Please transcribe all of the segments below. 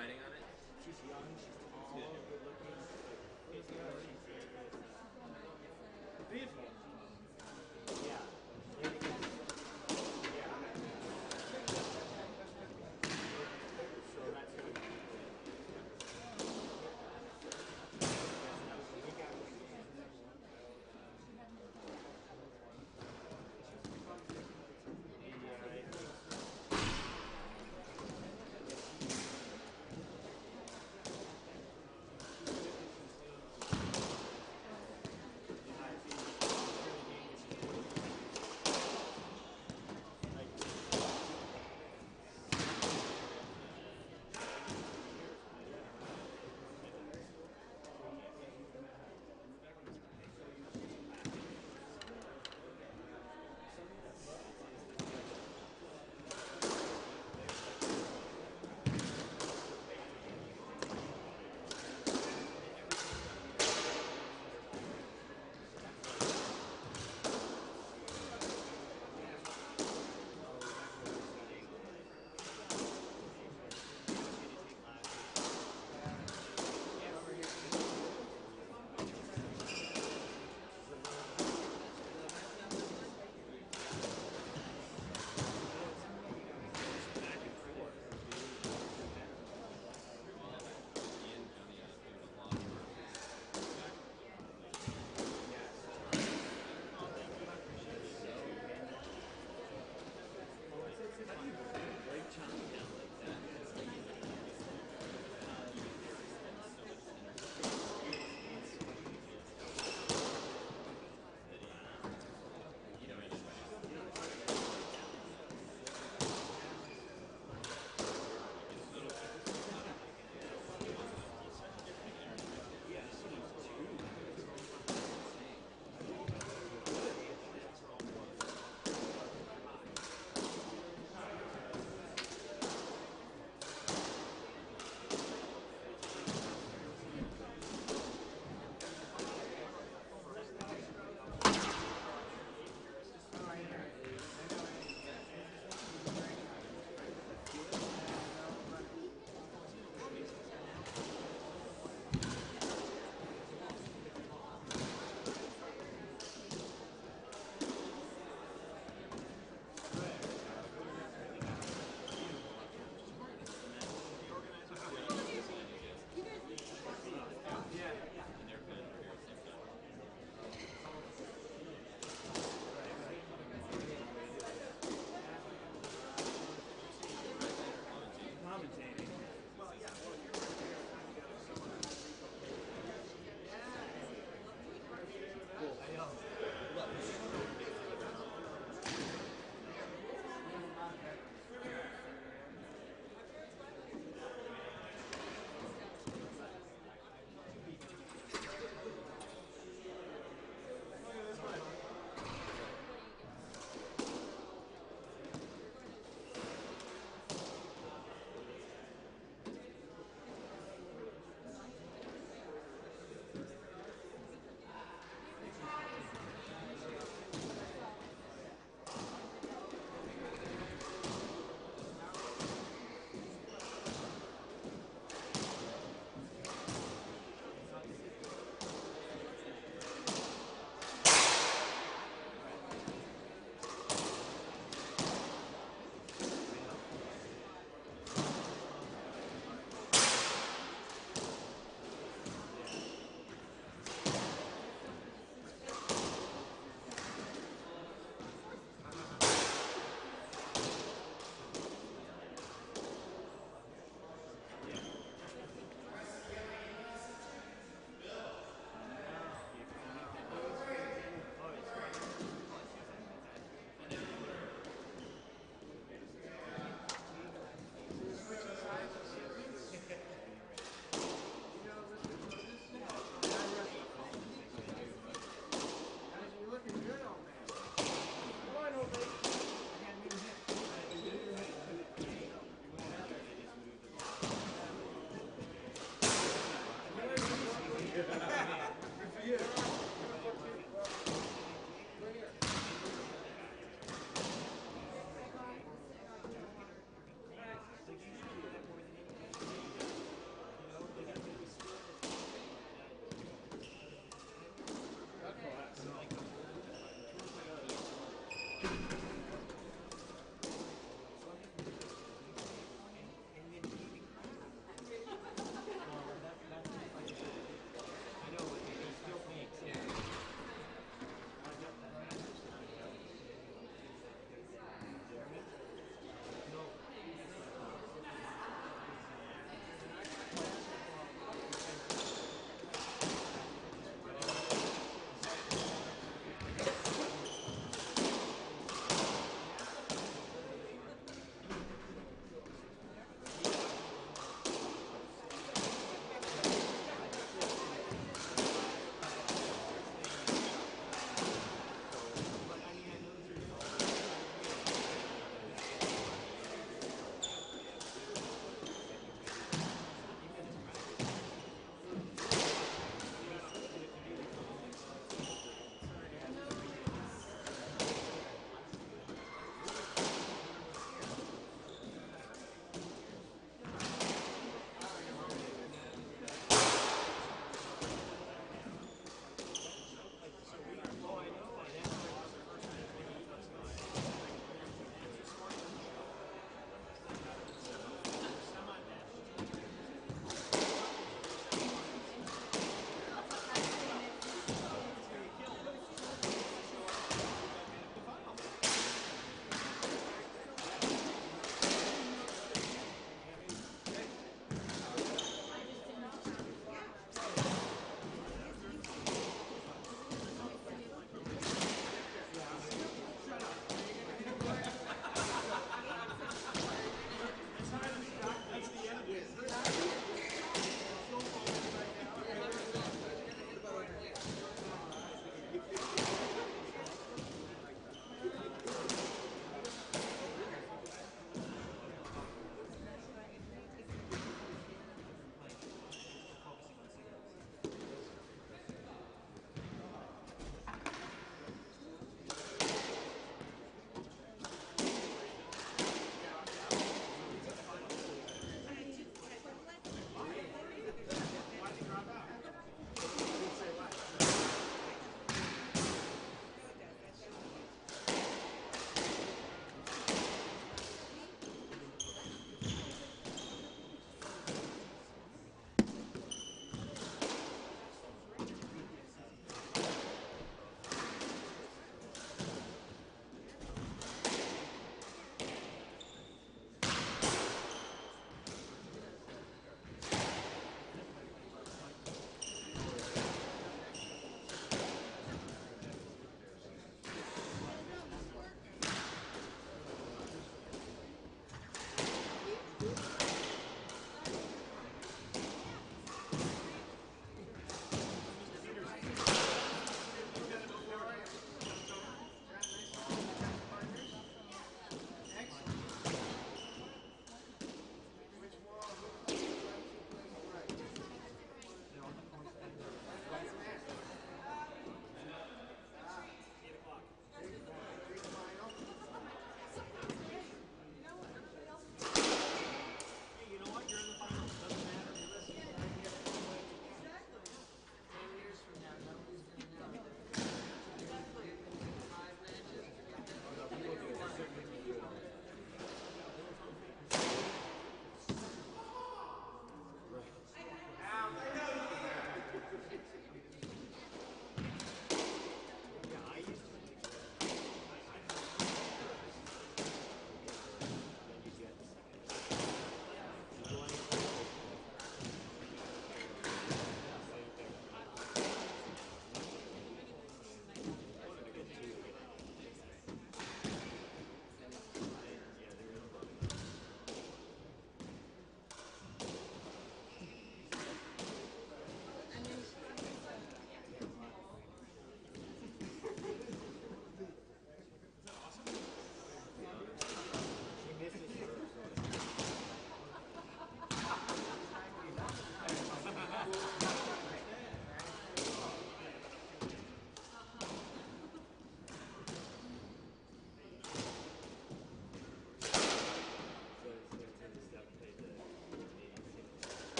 riding on it? She's young, she's tall, good looking. She's beautiful. Yeah. So that's good.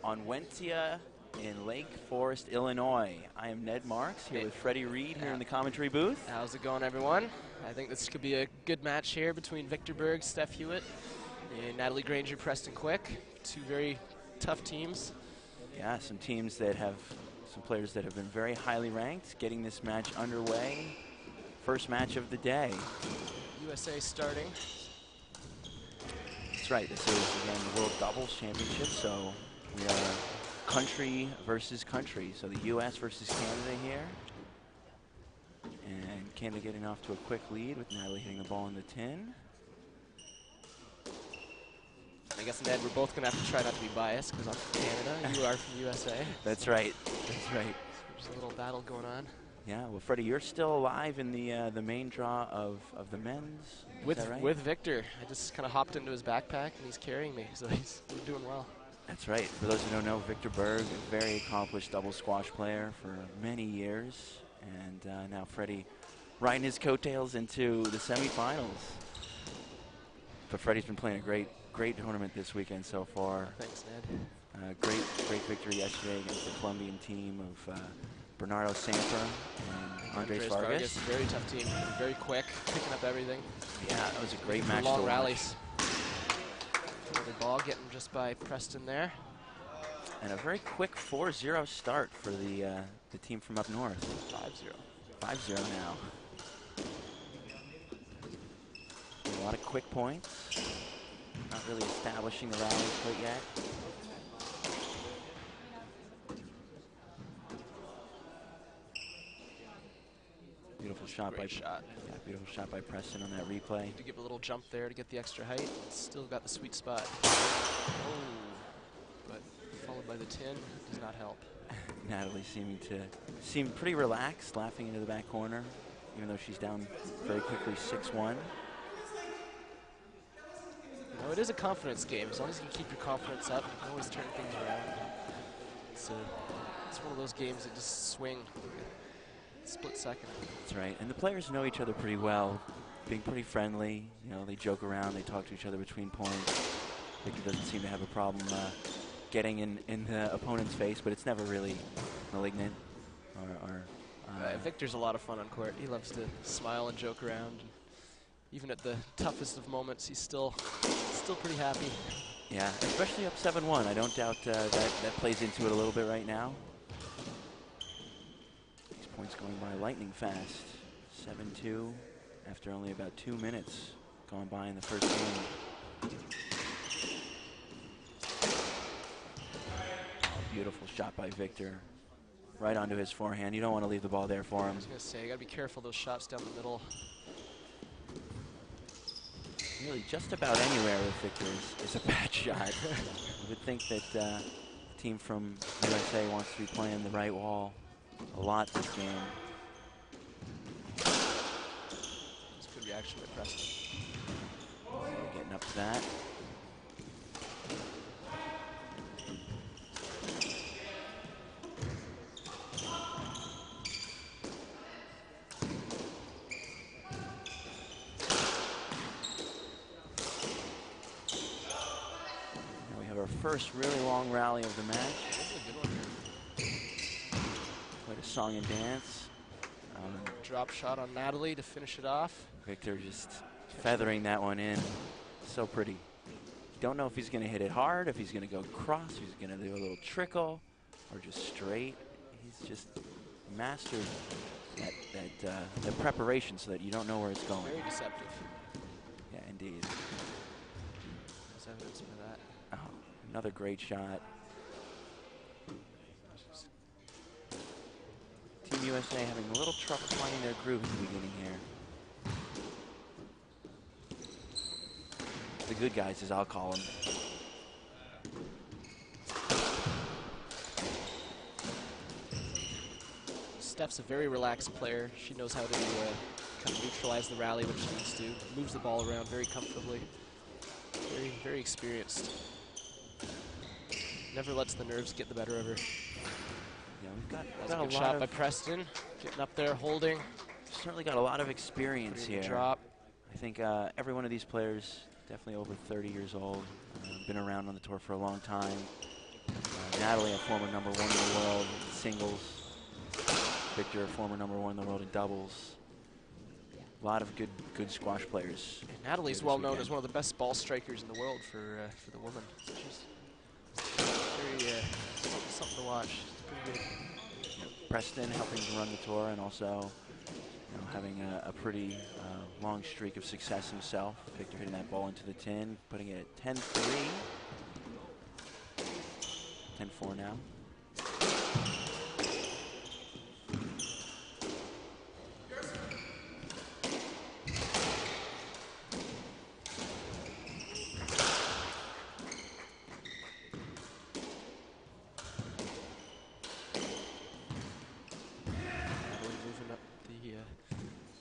on Wentia in Lake Forest, Illinois. I am Ned Marks here with Freddie Reed here in the commentary booth. How's it going, everyone? I think this could be a good match here between Victor Berg, Steph Hewitt, and Natalie Granger, Preston Quick. Two very tough teams. Yeah, some teams that have some players that have been very highly ranked. Getting this match underway. First match of the day. USA starting. That's right. This is, again, the World Doubles Championship, so we are country versus country. So the U.S. versus Canada here. And Canada getting off to a quick lead with Natalie hitting the ball in the tin. I guess, Ned, we're both going to have to try not to be biased because I'm from Canada. You are from USA. That's right. That's right. There's a little battle going on. Yeah, well, Freddie, you're still alive in the main draw of the men's. Is that right? With Victor. I just kind of hopped into his backpack, and he's carrying me, so he's doing well. That's right. For those who don't know, Victor Berg, a very accomplished double squash player for many years. And now Freddie riding his coattails into the semifinals. But Freddie's been playing a great tournament this weekend so far. Thanks, Ned. Great victory yesterday against the Colombian team of Bernardo Samper and Andres Vargas. Very tough team. Very quick, picking up everything. Yeah, that was a great match. Long rallies. Another ball getting just by Preston there. And a very quick 4-0 start for the team from up north. 5-0. 5-0 now. A lot of quick points. Not really establishing the rallies quite yet. Beautiful shot by shot. Yeah, beautiful shot by Preston on that replay. To give a little jump there to get the extra height. Still got the sweet spot. Oh, but followed by the tin does not help. Natalie seem pretty relaxed, laughing into the back corner, even though she's down very quickly 6-1. You know, it is a confidence game. As long as you can keep your confidence up, you can always turn things around. It's one of those games that just swing a split second. That's right. And the players know each other pretty well, being pretty friendly. You know, they joke around, they talk to each other between points. Victor doesn't seem to have a problem getting in the opponent's face, but it's never really malignant. Victor's a lot of fun on court. He loves to smile and joke around. And even at the toughest of moments, he's still pretty happy. Yeah, especially up 7-1. I don't doubt that plays into it a little bit right now. These points going by lightning fast. 7-2 after only about 2 minutes gone by in the first game. Oh, beautiful shot by Victor. Right onto his forehand. You don't want to leave the ball there for him. I was going to say, you got to be careful those shots down the middle. Really, just about anywhere with Victor is a bad shot. You would think that the team from USA wants to be playing the right wall a lot this game. It's a good reaction by Preston. Getting up to that. First really long rally of the match. This is a good one here. Quite a song and dance. Drop shot on Natalie to finish it off. Victor just feathering that one in. So pretty. Don't know if he's going to hit it hard, if he's going to go cross, if he's going to do a little trickle, or just straight. He's just mastered that preparation so that you don't know where it's going. Very deceptive. Yeah, indeed. There's evidence for that. Oh, another great shot. Team USA having a little trouble finding their groove at the beginning here. The good guys, as I'll call them. Steph's a very relaxed player. She knows how to kind of neutralize the rally when she needs to. Moves the ball around very comfortably. Very, very experienced. Never lets the nerves get the better of her. Yeah, we've got a good shot by Preston. Getting up there, holding. Certainly got a lot of experience here. Drop. I think every one of these players definitely over 30 years old. Been around on the tour for a long time. Natalie, a former #1 in the world in singles. Victor, a former #1 in the world in doubles. A lot of good squash players. And Natalie's this well known weekend. as one of the best ball strikers in the world for the woman. So she's very something to watch. She's pretty good. Preston helping to run the tour, and also having a pretty long streak of success himself. Victor hitting that ball into the tin, putting it at 10-3. 10-4 now.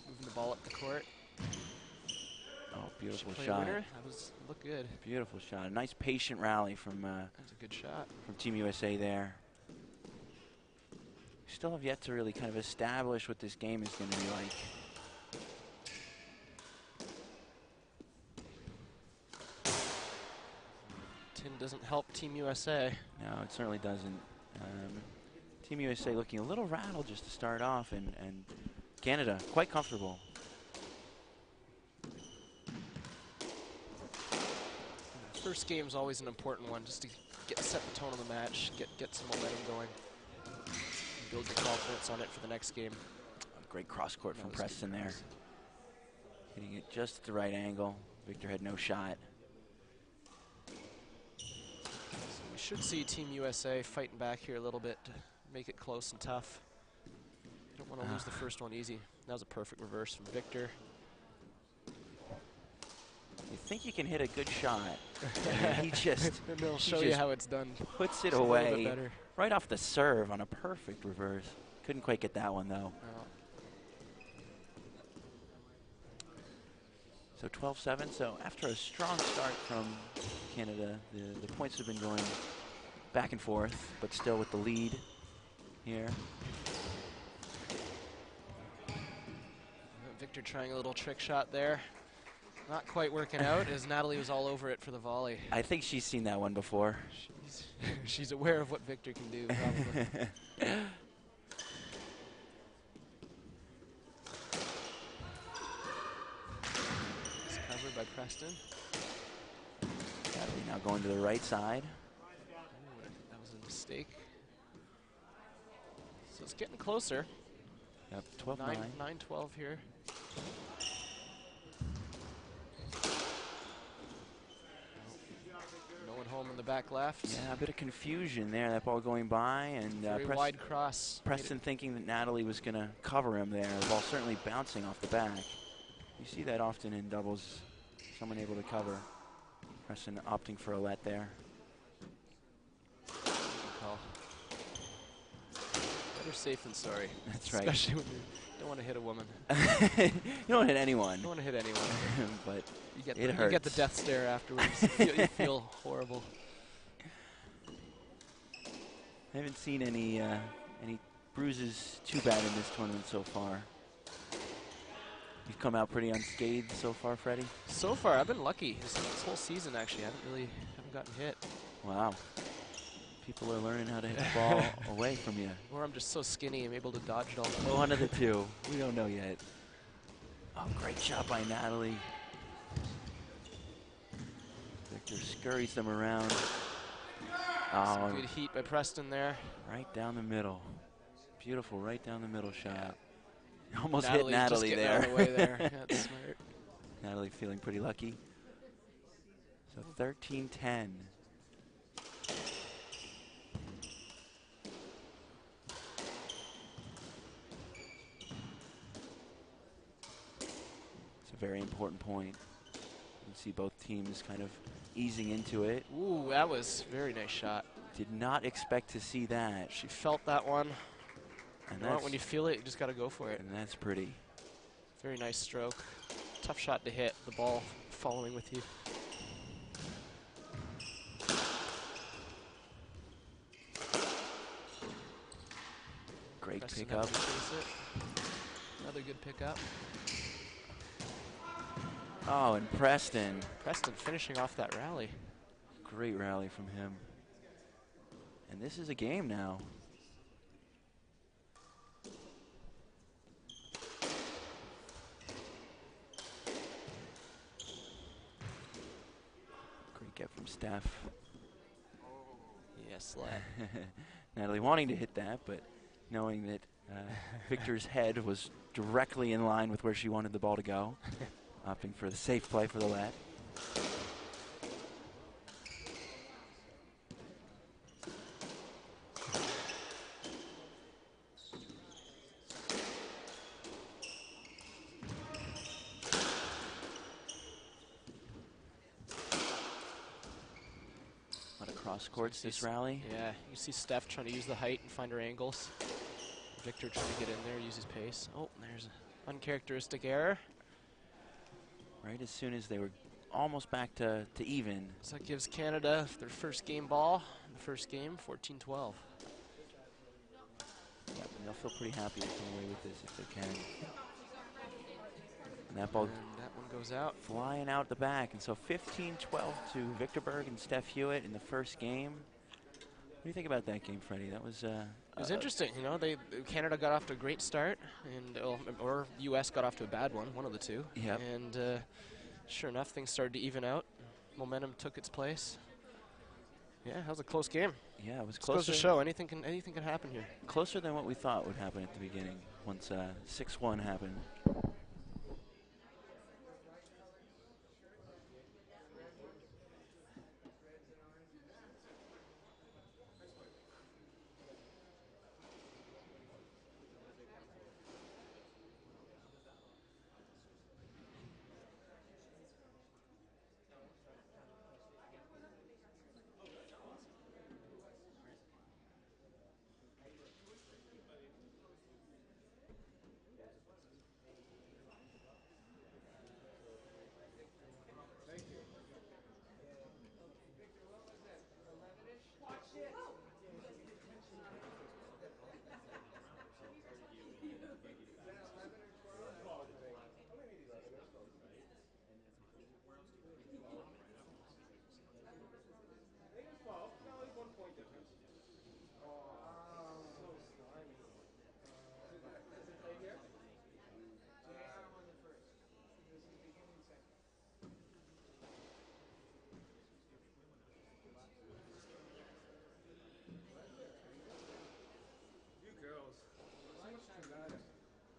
Moving the ball up the court. Oh, beautiful Play shot. winner. That looked good. Beautiful shot. A nice patient rally from That's a good shot. from Team USA there. Still have yet to really kind of establish what this game is going to be like. Tin doesn't help Team USA. No, it certainly doesn't. Team USA looking a little rattled just to start off, and Canada quite comfortable. First game's always an important one, just to set the tone of the match, get some momentum going, build your confidence on it for the next game. A great cross court from That was Preston good there. cross. Hitting it just at the right angle. Victor had no shot. So we should see Team USA fighting back here a little bit to make it close and tough. Don't want to lose the first one easy. That was a perfect reverse from Victor. You think you can hit a good shot, and he just And they'll he show you just how it's done. puts it It's a little bit away better. right off the serve on a perfect reverse. Couldn't quite get that one though. No. So 12-7. So after a strong start from Canada, the points have been going back and forth, but still with the lead here. Victor trying a little trick shot there. Not quite working out as Natalie was all over it for the volley. I think she's seen that one before. She's aware of what Victor can do, probably. It's covered by Preston. Natalie now going to the right side. Ooh, that was a mistake. So it's getting closer. Yep, 12-9. 9-12 here. No one home in the back left. Yeah, a bit of confusion there. That ball going by, and Very wide cross. Preston thinking that Natalie was going to cover him there. The ball certainly bouncing off the back. You see that often in doubles. Someone able to cover. Preston opting for a let there. Good call. Better safe than sorry. That's right. Especially when you don't want to hit a woman. You don't hit anyone. You don't want to hit anyone. But You get, it you get the hurts. death stare afterwards. You feel horrible. I haven't seen any bruises too bad in this tournament so far. You've come out pretty unscathed so far, Freddie. So far, I've been lucky this whole season. Actually, I haven't gotten hit. Wow. People are learning how to hit the ball away from you. Or I'm just so skinny, I'm able to dodge it all. One of the two. We don't know yet. Oh, great shot by Natalie. Victor scurries them around. Oh, Some good heat by Preston there. right down the middle. Beautiful, right down the middle shot. Almost Natalie's hit Natalie just there. getting out of the way there. Yeah, that's smart. Natalie feeling pretty lucky. So 13-10. It's a very important point. You see both teams kind of easing into it. Ooh, that was a very nice shot. Did not expect to see that. She felt that one. And You know what, when you feel it, you just got to go for it. and that's pretty. Very nice stroke. Tough shot to hit. The ball following with you. Great Preston pickup. having to chase it. Another good pickup. Oh, and Preston. Preston finishing off that rally. Great rally from him. And this is a game now. Great get from Steph. Yes, lad. Natalie wanting to hit that, but knowing that Victor's head was directly in line with where she wanted the ball to go, opting for the safe play for the let. A lot of cross courts this rally. Yeah, you see Steph trying to use the height and find her angles. Victor trying to get in there, use his pace. Oh, there's an uncharacteristic error. Right as soon as they were almost back to even. So that gives Canada their first game ball. The first game, 14-12. Yep, and they'll feel pretty happy to come away with this if they can. And that ball And that one goes out. flying out the back. And so 15-12 to Victor Berg and Steph Hewitt in the first game. What do you think about that game, Freddie? That was It was interesting, you know. Canada got off to a great start, and or U.S. got off to a bad one of the two. Yep. And sure enough, things started to even out. Momentum took its place. Yeah, that was a close game. Yeah, it was This goes closer. to show anything can happen here. Closer than what we thought would happen at the beginning. Once 6-1 happened.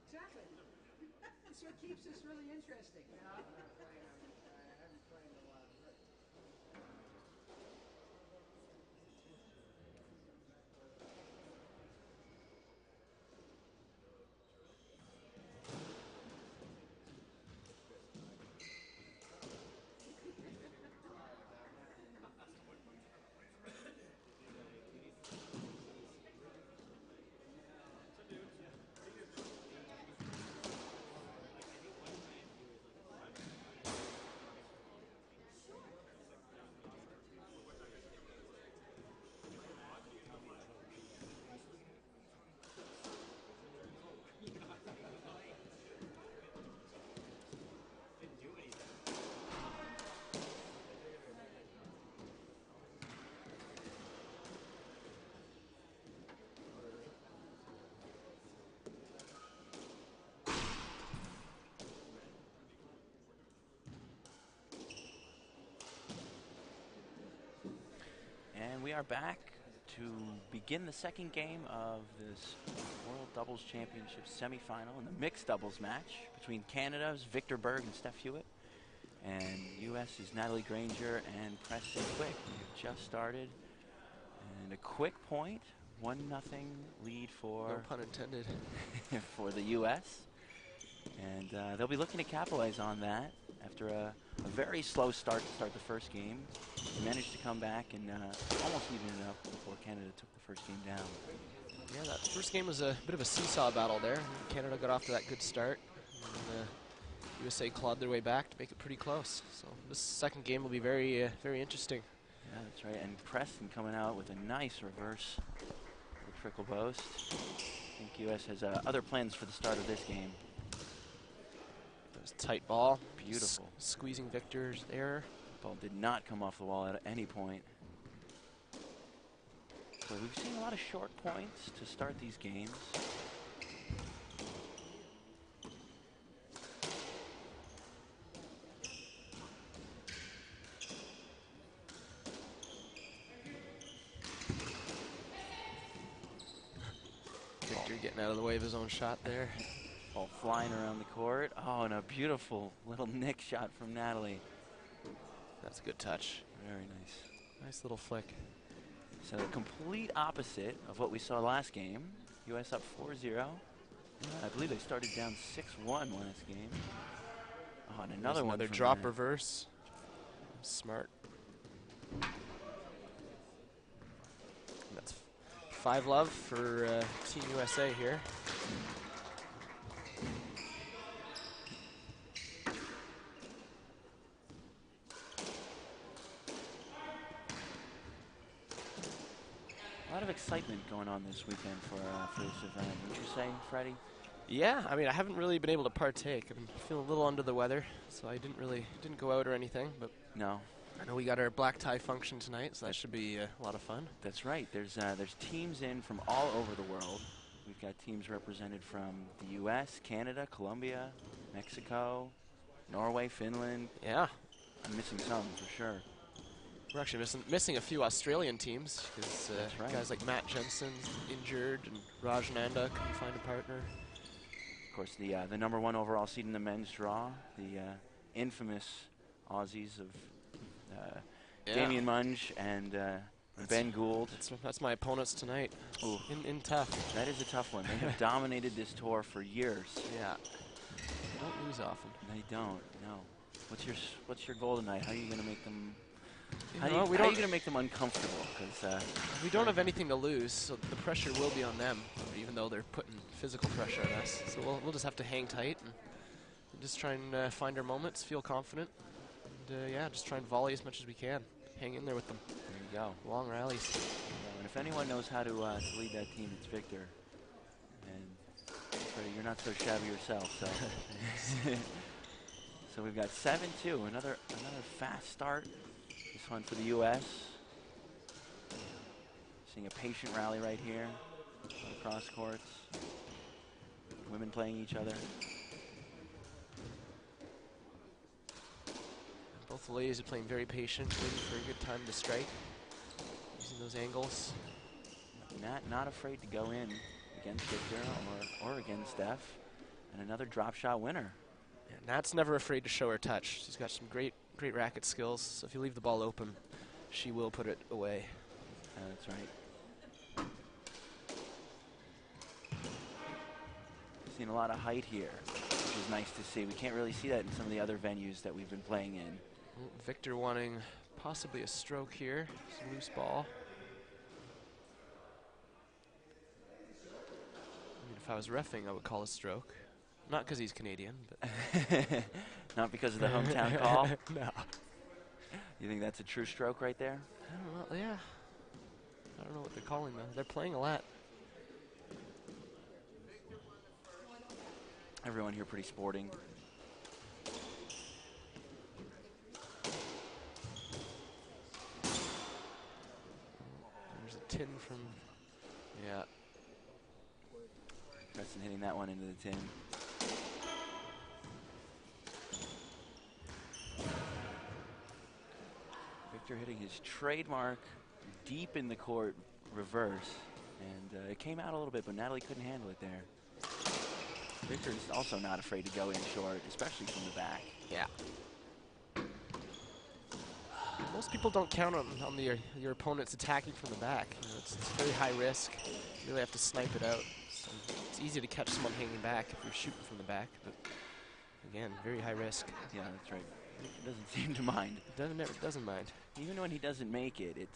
Exactly. That's what keeps this really interesting. Yeah, I'm not playing. I haven't played in a while. And we are back to begin the second game of this World Doubles Championship semifinal in the mixed doubles match between Canada's Victor Berg and Steph Hewitt and U.S.'s Natalie Granger and Preston Quick. We've just started. And a quick point, 1-0 lead for, No pun intended. for the U.S. And they'll be looking to capitalize on that after a very slow start to start the first game. They managed to come back and almost even it up before Canada took the first game down. Yeah, that first game was a bit of a seesaw battle there. Canada got off to that good start. And, USA clawed their way back to make it pretty close. So this second game will be very, very interesting. Yeah, that's right. And Preston coming out with a nice reverse for trickle boast. I think U.S. has other plans for the start of this game. That was a tight ball. Beautiful. Squeezing Victor's error. Ball did not come off the wall at any point. So we've seen a lot of short points to start these games. Victor getting out of the way of his own shot there. Ball flying around the court. Oh, and a beautiful little nick shot from Natalie. That's a good touch. Very nice. Nice little flick. So the complete opposite of what we saw last game. US up 4-0. I believe they started down 6-1 last game. Oh, and another one. Another from drop there. reverse. Smart. That's 5-love for Team USA here. A lot of excitement going on this weekend for this event. Would you say, Freddie? Yeah, I mean, I haven't really been able to partake. I'm feeling a little under the weather, so I didn't go out or anything. But No. I know we got our black tie function tonight, so that should be a lot of fun. That's right. There's teams in from all over the world. We've got teams represented from the U.S., Canada, Colombia, Mexico, Norway, Finland. Yeah, I'm missing some for sure. we're actually missing a few Australian teams because That's right. guys like Matt Jensen's injured and Raj Nanda couldn't find a partner. Of course, the #1 overall seed in the men's draw, the infamous Aussies of Damien Munge and Ben Gould. That's my opponents tonight. Ooh. In tough. That is a tough one. They have dominated this tour for years. Yeah. They don't lose often. They don't. No. What's your goal tonight? How are you going to make them? You How know, are you going to make them uncomfortable? Because we don't have anything to lose, so the pressure will be on them, even though they're putting physical pressure on us. So we'll just have to hang tight and just try and find our moments, feel confident, and yeah, just try and volley as much as we can. Hang in there with them. there you go. Long rallies. And if anyone knows how to lead that team, it's Victor. And Freddie, you're not so shabby yourself. So, so we've got 7-2. Another fast start. This one for the U.S. Seeing a patient rally right here. Across courts. Women playing each other. Both the ladies are playing very patient, waiting for a good time to strike. Using those angles. Not afraid to go in against Victor or against Steph. And another drop shot winner. Yeah, Nat's never afraid to show her touch. She's got some great racket skills, so if you leave the ball open, she will put it away. That's right. Seen a lot of height here, which is nice to see. We can't really see that in some of the other venues that we've been playing in. Victor wanting possibly a stroke here. It's a loose ball. I mean, if I was reffing, I would call a stroke. Not because he's Canadian, but Not because of the hometown call. no. You think that's a true stroke right there? I don't know. Yeah. I don't know what they're calling though. They're playing a lot. Everyone here pretty sporting. There's a tin from. Yeah. Preston hitting that one into the tin. Victor hitting his trademark deep in the court reverse. And it came out a little bit, but Natalie couldn't handle it there. Victor's also not afraid to go in short, especially from the back. Yeah. Most people don't count on your opponents attacking from the back. You know, it's very high risk. You really have to snipe it out. So it's easy to catch someone hanging back if you're shooting from the back, but again, very high risk. Yeah, that's right. Victor doesn't seem to mind. Doesn't mind. Even when he doesn't make it, it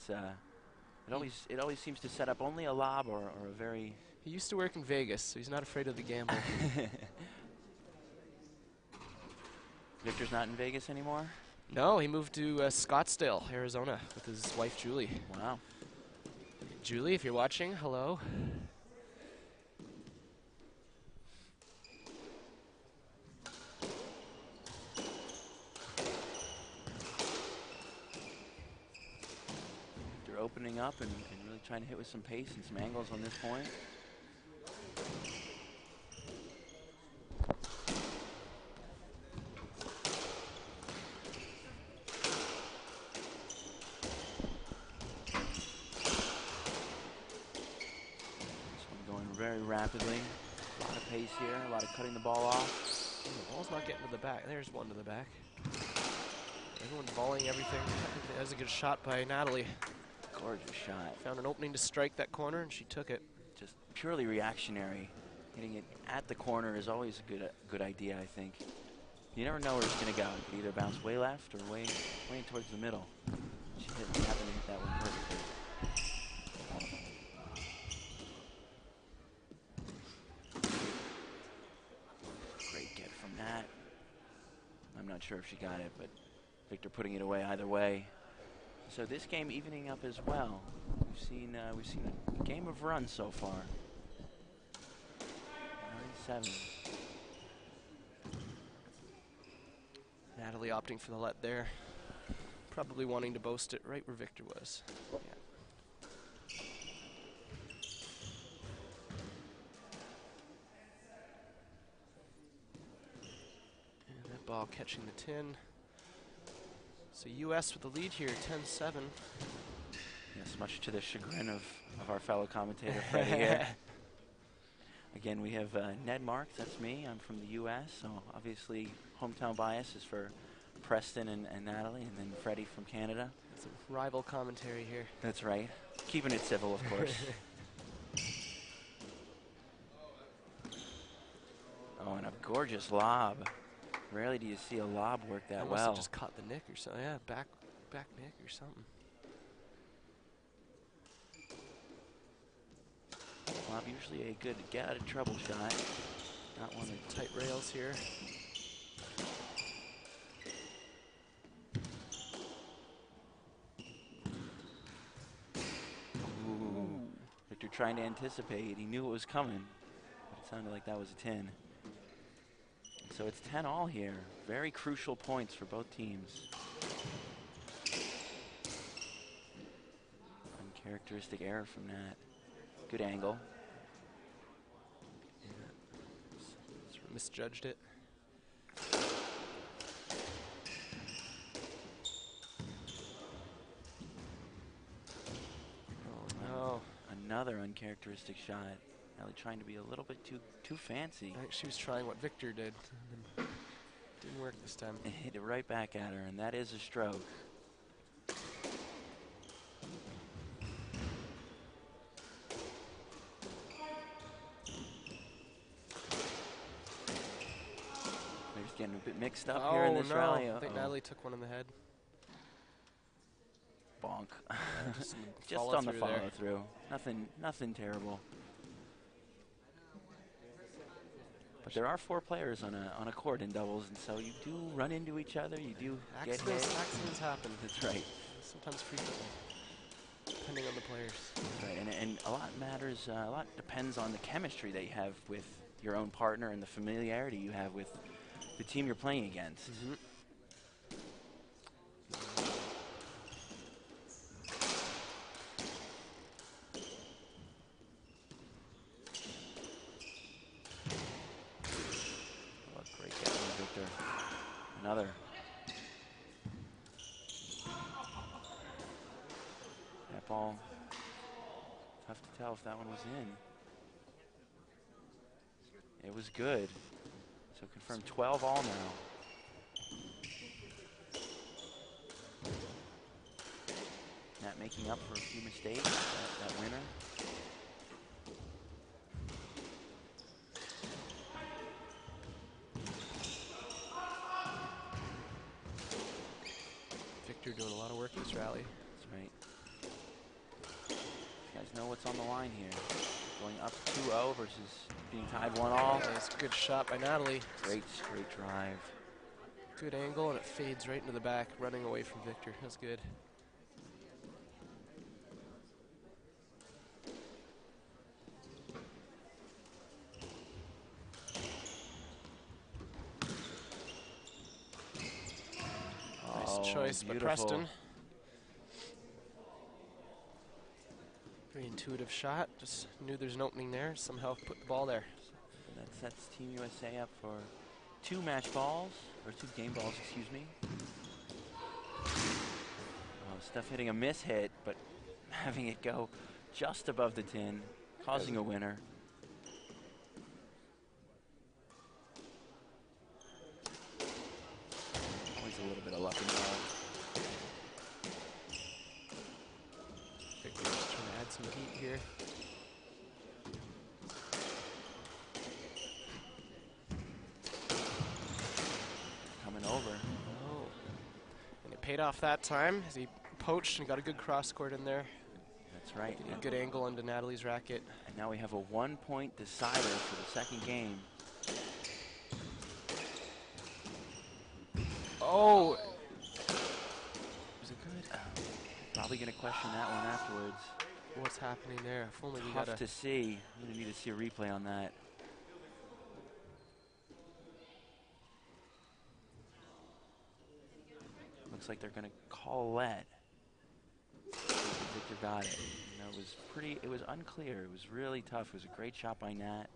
always seems to set up only a lob or a very. He used to work in Vegas, so he's not afraid of the gamble. Victor's not in Vegas anymore? No, he moved to Scottsdale, Arizona, with his wife Julie. Wow. Julie, if you're watching, hello. Victor opening up and really trying to hit with some pace and some angles on this point. This one going very rapidly. A lot of pace here, a lot of cutting the ball off. The ball's not getting to the back. There's one to the back. Everyone's volleying everything. That was a good shot by Natalie. Gorgeous shot. Found an opening to strike that corner, and she took it. Just purely reactionary. Hitting it at the corner is always a good idea, I think. You never know where it's going to go. It could either bounce way left or way towards the middle. She happened to hit that one perfectly. Great get from Nat. I'm not sure if she got it, but Victor putting it away either way. So this game evening up as well. We've seen a game of runs so far. 9-7. Natalie opting for the let there. Probably wanting to boast it right where Victor was. Yeah. And that ball catching the tin. So U.S. with the lead here, 10-7. Yes, much to the chagrin of our fellow commentator, Freddie here. Again, we have Ned Marks, that's me. I'm from the U.S., so obviously hometown bias is for Preston and Natalie, and then Freddie from Canada. It's a rival commentary here. That's right. Keeping it civil, of course. Oh, and a gorgeous lob. Rarely do you see a lob work that Must well. have just caught the nick or something. Yeah, back nick or something. Lob usually a good get out of trouble shot. Not one that Tight rails here. Ooh. Victor trying to anticipate. He knew it was coming, but it sounded like that was a 10. So it's 10-all here. Very crucial points for both teams. Uncharacteristic error from that. Good angle. Sort of misjudged it. Oh no. Another uncharacteristic shot. Ellie trying to be a little bit too fancy. I think she was trying what Victor did. And didn't work this time. And hit it right back at her, and that is a stroke. They're just getting a bit mixed up here in this rally. I think Natalie took one in the head. Bonk. Just, Just on the follow through. Nothing terrible. But there are 4 players on a court in doubles, and so you do run into each other. You do get hit. Accidents happen. That's right. Sometimes frequently, depending on the players. That's right. And a lot matters. A lot depends on the chemistry that you have with your own partner and the familiarity you have with the team you're playing against. Mm-hmm. Another. That ball, tough to tell if that one was in. It was good. So confirmed 12-all now. Nat making up for a few mistakes, that winner. Victor doing a lot of work in this rally. That's right. You guys know what's on the line here. Going up 2-0 versus being tied 1-all. That's a good shot by Natalie. Great straight drive. Good angle, and it fades right into the back, running away from Victor. That's good. Nice choice by beautiful. Preston. Very intuitive shot. Just knew there's an opening there. Somehow put the ball there. That sets Team USA up for 2 match balls, or 2 game balls, excuse me. Oh, Steph hitting a miss hit, but having it go just above the tin, causing a winner. Always a little bit of luck involved. Victor's trying to add some heat here. Coming over. Oh. And it paid off that time as he poached and got a good cross court in there. That's right. Getting a good angle into Natalie's racket. And now we have a 1-point decider for the second game. Oh! Was it good? Probably going to question that one afterwards. What's happening there? If only we Tough got to see. I'm going to need to see a replay on that. Looks like they're going to call lead. Victor got it. You know, it was unclear. It was really tough. It was a great shot by Nat.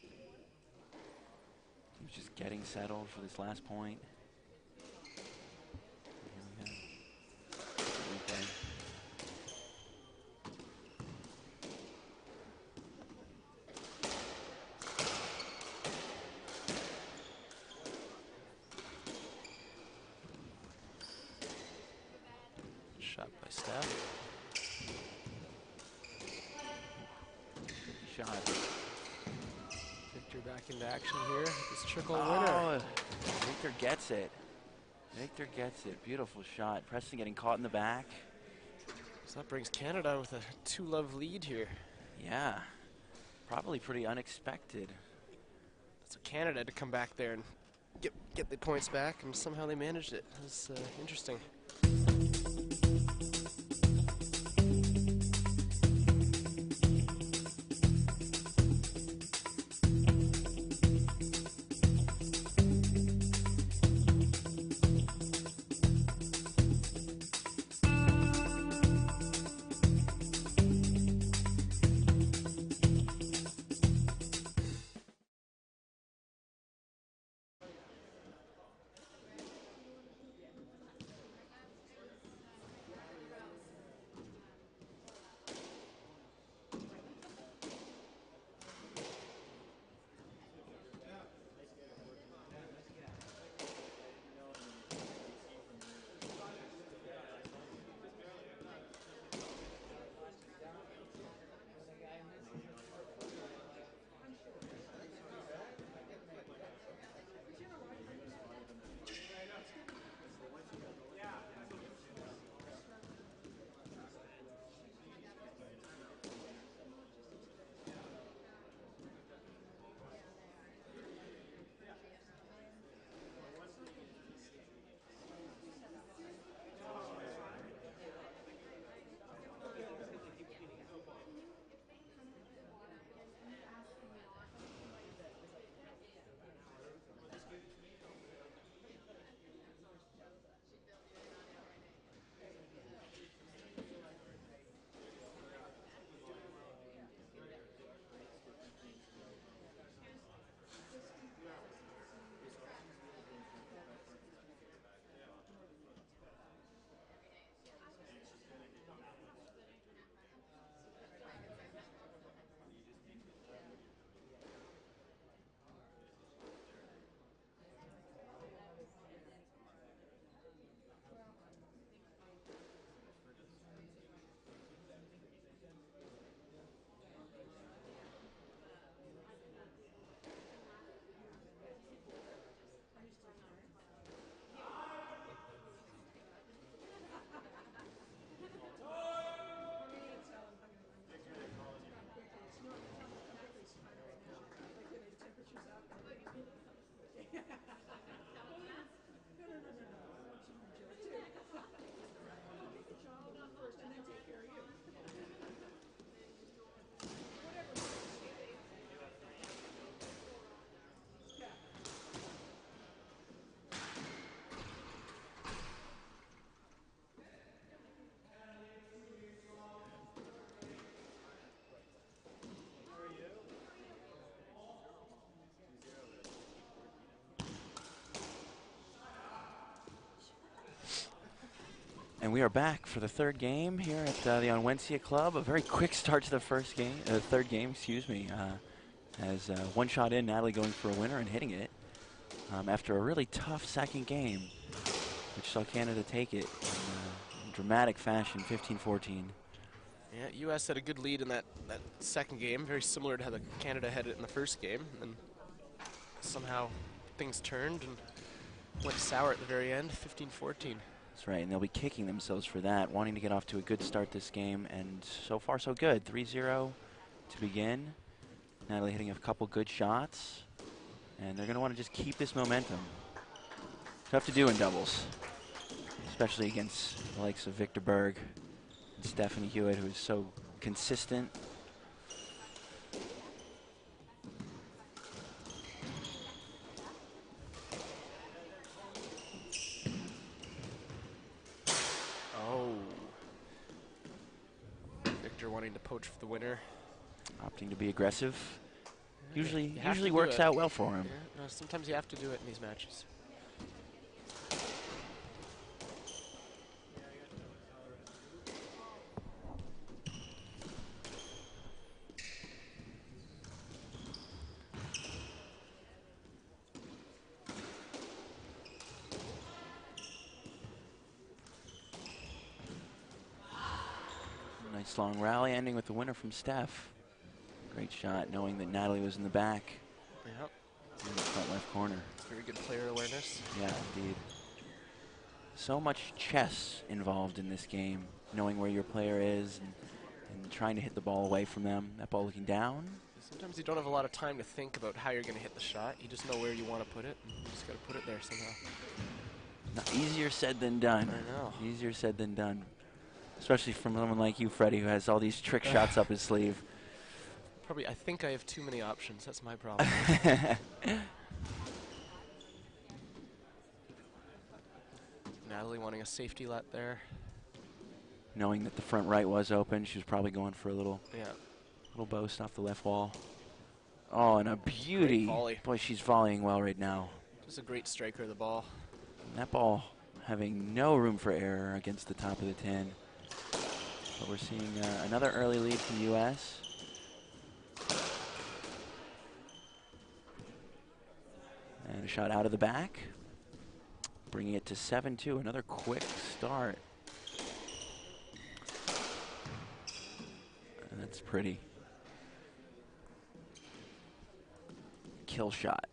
He was just getting settled for this last point. Here we go. Replay. shot by Steph. Shot. Victor back into action here. This trickle winner. Oh, Victor gets it. Victor gets it. Beautiful shot. Preston getting caught in the back. So that brings Canada with a 2-love lead here. Yeah. Probably pretty unexpected. So Canada to come back there and get the points back, and somehow they managed it. It was interesting. And we are back for the third game here at the Onwencia Club. A very quick start to the third game, excuse me. As one shot in, Natalie going for a winner and hitting it after a really tough second game, which saw Canada take it in dramatic fashion, 15-14. Yeah, U.S. had a good lead in that second game, very similar to how the Canada had it in the first game. And somehow things turned and went sour at the very end, 15-14. That's right, and they'll be kicking themselves for that, wanting to get off to a good start this game, and so far so good. 3-0 to begin. Natalie hitting a couple good shots, and they're going to want to just keep this momentum. Tough to do in doubles, especially against the likes of Victor Berg and Stephanie Hewitt, who is so consistent. Wanting to poach for the winner. Opting to be aggressive. Yeah, Usually works out well for him. Yeah, no, sometimes you have to do it in these matches. Nice long rally, ending with the winner from Steph. Great shot, knowing that Natalie was in the back. Yep. In the front left corner. Very good player awareness. Yeah, indeed. So much chess involved in this game, knowing where your player is and trying to hit the ball away from them. That ball looking down. Sometimes you don't have a lot of time to think about how you're going to hit the shot. You just know where you want to put it, and you just got to put it there somehow. Not easier said than done. I know. Easier said than done. Especially from someone like you, Freddie, who has all these trick shots up his sleeve. Probably, I think I have too many options. That's my problem. Natalie wanting a safety let there. Knowing that the front right was open, she was probably going for a little boast off the left wall. Oh, and a beauty. Boy, she's volleying well right now. Just a great striker of the ball. And that ball having no room for error against the top of the tin. But we're seeing another early lead from the U.S. And a shot out of the back, bringing it to 7-2. Another quick start. And that's pretty. Kill shot.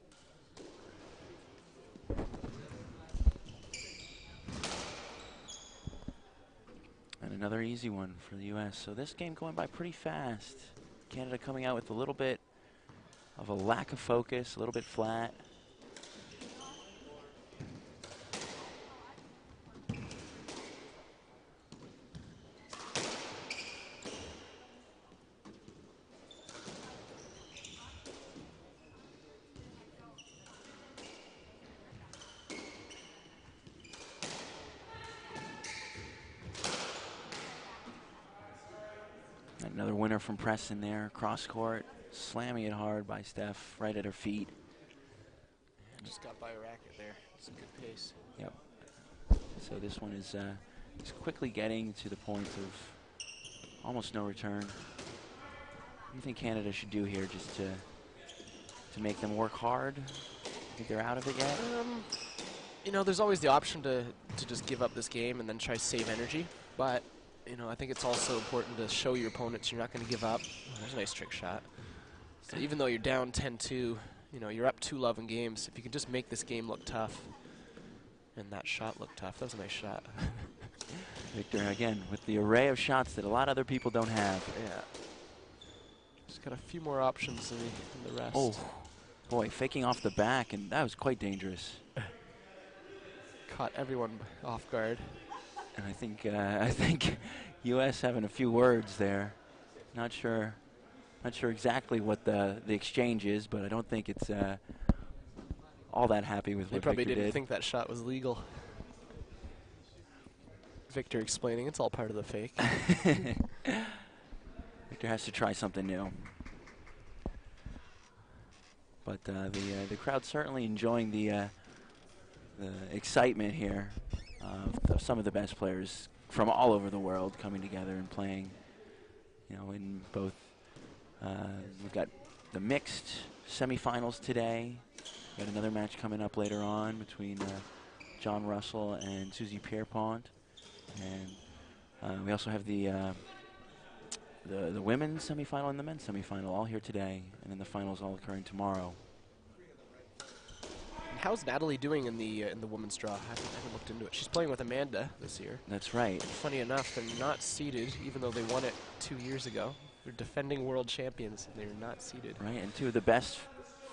And another easy one for the U.S. So this game going by pretty fast. Canada coming out with a little bit of a lack of focus, a little bit flat. Another winner from Preston there, cross court, slamming it hard by Steph, right at her feet. Just got by a racket there. It's a good pace. Yep. So this one is quickly getting to the point of almost no return. What do you think Canada should do here just to make them work hard? Think they're out of it yet? You know, there's always the option to just give up this game and then try to save energy, but you know, I think it's also important to show your opponents you're not going to give up. Oh, there's a nice trick shot. So even though you're down 10-2, you know, you're up 2-love in games. If you can just make this game look tough, and that shot looked tough. That was a nice shot. Victor, again, with the array of shots that a lot of other people don't have. Yeah. Just got a few more options than the rest. Oh, boy, faking off the back, and that was quite dangerous. Caught everyone off guard. And I think U.S. having a few words there. Not sure exactly what the exchange is, but I don't think it's all that happy with what Victor did. They probably didn't think that shot was legal. Victor explaining it's all part of the fake. Victor has to try something new. But the crowd certainly enjoying the excitement here some of the best players from all over the world coming together and playing. You know, in both, we've got the mixed semifinals today. Got another match coming up later on between John Russell and Susie Pierpont, and we also have the women's semifinal and the men's semifinal all here today, and then the finals all occurring tomorrow. And how's Natalie doing in the women's draw? I haven't looked into it. She's playing with Amanda this year. That's right. Funny enough, they're not seeded, even though they won it 2 years ago. They're defending world champions, and they're not seeded. Right, and two of the best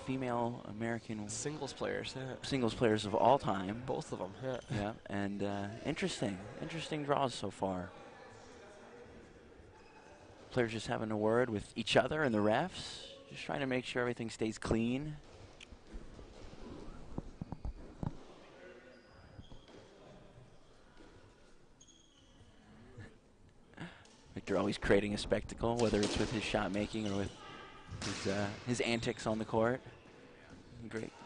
female American Singles players, yeah. singles players of all time. Both of them, yeah. Yeah, and interesting draws so far. Players just having a word with each other and the refs, just trying to make sure everything stays clean. Victor always creating a spectacle, whether it's with his shot making or with his antics on the court.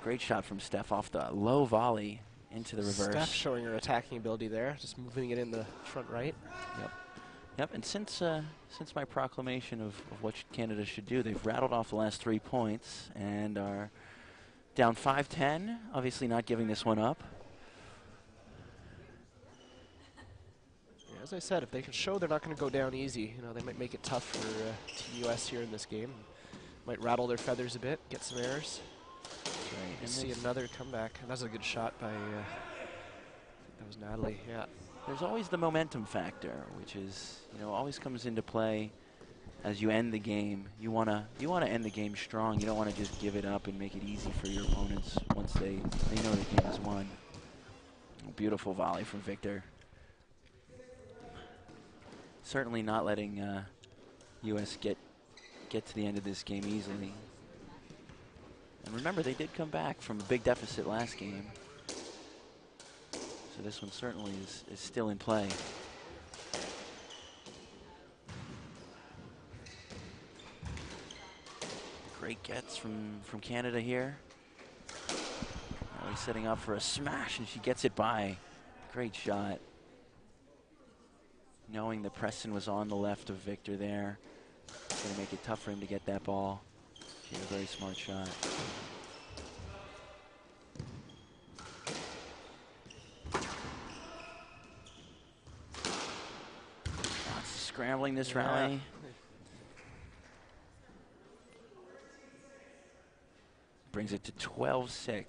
Great shot from Steph off the low volley into the reverse. Steph showing her attacking ability there, just moving it in the front right. Yep, and since my proclamation of what Canada should do, they've rattled off the last 3 points and are down 5-10, obviously not giving this one up. Yeah, as I said, if they can show they're not going to go down easy, you know, they might make it tough for Team US here in this game. Might rattle their feathers a bit, get some errors. Right, And see another comeback. And that's a good shot by, that was Natalie, yeah. There's always the momentum factor, which is, you know, always comes into play as you end the game. You wanna end the game strong. You don't want to just give it up and make it easy for your opponents once they know the game is won. Beautiful volley from Victor. Certainly not letting US get to the end of this game easily. And remember, they did come back from a big deficit last game. So this one certainly is still in play. Great gets from Canada here. Now setting up for a smash, and she gets it by. Great shot. Knowing that Preston was on the left of Victor there. It's going to make it tough for him to get that ball. She had a very smart shot. Scrambling this rally. Brings it to 12-6.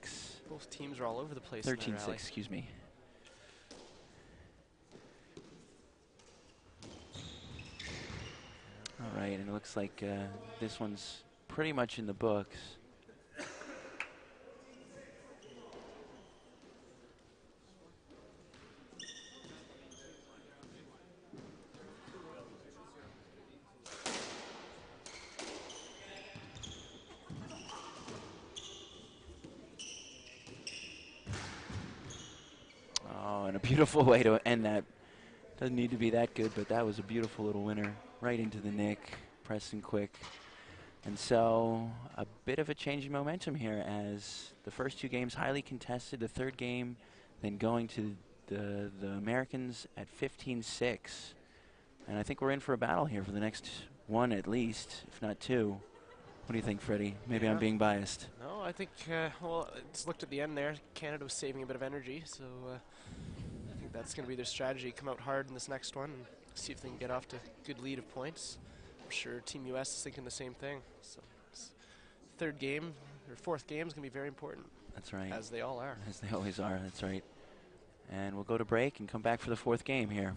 Both teams are all over the place. 13-6, excuse me. All right, and it looks like this one's pretty much in the books. Beautiful way to end that. Doesn't need to be that good, but that was a beautiful little winner right into the nick. Preston quick. And so a bit of a change in momentum here as the first 2 games highly contested. The third game then going to the Americans at 15-6. And I think we're in for a battle here for the next one at least, if not 2. What do you think, Freddie? Maybe I'm being biased. No, I think, well, it's looked at the end there. Canada was saving a bit of energy, so I think that's going to be their strategy. Come out hard in this next one and see if they can get off to a good lead of points. I'm sure Team US is thinking the same thing. So third game, or fourth game is going to be very important. That's right. As they all are. As they always are, that's right. And we'll go to break and come back for the fourth game here.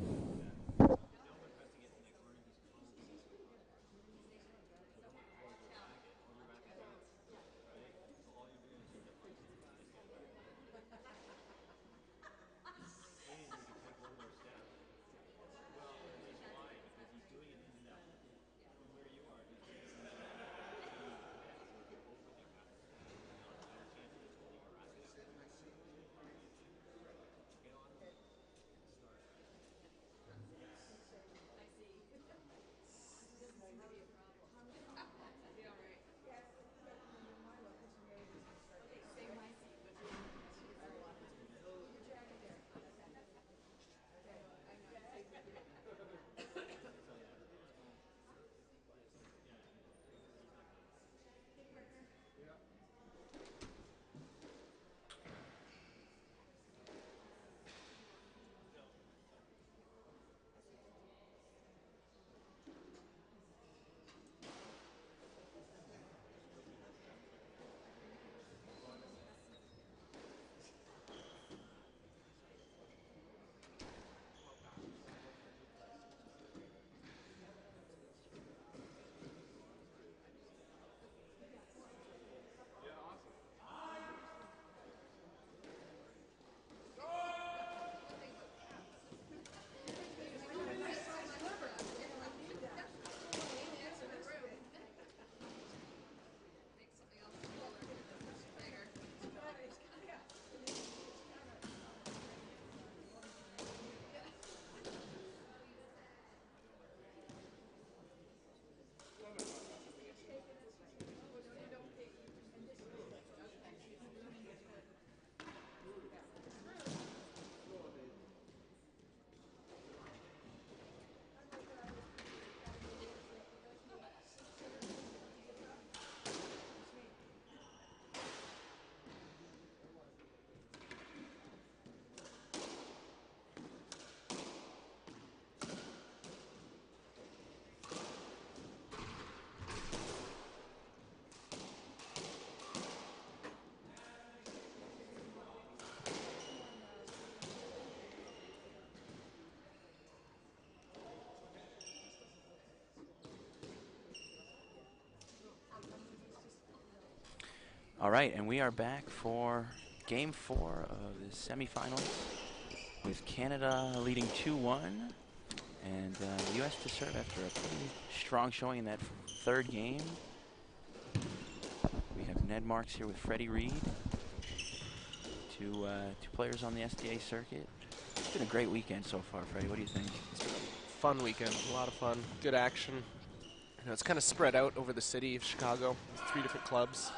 All right, and we are back for Game 4 of the semifinals with Canada leading 2-1, and the U.S. to serve after a pretty strong showing in that third game. We have Ned Marks here with Freddie Reed, two players on the SDA circuit. It's been a great weekend so far, Freddie. What do you think? It's been a fun weekend, a lot of fun, good action. You know, it's kind of spread out over the city of Chicago. 3 different clubs.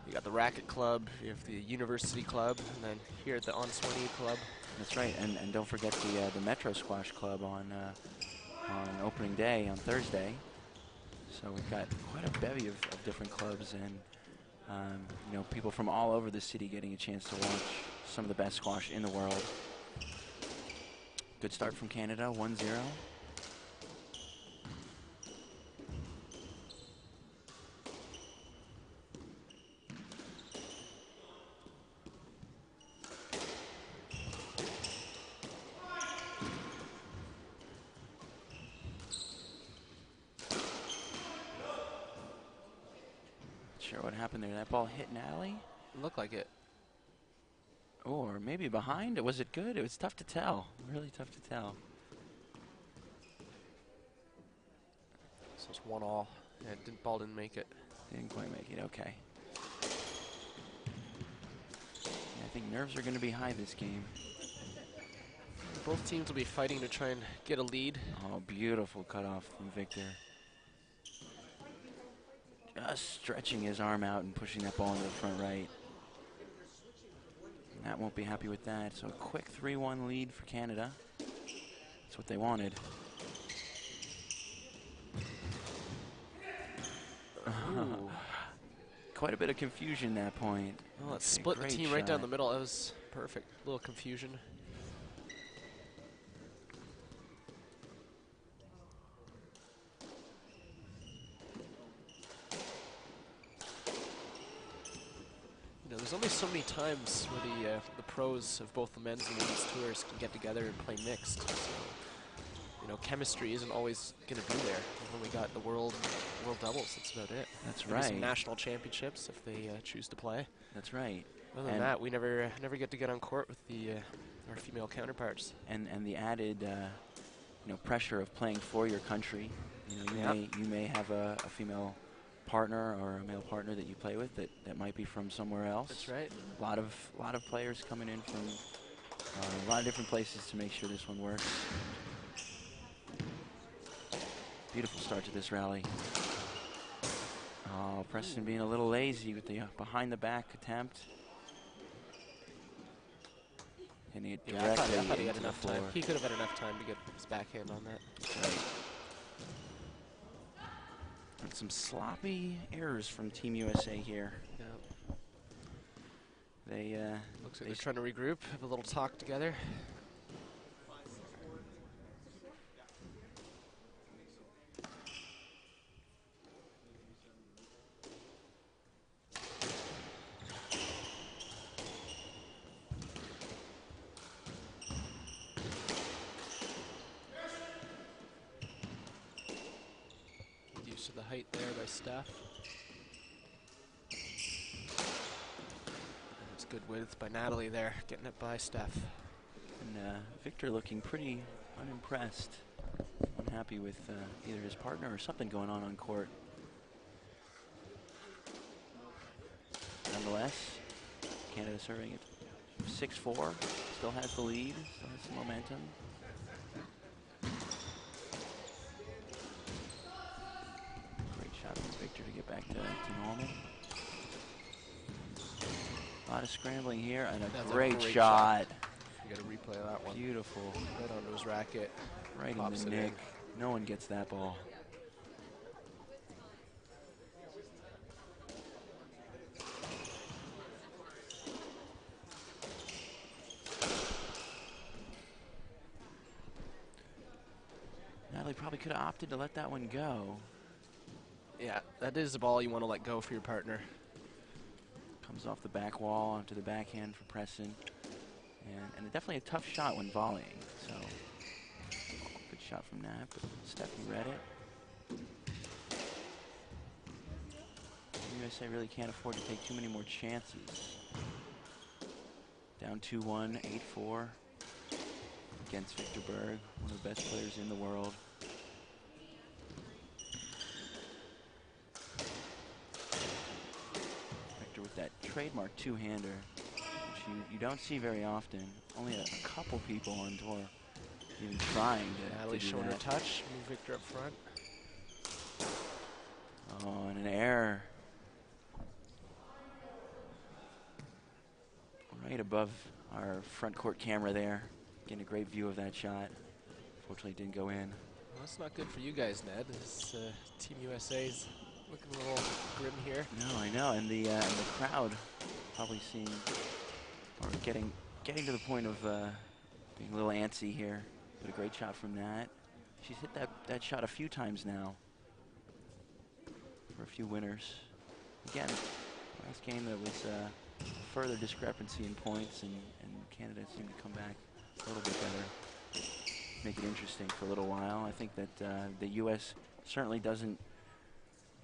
You got the Racket Club, you have the University Club, and then here at the Onswani Club. That's right, and don't forget the Metro Squash Club on opening day on Thursday. So we've got quite a bevy of different clubs, and you know, people from all over the city getting a chance to watch some of the best squash in the world. Good start from Canada, 1-0. Sure what happened there. That ball hit Natalie? Looked like it. Or maybe behind. Was it good? It was tough to tell. Really tough to tell. So it's 1-all. Yeah, ball didn't make it. Didn't quite make it. Okay. Yeah, I think nerves are going to be high this game. Both teams will be fighting to try and get a lead. Oh, beautiful cutoff from Victor. Just stretching his arm out and pushing that ball into the front right. Matt won't be happy with that. So a quick 3-1 lead for Canada. That's what they wanted. Quite a bit of confusion at that point. Oh, it Okay, split the great team right down shot. the middle. That was perfect. A little confusion. You know, there's only so many times where the pros of both the men's and women's tours can get together and play mixed. So, you know, chemistry isn't always going to be there. When we got the world doubles, that's about it. That's Maybe some right. national championships if they choose to play. That's right. Other than that, we never get to get on court with our female counterparts. And the added you know, pressure of playing for your country. You know, you may have a female partner or a male partner that you play with that might be from somewhere else. That's right. A lot of players coming in from a lot of different places to make sure this one works. Beautiful start to this rally. Oh, Preston being a little lazy with the behind the back attempt. Hitting it Yeah, directly I thought he had into the enough floor. time. He could have had enough time to get his backhand on that. That's right. And some sloppy errors from Team USA here. Yeah. They Looks like they're trying to regroup, have a little talk together. Use of the height there by Steph. It's good width by Natalie there, getting it by Steph. And Victor looking pretty unimpressed, unhappy with either his partner or something going on court. Nonetheless, Canada serving at 6-4, still has the lead, still has some momentum. Great shot from Victor to get back to normal. A lot of scrambling here and a That's a great great shot. You got a replay of that one. Beautiful. Right onto his racket. Right Pops in it the in. nick. No one gets that ball. Natalie probably could have opted to let that one go. Yeah, that is a ball you want to let go for your partner. Comes off the back wall onto the backhand for Preston. And definitely a tough shot when volleying. So, good shot from Nat, but Stephanie read it. USA really can't afford to take too many more chances. Down 2-1, 8-4 against Victor Berg, one of the best players in the world. Victor with that trademark two-hander, which you don't see very often. Only a couple people on tour even trying to Natalie do showing her that. touch. Move Victor up front. Oh, and an error. Right above our front court camera there. Getting a great view of that shot. Fortunately, it didn't go in. Well, that's not good for you guys, Ned. This Team USA's looking a little grim here. No, I know, and the crowd probably seeing or getting to the point of being a little antsy here. But a great shot from Nat. She's hit that shot a few times now for a few winners. Again, last game there was further discrepancy in points, and Canada seemed to come back a little bit better. Make it interesting for a little while. I think that the U.S. certainly doesn't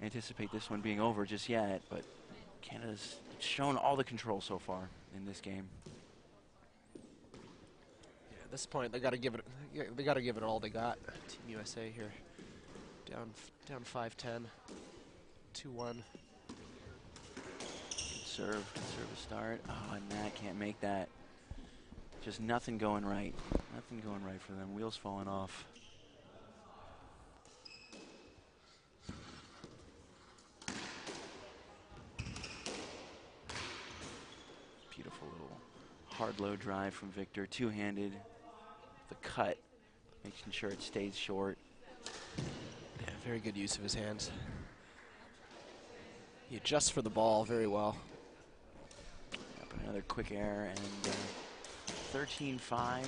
anticipate this one being over just yet, but Canada's shown all the control so far in this game. Yeah, at this point, they got to give it. They got to give it all they got. Team USA here, down 5-10, 2-1. Good service start. Oh, and Nat can't make that. Just nothing going right. Nothing going right for them. Wheels falling off. Beautiful little hard low drive from Victor. Two-handed. The cut, making sure it stays short. Yeah, very good use of his hands. He adjusts for the ball very well. Yep, another quick error, and 13-5.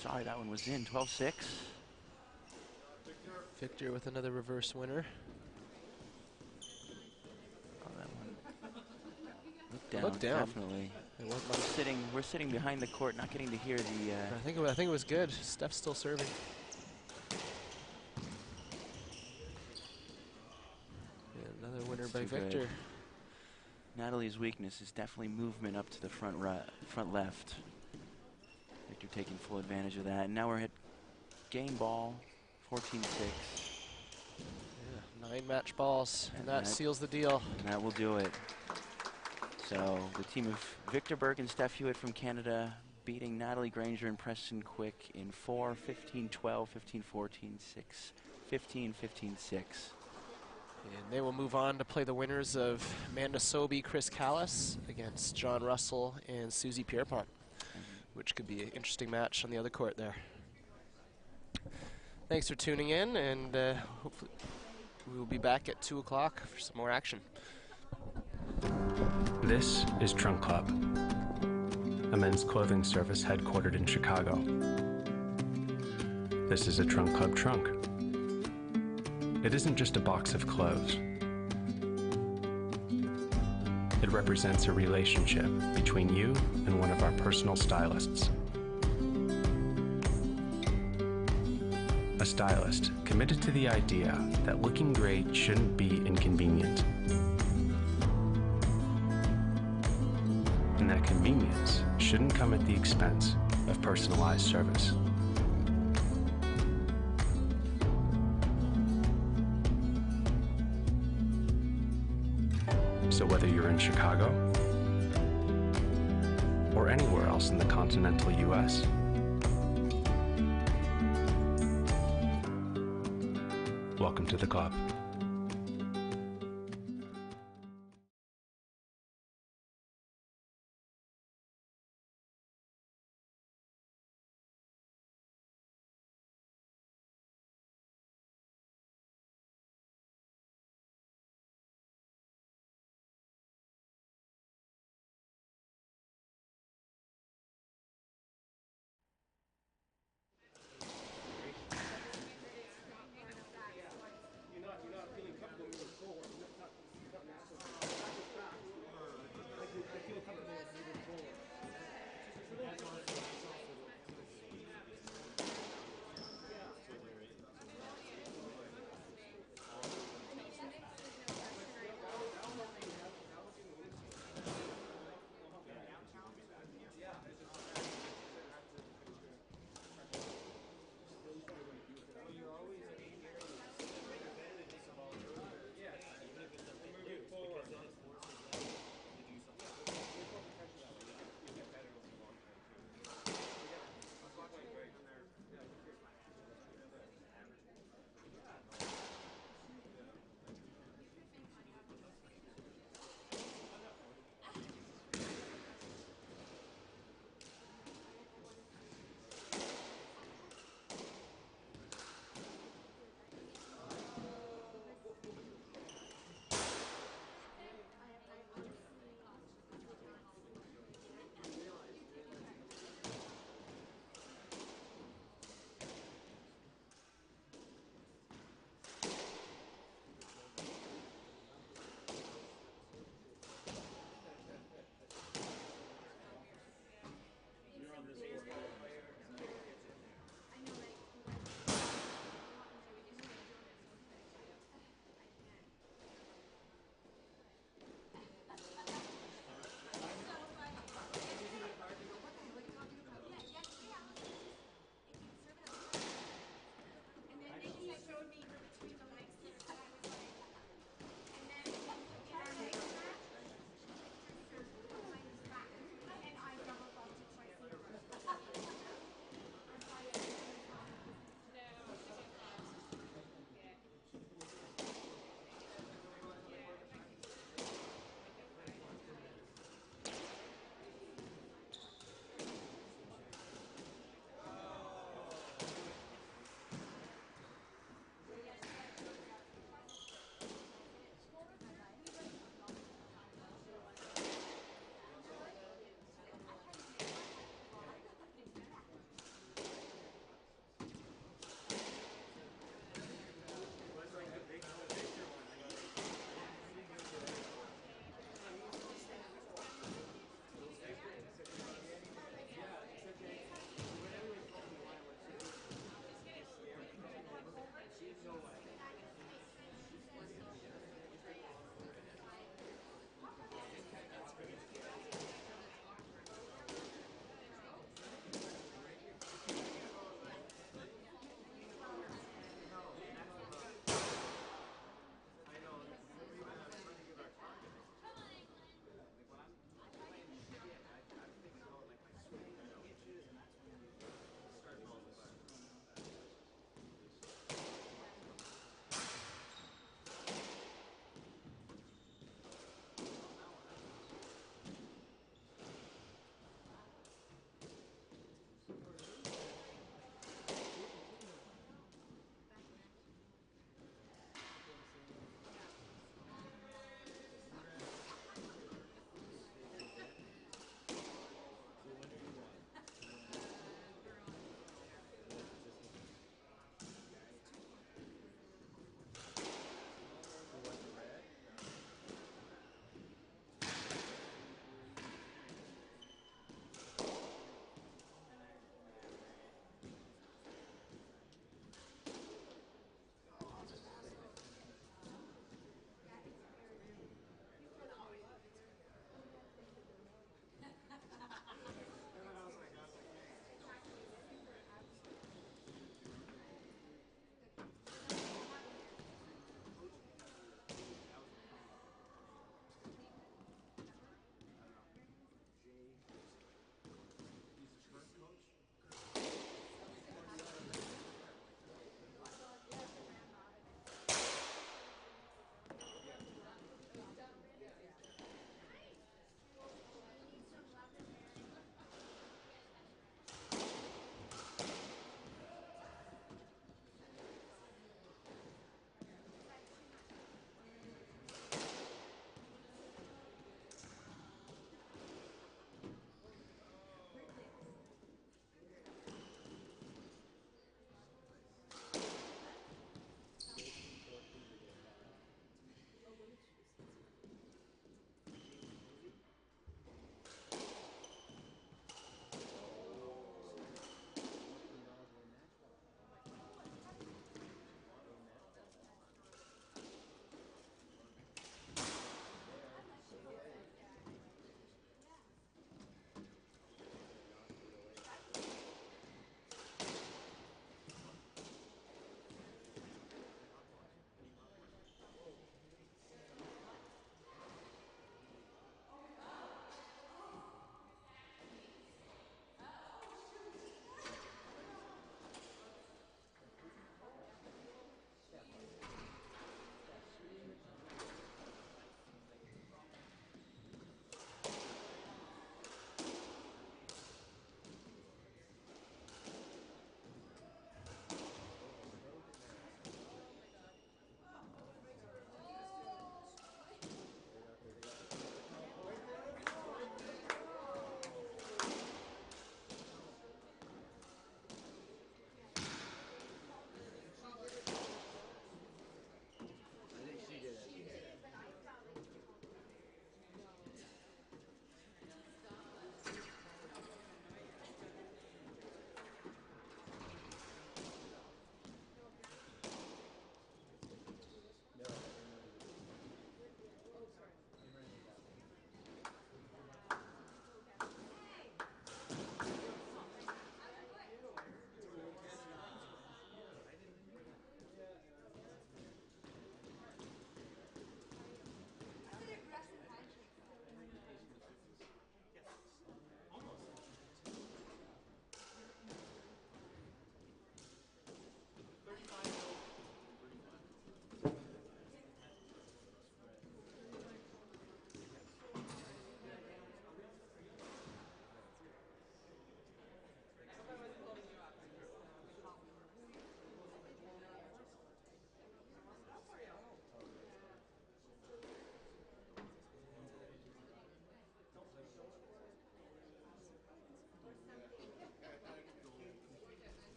Sorry, that one was in. 12-6. Victor with another reverse winner. Oh, that one looked down. Looked down. Definitely. It wasn't much. We're sitting behind the court, not getting to hear the. I think it was good. Steph's still serving. Yeah, another winner That's by too good. Victor. Natalie's weakness is definitely movement up to the front left. Victor taking full advantage of that. And now we're at game ball, 14-6. Yeah, 9 match balls, and that that- seals the deal. And that will do it. So the team of Victor Berg and Steph Hewitt from Canada beating Natalie Granger and Preston Quick in 4, 15-12, 15-14, 6, 15, 15-6. And they will move on to play the winners of Amanda Sobey, Chris Callis against John Russell and Susie Pierpont, which could be an interesting match on the other court there. Thanks for tuning in, and hopefully we will be back at 2 o'clock for some more action. This is Trunk Club, a men's clothing service headquartered in Chicago. This is a Trunk Club trunk. It isn't just a box of clothes. It represents a relationship between you and one of our personal stylists. A stylist committed to the idea that looking great shouldn't be inconvenient. And that convenience shouldn't come at the expense of personalized service. So whether you're in Chicago or anywhere else in the continental US, welcome to the club.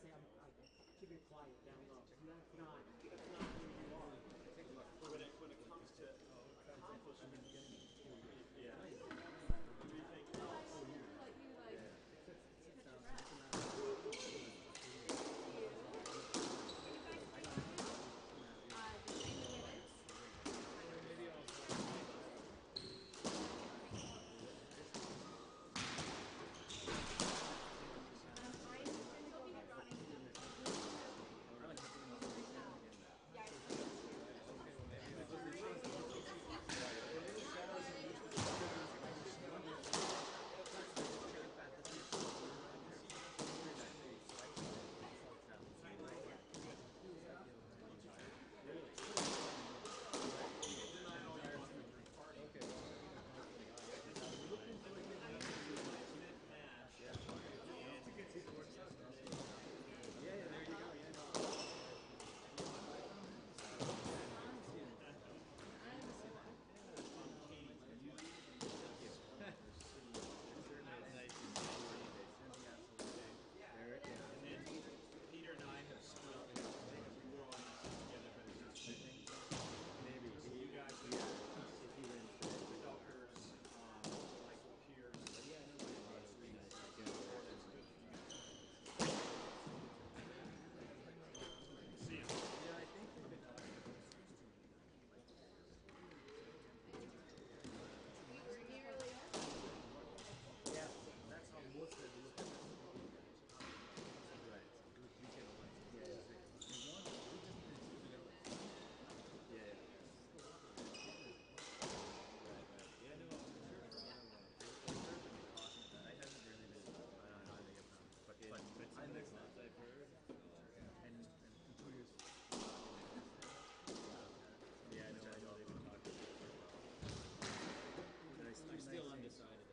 say keep it quiet down low. That's not who you are. When it comes to accomplishment, yeah, everything else. Peter and I have split we were on this together, but it's just maybe you guys are Felkers, like peers. See you. I'm still undecided.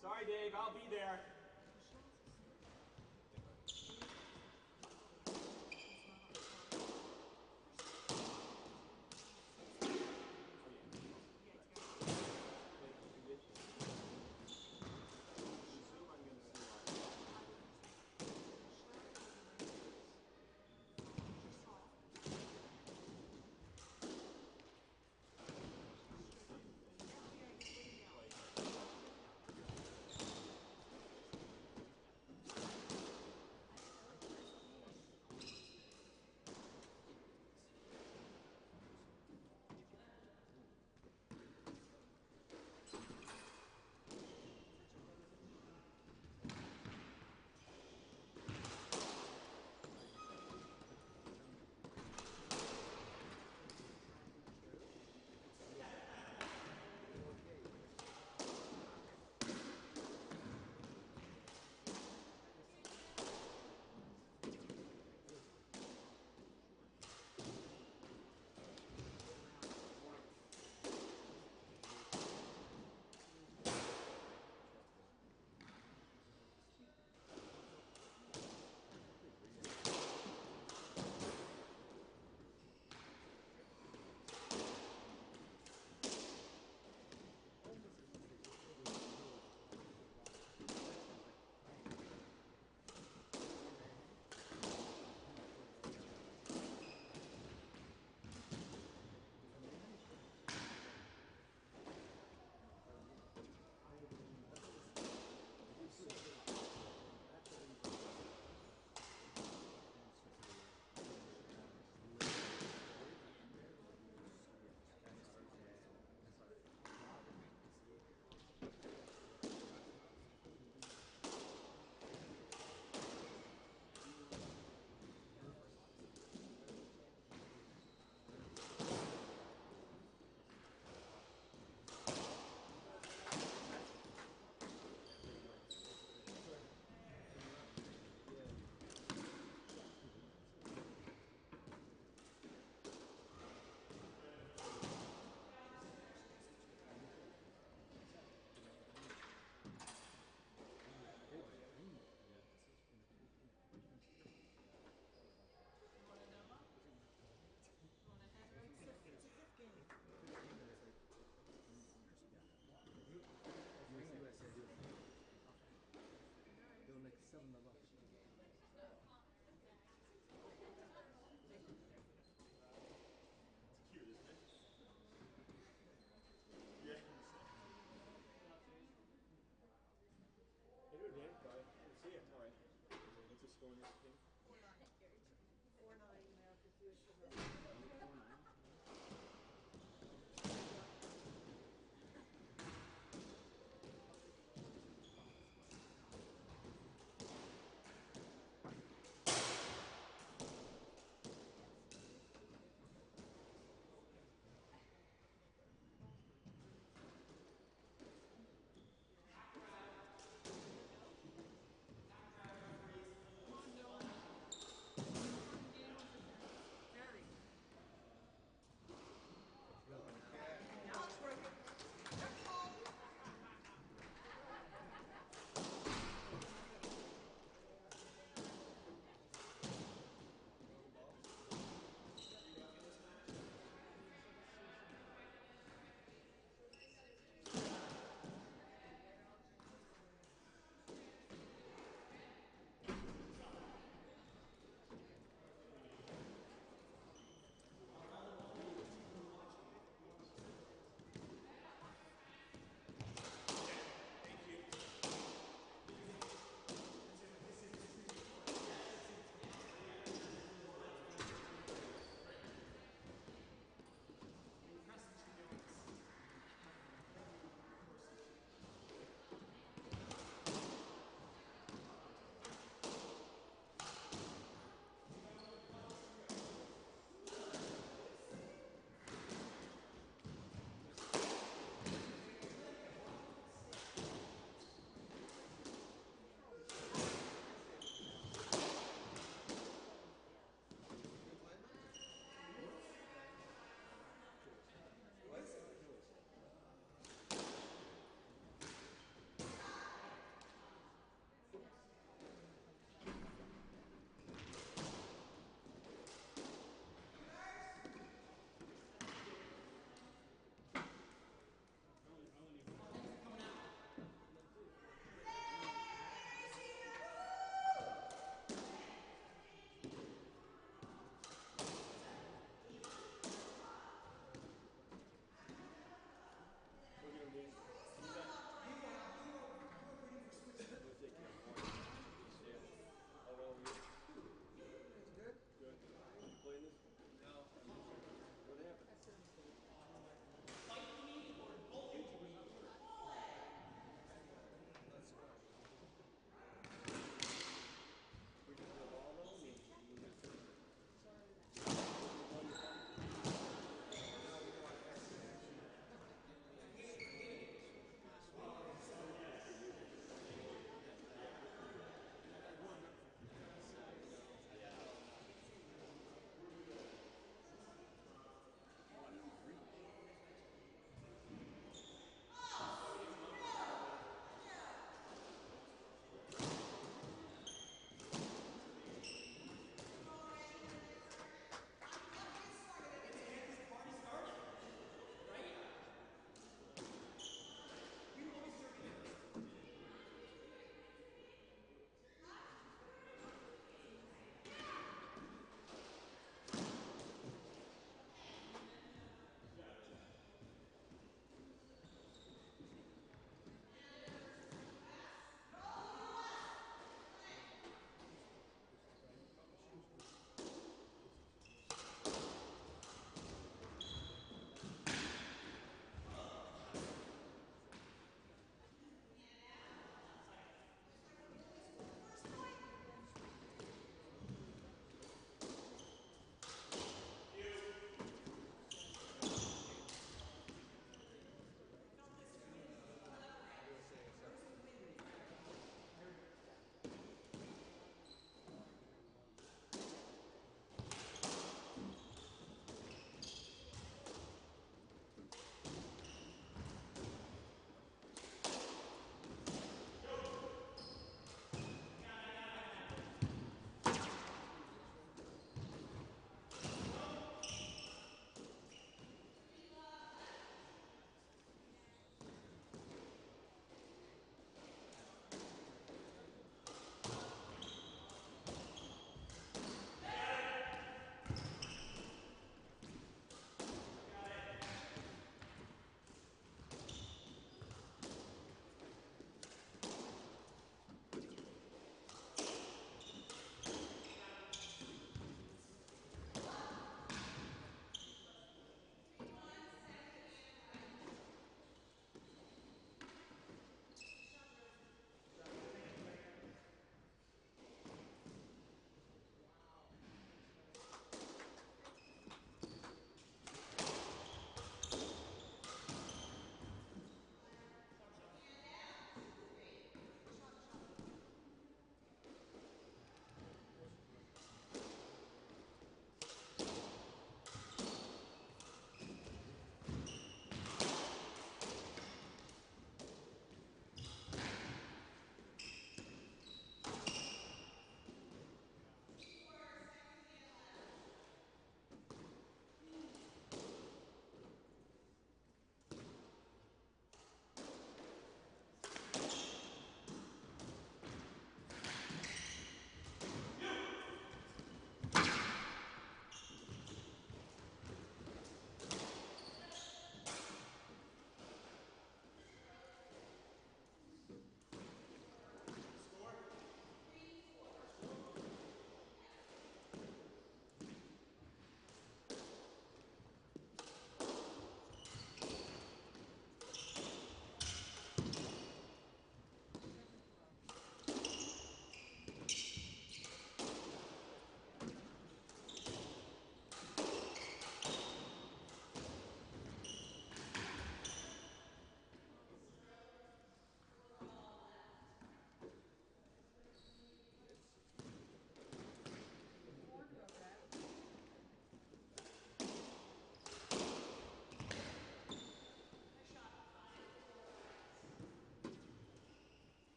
Sorry, Dave, I'll be there.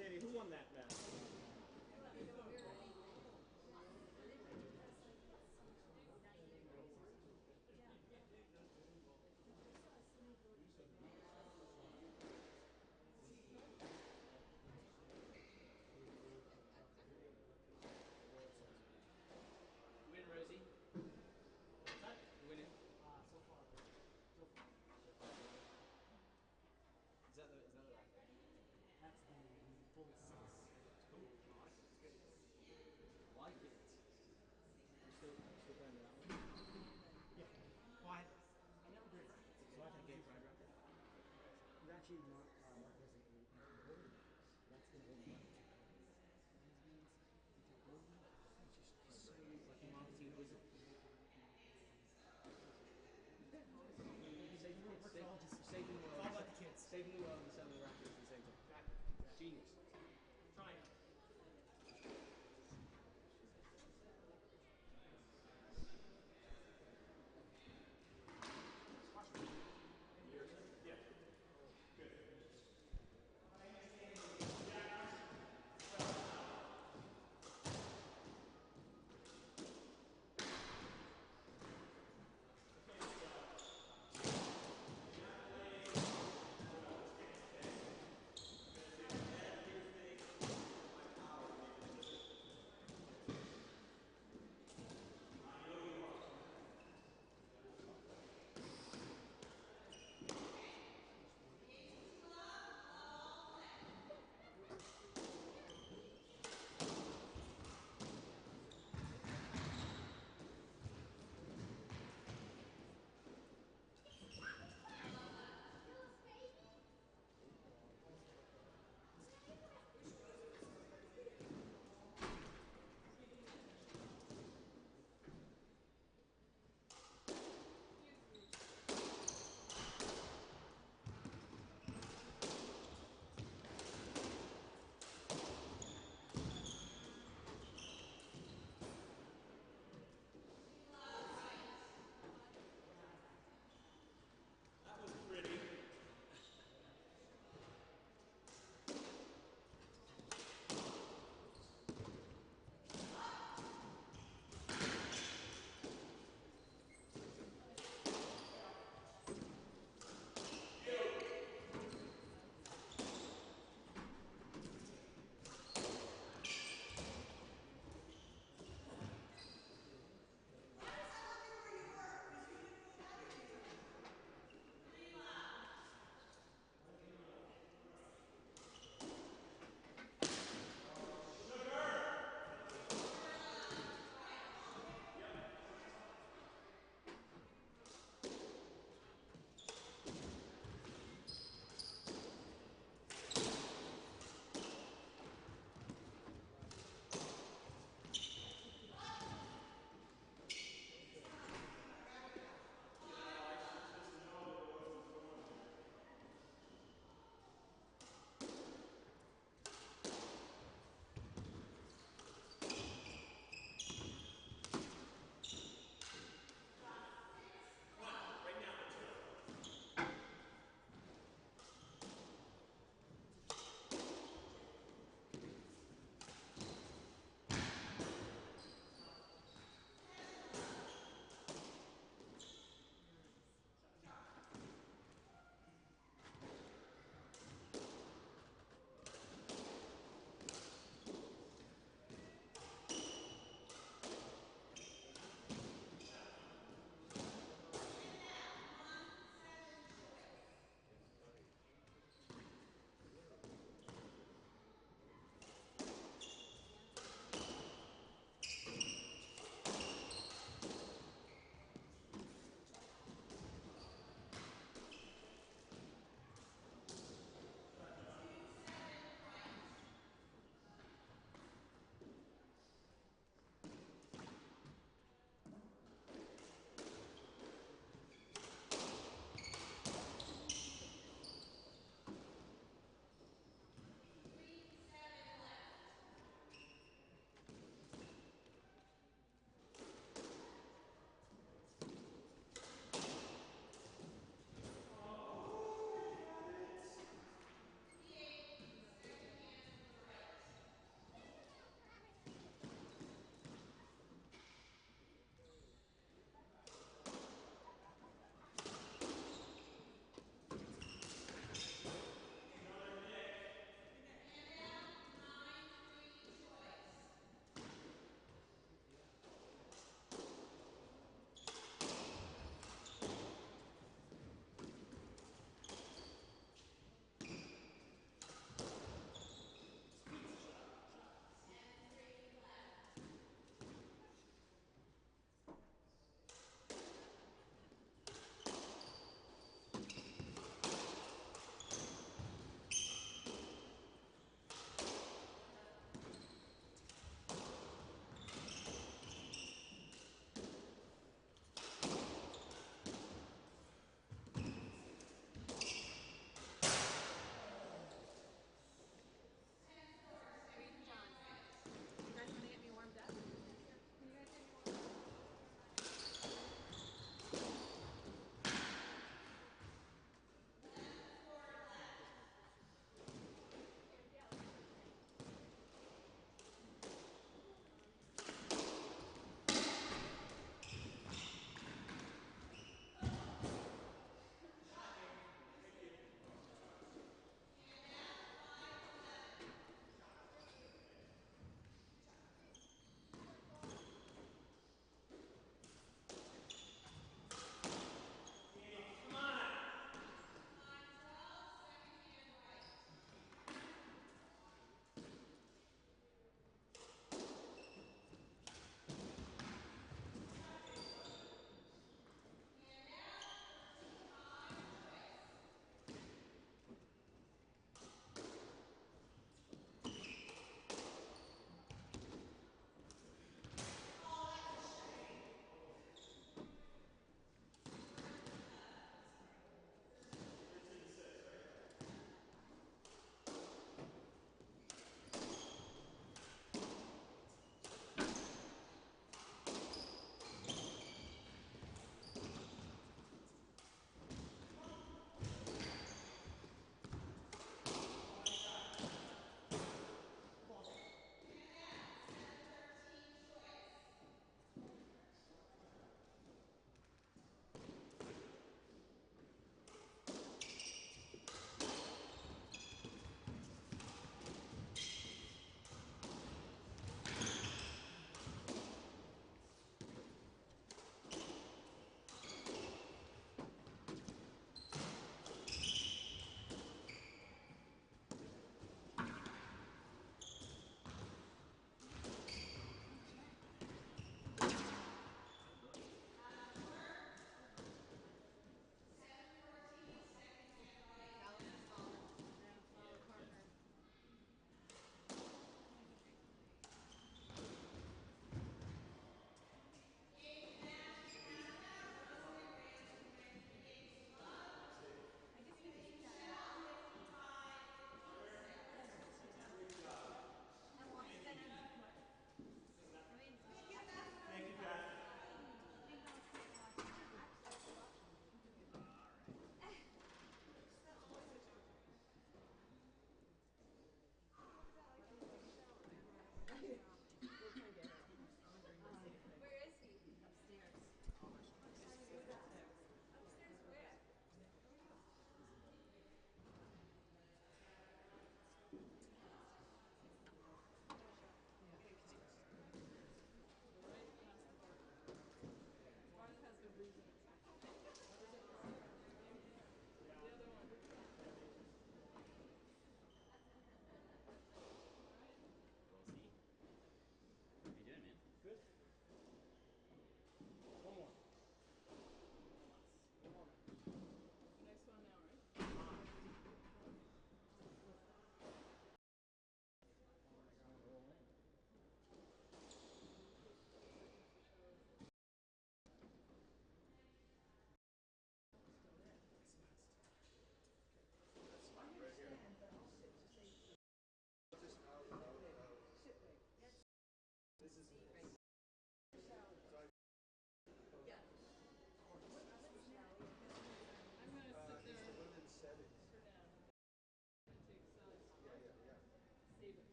Sadie, who won that match? Win, Rosie. What's that? Winning. So far. Is that the last? That's the full 6. Cool. Nice. That's good. Like it. Still playing that one? Yeah. Well, I never did. So I think game five record. You actually mark as a voting. That's the whole mark. Like a marketing wizard. Saving the world. It's all about the kids. Saving the world and selling the rackets at the same time. Genius. Trying.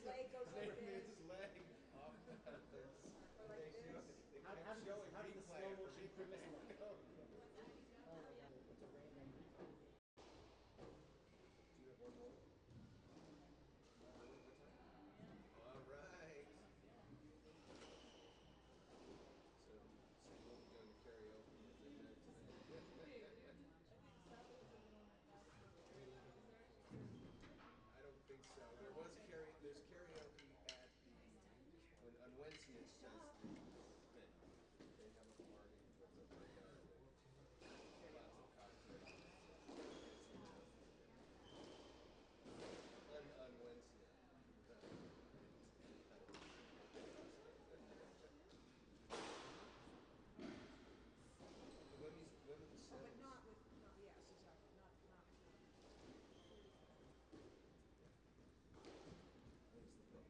leg goes like They made this. his leg off balance. Or like this. They How kept does showing how does the replay slow after motion replay. grimace look? Oh my god, it's a random replay. Do you have one more? All right. So you won't be going to karaoke as I know tonight. I don't think so. There's karaoke at on Wednesday. It says they have a party with a backyard and lots of cocktails. On Wednesday. The women's Oh, but singles. not with, not, yes, exactly, not. What is the pro?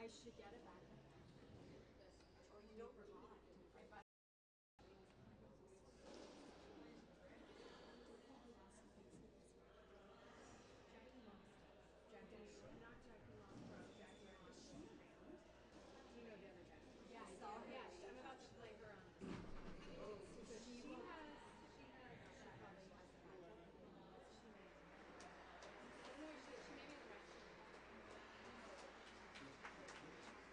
I should get it back. Or you don't rely. Jackie, not Jackie Long Pro, Jackie on Shoot Round. Do you know the other Jackie? Yeah, I saw her. Yeah, I'm about to play her on. So she probably has the matchup. No, she may be the right.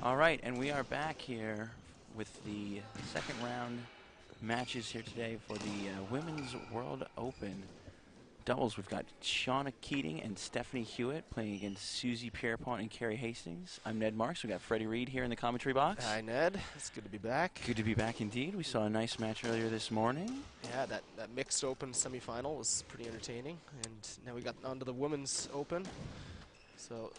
All right, and we are back here with the second round matches here today for the Women's World Open doubles. We've got Shauna Keating and Stephanie Hewitt playing against Susie Pierpont and Carrie Hastings. I'm Ned Marks. We've got Freddie Reed here in the commentary box. Hi, Ned. It's good to be back. Good to be back indeed. We saw a nice match earlier this morning. Yeah, that mixed open semifinal was pretty entertaining. And now we got onto the women's open. So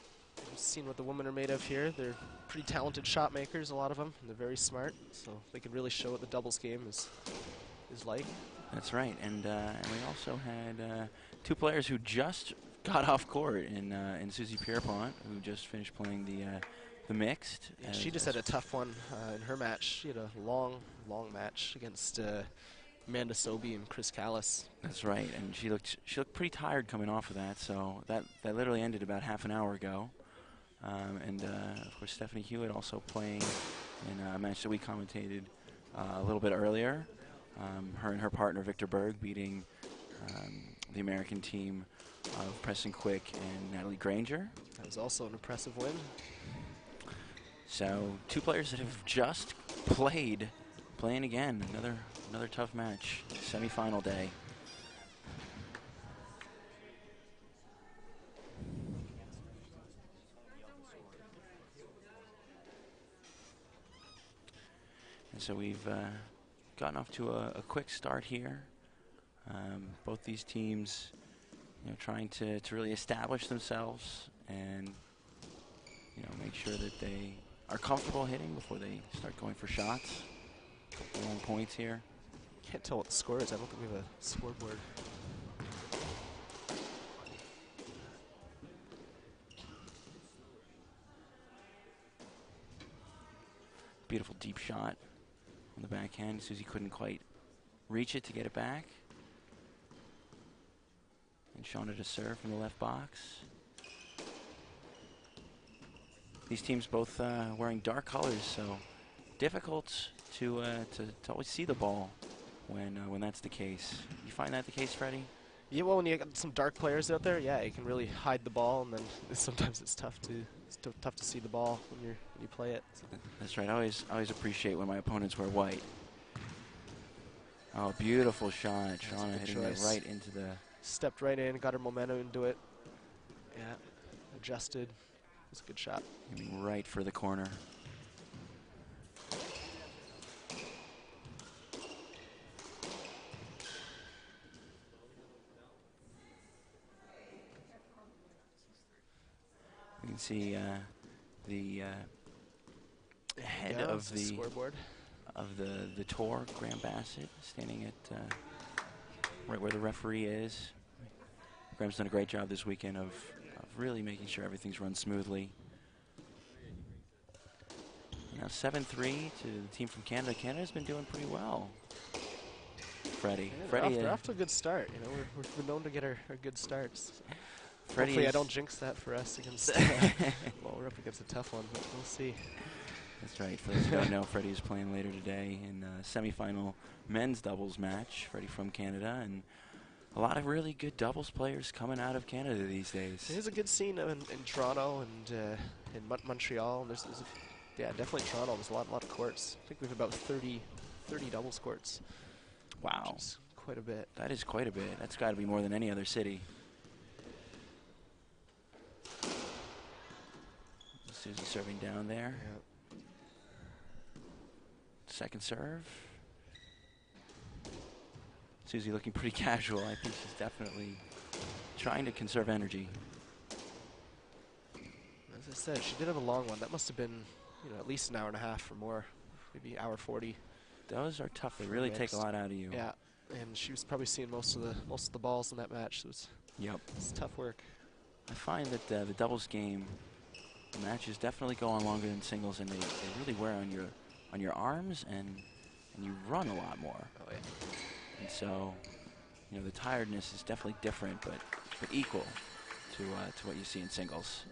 we've seen what the women are made of here. They're pretty talented shot makers, a lot of them. And they're very smart, so they can really show what the doubles game is like. That's right, and we also had two players who just got off court in Susie Pierpont, who just finished playing the mixed. Yeah, she just had a tough one in her match. She had a long match against Amanda Sobey and Chris Callis. That's right, and she looked pretty tired coming off of that. So that literally ended about half an hour ago. And of course, Stephanie Hewitt also playing in a match that we commentated a little bit earlier. Her and her partner Victor Berg beating the American team of Preston Quick and Natalie Granger. That was also an impressive win. So two players that have just playing again. Another tough match. Semi-final day. And so we've gotten off to a quick start here. Both these teams, trying to really establish themselves and make sure that they are comfortable hitting before they start going for shots. Couple long points here. Can't tell what the score is. I don't think we have a scoreboard. Beautiful deep shot on the backhand. Susie couldn't quite reach it to get it back. And Shauna to serve from the left box. These teams both wearing dark colors, so difficult to always see the ball when that's the case. You find that the case, Freddie? Yeah, well, when you got some dark players out there, yeah, you can really hide the ball, and then sometimes it's tough to see the ball when you play it. So. That's right. I always appreciate when my opponents wear white. Oh, beautiful shot. Shauna hitting it right into the... Stepped right in, got her momentum into it. Yeah, adjusted. It was a good shot. Aiming right for the corner. You can see the head of the scoreboard of the tour, Graham Bassett, standing at right where the referee is. Graham's done a great job this weekend of really making sure everything's run smoothly. Now 7-3 to the team from Canada. Canada's been doing pretty well. Freddie. Yeah, Freddie, they're off to a good start. We're known to get our good starts. Freddie Hopefully I don't jinx that for us against, well, we're up against a tough one, but we'll see. That's right. For those who don't know, Freddie is playing later today in a semifinal men's doubles match. Freddie from Canada, and a lot of really good doubles players coming out of Canada these days. There's a good scene in Toronto and in Montreal. And there's definitely Toronto. There's a lot of courts. I think we have about 30 doubles courts. Wow. Which is quite a bit. That is quite a bit. That's got to be more than any other city. Susie serving down there. Yeah. Second serve. Susie looking pretty casual. I think she's definitely trying to conserve energy. As I said, she did have a long one. That must have been, at least an hour and a half or more, maybe hour 40. Those are tough. They really take a lot out of you. Yeah, and she was probably seeing most of the balls in that match. So it's tough work. I find that the doubles game matches definitely go on longer than singles, and they really wear on your arms, and you run a lot more. Oh yeah. And so, the tiredness is definitely different, but equal to what you see in singles.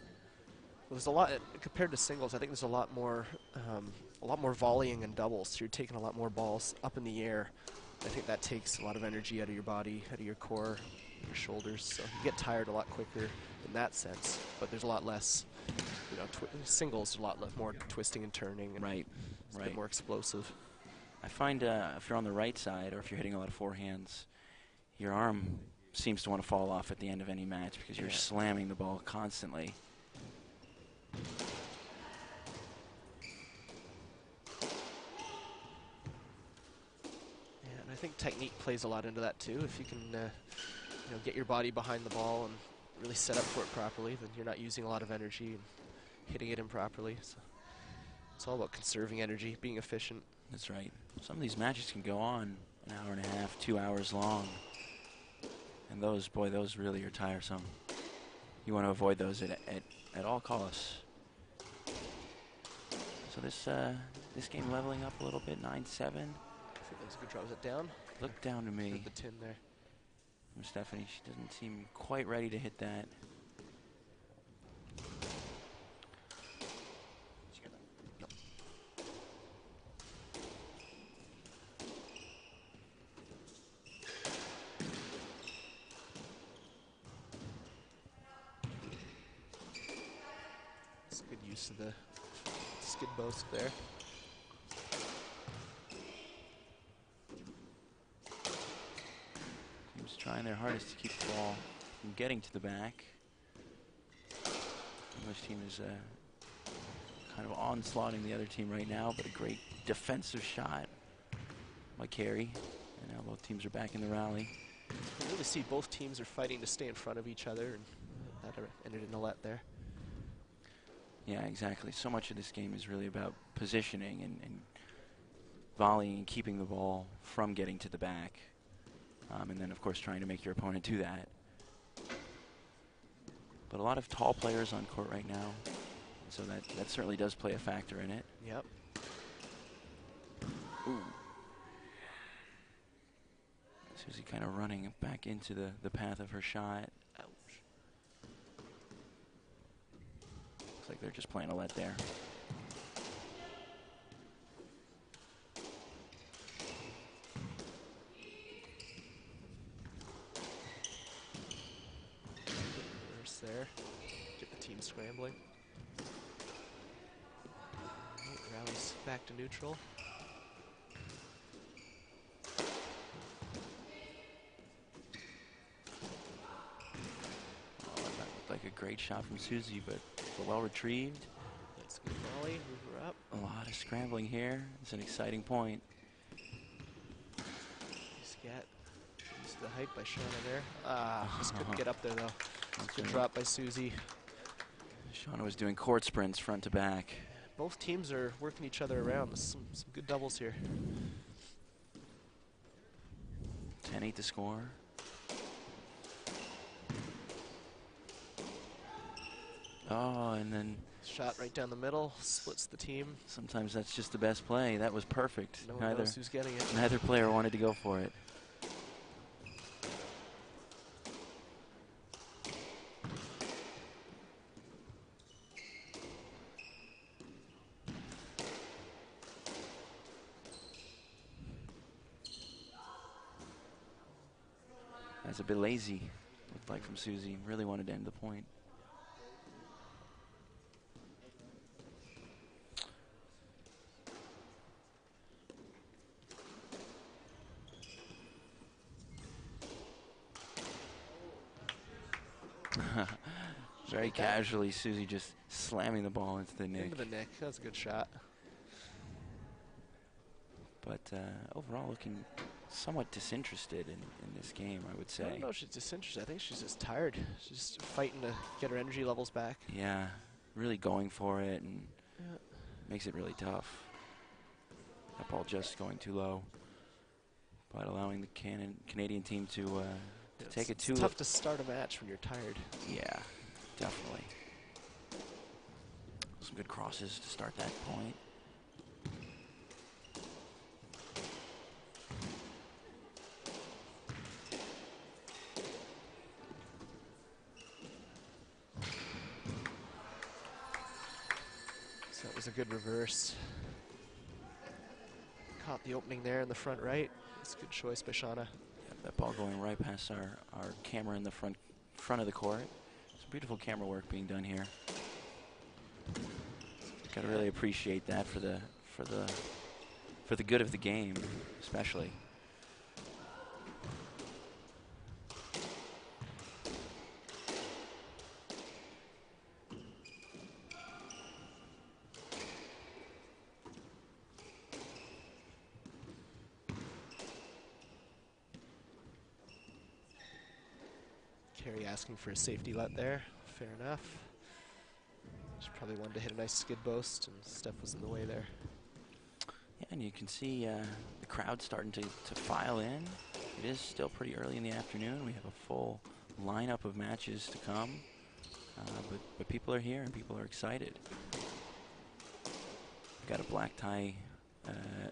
Well, there's a lot compared to singles. I think there's a lot more volleying in doubles. So you're taking a lot more balls up in the air. I think that takes a lot of energy out of your body, out of your core. your shoulders, so you get tired a lot quicker in that sense. But there's a lot less, you know, singles, a lot more twisting and turning. And Right, it's a right. bit more explosive. I find if you're on the right side or if you're hitting a lot of forehands, your arm seems to want to fall off at the end of any match because you're Yeah. slamming the ball constantly. Yeah, and I think technique plays a lot into that too. If you can, you know, get your body behind the ball and really set up for it properly, then you're not using a lot of energy and hitting it improperly. So it's all about conserving energy, being efficient. That's right. Some of these matches can go on an hour and a half, 2 hours long. And those, boy, those really are tiresome. You want to avoid those at all costs. So this game leveling up a little bit, 9-7. I think that was a good try. Was it down? Looked down to me. The tin there. From Stephanie, she doesn't seem quite ready to hit that. It's good use of the skid boast there. Team's trying their hardest to keep the ball from getting to the back. English team is kind of onslaughting the other team right now, but a great defensive shot by Carey. And now both teams are back in the rally. You really see both teams are fighting to stay in front of each other, and that ended in a let there. Yeah, exactly. So much of this game is really about positioning and volleying and keeping the ball from getting to the back. And then, of course, trying to make your opponent do that. But a lot of tall players on court right now, so that certainly does play a factor in it. Yep. Ooh. Susie kind of running back into the path of her shot. Ouch. Looks like they're just playing a let there. Reverse there. Get the team scrambling. Right, rallies back to neutral. Oh, that looked like a great shot from Susie, but well retrieved. That's a good volley. Move her up. A lot of scrambling here. It's an exciting point. Scat. Used the height by Shauna there. Just couldn't get up there though. That's Good right. drop by Susie. Shauna was doing court sprints front to back. Both teams are working each other around. There's some good doubles here. 10-8 to score. Oh, and then Shot right down the middle, splits the team. sometimes that's just the best play. That was perfect. No one knows who's getting it. Neither player wanted to go for it. That's a bit lazy, looked like from Susie. Really wanted to end the point. Very casually, Susie just slamming the ball into the nick. Into the nick. That was a good shot. But overall, looking somewhat disinterested in this game, I would I say. don't know if she's disinterested. I think she's just tired. She's just fighting to get her energy levels back. Yeah, really going for it, and Yeah. makes it really tough. That ball just going too low, but allowing the Canadian team to take it It's too. tough to start a match when you're tired. Yeah, definitely. Some good crosses to start that point. So that was a good reverse. Caught the opening there in the front right. It's a good choice by Shauna. That ball going right past our camera in the front of the court. Some beautiful camera work being done here. Got to really appreciate that for the good of the game, especially. Carey asking for a safety let there. Fair enough. She probably wanted to hit a nice skid boast, and Steph was in the way there. Yeah, and you can see the crowd starting to file in. It is still pretty early in the afternoon. We have a full lineup of matches to come, but people are here and people are excited. We've got a black tie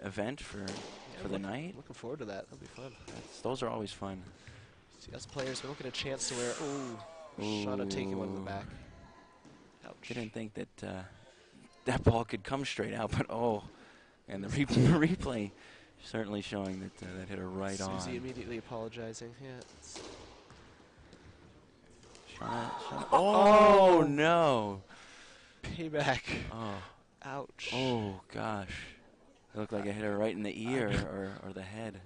event for the night. Looking forward to that. That'll be fun. Those are always fun. See, us players, we don't get a chance to wear. Ooh, Shauna taking one in the back. Ouch. Didn't think that that ball could come straight out, but and the replay certainly showing that that hit her right on. Susie immediately apologizing. Yeah. Shauna. Oh no! Payback. Oh. Ouch. Oh gosh! It looked like I hit her right in the ear or the head.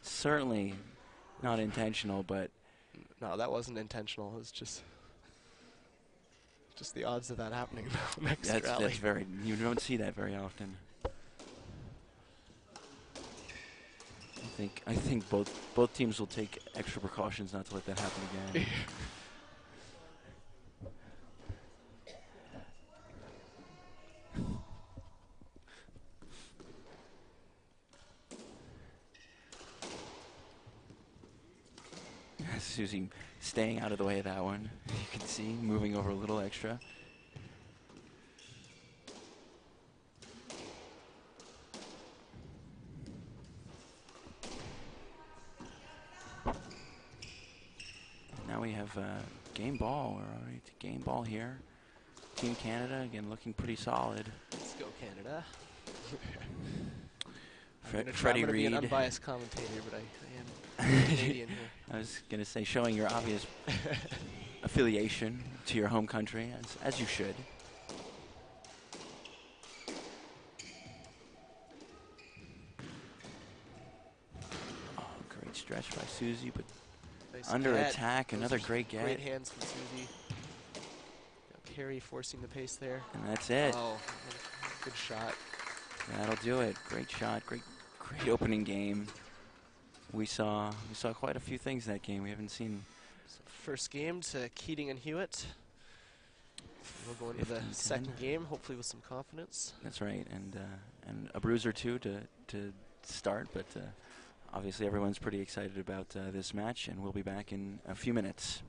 Certainly not intentional, but no, that wasn't intentional. It was just the odds of that happening next rally. That's very. You don't see that very often. I think both teams will take extra precautions not to let that happen again. Susie staying out of the way of that one. You can see moving over a little extra. Now we have game ball. We're already to game ball here. Team Canada again looking pretty solid. Let's go Canada. Freddie I'm Reed. Be an unbiased commentator, but I am Canadian here. I was going to say, showing your obvious affiliation to your home country, as you should. Oh, great stretch by Susie, but Nice under get. attack, Those another are great get. Great hands from Susie. Carey forcing the pace there. And that's it. Oh, good shot. That'll do it. Great shot. Great opening game. We saw quite a few things that game. We haven't seen. So first game to Keating and Hewitt. We'll go into the 15-10. second game, hopefully with some confidence. That's right, and a bruise or two to start, but obviously everyone's pretty excited about this match, and we'll be back in a few minutes.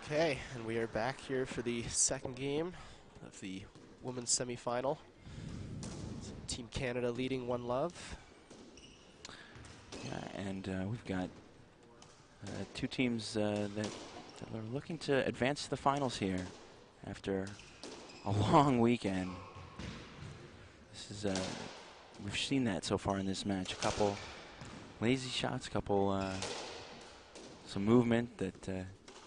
Okay, and we are back here for the second game of the women's semifinal. Team Canada leading 1-0. Yeah, and we've got two teams that are looking to advance to the finals here after a long weekend. This is we've seen that so far in this match. A couple lazy shots, a couple some movement that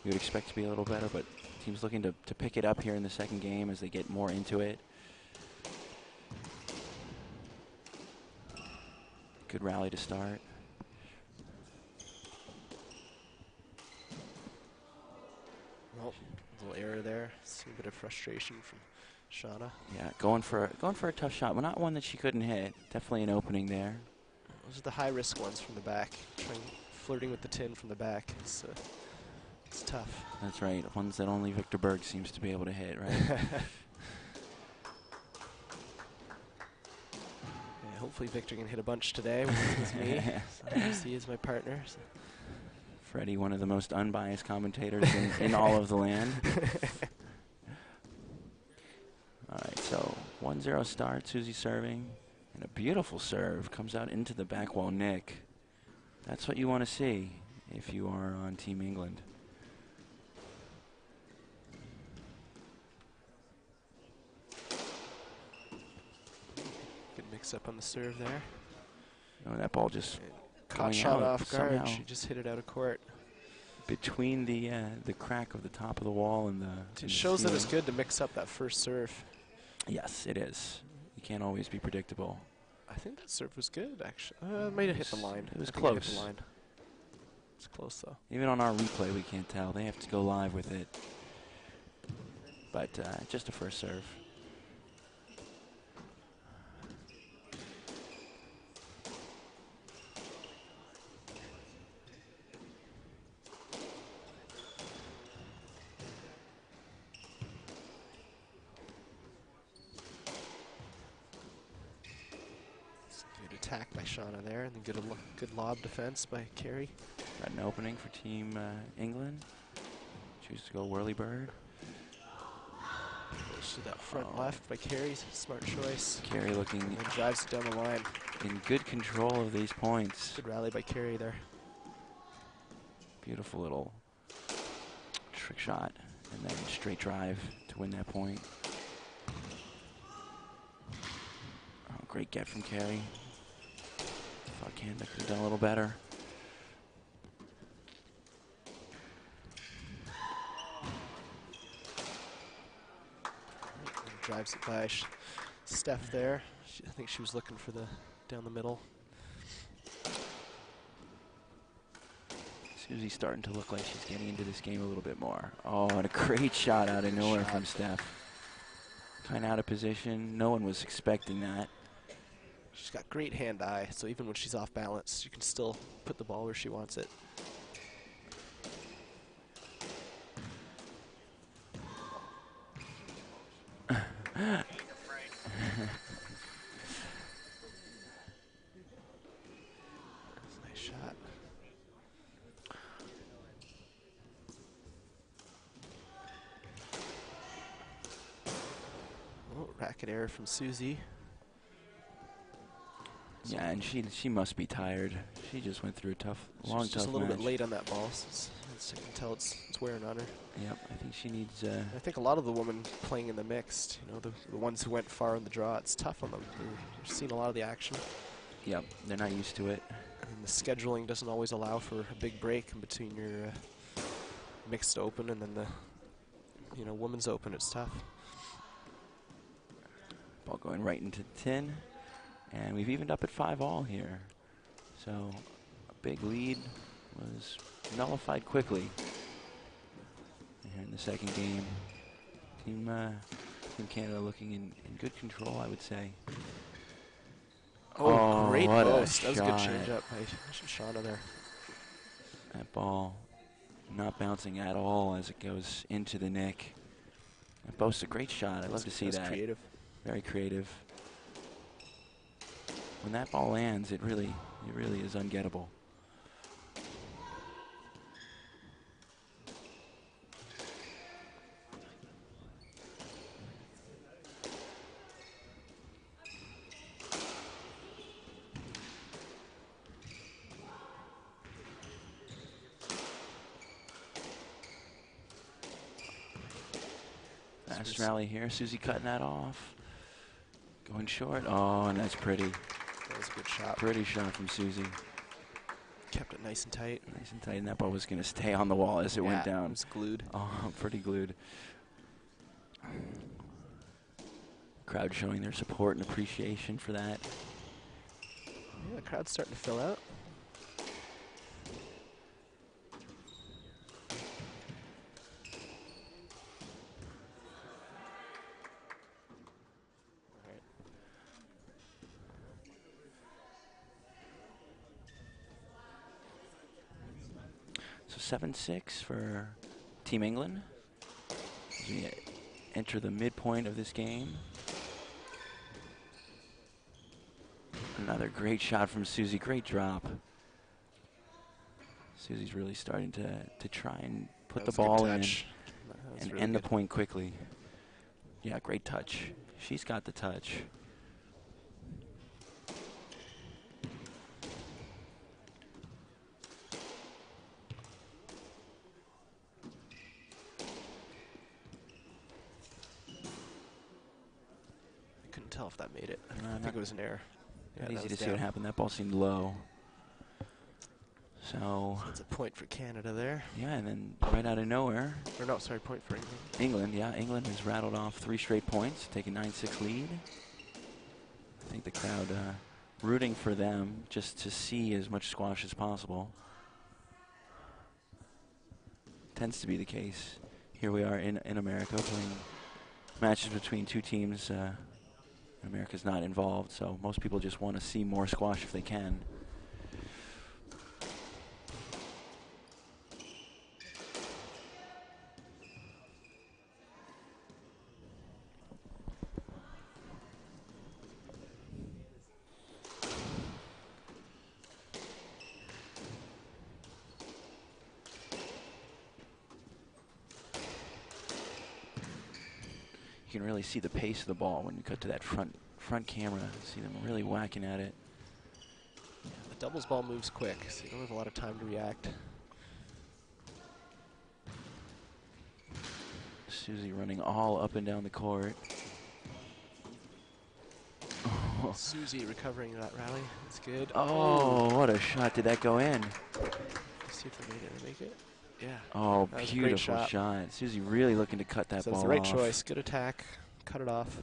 you would expect to be a little better, but teams looking to pick it up here in the second game as they get more into it. Good rally to start. Well, a little error there. See a bit of frustration from Shauna. Yeah, going for a tough shot. Well, not one that she couldn't hit. Definitely an opening there. Those are the high-risk ones from the back. Flirting with the tin from the back. It's tough. That's right. Ones that only Victor Berg seems to be able to hit, right? Yeah, hopefully Victor can hit a bunch today with me. Sometimes he is my partner. So. Freddie, one of the most unbiased commentators in all of the land. All right, so 1-0 start. Susie serving. And a beautiful serve comes out into the back wall nick. That's what you want to see if you are on Team England. Good mix up on the serve there. You know, that ball just Caught going Shauna out off guard. somehow. She just hit it out of court. Between the crack of the top of the wall and the It shows that it's good to mix up that first serve. Yes, it is. You can't always be predictable. I think that serve was good, actually. It might have hit the line. It was I think it hit close. the line. It's close, though. Even on our replay, we can't tell. They have to go live with it. But just a first serve. Good attack by Shauna there, and then good lob defense by Carey. Got an opening for Team England. Choose to go whirlybird. Goes to that front left by Carey. Smart choice. Carey looking And then drives it down the line. in good control of these points. Good rally by Carey there. Beautiful little trick shot. And then straight drive to win that point. Oh, great get from Carey. Thought Canada could have done a little better. And drives it by Steph there. I think she was looking for the down the middle. Susie's starting to look like she's getting into this game a little bit more. Oh, and a great shot out of nowhere from Steph. Kind of out of position. No one was expecting that. She's got great hand-eye, so even when she's off balance, she can still put the ball where she wants it. Nice shot. Oh, racket error from Susie. Yeah, and she must be tired. She just went through a tough, long, She's just tough a little match. bit late on that ball. So I can tell it's wearing on her. Yep, I think she needs. I think a lot of the women playing in the mixed, you know, the ones who went far in the draw, it's tough on them. You're seeing a lot of the action. Yep, they're not used to it. And the scheduling doesn't always allow for a big break in between your mixed open and then the, women's open. It's tough. Ball going right into the tin. And we've evened up at 5-all here. So a big lead was nullified quickly. Here in the second game, Team Canada looking in good control, I would say. Oh, great what a post. That was a good shot. change up by Shauna there. That ball not bouncing at all as it goes into the nick. That post a great shot. I'd love to see that. Creative. Very creative. When that ball lands, it really is ungettable. Fast rally here. Susie cutting that off. Going short. Oh, and that's pretty. That was a good shot. Pretty shot from Susie. Kept it nice and tight. Nice and tight. And that ball was going to stay on the wall as it went It down. was glued. Oh, pretty glued. Crowd showing their support and appreciation for that. Yeah, the crowd's starting to fill out. So 7-6 for Team England. As we enter the midpoint of this game. Another great shot from Susie. Great drop. Susie's really starting to try and put the ball in and really end the good. point quickly. Yeah, great touch. She's got the touch. I couldn't tell if that made it. I not- think it was an error. Yeah, Not that easy was to see what down. happened. That ball seemed low. So, That's a point for Canada there. yeah, and then right out of nowhere, Or no, sorry, point for England. England, yeah, England has rattled off 3 straight points, taking 9-6 lead. I think the crowd rooting for them just to see as much squash as possible. Tends to be the case. Here we are in America playing matches between two teams. America's not involved, so most people just want to see more squash if they can. You can really see the pace of the ball when you cut to that front camera. See them really whacking at it. The doubles ball moves quick, so you don't have a lot of time to react. Susie running all up and down the court. Susie recovering that rally. That's good. Oh, what a shot. Did that go in? Let's see if they made it. Did they make it? Yeah. Oh, That was a great beautiful shot. shot. Susie really looking to cut that So ball that's the right off. choice. Good attack. Cut it off.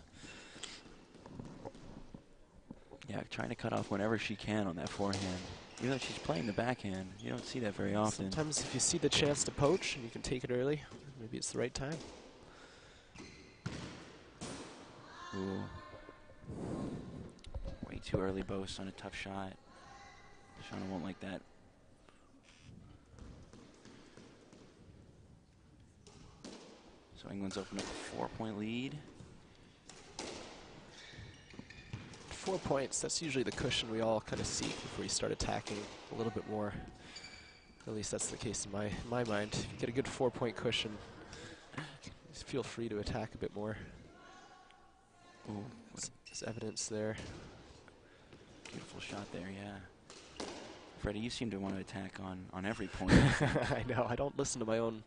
Yeah, trying to cut off whenever she can on that forehand. Even though she's playing the backhand, you don't see that very often. Sometimes if you see the chance to poach and you can take it early, maybe it's the right time. Ooh. Way too early boast on a tough shot. Shauna won't like that. So England's opened up a 4-point lead. 4 points, that's usually the cushion we all kind of seek before you start attacking a little bit more. At least that's the case in my mind. If you get a good 4-point cushion, just feel free to attack a bit more. Ooh, There's evidence there. beautiful shot there, yeah. Freddie, you seem to want to attack on every point. I know, I don't listen to my own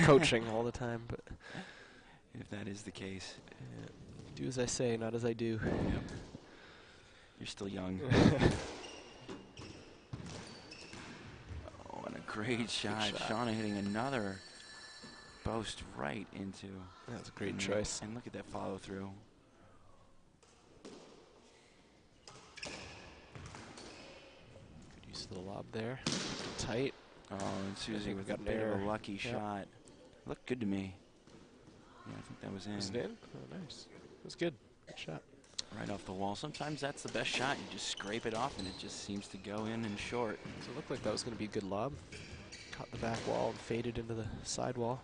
coaching all the time, but If that is the case. do as I say, not as I do. Yep. You're still young. Oh, and a great shot. shot. Shauna hitting another boast right into. That was a great the net. choice. And look at that follow through. Good use of the lob there. Tight. Oh, and Susie think with we a got an bit of error. a lucky Yep. shot. Looked good to me. Yeah, I think that was in. Was it in? Oh, nice. It was good. Good shot. Right off the wall. Sometimes that's the best shot. You just scrape it off and it just seems to go in and short. So it looked like that was going to be a good lob. Caught the back wall and faded into the side wall.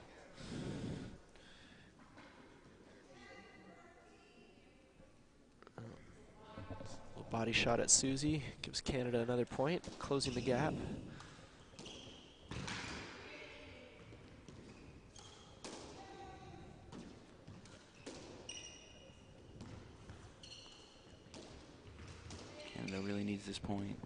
Little body shot at Susie. Gives Canada another point, closing the gap. Canada really needs this point.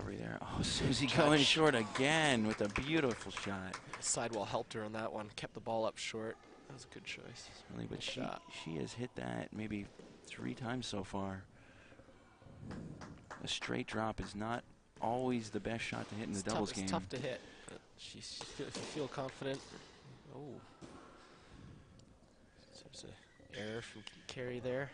recovery there. Oh, Susie going short again with a beautiful shot. Sidewall helped her on that one. Kept the ball up short. That was a good choice. Really, but Good she shot. has hit that maybe 3 times so far. A straight drop is not always the best shot to hit in the doubles game. It's tough to hit. But if you feel confident. Oh. So there's an error from Carey there.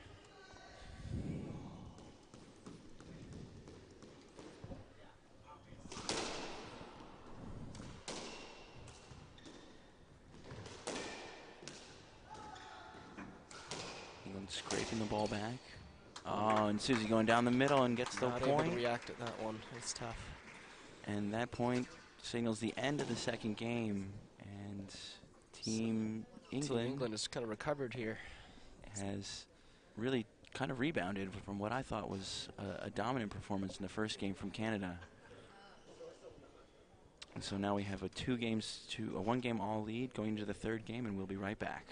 England scraping the ball back. Oh, and Susie going down the middle and gets the Not able to point. react at that one. It's tough. And that point signals the end of the second game. And Team Team England England has kind of recovered here. has really kind of rebounded from what I thought was a dominant performance in the first game from Canada. And so now we have a 1-game all lead going into the third game, and we'll be right back.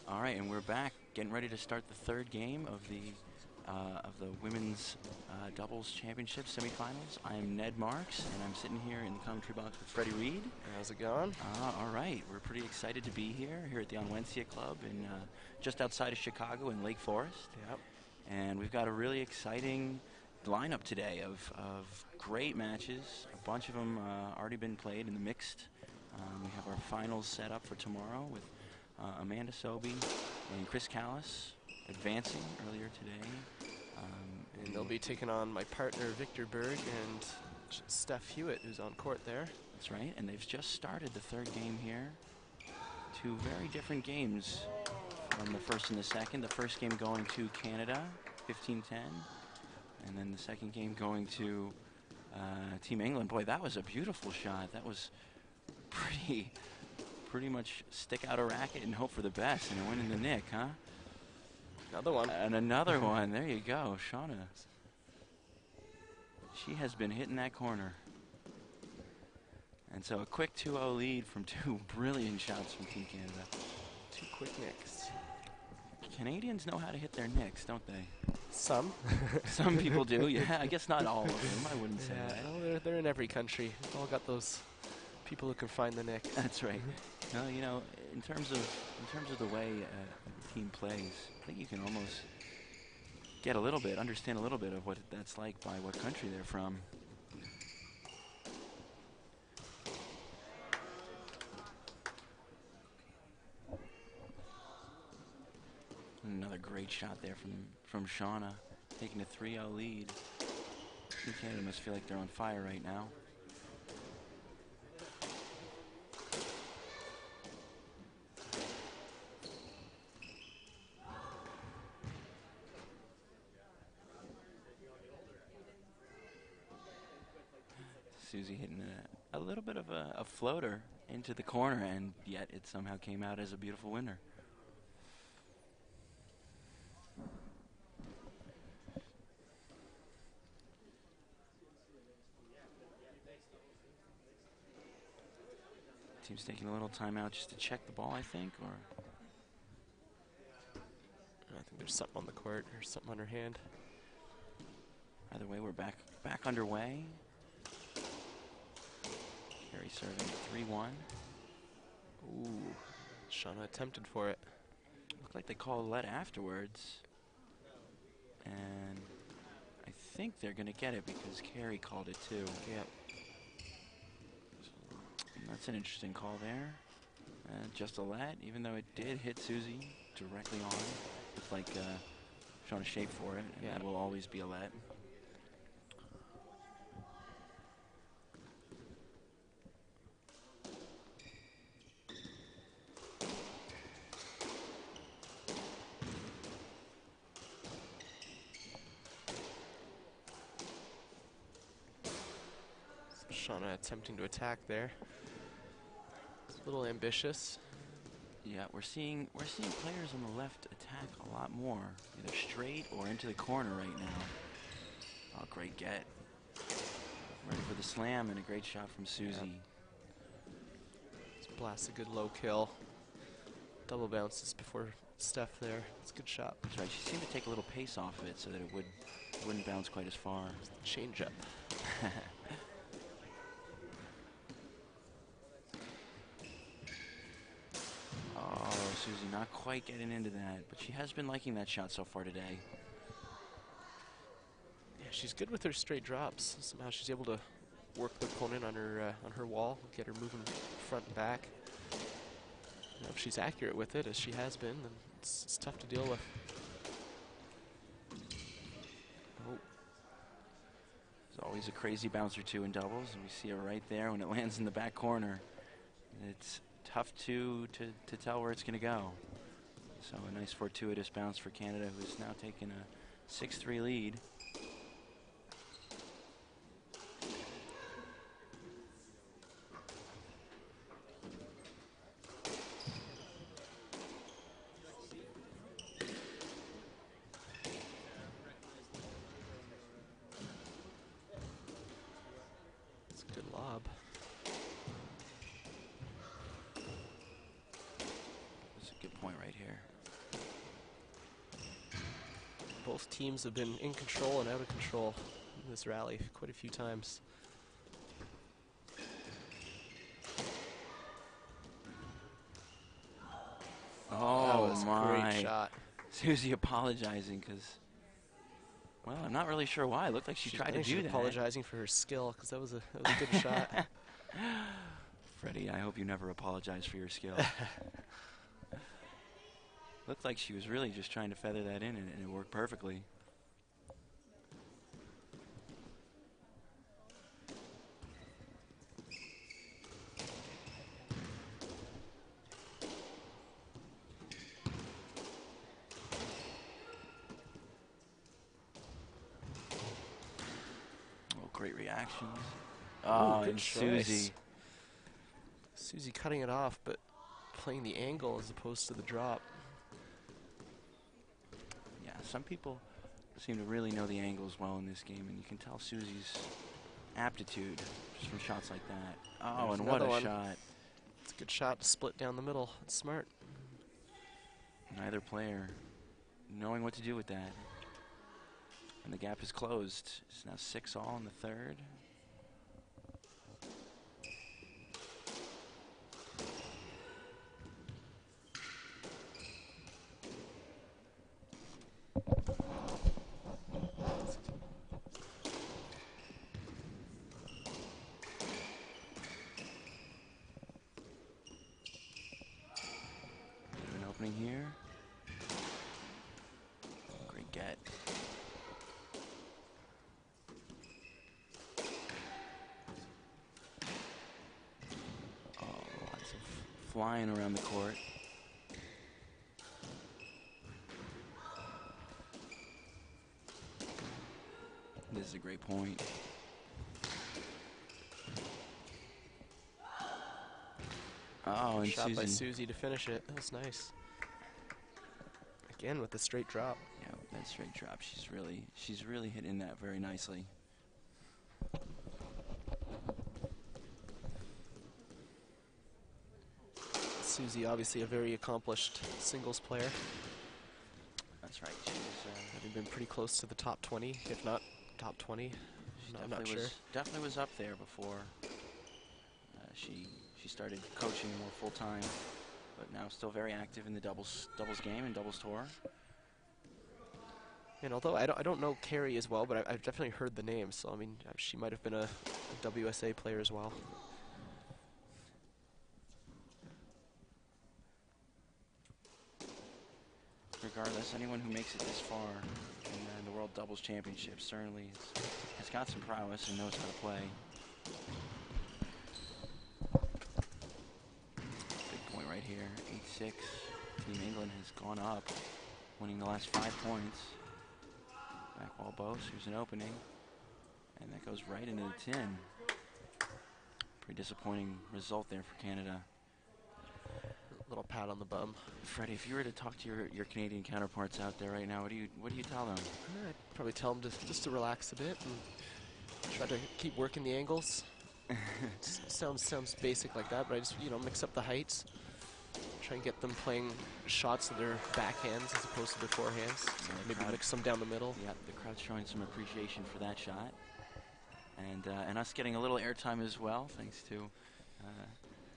All right, and we're back, getting ready to start the third game of the women's doubles championship semifinals. I'm Ned Marks, and I'm sitting here in the commentary box with Freddie Reed. How's it going? All right, we're pretty excited to be here at the Onwencia Club in just outside of Chicago in Lake Forest. Yep. And we've got a really exciting lineup today of great matches. A bunch of them already been played in the mixed. We have our finals set up for tomorrow with Amanda Sobey and Chris Callis advancing earlier today. And they'll be taking on my partner Victor Berg and Steph Hewitt, who's on court there. That's right, and they've just started the third game here. 2 very different games from the first and the second. The first game going to Canada, 15-10, and then the second game going to Team England. Boy, that was a beautiful shot. That was pretty much stick out a racket and hope for the best, and it went in the nick, huh? Another one. And another one. There you go, Shauna. She has been hitting that corner. And so a quick 2-0 lead from 2 brilliant shots from Team Canada. 2 quick nicks. Canadians know how to hit their nicks, don't they? Some. Some people do, yeah. I guess not all of them. I wouldn't say that. No, they're in every country. We've all got those people who can find the nick. That's right. No, you know, in terms of the way a team plays, I think you can almost understand a little bit of what that's like by what country they're from. great shot there from Shauna, taking a 3-0 lead. Team Canada must feel like they're on fire right now. Susie hitting a little bit of a floater into the corner, and yet it somehow came out as a beautiful winner. Team's taking a little timeout just to check the ball, I think, or I think there's something on the court or something on her hand. either way, we're back underway. Carey serving 3-1. Ooh, Shauna attempted for it. Looked like they called a let afterwards. And I think they're going to get it because Carey called it too. Yep. That's an interesting call there. Just a let, even though it did hit Susie directly on. It's like showing a shape for it, and that will always be a let. Shauna attempting to attack there. It's a little ambitious. Yeah, we're seeing players on the left attack a lot more, either straight or into the corner right now. Oh, great get. Ready for the slam, and a great shot from Susie. Let's blast a good low kill. Double bounces before Steph there. It's a good shot. That's right. She seemed to take a little pace off of it so that it wouldn't bounce quite as far. Change up. Oh, Susie not quite getting into that, but she has been liking that shot so far today. Yeah, she's good with her straight drops. Somehow she's able to work the opponent on her wall, get her moving front and back. You know, if she's accurate with it, as she has been, then it's tough to deal with. Oh. There's always a crazy bounce or two in doubles, and we see her right there when it lands in the back corner. It's tough to tell where it's going to go. So a nice fortuitous bounce for Canada, who's now taken a 6-3 lead. It's a good lob. That's a good point right here. Both teams have been in control and out of control in this rally quite a few times. Oh, that was my. a great shot. Susie apologizing because, well, I'm not really sure why. It looked like she tried to do that. Apologizing for her skill because that was a good shot. Freddie, I hope you never apologize for your skill. Looked like she was really just trying to feather that in, and it worked perfectly. Oh, great reactions. Oh, good and choice. Susie. Susie cutting it off, but playing the angle as opposed to the drop. Yeah, some people seem to really know the angles well in this game, and you can tell Susie's aptitude just from shots like that. Oh, There's and what a another one. shot. It's a good shot to split down the middle. It's smart. Neither player knowing what to do with that. And the gap is closed. It's now 6-all in the third. An opening here. flying around the court. This is a great point. Oh, and Shot by Susan. Susie to finish it. That was nice. Again with the straight drop. Yeah, that straight drop. She's really hitting that very nicely. Susie, obviously a very accomplished singles player, That's right. She's having been pretty close to the top 20, if not top 20. she I'm not sure. definitely was up there before she started coaching more full time, but now still very active in the doubles game and doubles tour. And although I don't know Carrie as well, but I've definitely heard the name. So I mean, she might have been a WSA player as well. Regardless, anyone who makes it this far in the World Doubles Championship certainly has got some prowess and knows how to play. Big point right here, 8-6. Team England has gone up, winning the last 5 points. Back wall Bose, here's an opening, and that goes right into the tin. Pretty disappointing result there for Canada. Little pat on the bum. Freddie, if you were to talk to your Canadian counterparts out there right now, what do you tell them? I'd probably tell them just to relax a bit and try to keep working the angles. sounds basic like that, but I just mix up the heights. Try and get them playing shots of their backhands as opposed to their forehands. Yeah, Maybe crowd- mix them down the middle. Yeah, the crowd's showing some appreciation for that shot, and us getting a little airtime as well, thanks to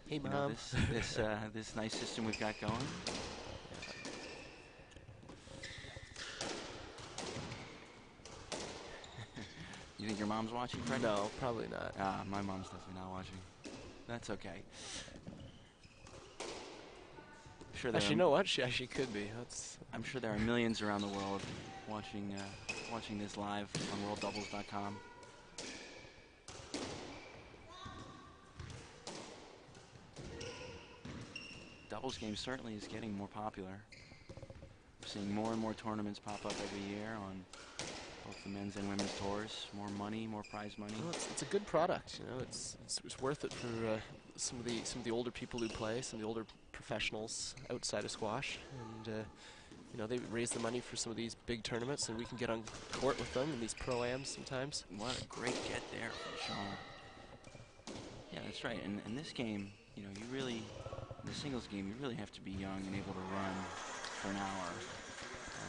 Hey, you know, Mom. this nice system we've got going. You think your mom's watching, Fred? No, probably not. My mom's definitely not watching. That's okay. Sure there Actually, are- you know what? She could be. I'm sure there are millions around the world watching this live on worlddoubles.com. Doubles game certainly is getting more popular. We're seeing more and more tournaments pop up every year on both the men's and women's tours. More money, more prize money. Well, it's a good product. It's worth it for some of the older people who play, some of the older professionals outside of squash, and they raise the money for some of these big tournaments, and we can get on court with them in these pro-ams sometimes. What a great get there from Sean. Yeah, that's right. And in this game, you really, in the singles game, you really have to be young and able to run for an hour.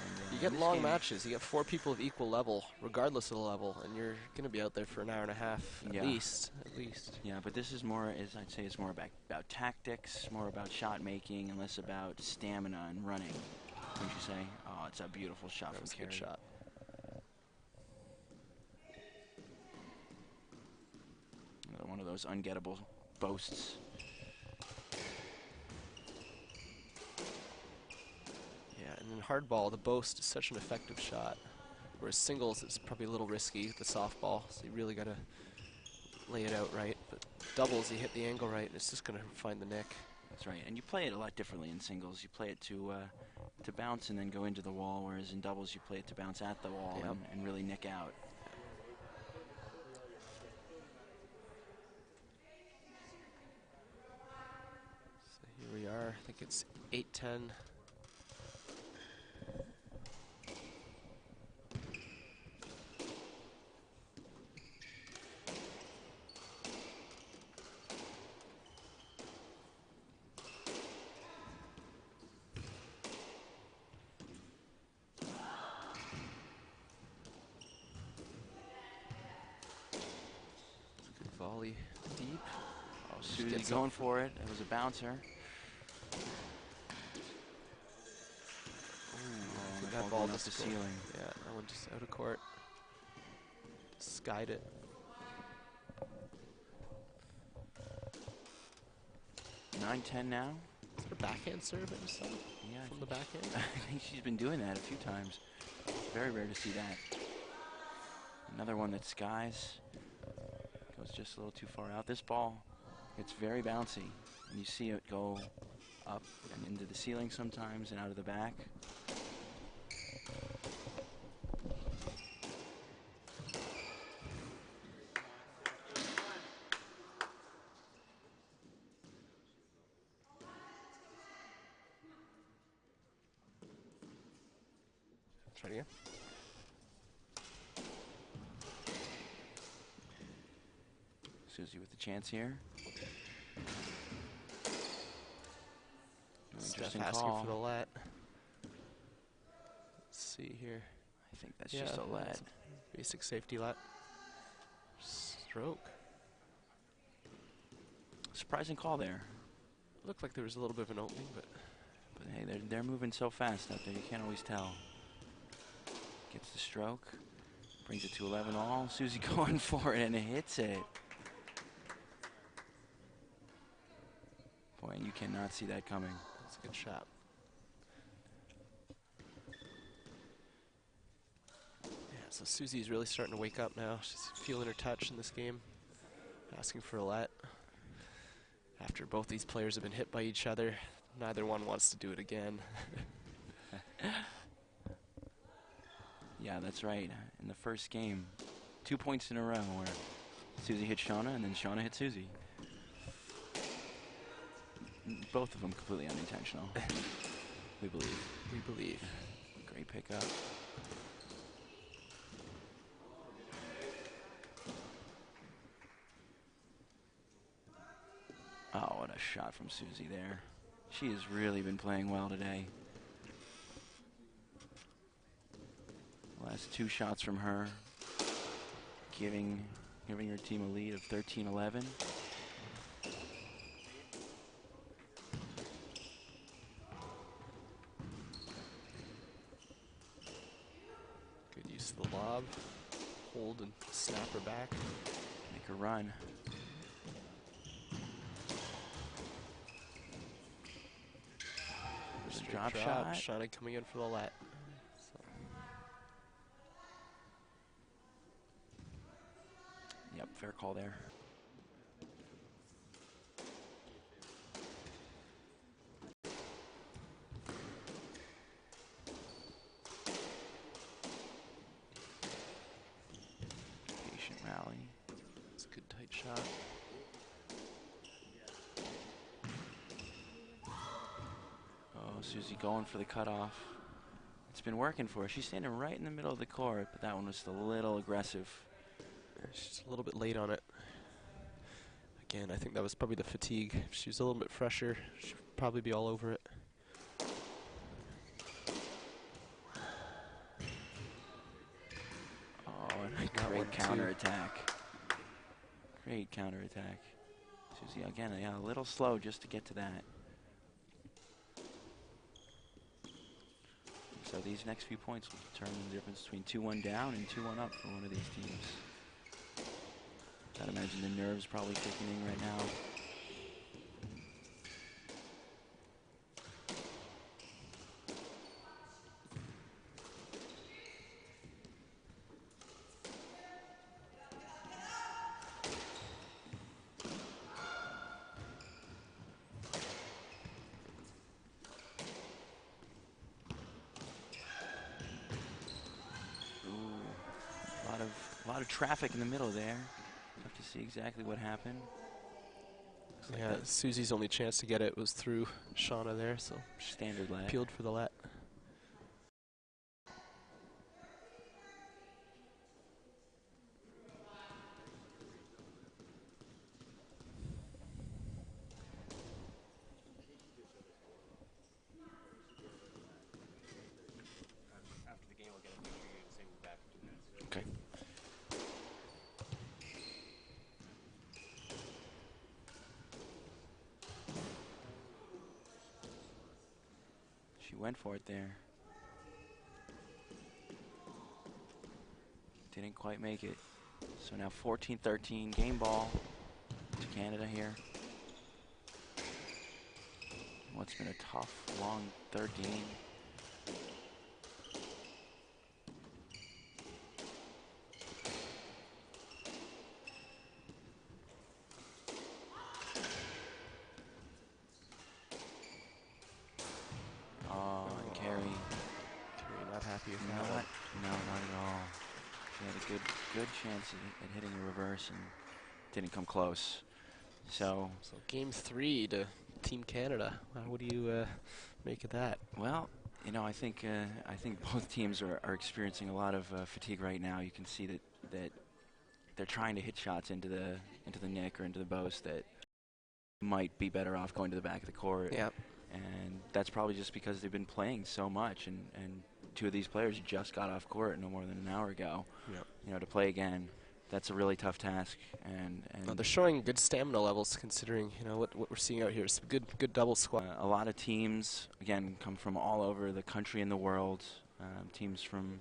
And, You in get this long game- matches. You get 4 people of equal level, regardless of the level, and you're going to be out there for an hour and a half at Yeah. least. Yeah, but this is more, I'd say, it's more about tactics, more about shot making, and less about stamina and running. Wouldn't you say? Oh, it's a beautiful shot That from was a Carey. good shot. Another one of those ungettable boasts. Yeah, and in hardball, the boast is such an effective shot, whereas singles it's probably a little risky with the softball, so you really got to lay it out right. But doubles, you hit the angle right, and it's just going to find the nick. That's right, and you play it a lot differently in singles. You play it to bounce and then go into the wall, whereas in doubles you play it to bounce at the wall Yep. and really nick out. So here we are. I think it's 8-10. Good volley deep. Oh, Just Susie gets going up. for it. It was a bouncer. I think that that ball ball going off just the go- ceiling. Yeah, that one just out of court. Skied it. 9-10 now. Is there a backhand serve that you saw Yeah, I from the think backhand? I think she's been doing that a few times. Very rare to see that. Another one that skies. Goes just a little too far out. This ball, it's very bouncy. And you see it go up and into the ceiling sometimes and out of the back. Try it again. Susie with the chance here. Steph Interesting asking call. for the let. Let's see here. I think that's just a let. that's a basic safety let. Stroke. Surprising call there. Looked like there was a little bit of an opening, but But hey, they're moving so fast out there, you can't always tell. Gets the stroke, brings it to 11 all. Susie going for it and it hits it. Boy, and you cannot see that coming. it's a good shot. Yeah, so Susie's really starting to wake up now. She's feeling her touch in this game. Asking for a let. After both these players have been hit by each other, neither one wants to do it again. Yeah, that's right. In the first game, 2 points in a row where Susie hit Shauna and then Shauna hit Susie. Both of them completely unintentional. We believe. We believe. Great pickup. Oh, what a shot from Susie there. She has really been playing well today. Last 2 shots from her, giving her team a lead of 13-11. Good use of the lob. Hold and snap her back. Make her run. Straight Drop shot. Shauna coming in for the let. So Yep, fair call there. Patient rally. it's a good tight shot. Oh, Susie going for the cutoff. It's been working for her. She's standing right in the middle of the court, but that one was just a little aggressive. Yeah, she's a little bit late on it. Again, I think that was probably the fatigue. If she was a little bit fresher, she'd probably be all over it. Oh, and a That one great too. counterattack. Great counterattack. Susie, again, yeah, a little slow just to get to that. So these next few points will determine the difference between 2-1 down and 2-1 up for one of these teams. I'd imagine the nerves probably kicking in right now. A lot of traffic in the middle there. Have to see exactly what happened. Looks like Yeah, that's Susie's only chance to get it was through Shauna there, so she standard let. appealed for the let. After the game, we'll get a picture of you and say we're back in 2 minutes. Okay. She went for it there. Didn't quite make it. So now 14-13 game ball to Canada here. What's been a tough, long third game. happy with No, that one. no, not at all. She had a good chance at hitting a reverse and didn't come close. So, So game 3 to Team Canada. What do you make of that? well, you know, I think both teams are experiencing a lot of fatigue right now. You can see that they're trying to hit shots into the nick or into the post that might be better off going to the back of the court. Yeah. And that's probably just because they've been playing so much, and two of these players just got off court no more than an hour ago. Yep. You know, to play again, that's a really tough task. And They're showing good stamina levels considering, you know, what we're seeing out here. It's good double squat. a lot of teams, again, come from all over the country and the world. Teams from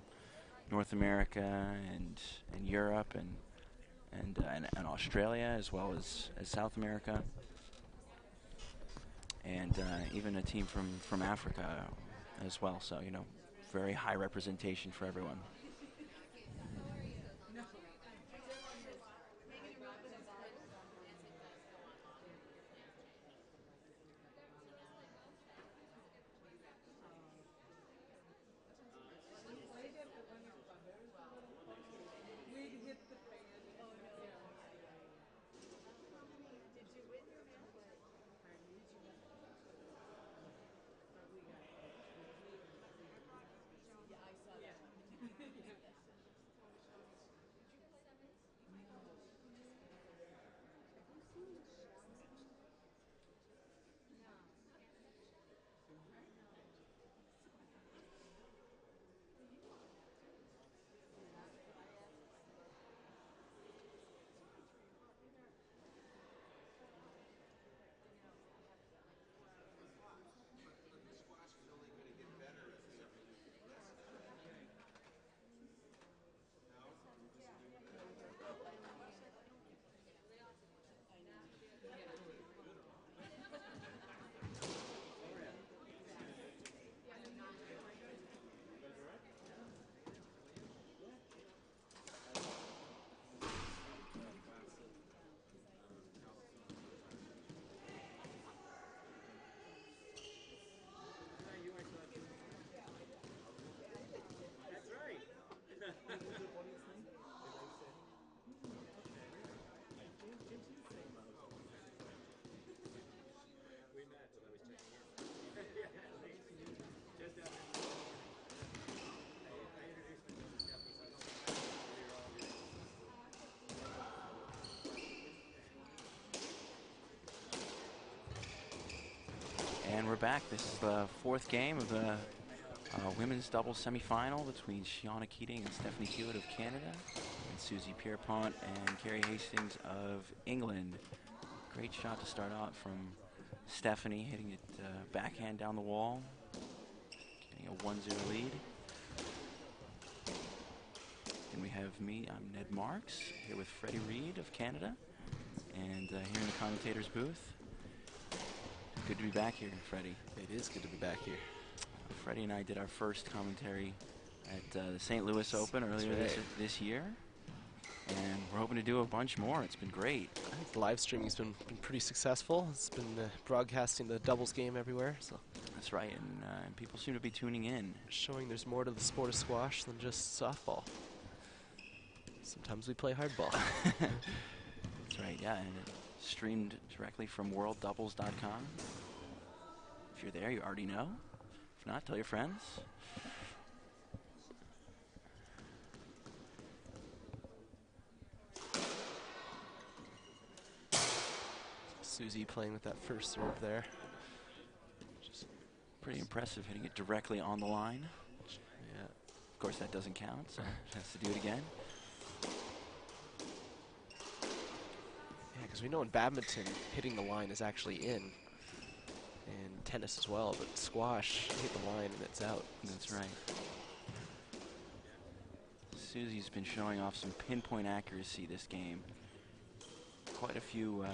North America and Europe and Australia, as well as South America. And even a team from Africa as well. So, you know, very high representation for everyone. And we're back. This is the fourth game of the women's doubles semifinal between Shiana Keating and Stephanie Hewitt of Canada and Susie Pierpont and Carrie Hastings of England. Great shot to start out from Stephanie, hitting it backhand down the wall, getting a 1-0 lead. And we have me, I'm Ned Marks, here with Freddie Reed of Canada, and here in the commentator's booth. Good to be back here, Freddie. It is good to be back here. Freddie and I did our first commentary at the St. Louis Open earlier this year, and we're hoping to do a bunch more. It's been great. I think the live streaming's been pretty successful. It's been broadcasting the doubles game everywhere, so That's right, and people seem to be tuning in. showing there's more to the sport of squash than just softball. Sometimes we play hardball. That's right, yeah, and it's streamed directly from worlddoubles.com. If you're there, you already know. If not, tell your friends. Susie playing with that first serve there. Just pretty impressive, hitting it directly on the line. Yeah. Of course, that doesn't count, so has to do it again. Yeah, because we know in badminton, hitting the line is actually in. And tennis as well, but squash, hit the line and it's out. That's right. Susie's been showing off some pinpoint accuracy this game. Quite a few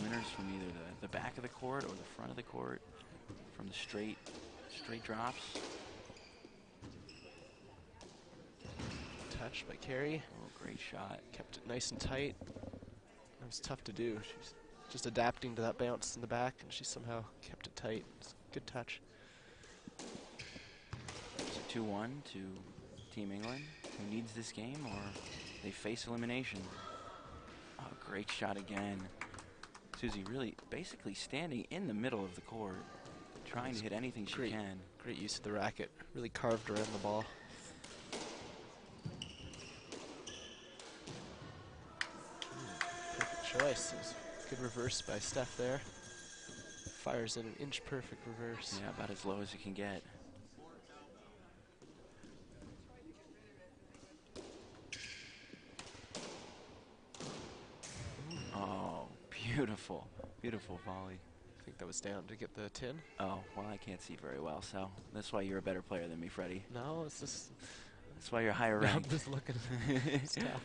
winners from either the back of the court or the front of the court, from the straight drops. Touch by Carrie. Oh, great shot. Kept it nice and tight. It was tough to do. She's just adapting to that bounce in the back, and she somehow kept it tight. It's a good touch. So 2-1 to Team England, who needs this game, or they face elimination. Oh, great shot again. Susie really basically standing in the middle of the court, trying to hit anything she can. Great use of the racket. Really carved around the ball. Perfect choice. It was good reverse by Steph there. Fires in an inch perfect reverse. Yeah, about as low as it can get. Oh, beautiful, beautiful volley. I think that was down to get the tin. Oh, well, I can't see very well, so that's why you're a better player than me, Freddie. No, it's just. That's why you're higher I'm ranked. just looking. It's tough.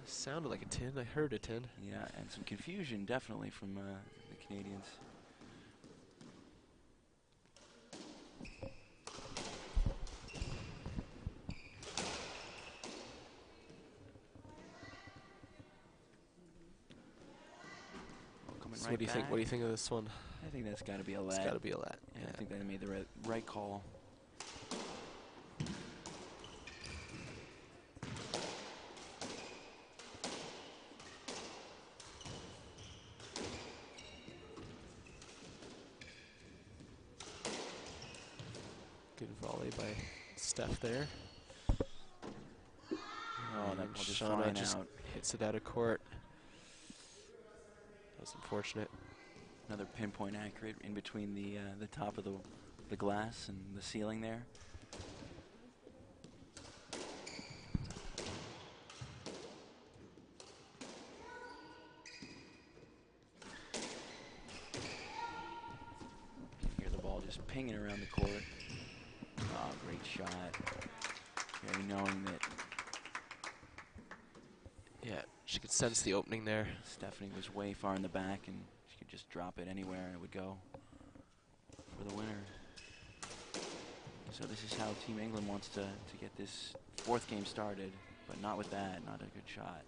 Sounded like a tin. I heard a tin. Yeah, and some confusion definitely from the Canadians. So what do you think? What do you think of this one? I think that's got to be a let. It's got to be a let. Yeah, I think they made the right call. Good volley by Steph there. Oh, that ball just Shauna flying just out. hits it out of court. That was unfortunate. Another pinpoint accurate in between the top of the glass and the ceiling there. You can hear the ball just pinging around the court. Oh, great shot. Very knowing that Yeah, she could sense the opening there. Stephanie was way far in the back, and she could just drop it anywhere and it would go for the winner. So this is how Team England wants to get this fourth game started, but not with that, not a good shot.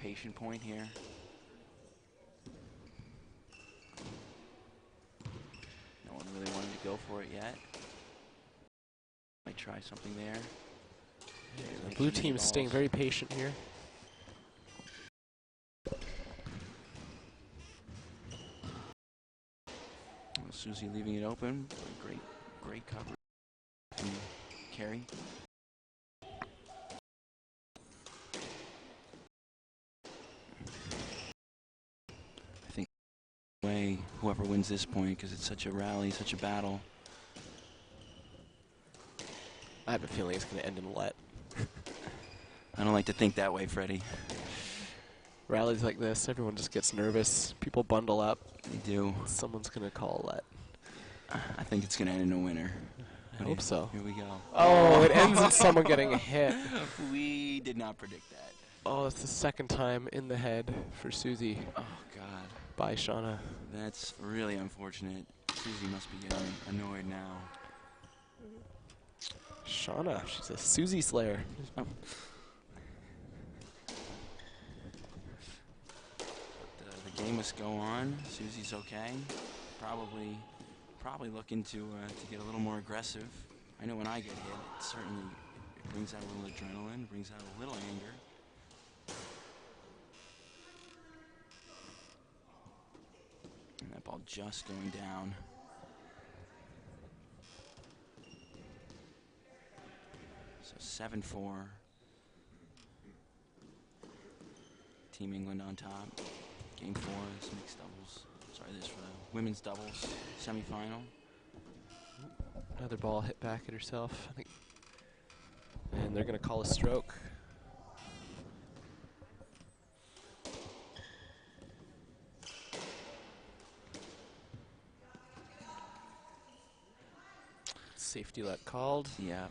Patient point here. No one really wanted to go for it yet. Might try something there. The blue team is staying very patient here. Well, Susie leaving it open. Great coverage from Carey. Whoever wins this point, because it's such a rally, such a battle. I have a feeling it's going to end in a let. I don't like to think that way, Freddie. Rallies like this, everyone just gets nervous. People bundle up. They do. Someone's going to call a let. I think it's going to end in a winner. I hope so. Here we go. Oh, it ends in someone getting a hit. We did not predict that. Oh, it's the second time in the head for Susie. Oh, God. By Shauna. That's really unfortunate. Susie must be getting annoyed now. Shauna, she's a Susie Slayer. Oh. The game must go on. Susie's okay. Probably looking to get a little more aggressive. I know when I get hit, it certainly brings out a little adrenaline, brings out a little anger. And that ball just going down. So 7-4. Team England on top. Game 4 is mixed doubles. Sorry, this for the women's doubles semifinal. Another ball hit back at herself, I think. And they're going to call a stroke. Safety let called. Yeah.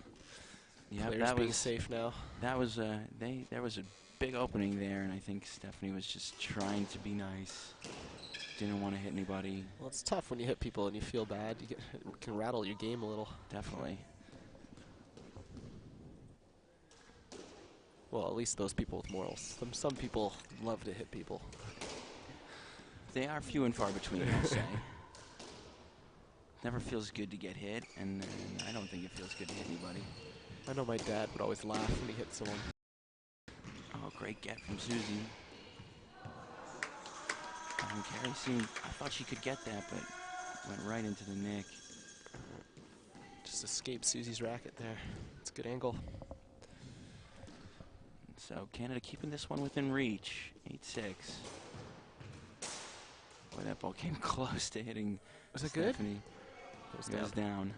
Yeah, Players that being was safe now. that was there was a big opening there, and I think Stephanie was just trying to be nice. Didn't want to hit anybody. Well, it's tough when you hit people and you feel bad. You get, it can rattle your game a little. Definitely. Well, at least those people with morals. Some people love to hit people. They are few and far between, I'll say. Never feels good to get hit, and I don't think it feels good to hit anybody. I know my dad would always laugh when he hit someone. Oh, great get from Susie. And Carrie seemed, I thought she could get that, but went right into the nick. Just escaped Susie's racket there. It's a good angle. So Canada keeping this one within reach, 8-6. Boy, that ball came close to hitting Was it good? Stephanie. It It was down.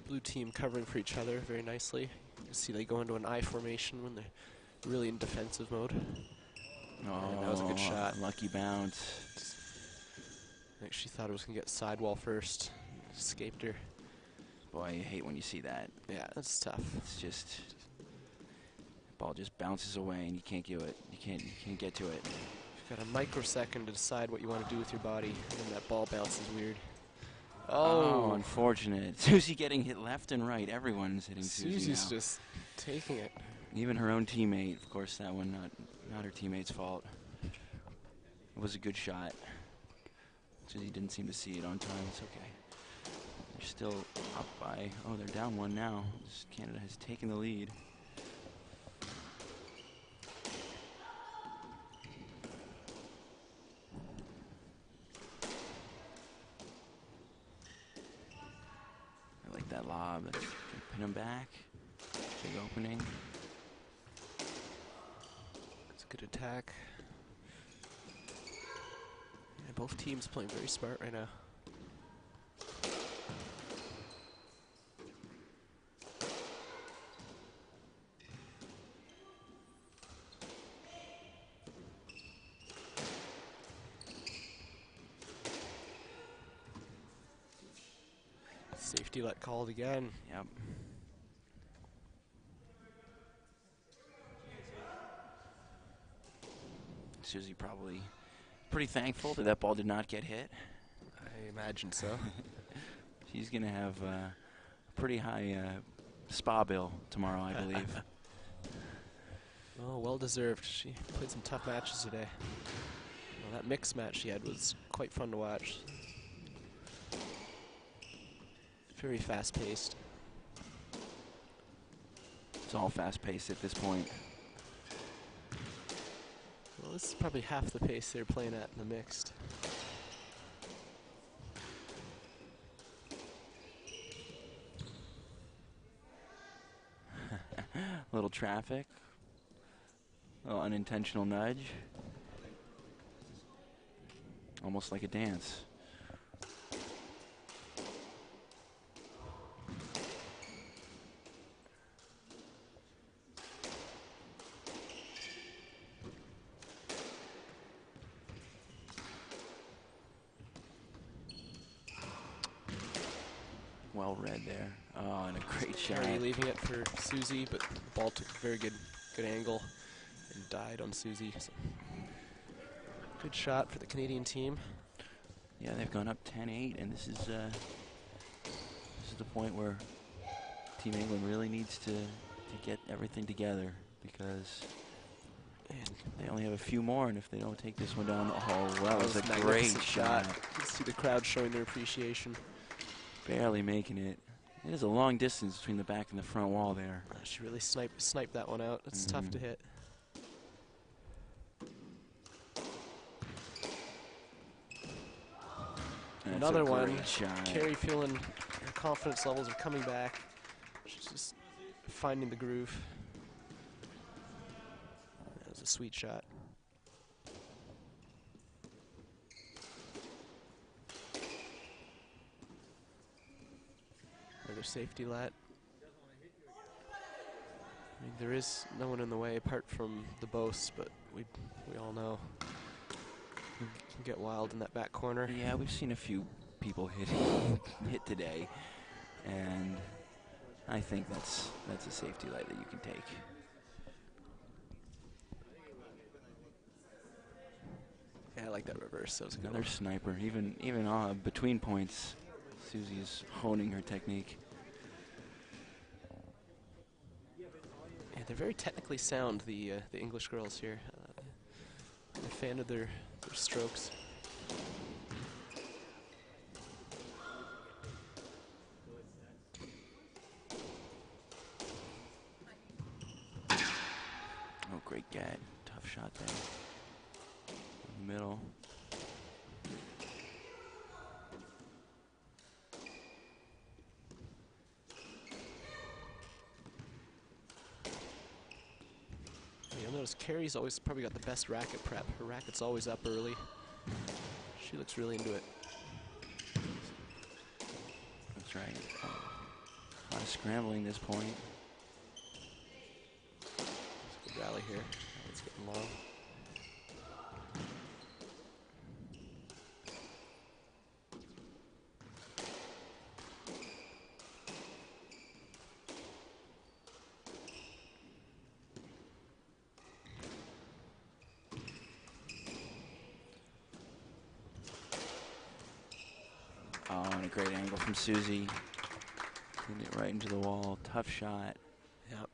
Blue team covering for each other very nicely. You can see they go into an I formation when they're really in defensive mode. Oh, that was a good shot. Lucky bounce. I think she thought it was going to get sidewall first. Escaped her. Boy, I hate when you see that. Yeah, that's tough. It's just, the ball just bounces away and you can't do it. You can't get to it. You've got a microsecond to decide what you want to do with your body, and then that ball bounces weird. Oh, unfortunate. Susie getting hit left and right. Everyone's hitting Susie Susie's now. just taking it. Even her own teammate. Of course, that one not her teammate's fault. It was a good shot. Susie didn't seem to see it on time. It's okay. They're still up by, oh, they're down one now. Canada has taken the lead. I like that lob. That's pin him back. Big opening. It's a good attack. Yeah, both teams playing very smart right now. Safety let called again. Yep. Susie probably pretty thankful that ball did not get hit. I imagine so. She's going to have a pretty high spa bill tomorrow, I believe. Oh, well deserved. She played some tough matches today. Well, that mixed match she had was quite fun to watch. Very fast-paced. It's all fast-paced at this point. Well, this is probably half the pace they were playing at in the mixed. A little traffic. A little unintentional nudge. Almost like a dance. Well read there. Oh, and a great shot. Carey leaving it for Susie, but the ball took a very good angle and died on Susie. So good shot for the Canadian team. Yeah, they've gone up 10-8, and this is the point where Team England really needs to get everything together, because they only have a few more, and if they don't take this one down, oh, that was a great magnificent shot. You can see the crowd showing their appreciation. Barely making it. It is a long distance between the back and the front wall there. She really sniped that one out. It's tough to hit. That's Another a one. great shot. Carey feeling her confidence levels are coming back. She's finding the groove. That was a sweet shot. Another safety lat. I mean, there is no one in the way apart from the Bose, but we all know he can get wild in that back corner. Yeah, we've seen a few people hit today, and I think that's a safety light that you can take. Yeah, I like that reverse. That was a good Another one. sniper. Even between points, Susie's honing her technique. Yeah, they're very technically sound, the English girls here. I'm a fan of their strokes. Oh, great get. Tough shot there. In the middle. You'll notice Carrie's always probably got the best racket prep. Her racket's always up early. She looks really into it. That's right. A lot of scrambling this point. It's a good rally here. It's getting long. Oh, and a great angle from Susie. Hitting it right into the wall. Tough shot. Yep.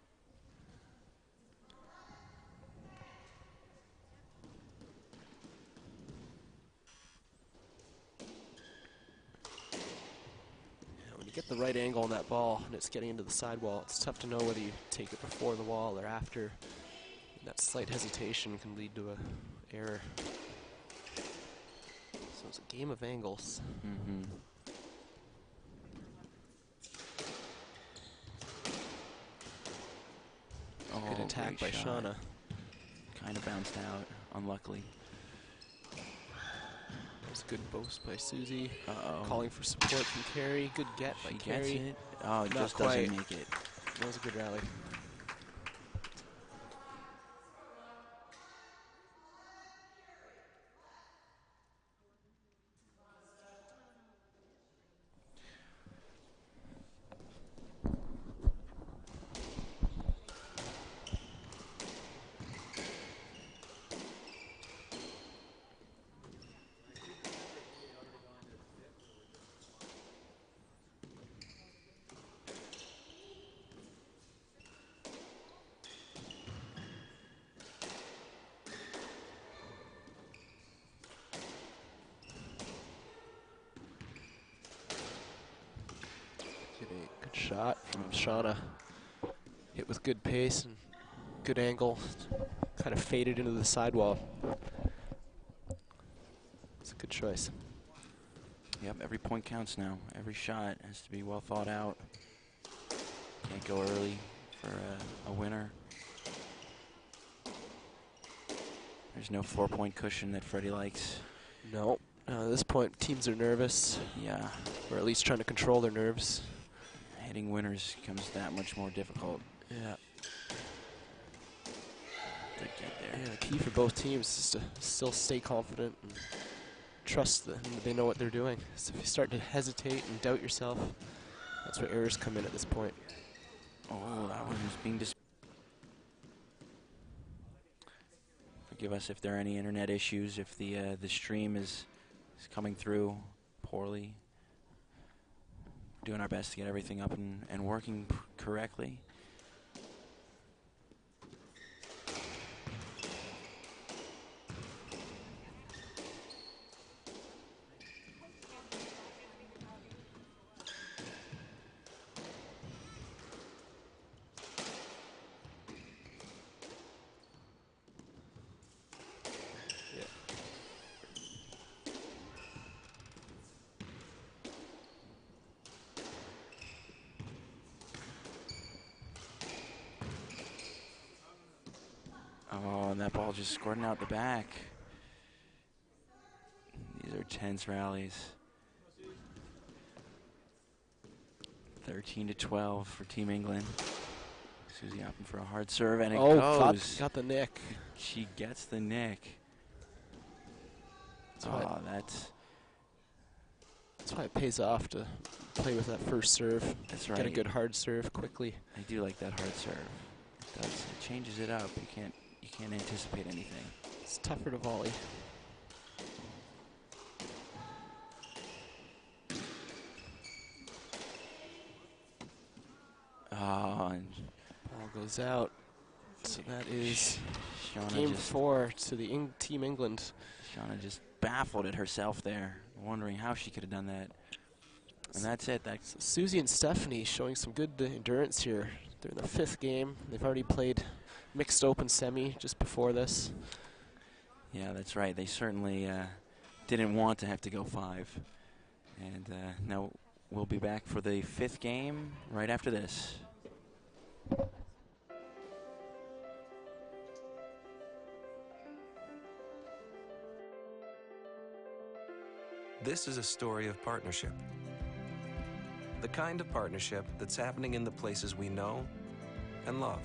Yeah, when you get the right angle on that ball and it's getting into the sidewall, it's tough to know whether you take it before the wall or after. That slight hesitation can lead to a error. So it's a game of angles. Mm-hmm. Good Oh, attack by great shot. Shauna. Kind of bounced out, unluckily. That was a good boast by Susie. Uh-oh. Calling for support from Carrie. Good get by She Carrie. gets it. Oh, it Not just quite. doesn't make it. That was a good rally. Good shot from Shauna. Hit with good pace and good angle. Kind of faded into the sidewall. It's a good choice. Yep, every point counts now. Every shot has to be well thought out. Can't go early for a winner. There's no 4-point cushion that Freddie likes. No. At this point, teams are nervous. Yeah, Or at least trying to control their nerves. hitting winners becomes that much more difficult. Yeah. Good get there. Yeah, the key for both teams is to still stay confident and trust that they know what they're doing. So if you start to hesitate and doubt yourself, that's where errors come in at this point. Oh, that one was being Forgive us if there are any internet issues, if the stream is coming through poorly. Doing our best to get everything up and working correctly. Oh, and that ball just squirting out the back. These are tense rallies. 13-12 for Team England. Susie opting for a hard serve, and it goes. Got the nick. She gets the nick. That's why, that's it pays off to play with that first serve. That's right. Get a good hard serve quickly. I do like that hard serve. It does. It changes it up. You can't anticipate anything. It's tougher to volley. Oh, and Ball goes out. So that is Shauna game just, 4 to the Team England. Shauna just baffled at herself there, wondering how she could have done that. And that's it. So Susie and Stephanie showing some good endurance here. They're in the 5th game. They've already played mixed open semi just before this. Yeah, that's right. They certainly didn't want to have to go 5. And now we'll be back for the 5th game right after this. This is a story of partnership. The kind of partnership that's happening in the places we know and love.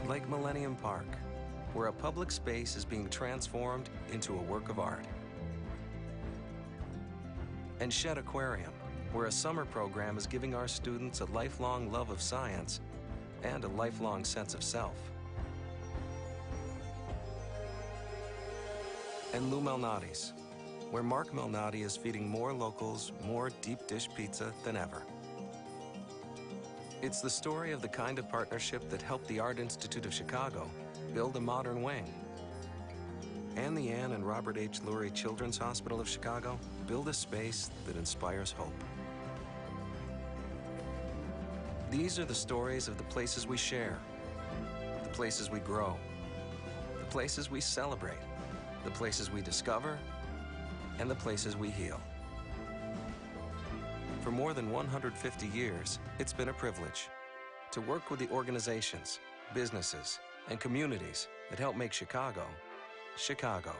Like Millennium Park, where a public space is being transformed into a work of art. And Shed Aquarium, where a summer program is giving our students a lifelong love of science and a lifelong sense of self. And Lou Malnati's, where Mark Malnati is feeding more locals more deep dish pizza than ever. It's the story of the kind of partnership that helped the Art Institute of Chicago build a modern wing. And the Anne and Robert H. Lurie Children's Hospital of Chicago build a space that inspires hope. These are the stories of the places we share, the places we grow, the places we celebrate, the places we discover, and the places we heal. For more than 150 years, it's been a privilege to work with the organizations, businesses, and communities that help make Chicago, Chicago.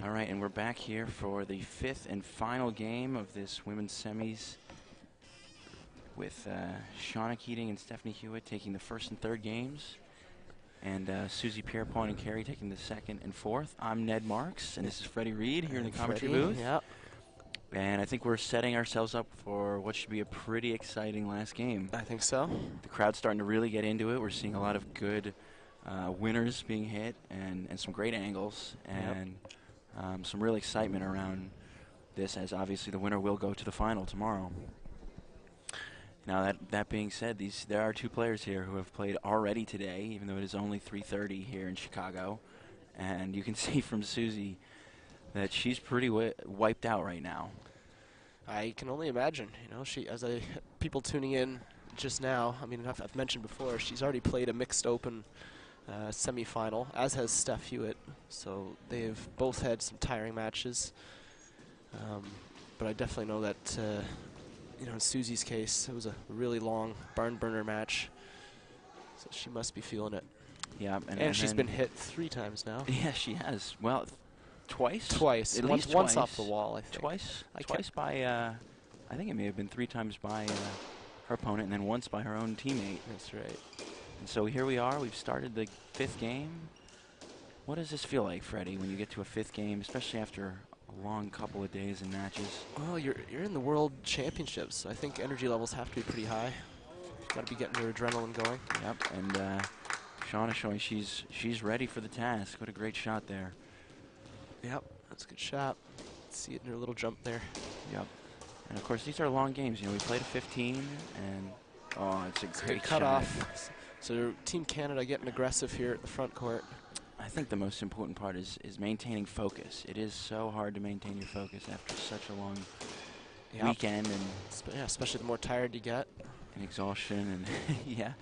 All right, and we're back here for the 5th and final game of this women's semis, with Shauna Keating and Stephanie Hewitt taking the 1st and 3rd games, and Susie Pierpoint and Carey taking the 2nd and 4th. I'm Ned Marks, and this is Freddie Reed here in the commentary booth. Yep. And I think we're setting ourselves up for what should be a pretty exciting last game. I think so. The crowd's starting to really get into it. We're seeing a lot of good winners being hit, and some great angles, and some real excitement around this, as obviously the winner will go to the final tomorrow. Now, that being said, there are 2 players here who have played already today, even though it is only 3:30 here in Chicago. And you can see from Susie that she's pretty wiped out right now. I can only imagine. You know, people tuning in just now, I mean, I've mentioned before, she's already played a mixed open semifinal, as has Steph Hewitt. So they've both had some tiring matches. But I definitely know that, you know, in Susie's case, it was a really long barn burner match. So she must be feeling it. Yeah, and she's been hit 3 times now. Yeah, she has. Well, twice? Twice. At least once twice. off the wall, I think. Twice by, I think it may have been 3 times by her opponent, and then once by her own teammate. That's right. And so here we are. We've started the 5th game. What does this feel like, Freddie, when you get to a 5th game, especially after a long couple of days and matches? Well, you're in the World Championships, so I think energy levels have to be pretty high. You've got to be getting your adrenaline going. Yep, and Shauna showing she's ready for the task. What a great shot there. Yep, that's a good shot. See it in her little jump there. Yep. And of course, these are long games. You know, we played a 15, and it's a great cut shot. off. So Team Canada getting aggressive here at the front court. I think the most important part is maintaining focus. It is so hard to maintain your focus after such a long weekend, and especially the more tired you get. And exhaustion, and yeah.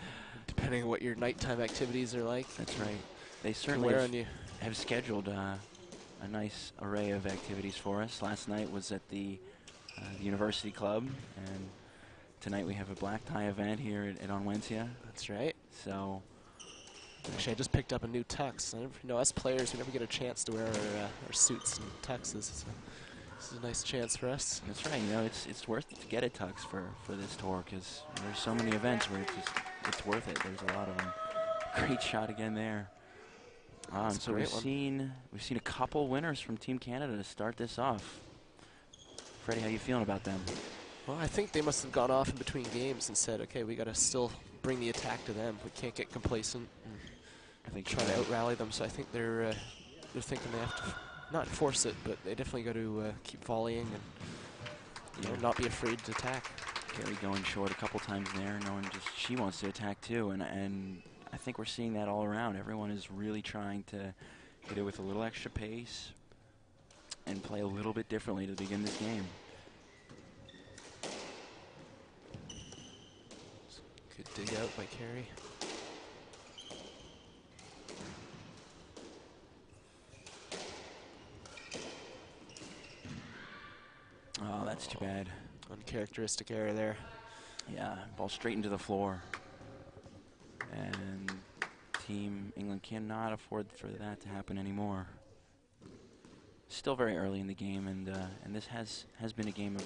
Depending on what your nighttime activities are like. That's right. they certainly wear have, on you. have scheduled a nice array of activities for us. Last night was at the University Club, and tonight we have a black tie event here at Onwensia. That's right. So Actually, I just picked up a new tux. I never, you know, us players, we never get a chance to wear our suits and tuxes. So this is a nice chance for us. that's right. You know, it's worth it to get a tux for this tour because there's so many events where it's worth it. There's a lot of them. Great shot again there. That's a So great one. we've seen a couple winners from Team Canada to start this off. Freddie, how you feeling about them? Well, I think they must have gone off in between games and said, okay, we got to still bring the attack to them. We can't get complacent and I think try to out-rally them. So I think they're thinking they have to not force it, but they definitely got to keep volleying and you know, not be afraid to attack. Carrie going short a couple times there, knowing just she wants to attack too, and I think we're seeing that all around. Everyone is really trying to hit it with a little extra pace and play a little bit differently to begin this game. Good dig out by Carey. Oh, that's too bad. Uncharacteristic error there. Yeah, ball straight into the floor. And Team England cannot afford for that to happen anymore. Still very early in the game, and this has been a game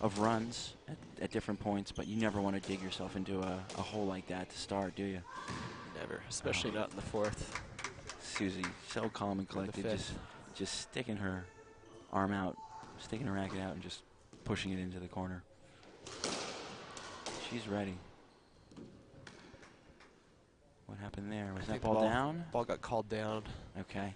of runs at different points, but you never want to dig yourself into a hole like that to start, do you? Never, especially not in the fourth. Susie, so calm and collected, fifth. just sticking her arm out, sticking her racket out, and just pushing it into the corner. She's ready. What happened there? Was I that think the ball down? Ball got called down. Okay.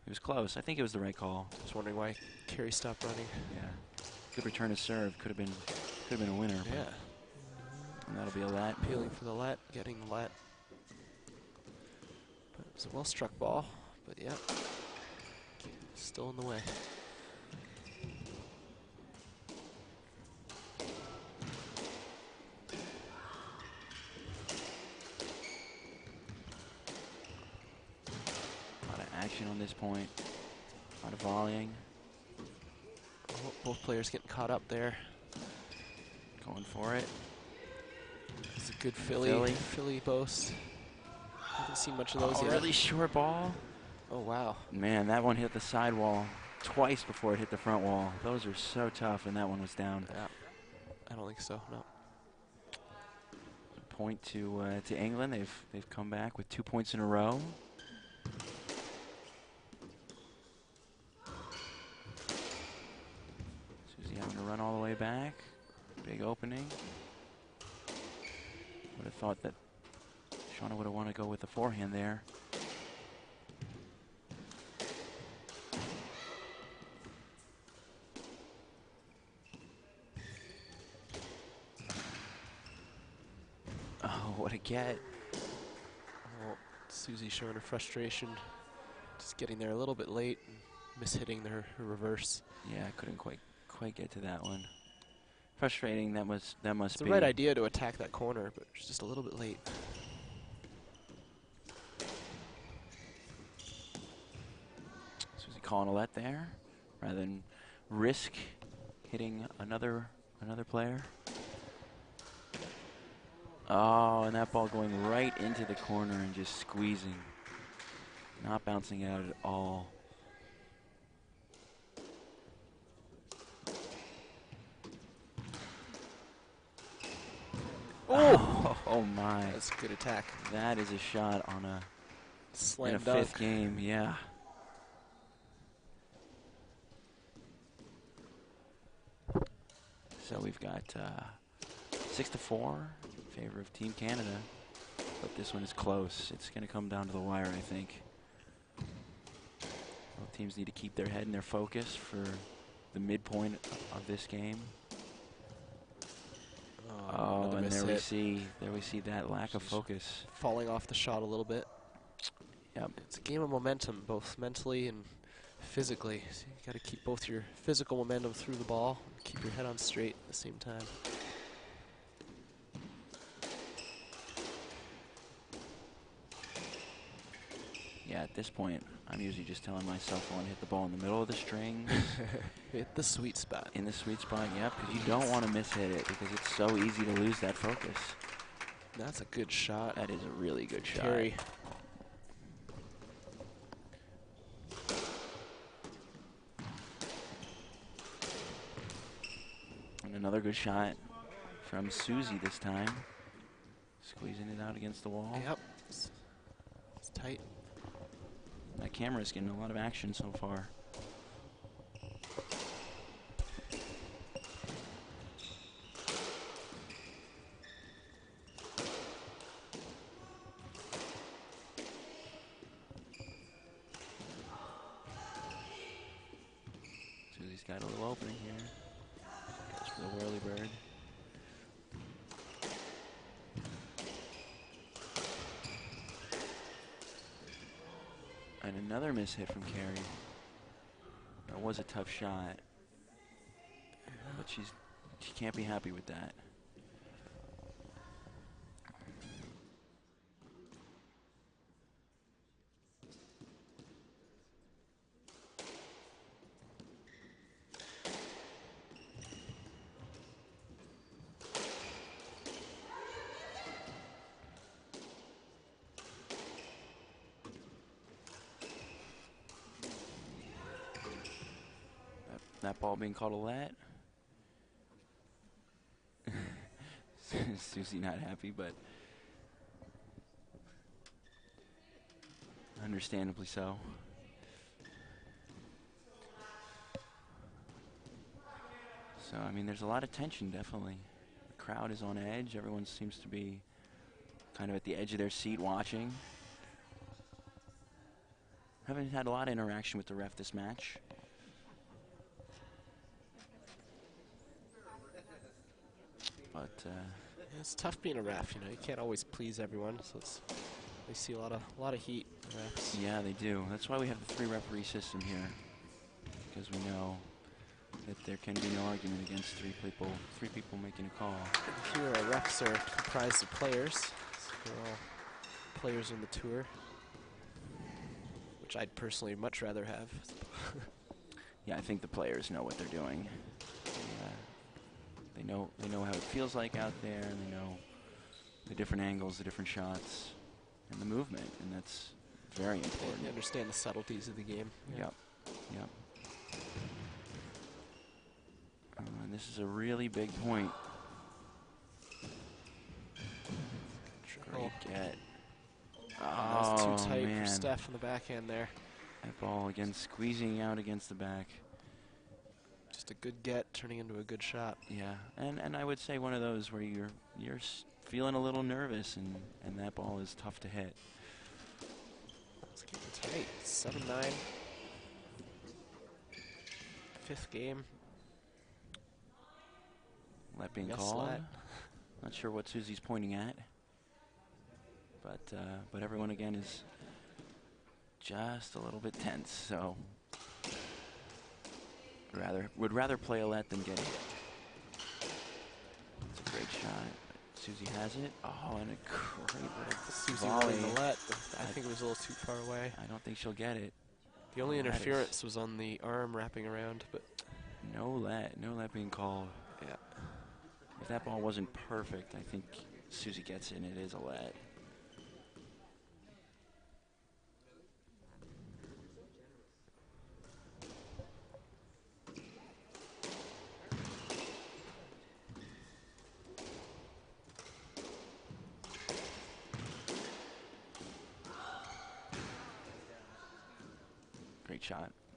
It was close. I think it was the right call. Just wondering why Carey stopped running. Yeah. Good return to serve. Could have been a winner. Yeah. And that'll be a let. Appealing for the let, getting the let. But it was a well-struck ball, but yeah. Still in the way. A lot of action on this point. A lot of volleying. Oh, both players getting caught up there. Going for it. It's a good Philly boast. Haven't seen much of those yet. Really short ball. Oh, wow. Man, that one hit the sidewall twice before it hit the front wall. Those are so tough, and that one was down. Yeah. I don't think so, no. Point to England. They've come back with 2 points in a row. Susie having to run all the way back. Big opening. Would have thought that Shauna would have wanted to go with the forehand there. Oh, what a get. Well, Susie showing her frustration. Just getting there a little bit late and mishitting her reverse. Yeah, I couldn't quite get to that one. Frustrating. That must It's the be right idea to attack that corner, but she's just a little bit late. Susie calling a let there, rather than risk hitting another player. Oh, and that ball going right into the corner and just squeezing, not bouncing out at all. Oh my! That's a good attack. That is a shot on in Slam a dunk. fifth game. Yeah. So we've got 6-4 in favor of Team Canada, but this one is close. It's going to come down to the wire, I think. Both teams need to keep their head and their focus for the midpoint of this game. Oh, another and there we mishit. see that lack of focus. Falling off the shot a little bit. Yep. It's a game of momentum, both mentally and physically. So you got to keep both your physical momentum through the ball and keep your head on straight at the same time. Yeah, at this point, I'm usually just telling myself I want to hit the ball in the middle of the strings. Hit the sweet spot. In the sweet spot, yeah, because you don't want to mishit it because it's so easy to lose that focus. That's a good shot. That is a really good shot. Carey. And another good shot from Susie this time. Squeezing it out against the wall. Yep. It's tight. That camera is getting a lot of action so far. Susie's got a little opening here. Goes for the whirly bird. And another miss hit from Carey. That was a tough shot. But she can't be happy with that. That ball being called a let. Susie not happy, but understandably so. So, I mean, there's a lot of tension, definitely. The crowd is on edge. Everyone seems to be kind of at the edge of their seat watching. Haven't had a lot of interaction with the ref this match. But it's tough being a ref. You know, you can't always please everyone. So they see a lot of heat. Refs. Yeah, they do. That's why we have the 3-referee system here, because we know that there can be no argument against three people making a call. Here, our refs are comprised of players. So they're all players on the tour, which I'd personally much rather have. Yeah, I think the players know what they're doing. They know how it feels like out there, and they know the different angles, the different shots, and the movement, and that's very important. They understand the subtleties of the game. Yeah. Yep. And this is a really big point. Great get. That's too tight man. for Steph on the backhand there. That ball again squeezing out against the back. Just a good get, turning into a good shot. Yeah, and I would say one of those where you're feeling a little nervous, and that ball is tough to hit. It's getting tight. 7-9. Fifth game. Let being Yes, called. let. Not sure what Susie's pointing at, but everyone again is just a little bit tense. So would rather play a let than get hit. It's a great shot. Susie has it. Oh, and a great little Susie volley. wanted the let, but I think it was a little too far away. I don't think she'll get it. The only That is- interference was on the arm wrapping around, but No let being called. yeah. If that ball wasn't perfect, I think Susie gets it, and it is a let.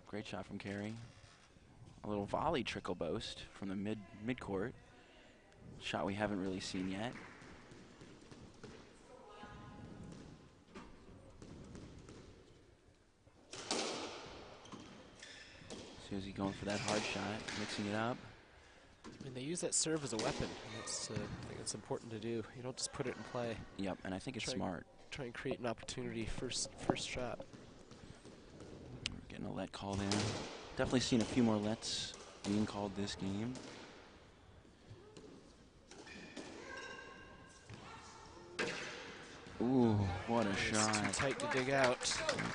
Great shot from Carey. A little volley trickle boast from the mid-court. Shot we haven't really seen yet. Susie going for that hard shot, mixing it up. I mean, they use that serve as a weapon. And it's, I think it's important to do. You don't just put it in play. Yep, and I think it's Try- smart. Try and create an opportunity first shot. We're getting a let call there. Definitely seen a few more lets being called this game. Ooh, what a It's too shot. tight to dig out.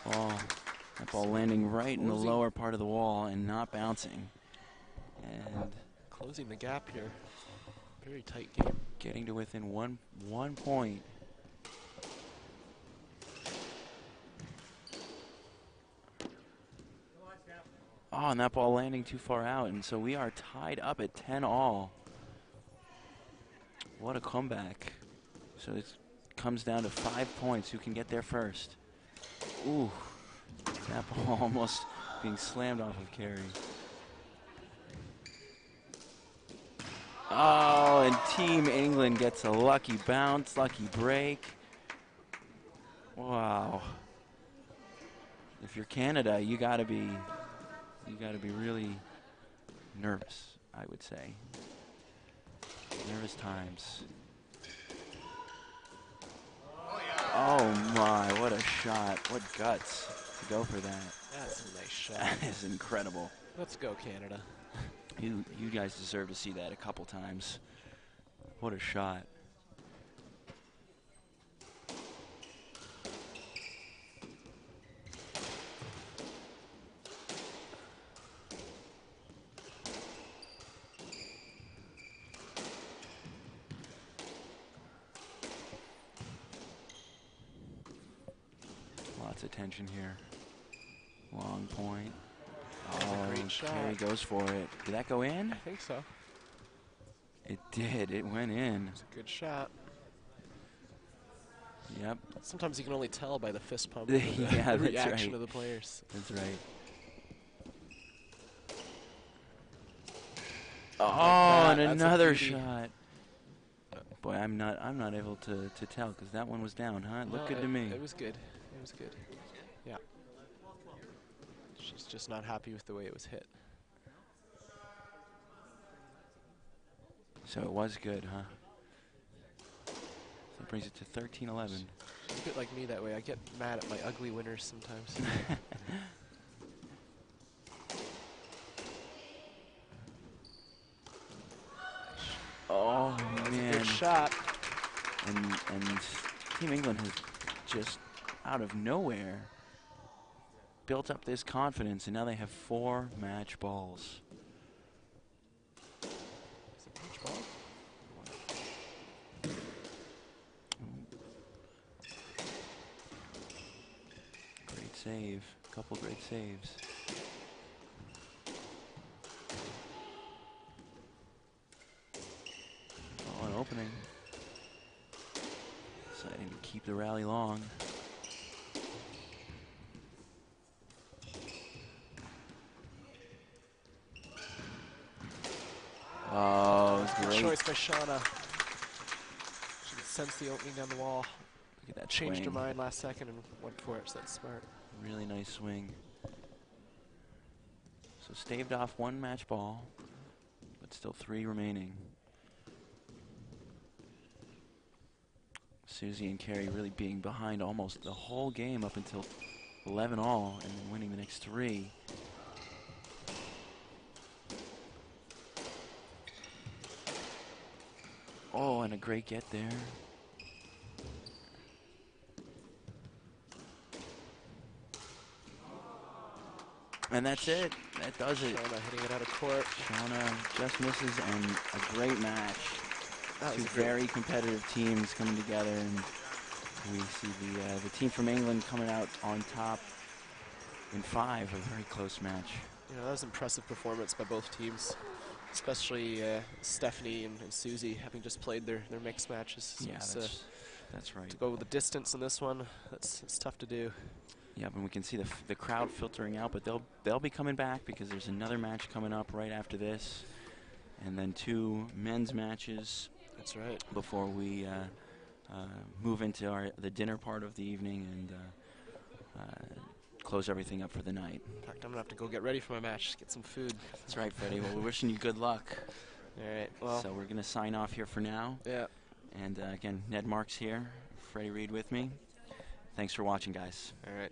That ball landing right in the lower part of the wall and not bouncing. And Closing the gap here. Very tight game. getting to within one point. Oh, and that ball landing too far out, and so we are tied up at 10-all. What a comeback. So it comes down to 5 points. Who can get there first? Ooh, that ball almost being slammed off of Carey. Oh, and Team England gets a lucky bounce, lucky break. Wow. If you're Canada, you gotta be really nervous, I would say. Nervous times. Oh my, what a shot. What guts to go for that. That's a nice shot. That is incredible. Let's go, Canada. You guys deserve to see that a couple times. What a shot. Lots of tension here. Long point. That's a great shot. Carey goes for it. Did that go in? I think so. It did. It went in. It's a good shot. Yep. Sometimes you can only tell by the fist pump. Yeah, the that's reaction right. of the players. That's right. Like Oh, that. and That's a another beauty. shot. Boy, I'm not able to tell because that one was down, huh? It looked No, good to me. It was good. It was good. Yeah. She's just not happy with the way it was hit. So it was good, huh? So that brings it to 13-11. She's a bit like me that way. I get mad at my ugly winners sometimes. Oh That's a man! good shot. And Team England has just out of nowhere built up this confidence, and now they have 4 match balls. Is it match ball? Great save. Couple great saves. Oh, an opening. Deciding to keep the rally long. Oh, Good great. choice by Shauna. She could sense the opening down the wall. Look at that Changed her swing. mind last second and went for it, so that's smart. Really nice swing. So staved off 1 match ball, but still 3 remaining. Susie and Carey really being behind almost the whole game up until 11-all, and then winning the next 3. Oh, and a great get there. And that's it. That does it. Shauna hitting it out of court. Shauna just misses, and a great match. That Two was a great- very competitive teams coming together, and we see the team from England coming out on top in 5, a very close match. You know, that was an impressive performance by both teams, especially Stephanie and Susie having just played their mixed matches. Yeah, It's, that's right. to go with the distance in this one, it's tough to do. Yeah, and we can see the crowd filtering out, but they'll be coming back because there's another match coming up right after this, and then 2 men's matches. That's right. Before we move into the dinner part of the evening and close everything up for the night. In fact, I'm gonna have to go get ready for my match, get some food. That's right, Freddie. Well, we're wishing you good luck. All right. Well. So we're gonna sign off here for now. Yeah. And again, Ned Marks here, Freddie Reed with me. Thanks for watching, guys. All right.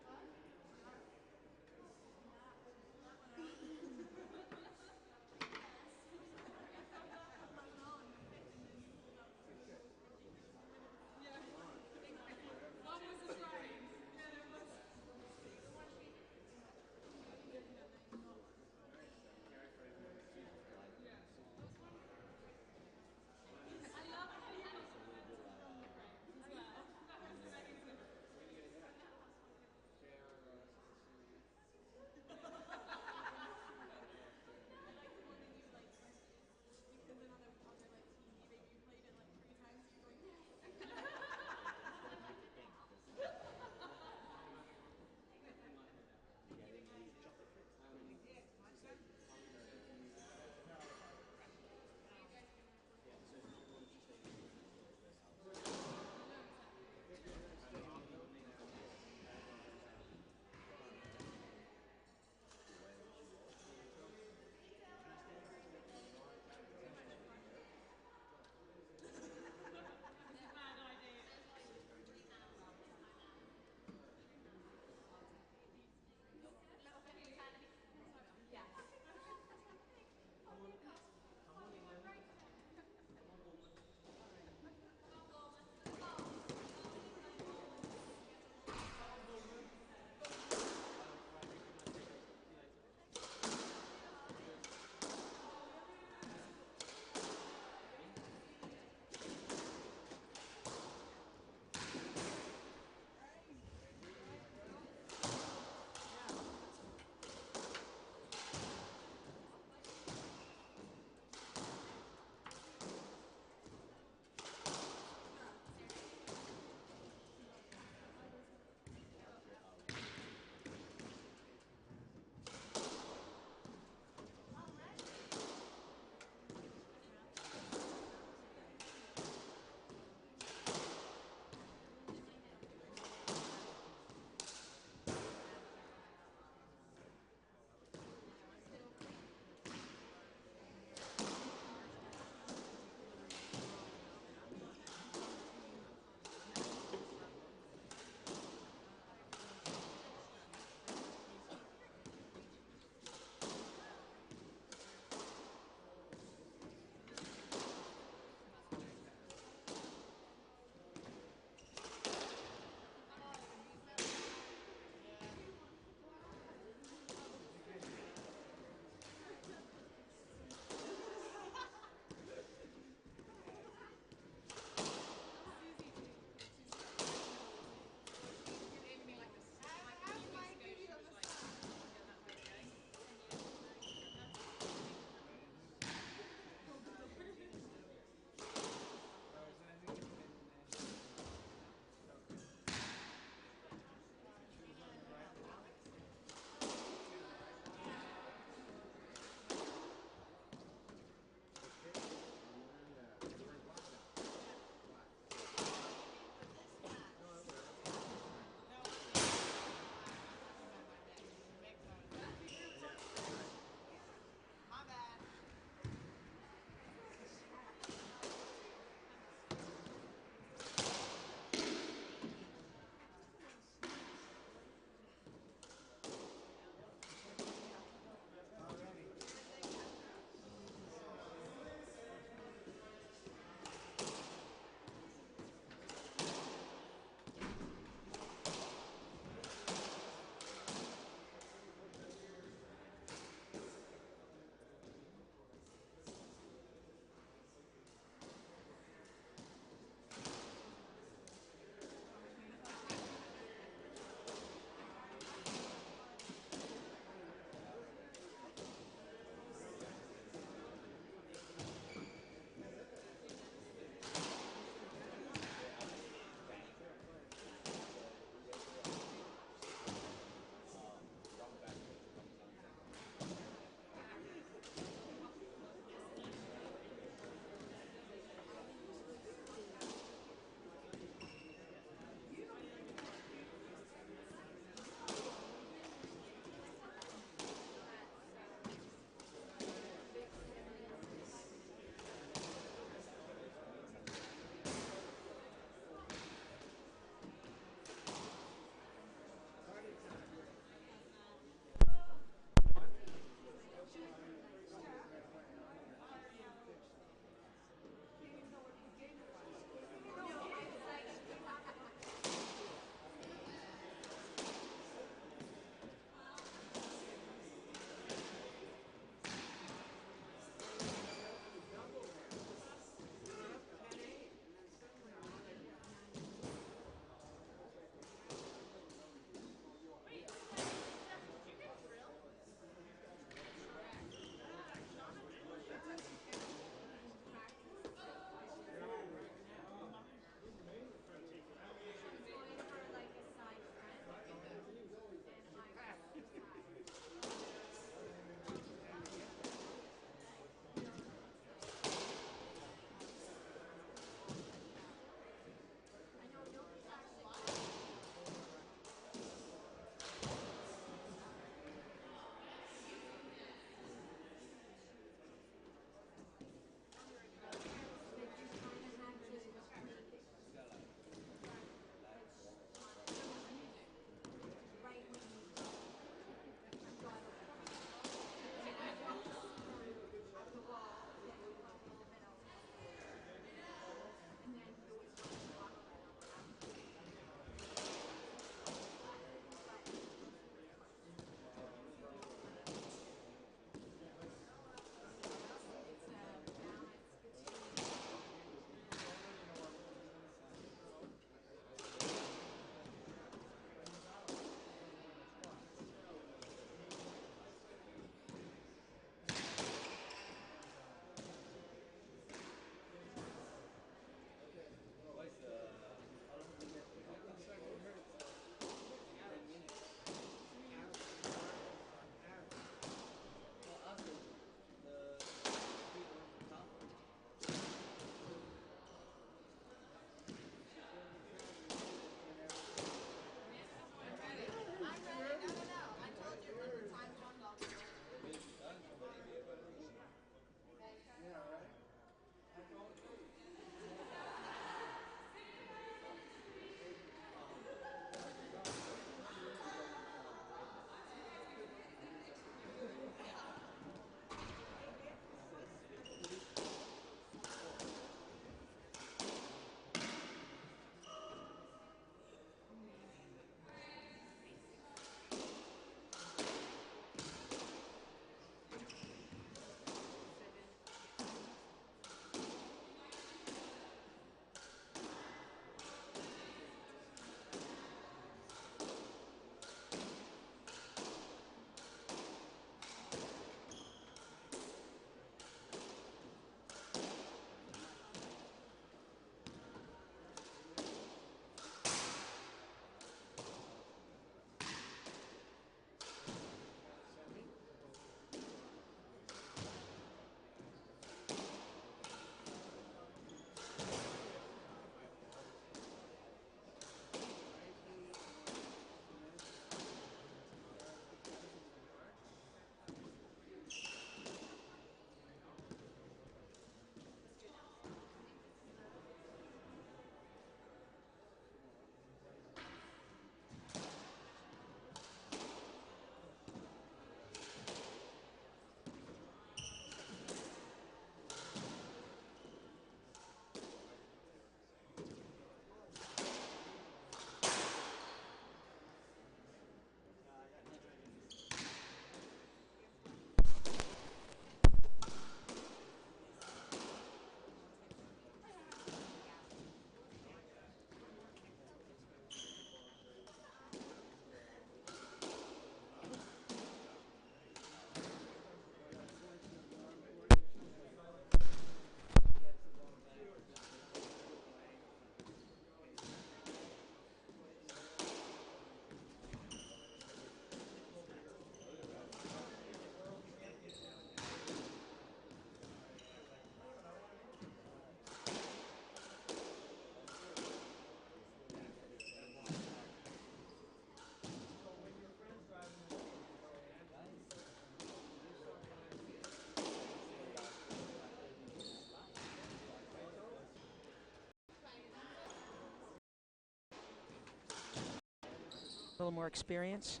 little more experience.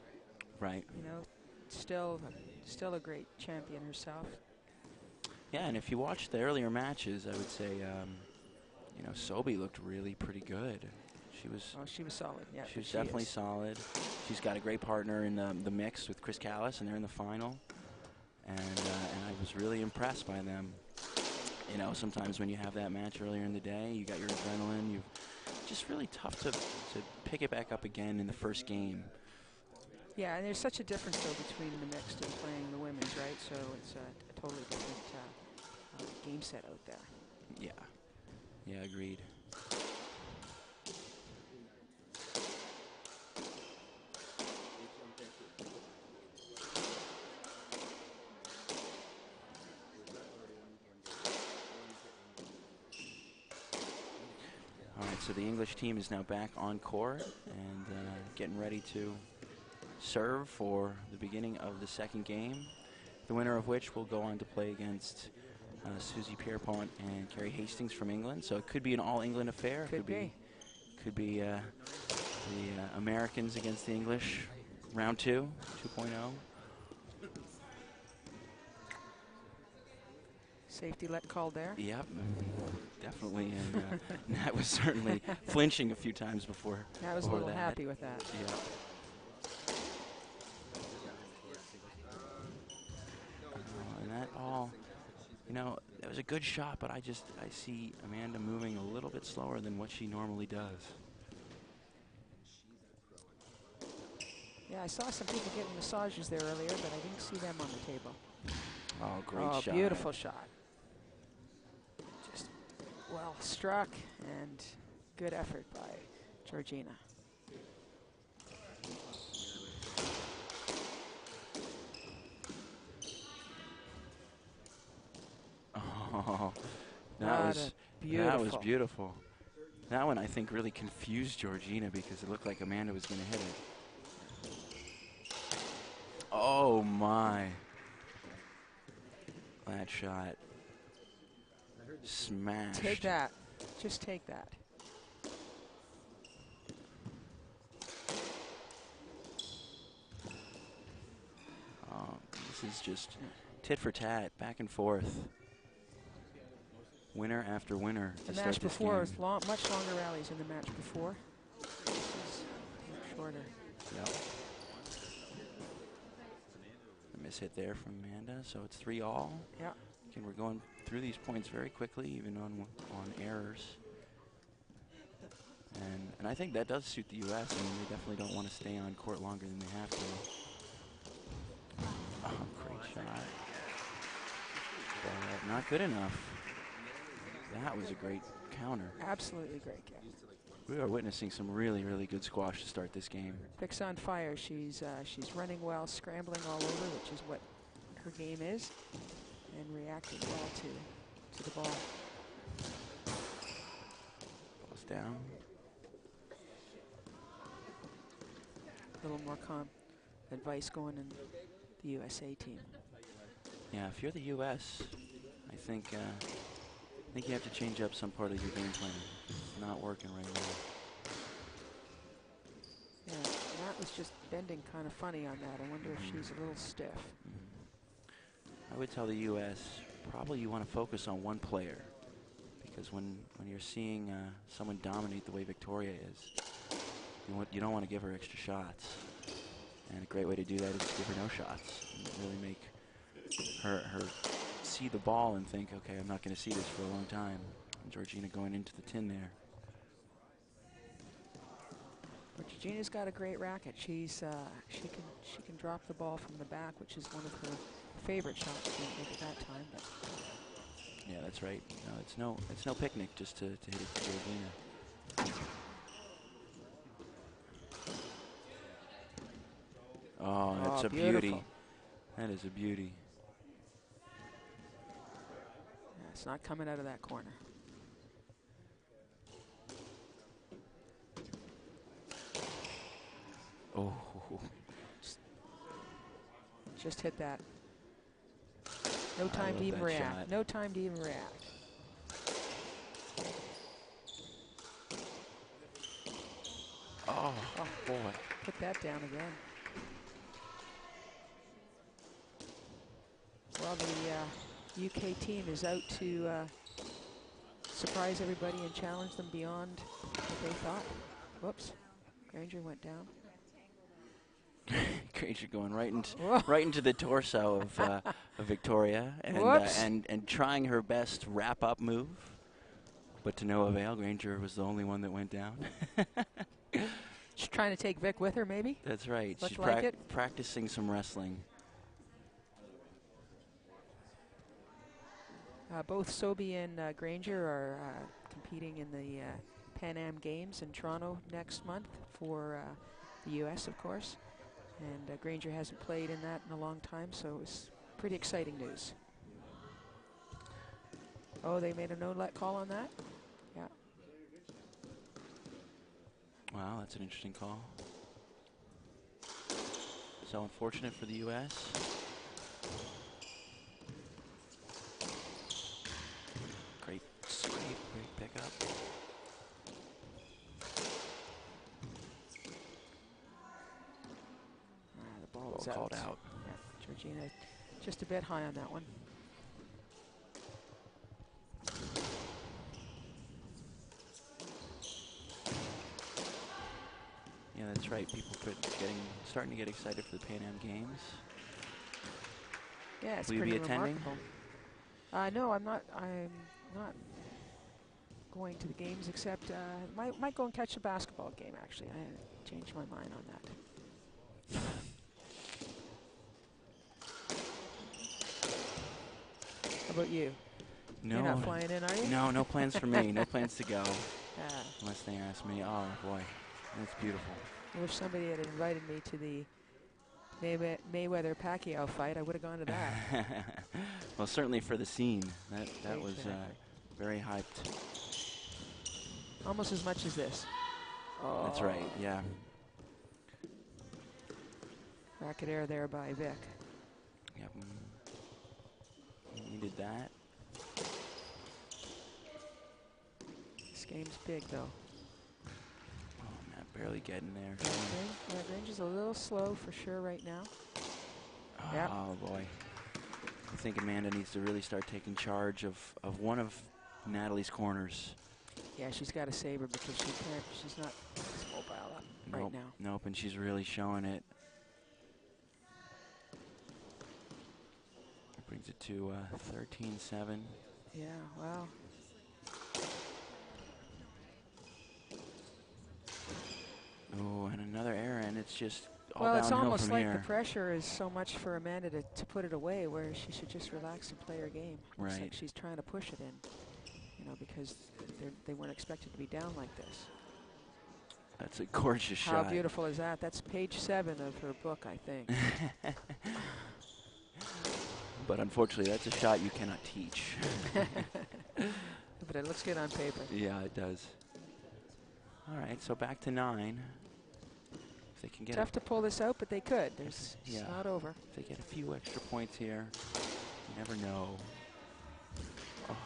Right. You know, still a great champion herself. Yeah, and if you watch the earlier matches, I would say, you know, Sobi looked really pretty good. She was. Oh, she was solid. Yeah, She was definitely solid. She's got a great partner in the mix with Chris Callis, and they're in the final. And I was really impressed by them. You know, sometimes when you have that match earlier in the day, you got your adrenaline. You just really tough to pick it back up again in the first game. Yeah, and there's such a difference though between the mixed and playing the women's, right? So it's a totally different game set out there. Yeah. Yeah, agreed. All right, so the English team is now back on court and getting ready to serve for the beginning of the second game, the winner of which will go on to play against Susie Pierpont and Carrie Hastings from England. So it could be an all-England affair. Could be. Could be the Americans against the English, round 2, 2.0. Safety let called there. Yep, definitely, and Nat was certainly flinching a few times before. I was a little happy with that. Yeah. And that ball, you know, that was a good shot, but I see Amanda moving a little bit slower than what she normally does. Yeah, I saw some people getting massages there earlier, but I didn't see them on the table. Oh, great shot. Beautiful shot. Just well struck and good effort by Georgina. Oh, that was beautiful. That one, I think, really confused Georgina because it looked like Amanda was going to hit it. Oh, my. That shot. Smashed. Take that. Just take that. This is just tit for tat, back and forth. Winner after winner. The match before was much longer rallies in the match before. This is much shorter. Yep. A miss hit there from Amanda, so it's 3-all. Yeah. Again, we're going through these points very quickly, even on errors. And I think that does suit the U.S. I mean, they definitely don't want to stay on court longer than they have to. Oh, great shot. But not good enough. That was a great counter. Absolutely great game. We are witnessing some really, really good squash to start this game. Vic's on fire. She's running well, scrambling all over, which is what her game is, and reacting well to the ball. Ball's down. A little more calm advice going in the USA team. Yeah, if you're the U.S., I think you have to change up some part of your game plan. It's not working right now. Yeah, Matt was just bending kind of funny on that. I wonder if she's a little stiff. I would tell the U.S. probably you want to focus on one player, because when you're seeing someone dominate the way Victoria is, you don't want to give her extra shots. And a great way to do that is to give her no shots and really make her see the ball and think, okay, I'm not going to see this for a long time. And Georgina going into the tin there. But Georgina's got a great racket. She can drop the ball from the back, which is one of her favorite shots to make at that time. But yeah, that's right. No, it's no picnic just to hit it to Georgina. Oh, that's a beauty. That is a beauty. Yeah, it's not coming out of that corner. Oh. Just hit that. No time to even react. Shot. No time to even react. Oh, boy. put that down again. Well, the UK team is out to surprise everybody and challenge them beyond what they thought. Whoops, Granger went down. Granger going right into Whoa. right into the torso of Victoria, and Whoops. and trying her best wrap-up move, but to no avail. Granger was the only one that went down. She's trying to take Vic with her, maybe? That's right. Looked She's like it. practicing some wrestling. Both Sobey and Granger are competing in the Pan Am Games in Toronto next month for the U.S., of course. And Granger hasn't played in that in a long time, so it's pretty exciting news. Oh, they made a no-let call on that? Yeah. Wow, that's an interesting call. So unfortunate for the U.S. Great sweep, great pickup. The ball was Called out. Yeah, Georgina just a bit high on that one. Yeah, that's right. People starting to get excited for the Pan Am Games. Yeah, it's Will you pretty be attending? remarkable. No, I'm not going to the games, except might go and catch a basketball game, actually. I changed my mind on that. How about you? No. You're not flying in, are you? No, no plans for me. No plans to go. Ah, Unless they ask me. Oh, boy. That's beautiful. I wish somebody had invited me to the Mayweather-Pacquiao fight. I would have gone to that. Well, certainly for the scene. That was Exactly. very hyped. Almost as much as this. Oh. That's right, yeah. Racket air there by Vic. Yep. Needed that. This game's big, though. Oh, Matt barely getting there. Granger's a little slow for sure right now. Oh, Yep. boy. I think Amanda needs to really start taking charge of one of Natalie's corners. Yeah, she's got to save her because she's not as mobile up right Nope, now. Nope, and she's really showing it. That brings it to 13-7. Yeah, wow. Oh, and another error, and it's just all Well, it's downhill almost from like here. the pressure is so much for Amanda to put it away, where she should just relax and play her game. Looks Right. like she's trying to push it in, because they weren't expected to be down like this. That's a gorgeous How shot. beautiful is that? That's page 7 of her book, I think. But unfortunately, that's a shot you cannot teach. But it looks good on paper. Yeah, it does. All right, so back to 9. If they can get Tough to pull this out, but they could. It's yeah. not over. If they get a few extra points here, you never know. Oh,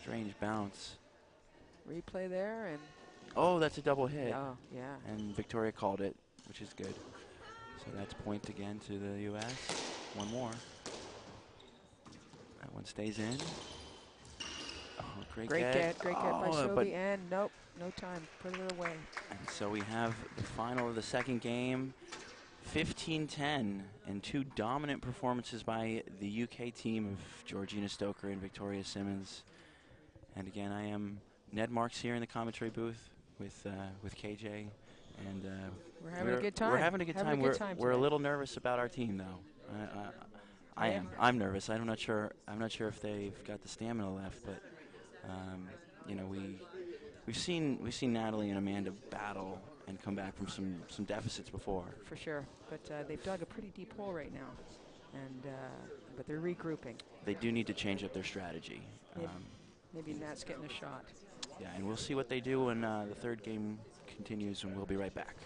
strange bounce. Replay there, and Oh, that's a double hit. oh, yeah. And Victoria called it, which is good. So that's point again to the U.S. One more. That one stays in. Oh, great get. Great get by Oh, Sobey, and nope, no time. Put it away. And so we have the final of the second game, 15-10, and 2 dominant performances by the UK team of Georgina Stoker and Victoria Simmons. And again, I am Ned Marks here in the commentary booth with KJ, and We're having a good time. We're having a good time. We're a today. little nervous about our team, though. I am. I'm nervous. I'm not sure if they've got the stamina left, but we've seen Natalie and Amanda battle and come back from some deficits before. For sure, but they've dug a pretty deep hole right now, and but they're regrouping. They do need to change up their strategy. Maybe Nat's getting a shot. Yeah, and we'll see what they do when the third game continues, and we'll be right back.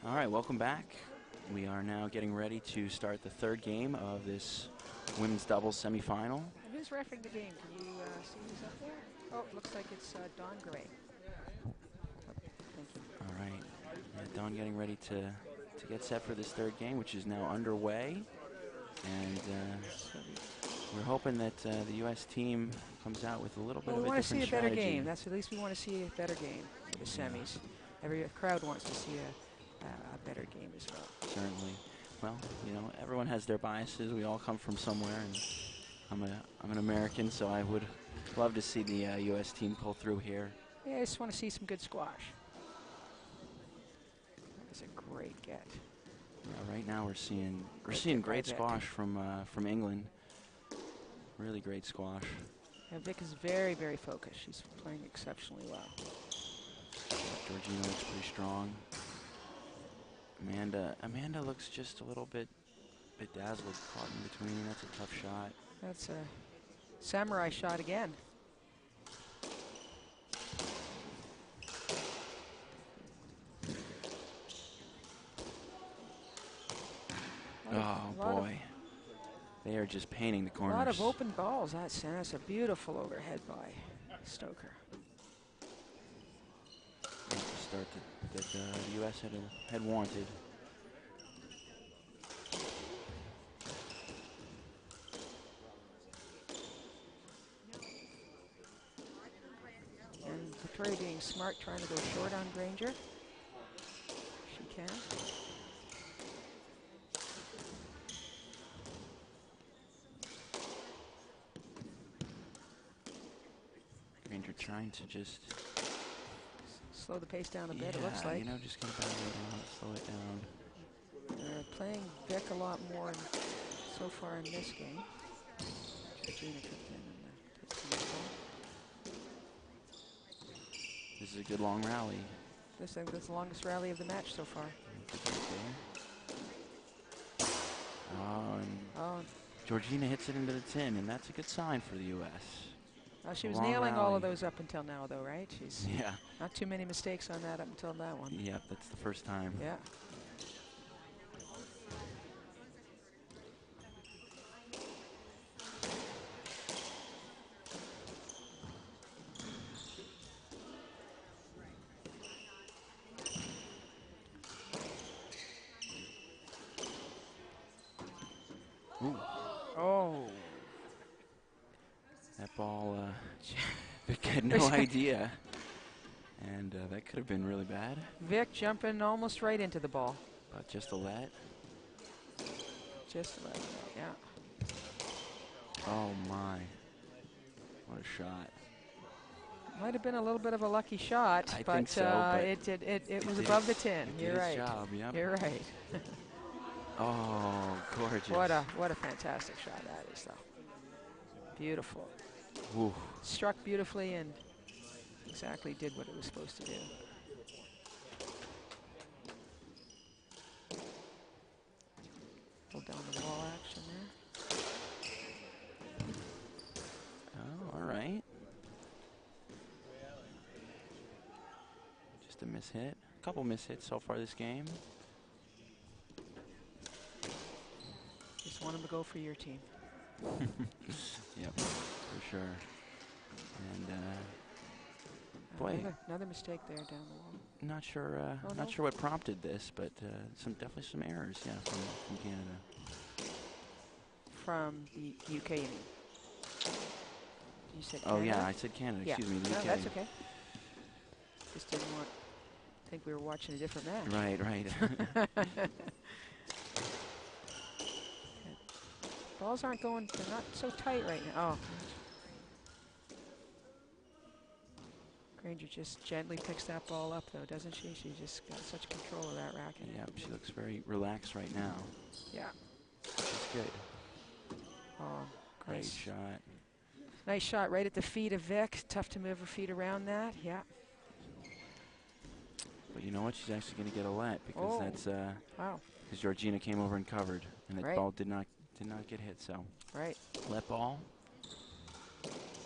All right, welcome back. We are now getting ready to start the third game of this women's doubles semifinal. And who's refereeing the game? Can you see who's up there? Oh, it looks like it's Don Gray. Oh, thank you. All right, Dawn getting ready to get set for this third game, which is now underway. And we're hoping that the U.S. team comes out with a little bit Well, of we a want to see different a better strategy. game. That's at least we want to see a better game for the semis. Every crowd wants to see a better game as well. Certainly. Well, you know, everyone has their biases. We all come from somewhere, and I'm an American, so I would love to see the U.S. team pull through here. Yeah, I just want to see some good squash. That's a great get. Yeah, right now we're seeing Great great Vic. squash from England. Really great squash. Yeah, Vic is very, very focused. She's playing exceptionally well. Georgina looks pretty strong. Amanda looks just a little bit dazzled, caught in between. That's a tough shot. That's a samurai shot again. Oh boy, they are just painting the A corners. lot of open balls. That's a beautiful overhead by Stoker. That's the start that the U.S. had wanted. And Victoria being smart, trying to go short on Granger. She can. Granger trying to just Slow the pace down a bit, it looks like. you know, just gonna battle it out, slow it down. They're playing Vic a lot more so far in this game. Georgina comes in and takes the ball. This is a good long rally. This is the longest rally of the match so far. Oh, and Oh, Georgina hits it into the tin, and that's a good sign for the U.S. well, she A was long nailing all of rally. those up until now, though, right? She's Yeah. not too many mistakes on that up until that one. Yep, that's the first time. Yeah. Ooh, Oh. that ball, Vic had no idea. And that could have been really bad, Vic jumping almost right into the ball. but just a let. Just about, yeah. Oh my. What a shot. Might have been a little bit of a lucky shot, I but, think so, but it was did above the its- 10. it did You're its right. job, yep. You're right. Oh, gorgeous. What a fantastic shot that is, though. Beautiful. Ooh. Struck beautifully and exactly did what it was supposed to do. Pull down the wall action there. Oh, all right. Just a miss hit. A couple miss hits so far this game. Just want him to go for your team. Yep, for sure. And boy, Another mistake there down the wall. not sure. Oh, not no? sure what prompted this, but definitely some errors. Yeah, from Canada. From the UK, you mean? You said Oh Canada? yeah, I said Canada. Yeah. Excuse me, the No, UK. that's okay. Just didn't think we were watching a different match. Right. Balls aren't going, they're not so tight right now. Oh. Granger just gently picks that ball up, though, doesn't she? She just got such control of that racket. Yep, she looks very relaxed right now. Yeah. That's good. Oh, Great nice. shot. Nice shot right at the feet of Vic. Tough to move her feet around that. Yeah. But you know what? She's actually going to get a let because Oh. that's Wow. because Georgina came over and covered, and that Right. ball did not get hit. So Right. let ball.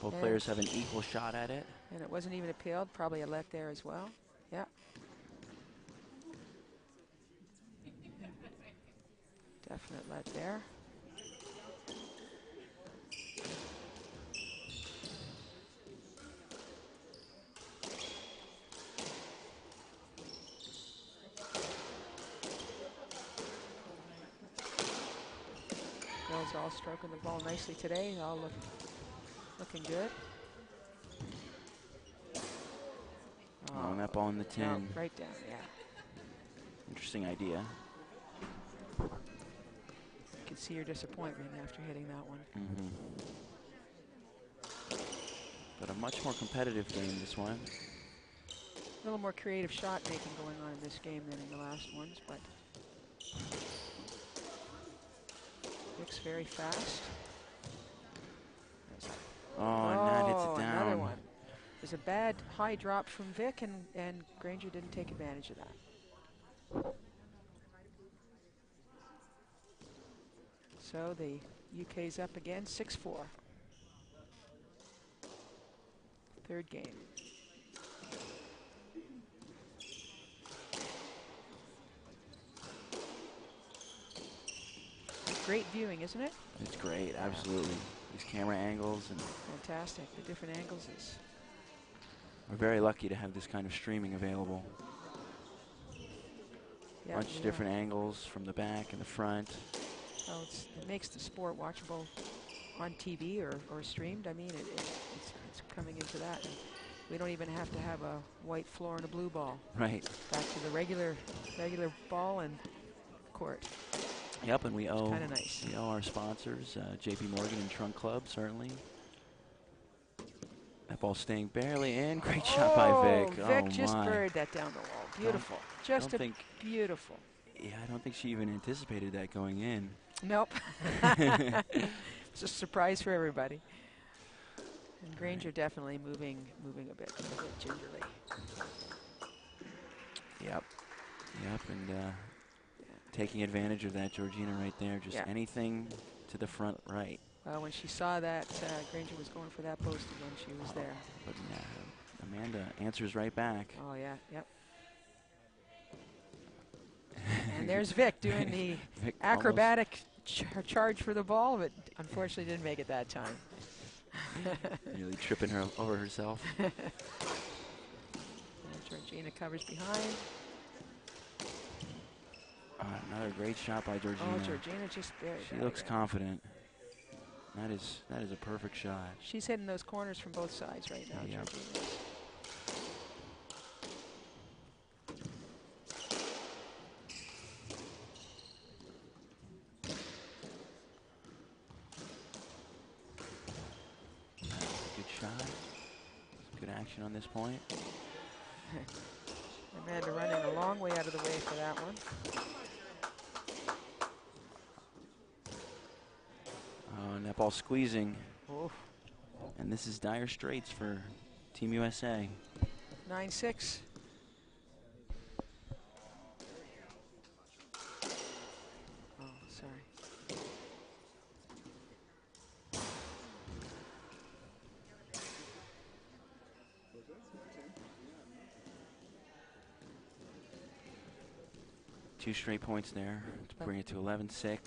Both And- players have an equal shot at it. And it wasn't even appealed. Probably a let there as well. Yeah. Definite let there. Girls all stroking the ball nicely today. All looking good. Oh, and that ball in the tin. No, right down, yeah. Interesting idea. You can see your disappointment after hitting that one. But a much more competitive game, this one. A little more creative shot making going on in this game than in the last ones, but looks very fast. Oh, and that hits it down. Another one. There's a bad high drop from Vic, and Granger didn't take advantage of that. So the UK's up again, 6-4. Third game. Great viewing, isn't it? It's great, absolutely. These camera angles, and fantastic. The different angles is. We're very lucky to have this kind of streaming available. Yeah, Bunch of different angles from the back and the front. Oh, it makes the sport watchable on TV or streamed. I mean, it's coming into that. And we don't even have to have a white floor and a blue ball. Right. Back to the regular ball and court. Yep, and we owe nice. We owe our sponsors, J.P. Morgan and Trunk Club, certainly. That ball staying barely in. Great shot by Vic. Vic just buried that down the wall. Beautiful. Beautiful. Yeah, I don't think she even anticipated that going in. Nope. It's a surprise for everybody. And Granger definitely moving a bit gingerly. Yep, and taking advantage of that, Georgina, right there. Just anything to the front right. Well, when she saw that Granger was going for that post again, she was there. But Amanda answers right back. Oh, yeah, yep. And there's Vic doing the acrobatic charge for the ball, but unfortunately didn't make it that time. Nearly tripping her over herself. And Georgina covers behind. Another great shot by Georgina. Oh, Georgina just buried. She looks confident. That is a perfect shot. She's hitting those corners from both sides right now, Yep. Georgina. Good shot. Good action on this point. Amanda running a long way out of the way for that one. And that ball squeezing. Oof. And this is dire straits for Team USA. 9-6. Oh, sorry. Two straight points there to bring it to 11-6.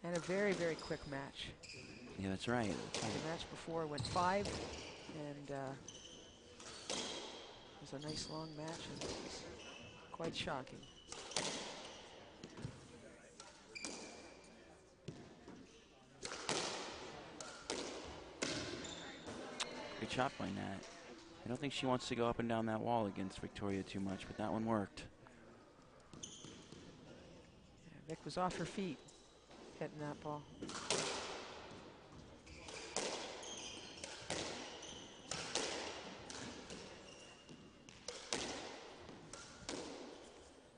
And a very, very quick match. Yeah, that's right. The match before went 5, and it was a nice long match, and this is quite shocking. Good shot by Nat. I don't think she wants to go up and down that wall against Victoria too much, but that one worked. Yeah, Vic was off her feet hitting that ball.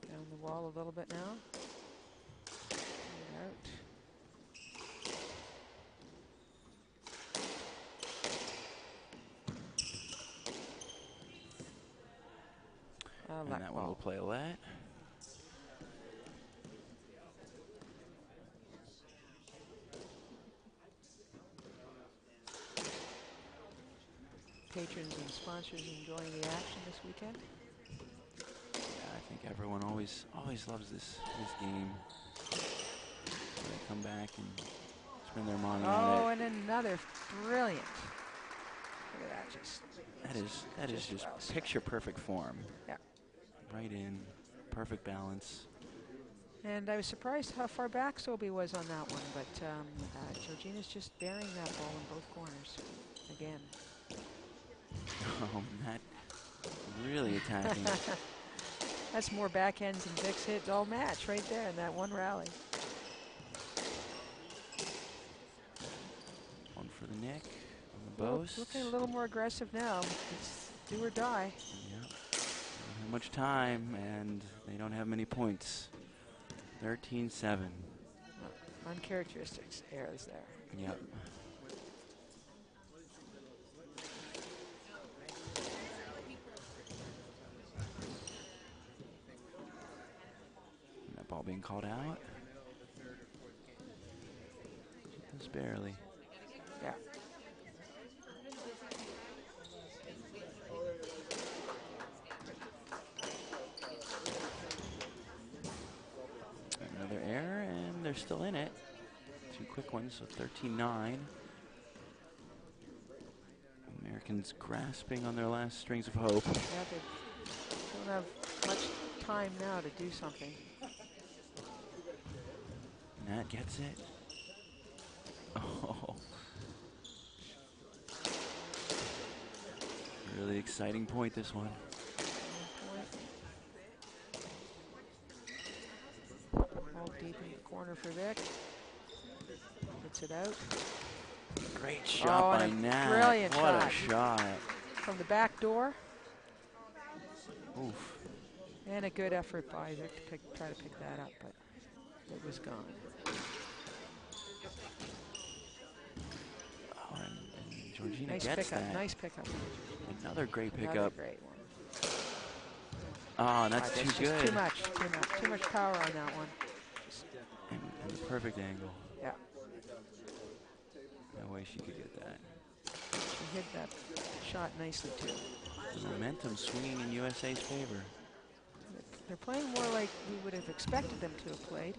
Down the wall a little bit now. Out. And that one will play a let. Patrons and sponsors enjoying the action this weekend? Yeah, I think everyone always loves this game. They come back and spend their money Oh, on it. and another brilliant. Look at that, just That is just well picture perfect form. yeah. Right in, perfect balance. And I was surprised how far back Sobey was on that one, but Georgina's just burying that ball in both corners again. Oh, Matt really attacking. That's more backhands than Vic's hits all match right there in that one rally. One for the Nick on the Well, Bose. looking a little more aggressive now. It's do or die. Yeah. Don't have much time, and they don't have many points. 13-7. Uncharacteristic errors there. Yep. And that ball being called out. Just barely. Yeah. Another error, and they're still in it. Two quick ones, so 13-9. Americans grasping on their last strings of hope. Yeah, they don't have much time now to do something. Nat gets it. Oh. Really exciting point, this one. Ball deep in the corner for Vic. Gets it out. Great shot by and a Nat. brilliant What shot. a shot. From the back door. Oof. And a good effort by Vic to try to pick that up, but it was gone. Oh, and Georgina Nice gets pickup. that. Nice pickup. Another great Another pickup. great one. Oh, that's That's too just good. too much. Too much power on that one. And the perfect angle. Yeah. No way she could get that. She hit that shot nicely too. The momentum swinging in USA's favor. They're playing more like we would have expected them to have played,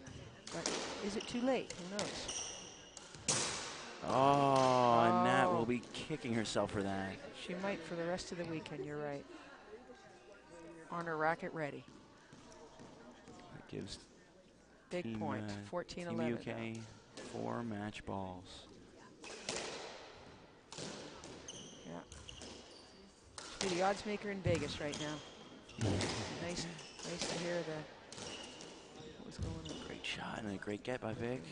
but is it too late? Who knows? Oh, and Nat will be kicking herself for that. She might for the rest of the weekend, you're right. On her racket ready. That gives Big Team, point, Team 14-11 UK now. 4 match balls. Yeah. She'll be the odds maker in Vegas right now. Nice to hear what was going on. Great shot and a great get by Vic.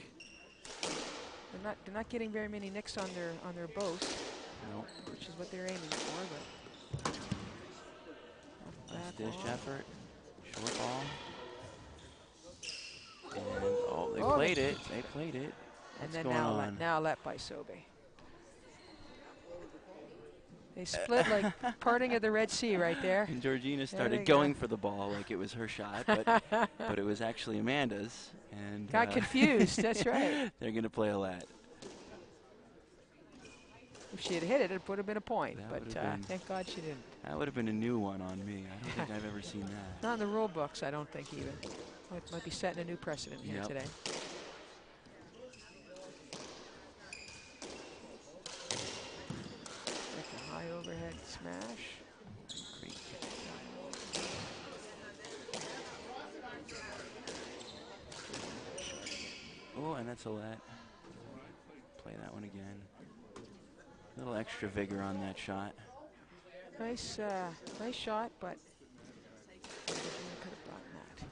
They're not getting very many nicks on their boast, Nope. which is what they're aiming for, but Nice back dish on. effort. Short ball. And they Oh, played it. They played it. And What's then going on? now let by Sobey. They split like parting of the Red Sea right there. And Georgina they started go. going for the ball like it was her shot, but it was actually Amanda's. And Got confused, that's right. They're going to play a lat. If she had hit it, it would have been a point, That but would have been- thank God she didn't. That would have been a new one on me. I don't think I've ever seen that. Not in the rule books, I don't think even. Might be setting a new precedent here Yep. today. Like a high overhead smash. Great kick. Oh, and that's a lat. Play that one again. A little extra vigor on that shot. Nice shot, but could have gotten that.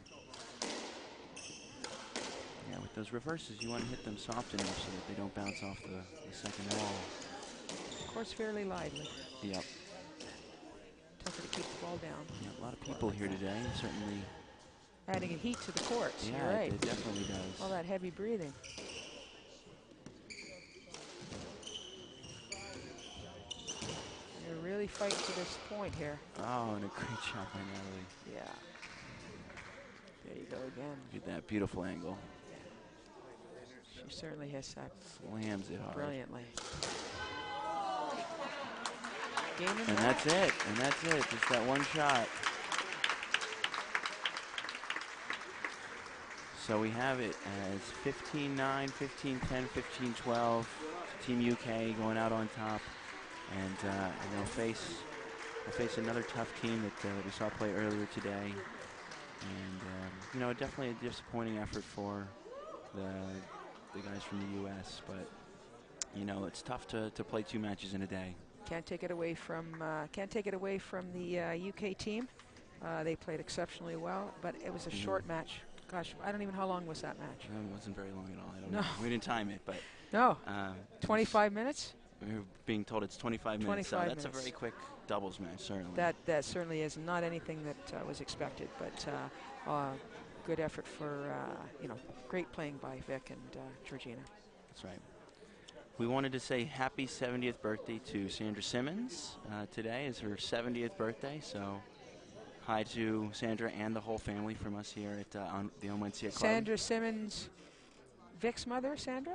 Yeah, with those reverses, you want to hit them soft enough so that they don't bounce off the second wall. Of course, fairly lively. Yep. Tougher to keep the ball down. Yeah, a lot of people here today, and certainly. Adding a heat to the courts. Yeah, You're right. it definitely does. All that heavy breathing. They're really fighting to this point here. Oh, and a great shot by Natalie. Yeah. There you go again. Look at that beautiful angle. She certainly hits that Slams it hard. brilliantly. Game And that's it. And that's it. Just that one shot. So we have it as 15-9, 15-10, 15-12. Team UK going out on top, and they'll face another tough team that we saw play earlier today. And definitely a disappointing effort for the guys from the U.S. But it's tough to play 2 matches in a day. Can't take it away from the UK team. They played exceptionally well, but it was a short match. Gosh, I don't even know how long was that match. It wasn't very long at all. I don't No. know. We didn't time it, but No. 25 minutes. we're being told it's 25 minutes. So 25 that's minutes. a very quick doubles match, certainly. That certainly is not anything that was expected, but good effort for great playing by Vic and Georgina. That's right. We wanted to say happy 70th birthday to Sandra Simmons. Today is her 70th birthday, so hi to Sandra and the whole family from us here at the Onwencia Club. Sandra Simmons, Vic's mother, Sandra?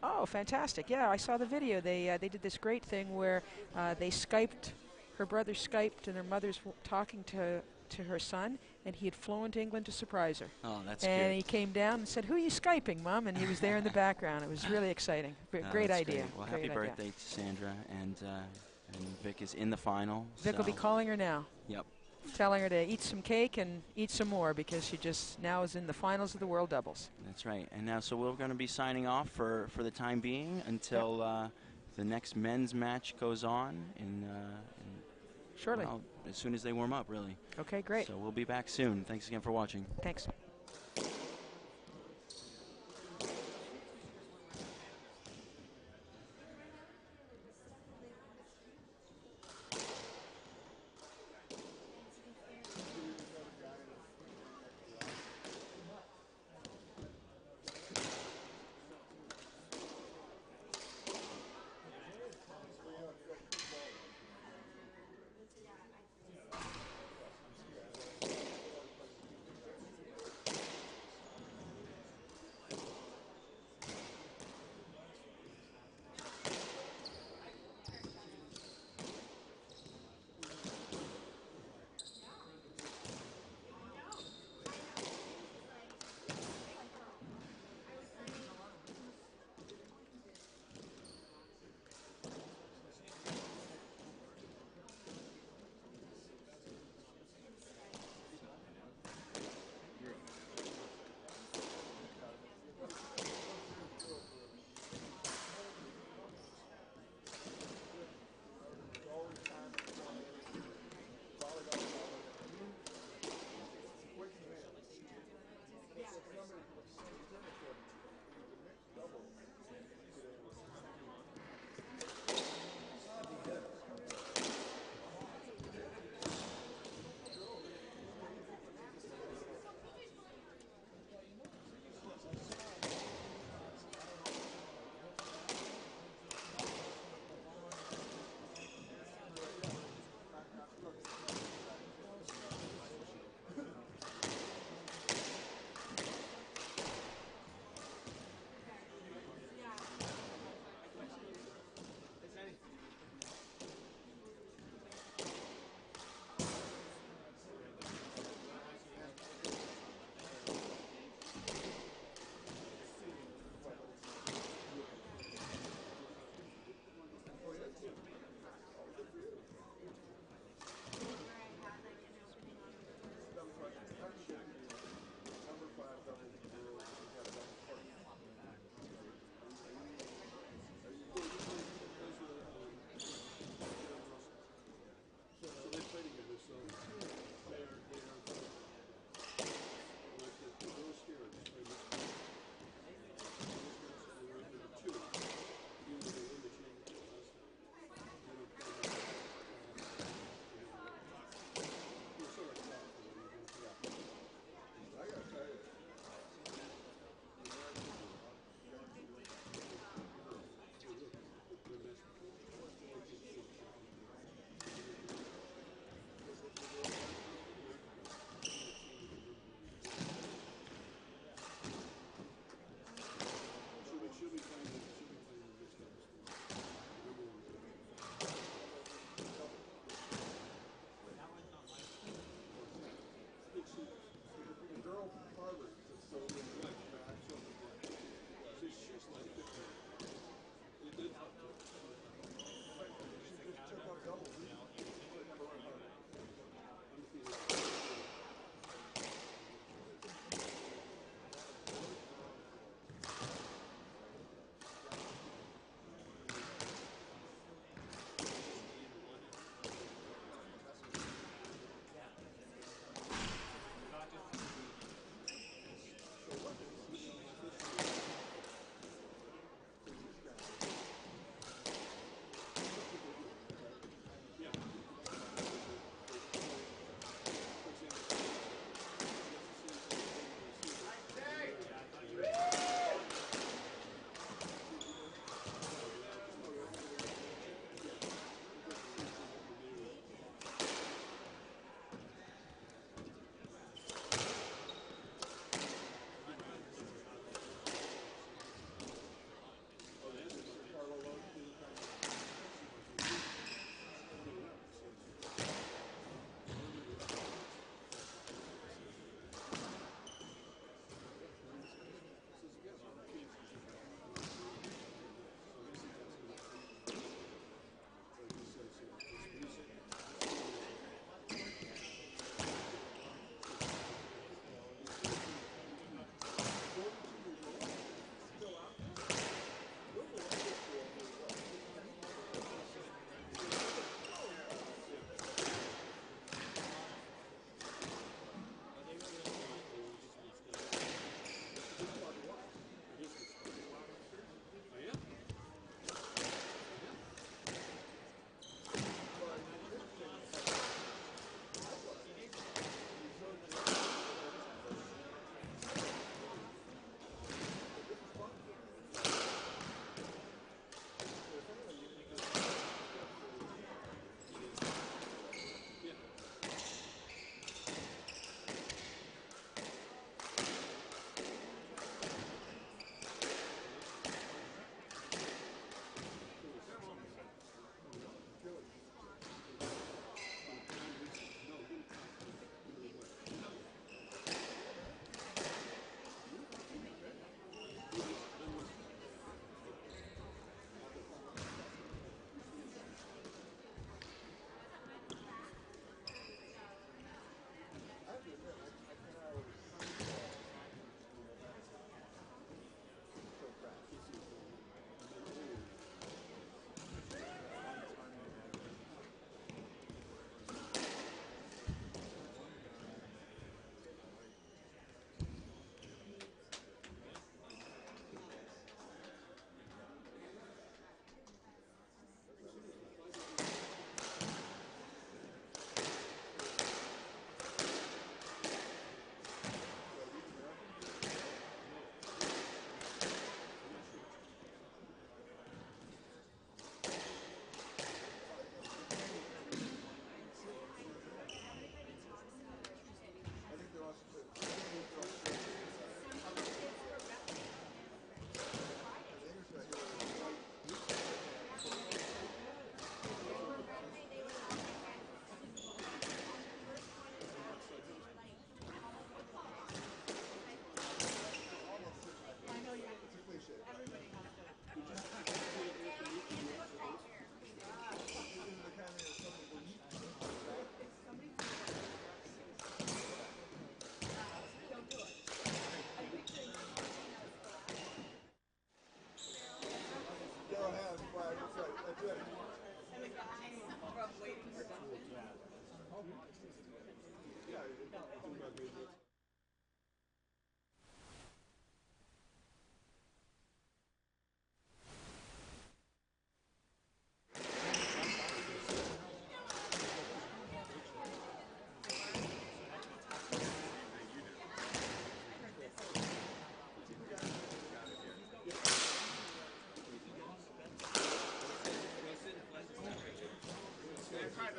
Oh, fantastic. Yeah, I saw the video. They did this great thing where they Skyped, her brother Skyped, and her mother's talking to her son, and he had flown to England to surprise her. Oh, that's And cute. he came down and said, "Who are you Skyping, Mom?" And he was there in the background. It was really exciting. Great That's idea. Great. Well, Great happy idea. birthday to Sandra, and Vic is in the final. Vic will be so- calling her now, Yep. telling her to eat some cake and eat some more because she just now is in the finals of the World Doubles. That's right. And now, so we're going to be signing off for the time being until the next men's match goes on Shortly. well, as soon as they warm up, really. Okay, great. So we'll be back soon. Thanks again for watching. Thanks.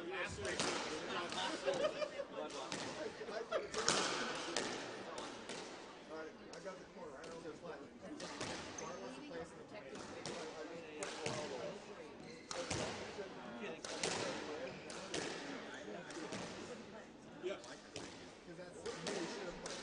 I got the corner. I don't know what's left. Mark wants to place in the because that's really should have played.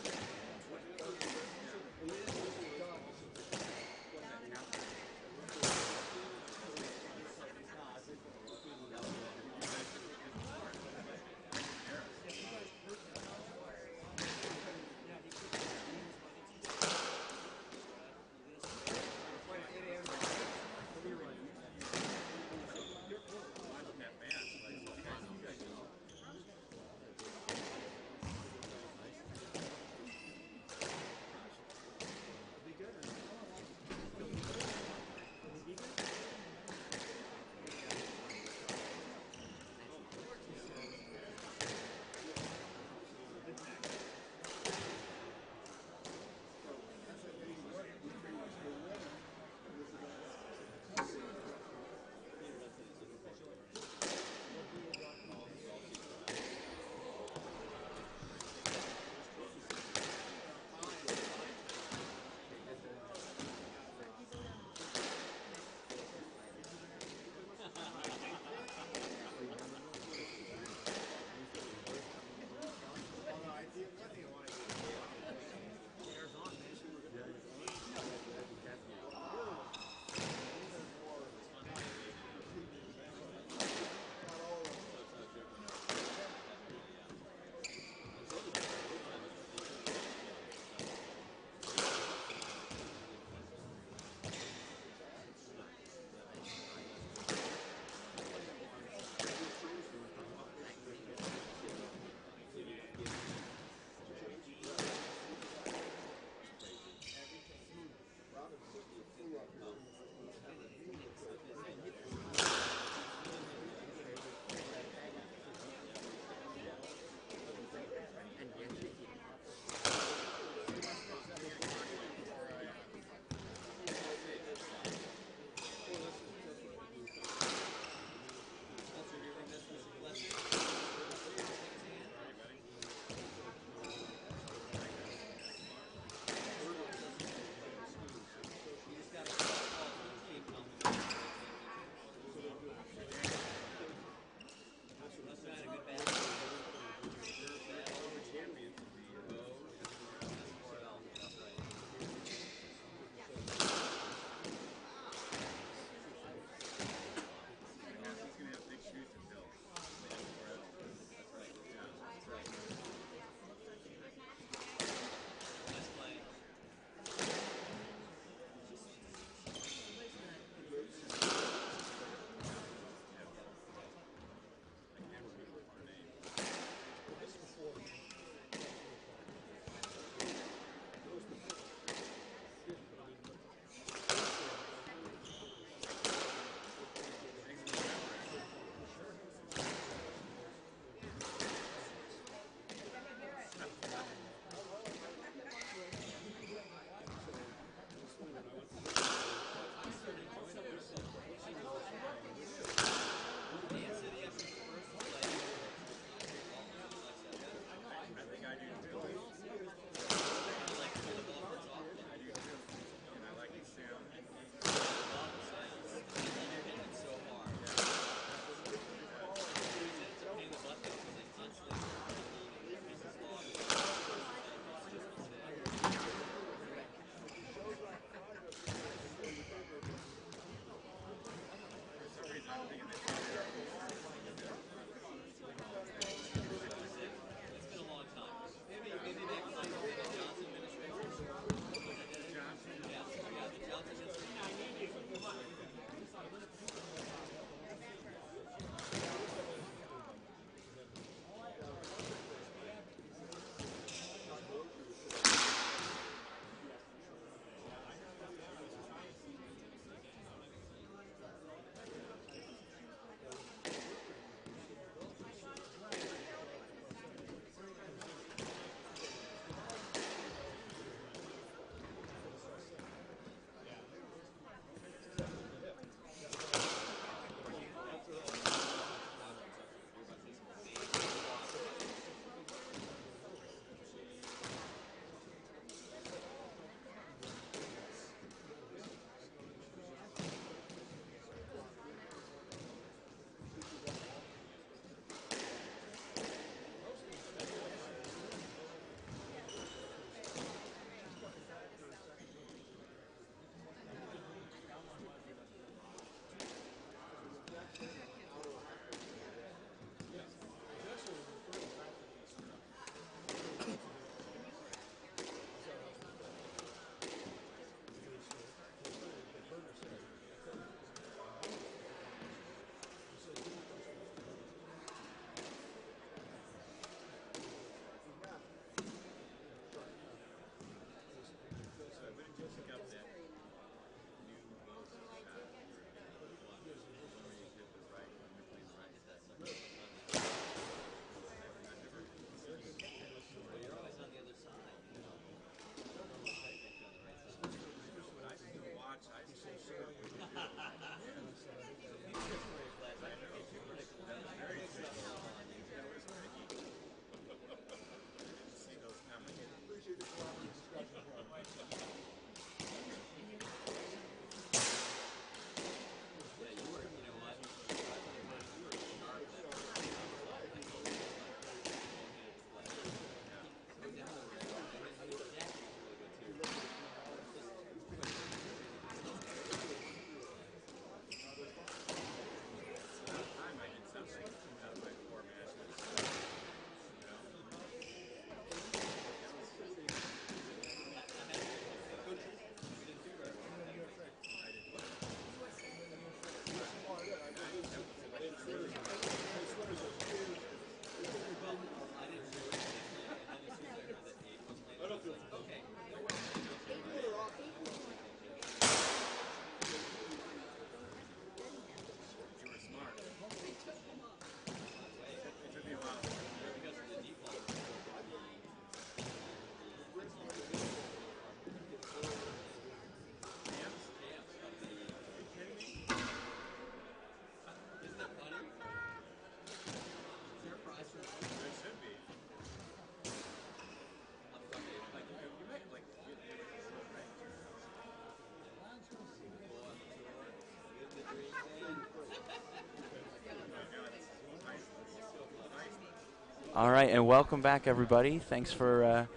All right, and welcome back, everybody. Thanks for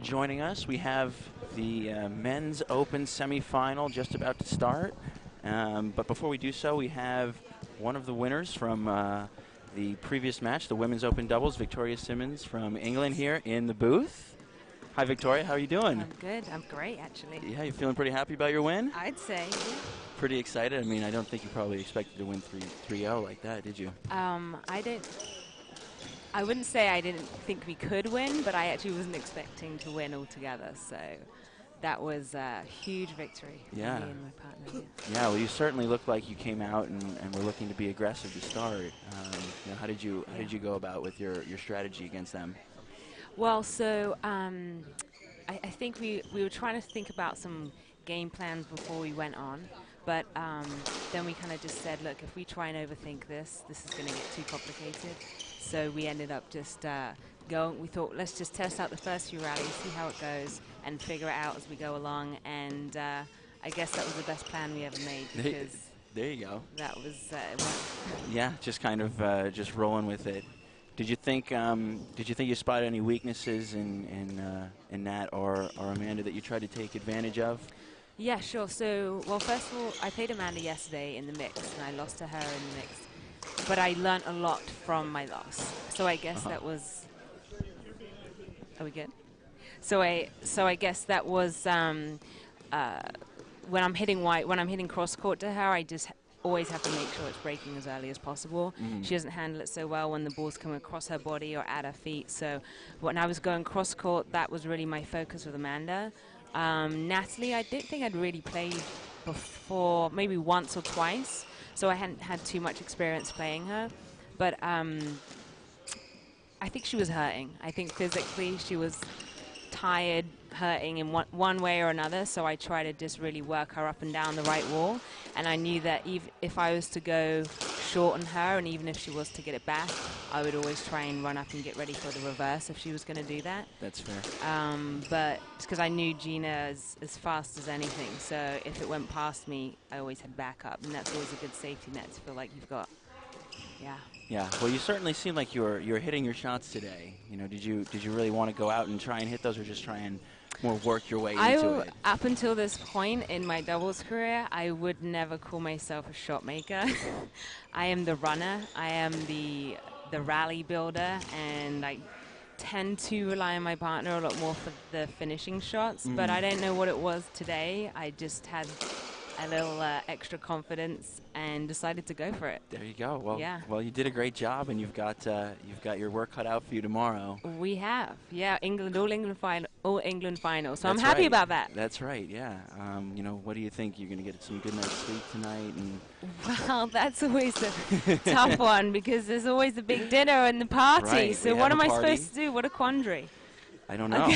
joining us. We have the men's open semifinal just about to start. But before we do so, we have one of the winners from the previous match, the women's open doubles, Victoria Simmons from England, here in the booth. Hi, Victoria. How are you doing? I'm good. I'm great, actually. Yeah, you feeling pretty happy about your win? I'd say. Pretty excited. I mean, I don't think you probably expected to win 3-0 like that, did you? I wouldn't say I didn't think we could win, but I actually wasn't expecting to win altogether. So that was a huge victory for me and my partner. Yeah, well, you certainly looked like you came out and were looking to be aggressive to start. How did you go about with your strategy against them? Well, so I think we were trying to think about some game plans before we went on. But then we kind of just said, look, if we try and overthink this is going to get too complicated. So we ended up just going. We thought, let's just test out the first few rallies, see how it goes, and figure it out as we go along. And I guess that was the best plan we ever made. Because there you go. That was yeah, just kind of just rolling with it. Did you think you spotted any weaknesses in Nat or Amanda that you tried to take advantage of? Yeah, sure. So, well, first of all, I played Amanda yesterday in the mix, and I lost to her in the mix. But I learned a lot from my loss. So I guess that was... Are we good? So I guess that was when I'm hitting cross court to her, I just always have to make sure it's breaking as early as possible. She doesn't handle it so well when the ball's coming across her body or at her feet. So when I was going cross court, that was really my focus with Amanda. Natalie, I didn't think I'd really played before, maybe once or twice, so I hadn't had too much experience playing her. But I think she was hurting. I think physically she was tired, hurting in one way or another, so I tried to just really work her up and down the right wall. And I knew that if I was to go short on her, and even if she was to get it back, I would always try and run up and get ready for the reverse if she was going to do that. That's fair. But it's because I knew Gina is as fast as anything, so if it went past me, I always had backup, and that's always a good safety net to feel like you've got. Yeah. Yeah. Well, you certainly seem like you were hitting your shots today. You know, did you really want to go out and try and hit those, or just try and more work your way into it? Up until this point in my doubles career, I would never call myself a shot maker. I am the runner. I am the rally builder, and I tend to rely on my partner a lot more for the finishing shots. But I don't know what it was today. I just had a little extra confidence and decided to go for it. There you go. Well, yeah. Well, you did a great job, and you've got your work cut out for you tomorrow. We have, yeah, all England final. So That's I'm happy right. about that. That's right. Yeah. What do you think? You're going to get some good night's sleep tonight, and well, that's always a tough one because there's always a big dinner and the party. Right, so what am I supposed to do? What a quandary. I don't know.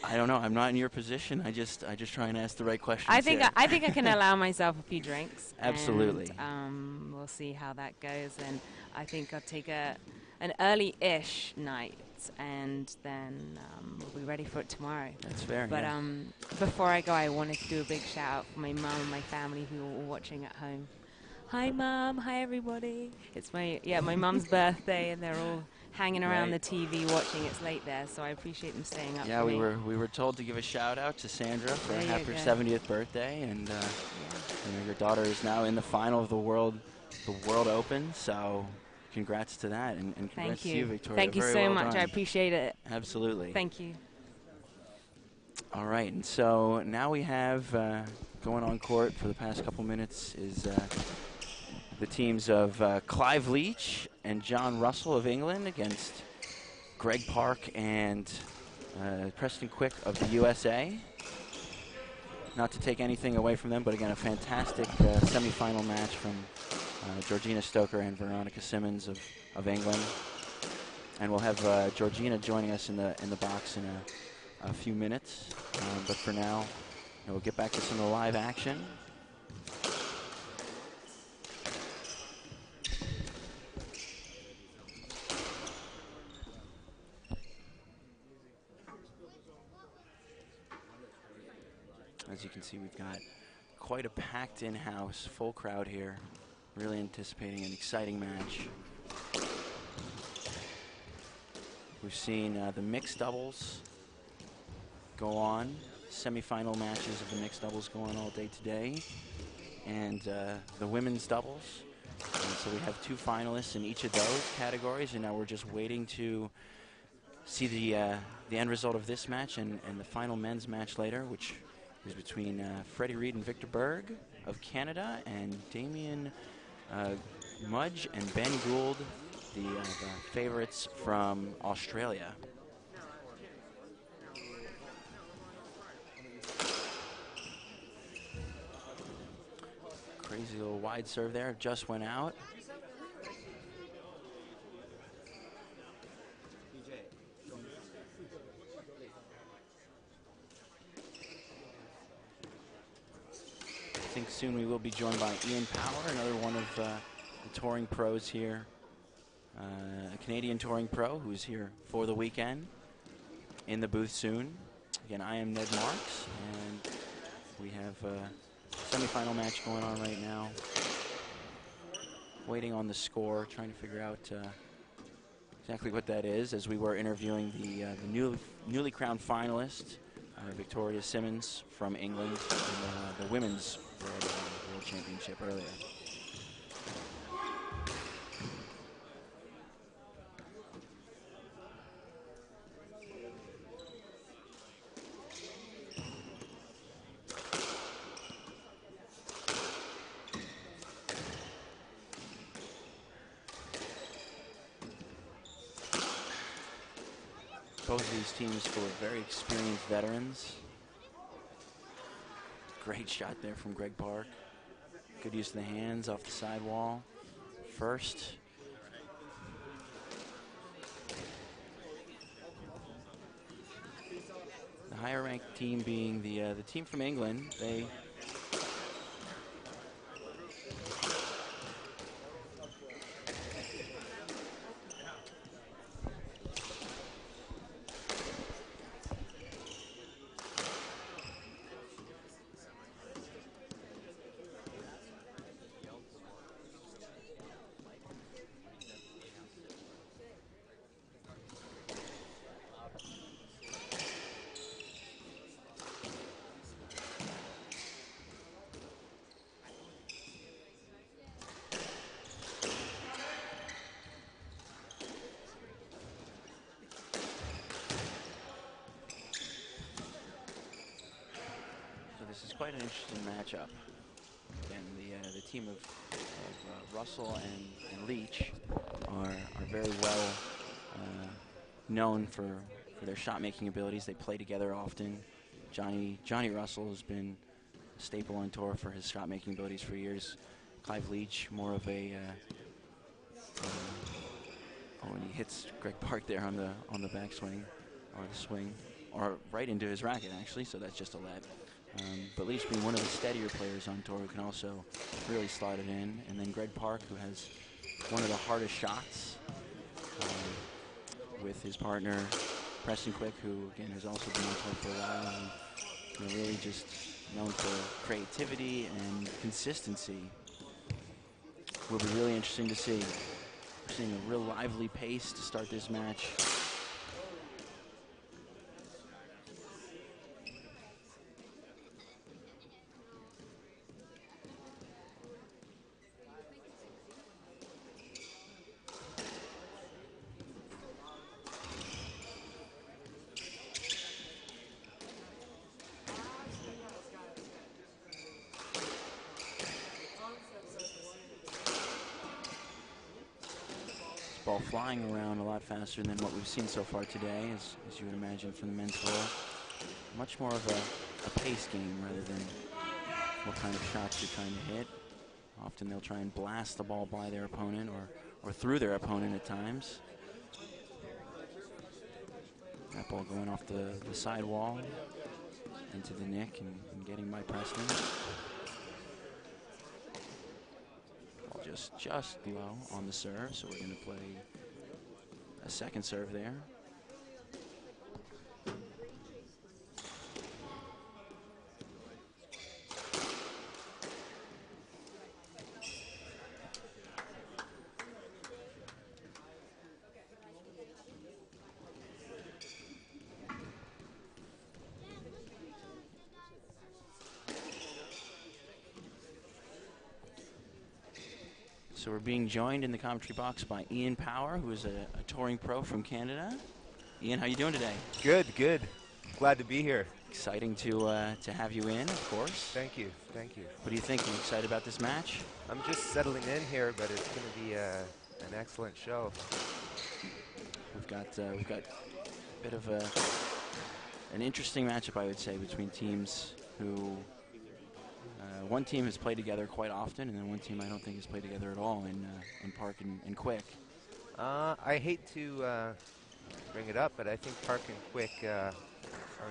I don't know. I'm not in your position. I just try and ask the right questions. I think I can allow myself a few drinks. Absolutely. And, we'll see how that goes. And I think I'll take an early-ish night, and then we'll be ready for it tomorrow. That's fair. But yeah. Before I go, I wanted to do a big shout out for my mum and my family who are all watching at home. Hi, Mum. Hi, everybody. It's my mum's birthday, and they're all hanging around the TV watching. It's late there, so I appreciate them staying up. Yeah, for we me. were told to give a shout out to Sandra for There her you go. 70th birthday, and your daughter is now in the final of the World Open. So, congrats to that, and congrats to you, Victoria. Thank you Very so well much. done. I appreciate it. Absolutely. Thank you. All right, and so now we have going on court for the past couple minutes is the teams of Clive Leach and John Russell of England against Greg Park and Preston Quick of the USA. Not to take anything away from them, but again, a fantastic semifinal match from Georgina Stoker and Veronica Simmons of England. And we'll have Georgina joining us in the box in a few minutes. But for now, we'll get back to some of the live action. As you can see, we've got quite a packed in-house, full crowd here. Really anticipating an exciting match. We've seen the mixed doubles go on. Semifinal matches of the mixed doubles go on all day today. And the women's doubles. And so we have 2 finalists in each of those categories, and now we're just waiting to see the end result of this match and the final men's match later, which is between Freddie Reed and Victor Berg of Canada and Damien Mudge and Ben Gould, the favorites from Australia. Crazy little wide serve there, just went out. I think soon we will be joined by Ian Power, another one of the touring pros here. A Canadian touring pro who's here for the weekend in the booth soon. Again, I am Ned Marks, and we have a semifinal match going on right now. Waiting on the score, trying to figure out exactly what that is, as we were interviewing the newly crowned finalist, Victoria Simmons from England, in the women's World Championship earlier. Both of these teams full of very experienced veterans. Great shot there from Greg Park. Good use of the hands off the sidewall. First. The higher ranked team being the team from England. They this is quite an interesting matchup. Again, the team of Russell and Leach are very well known for their shot-making abilities. They play together often. Johnny Russell has been a staple on tour for his shot-making abilities for years. Clive Leach, more of a and he hits Greg Park there on the backswing or the swing, or right into his racket actually. So that's just a let. But Leach being one of the steadier players on tour who can also really slide it in. And then Greg Park, who has one of the hardest shots with his partner Preston Quick, who again has also been on tour for a while and really just known for creativity and consistency. Will be really interesting to see. We're seeing a real lively pace to start this match. Ball flying around a lot faster than what we've seen so far today, as you would imagine from the men's floor. Much more of a pace game rather than what kind of shots you're trying to hit. Often they'll try and blast the ball by their opponent or through their opponent at times. That ball going off the sidewall into the nick and getting by Preston. Just low on the serve, so we're going to play a second serve there. So we're being joined in the commentary box by Ian Power, who is a touring pro from Canada. Ian, how you doing today? Good, good. Glad to be here. Exciting to have you in, of course. Thank you, thank you. What do you think? Are you excited about this match? I'm just settling in here, but it's going to be an excellent show. We've got a bit of an interesting matchup, I would say, between teams who one team has played together quite often, and then one team I don't think has played together at all in Park and Quick. I hate to bring it up, but I think Park and Quick are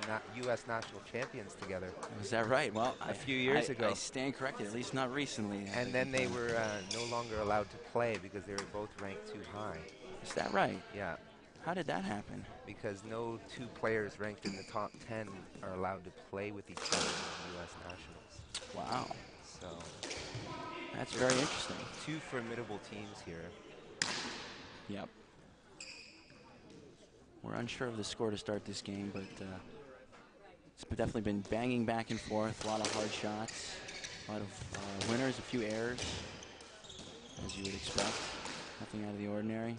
not U.S. national champions together. Is that right? Well, a few years ago. I stand corrected, at least not recently. And then they were no longer allowed to play because they were both ranked too high. Is that right? Yeah. How did that happen? Because no two players ranked in the top 10 are allowed to play with each other in the U.S. Nationals. Wow. So that's very interesting. Two formidable teams here. Yep. We're unsure of the score to start this game, but it's definitely been banging back and forth, a lot of hard shots, a lot of winners, a few errors, as you would expect. Nothing out of the ordinary.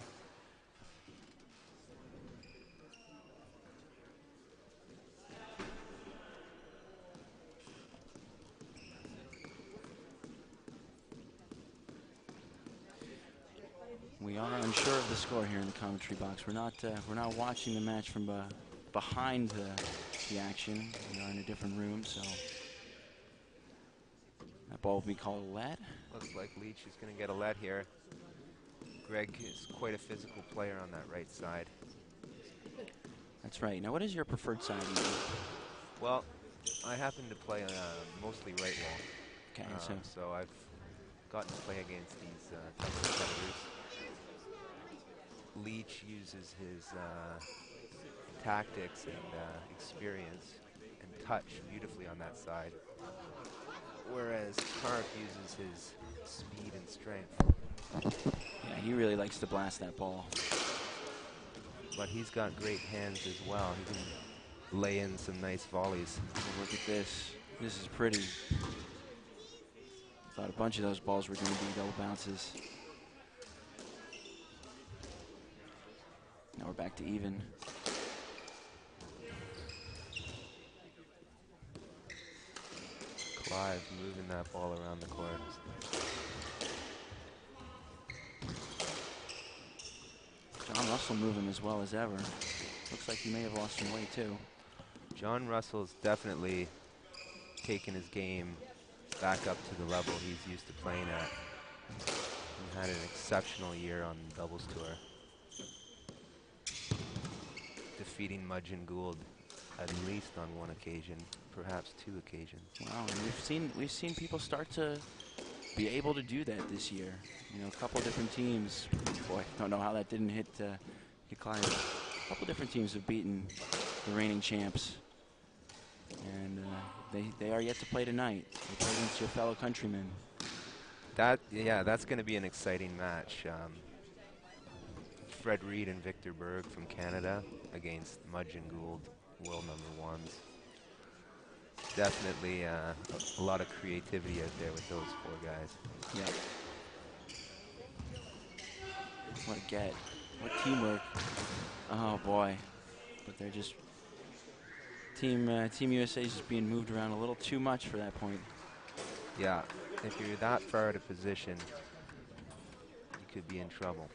We are unsure of the score here in the commentary box. We're not watching the match from behind the action. We are in a different room, so that ball will be called a let. Looks like Leach is going to get a let here. Greg is quite a physical player on that right side. That's right. Now, what is your preferred side? Well, I happen to play mostly right wall. Okay, so I've gotten to play against these tough competitors. Leach uses his tactics and experience and touch beautifully on that side, whereas Park uses his speed and strength. Yeah, he really likes to blast that ball. But he's got great hands as well. He can lay in some nice volleys. Oh, look at this. This is pretty. Thought a bunch of those balls were going to be double bounces. Now we're back to even. Clive moving that ball around the court. John Russell moving as well as ever. Looks like he may have lost some weight too. John Russell's definitely taken his game back up to the level he's used to playing at. He had an exceptional year on the doubles tour, defeating Mudgeon Gould at least on one occasion, perhaps two occasions. Wow, and we've seen people start to be able to do that this year. You know, a couple different teams. Boy, I don't know how that didn't hit Clive. A couple different teams have beaten the reigning champs, and they are yet to play tonight. They play against your fellow countrymen. That's going to be an exciting match. Fred Reed and Victor Berg from Canada against Mudgeon Gould, world #1s. Definitely a lot of creativity out there with those four guys. Yep. What a get. What teamwork. Oh boy. But they're just Team USA is just being moved around a little too much for that point. Yeah, if you're that far out of position, you could be in trouble.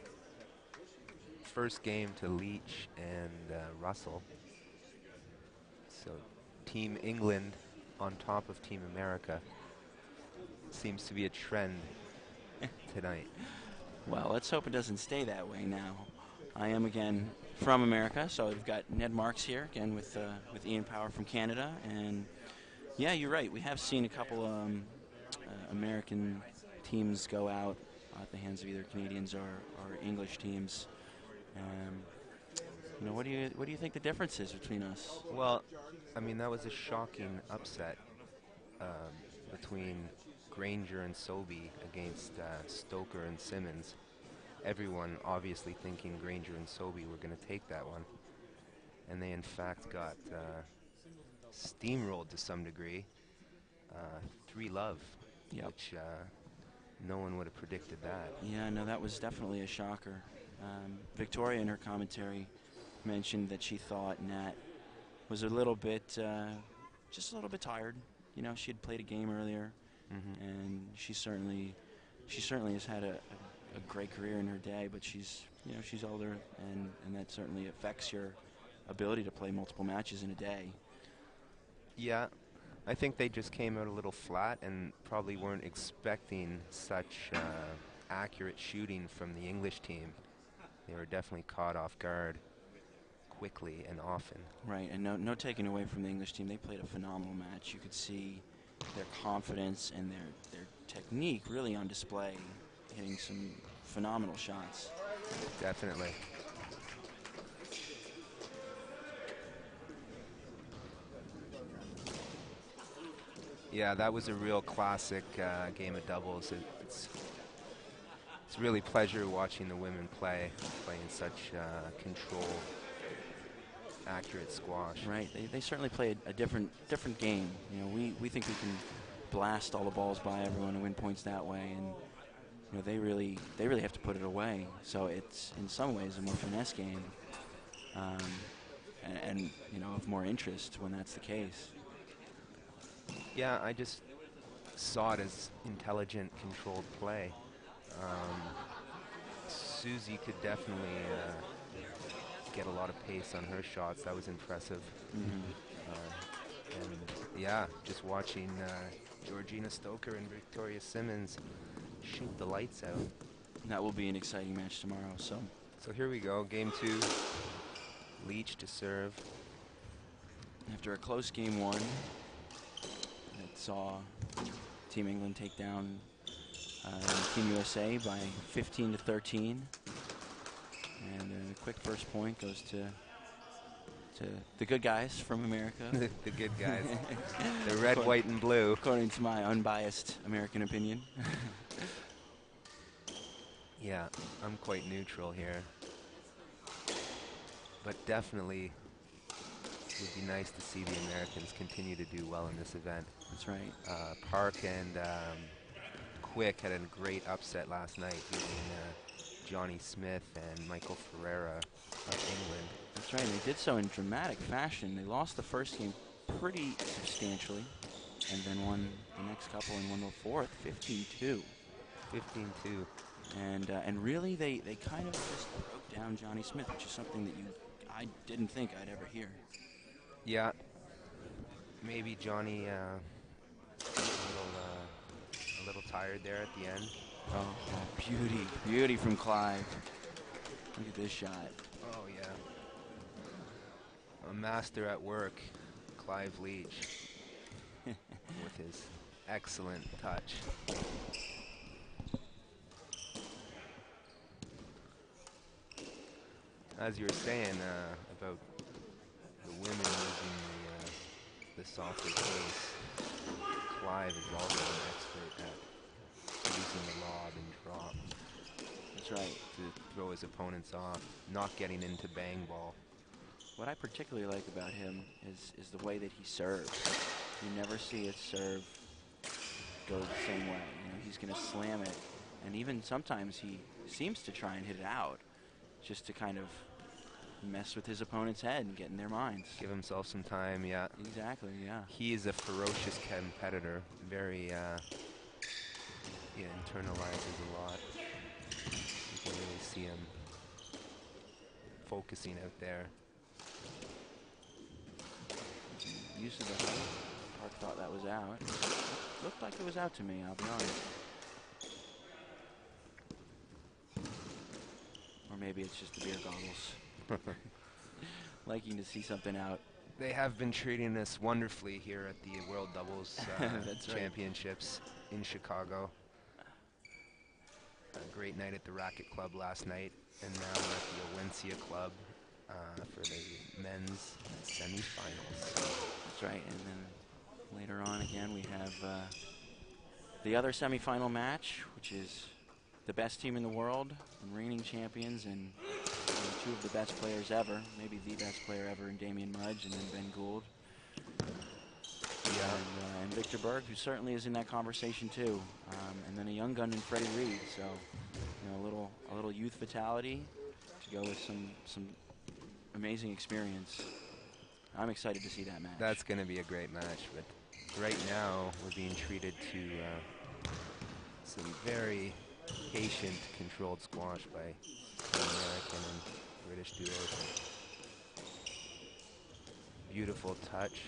First game to Leach and Russell. So Team England on top of Team America seems to be a trend tonight. Well, let's hope it doesn't stay that way now. I am again from America, so I've got Ned Marks here again with Ian Power from Canada, and yeah, you're right. We have seen a couple American teams go out at the hands of either Canadians or English teams. You know, what do you think the difference is between us? Well, I mean, that was a shocking upset between Granger and Sobey against Stoker and Simmons. Everyone obviously thinking Granger and Sobey were going to take that one. And they, in fact, got steamrolled to some degree. 3-love, yep. which No one would have predicted that. Yeah, no, that was definitely a shocker. Victoria in her commentary mentioned that she thought Nat was a little bit, just a little bit tired. You know, she had played a game earlier, and she certainly has had a great career in her day. But she's older, and that certainly affects your ability to play multiple matches in a day. Yeah, I think they just came out a little flat and probably weren't expecting such accurate shooting from the English team. They were definitely caught off guard quickly and often. Right, and no taking away from the English team. They played a phenomenal match. You could see their confidence and their technique really on display, hitting some phenomenal shots. Definitely. Yeah, that was a real classic game of doubles. It's really pleasure watching the women playing such controlled, accurate squash. Right, they certainly played a different game. You know, we think we can blast all the balls by everyone and win points that way, and you know they really have to put it away. So it's in some ways a more finesse game, and you know of more interest when that's the case. Yeah, I just saw it as intelligent, controlled play. Susie could definitely get a lot of pace on her shots. That was impressive. And yeah, just watching Georgina Stoker and Victoria Simmons shoot the lights out. That will be an exciting match tomorrow. So here we go, game 2. Leach to serve. After a close game 1, that saw Team England take down Team USA by 15-13. And a quick first point goes to the good guys from America. The good guys. The red, white, and blue. According to my unbiased American opinion. Yeah, I'm quite neutral here. But definitely it would be nice to see the Americans continue to do well in this event. That's right. Park and Quick had a great upset last night, beating Johnny Smith and Michael Ferreira of England. That's right. They did so in dramatic fashion. They lost the first game pretty substantially, and then won the next couple and won the fourth, 15-2. 15-2. And really, they kind of just broke down Johnny Smith, which is something that I didn't think I'd ever hear. Yeah. Maybe Johnny a little tired there at the end. Oh, beauty from Clive. Look at this shot. Oh yeah. A master at work, Clive Leach, with his excellent touch. As you were saying about the women using the softer case, Clive is also an expert at using the lob and drop. That's right. To throw his opponents off, not getting into bang ball. What I particularly like about him is the way that he serves. You never see his serve go the same way. You know, he's going to slam it, and even sometimes he seems to try and hit it out, just to kind of mess with his opponent's head and get in their minds. Give himself some time, yeah. Exactly, yeah. He is a ferocious competitor, very, internalizes a lot. You can really see him focusing out there. Use of the height. Park thought that was out. Looked like it was out to me, I'll be honest. Or maybe it's just the beer goggles. Liking to see something out. They have been treating us wonderfully here at the World Doubles That's Championships in Chicago. A great night at the Racket Club last night, and now we're at the Owencia Club for the men's semifinals. That's right, and then later on again we have the other semifinal match, which is the best team in the world and reigning champions and two of the best players ever, maybe the best player ever in Damian Mudge and then Ben Gould. And Victor Berg, who certainly is in that conversation too. And then a young gun in Freddie Reed. So, you know, a little youth vitality to go with some amazing experience. I'm excited to see that match. That's going to be a great match, but right now we're being treated to some very patient, controlled squash by the American and British duos. Beautiful touch.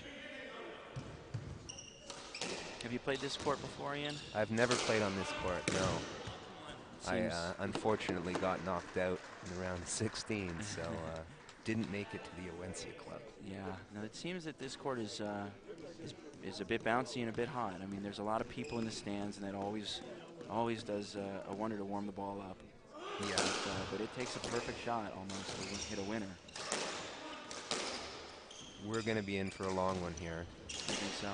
Have you played this court before, Ian? I've never played on this court, no. I Seems- unfortunately got knocked out in round 16, so didn't make it to the Owencia Club. Yeah. Now it seems that this court is a bit bouncy and a bit hot. I mean, there's a lot of people in the stands, and that always does a wonder to warm the ball up. Yeah. But it takes a perfect shot almost to hit a winner. We're going to be in for a long one here. I think so.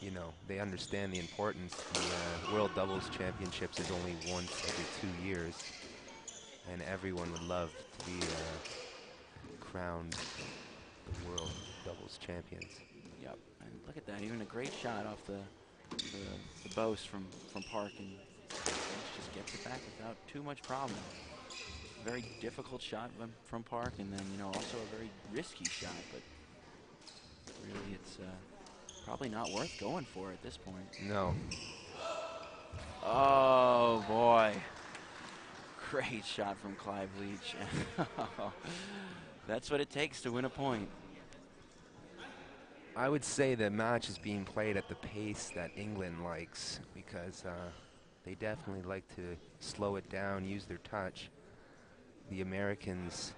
You know, they understand the importance. The World Doubles Championships is only once every 2 years, and everyone would love to be crowned the World Doubles Champions. Yep. And look at that. Even a great shot off the boast from Park, and just gets it back without too much problem. Very difficult shot from Park, and then, you know, also a very risky shot, but really it's probably not worth going for at this point. No. Oh, boy. Great shot from Clive Leach. That's what it takes to win a point. I would say the match is being played at the pace that England likes, because they definitely like to slow it down, use their touch. The Americans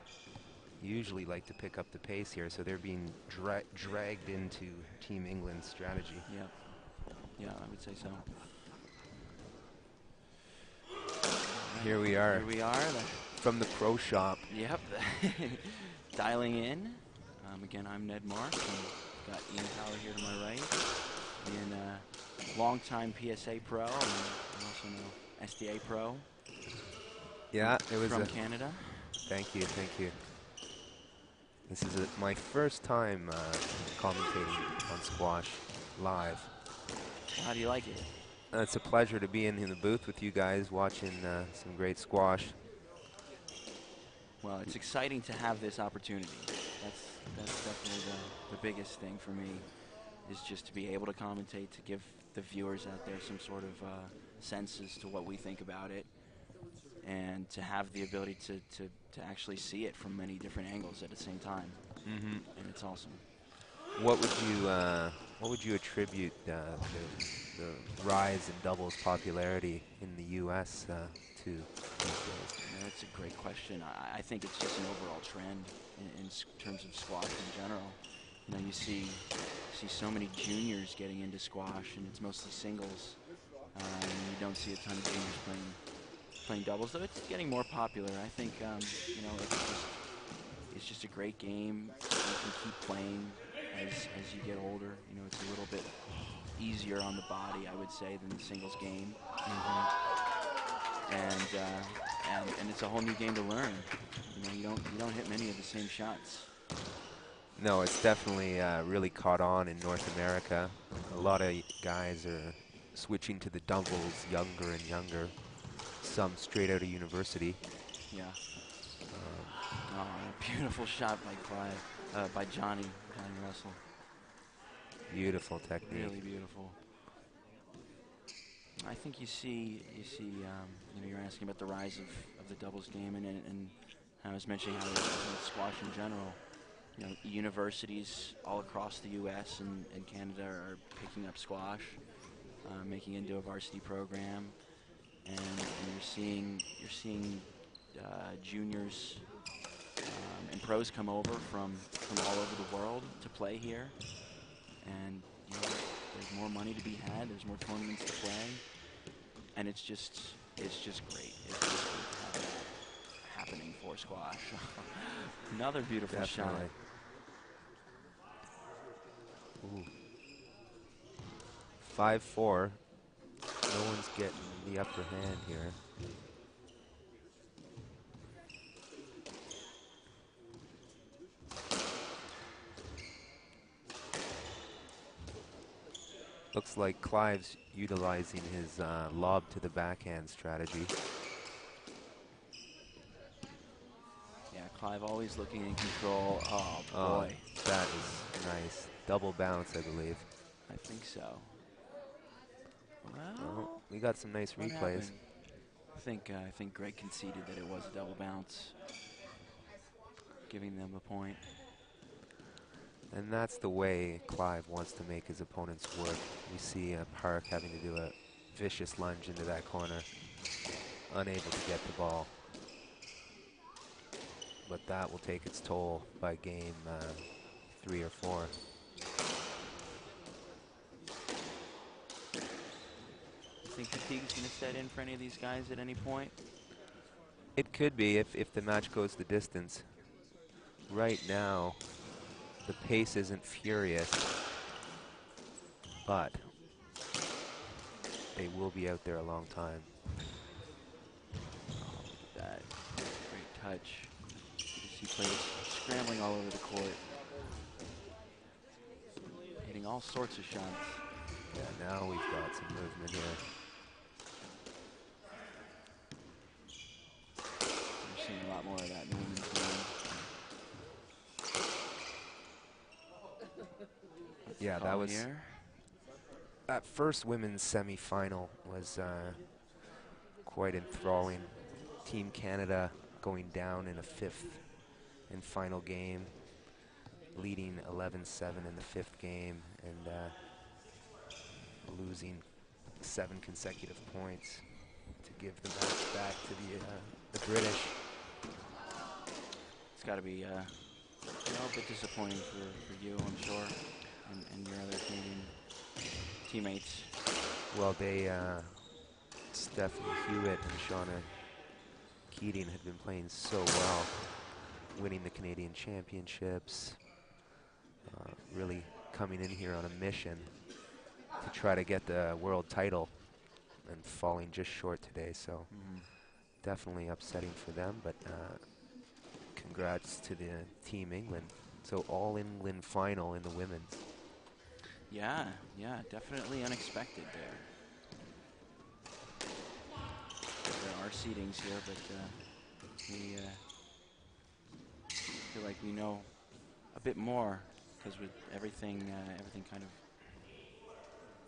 usually like to pick up the pace here, so they're being dragged into Team England's strategy. Yep. Yeah, I would say so. Here we are. Here we are. From the pro shop. Yep. Dialing in. Again, I'm Ned Mark, and got Ian Power here to my right. Ian, longtime PSA pro, and also know SDA pro. Yeah, it was from Canada. Thank you, thank you. This is my first time commentating on squash live. How do you like it? It's a pleasure to be in the booth with you guys, watching some great squash. Well, it's exciting to have this opportunity. That's definitely the biggest thing for me, is just to be able to commentate, to give the viewers out there some sort of sense as to what we think about it, and to have the ability to actually see it from many different angles at the same time. Mm-hmm. And it's awesome. What would you attribute the rise in doubles popularity in the U.S. to? That's a great question. I think it's just an overall trend in terms of squash in general. You know, you see so many juniors getting into squash, and it's mostly singles. And you don't see a ton of juniors playing doubles, though it's getting more popular. I think you know, it's just a great game. You can keep playing as you get older. You know, it's a little bit easier on the body, I would say, than the singles game. And it's a whole new game to learn. You know, you don't hit many of the same shots. No, it's definitely really caught on in North America. A lot of guys are switching to the doubles younger and younger. Some straight out of university. Yeah. Beautiful shot by Johnny Russell. Beautiful technique. Really beautiful. I think you see, you know, you're asking about the rise of the doubles game, and I was mentioning how squash in general. You know, universities all across the U.S. and Canada are picking up squash, making it into a varsity program, and you're seeing juniors and pros come over from all over the world to play here, and you know, there's more money to be had. There's more tournaments to play, and it's just great. It's just great to have that happening for squash. Another beautiful shot. Ooh. 5-4. No one's getting the upper hand here. Looks like Clive's utilizing his lob to the backhand strategy. Yeah, Clive always looking in control. Oh, Oh, boy. that is nice. Double bounce, I believe. I think so. Well, Oh, we got some nice what replays. happened? I think Greg conceded that it was a double bounce, giving them a point. And that's the way Clive wants to make his opponents work. We see Park having to do a vicious lunge into that corner, unable to get the ball. But that will take its toll by game 3 or 4. You think fatigue's going to set in for any of these guys at any point? It could be if the match goes the distance. Right now, the pace isn't furious, but they will be out there a long time. Oh, look at that. Great touch. You see players scrambling all over the court. Hitting all sorts of shots. Yeah, now we've got some movement here. We're seeing a lot more of that movement today. Yeah, that was Here. that first women's semifinal was quite enthralling. Team Canada going down in a 5th and final game, leading 11-7 in the 5th game, and losing 7 consecutive points to give the match back to the British. It's got to be a bit disappointing for you, I'm sure, and your other Canadian teammates. Well, they, Stephanie Hewitt and Shauna Keating had been playing so well, winning the Canadian Championships, really coming in here on a mission to try to get the world title, and falling just short today. So definitely upsetting for them, but congrats to the Team England. So all England final in the women's. Yeah, definitely unexpected there. There are seedings here, but we feel like we know a bit more, because with everything kind of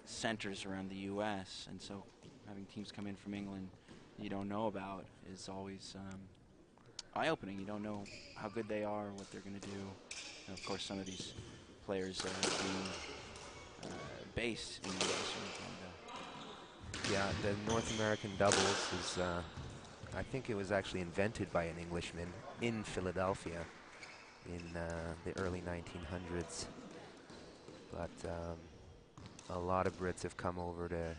centers around the U.S., and so having teams come in from England you don't know about is always eye-opening. You don't know how good they are, what they're going to do. And of course, some of these players being based in the U.S. or in Canada. Yeah, the North American doubles is, I think it was actually invented by an Englishman in Philadelphia in the early 1900s. But a lot of Brits have come over to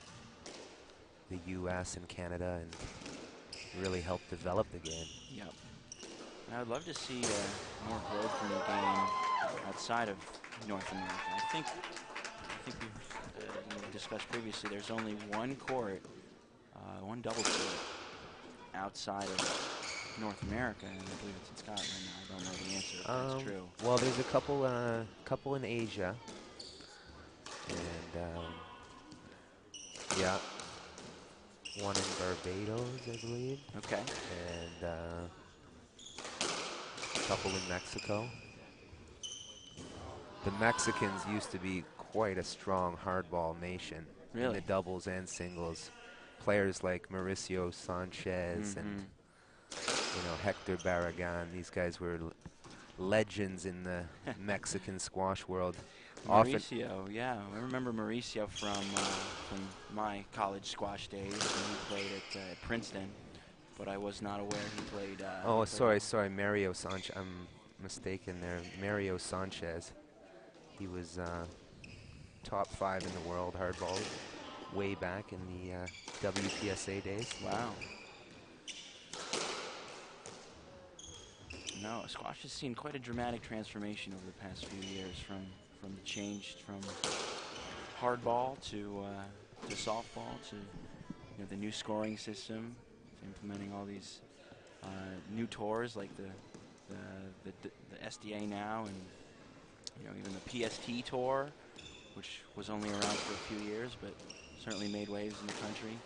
the U.S. and Canada and really helped develop the game. Yep. And I would love to see more growth in the game outside of North America. I think we've discussed previously, there's only one court, one double court outside of North America, and I believe it's in Scotland. I don't know the answer if that's true. Well, there's a couple in Asia, and yeah, one in Barbados, I believe. Okay. And a couple in Mexico. The Mexicans used to be quite a strong hardball nation in Really? the doubles and singles. Players like Mauricio Sanchez and Hector Barragan. These guys were legends in the Mexican squash world. Mauricio, yeah, I remember Mauricio from my college squash days when he played at Princeton, but I was not aware he played. Oh, sorry, Mario Sanchez. I'm mistaken there. Mario Sanchez. He was top 5 in the world hardball way back in the WPSA days. Wow. No, squash has seen quite a dramatic transformation over the past few years, from the change from hardball to softball to the new scoring system, to implementing all these new tours like the SDA now, and even the PST tour, which was only around for a few years, but certainly made waves in the country.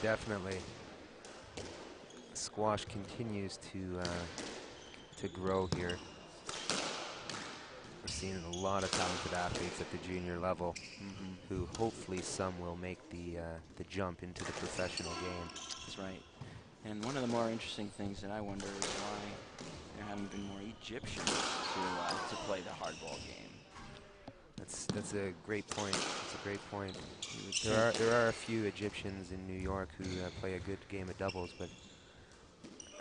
Definitely. Squash continues to grow here. We're seeing a lot of talented athletes at the junior level, who hopefully some will make the jump into the professional game. That's right. And one of the more interesting things that I wonder is why there haven't been more Egyptians to play the hardball game. That's a great point. That's a great point. You would There are a few Egyptians in New York who play a good game of doubles, but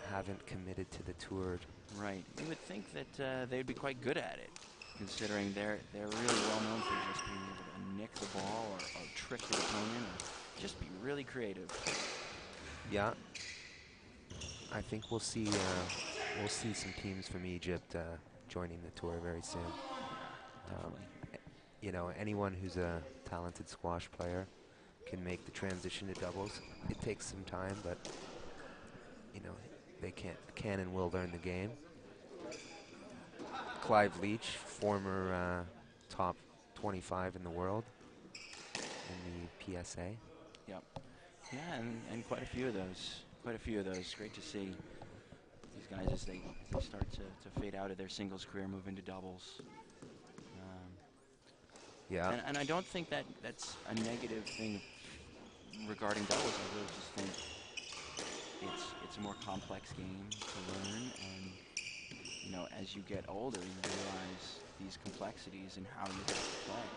haven't committed to the tour. Right. You would think that they'd be quite good at it, considering they're really well known for just being able to nick the ball or trick the opponent or just be really creative. Yeah. I think we'll see some teams from Egypt joining the tour very soon. You know, anyone who's a talented squash player can make the transition to doubles. It takes some time, but you know, they can and will learn the game. Clive Leach, former top 25 in the world in the PSA. Yep. Yeah, and quite a few of those. Great to see these guys as they start to fade out of their singles career, move into doubles. Yeah. And I don't think that's a negative thing regarding doubles. I really just think it's a more complex game to learn, and you know, as you get older, you realize these complexities and how you have to play.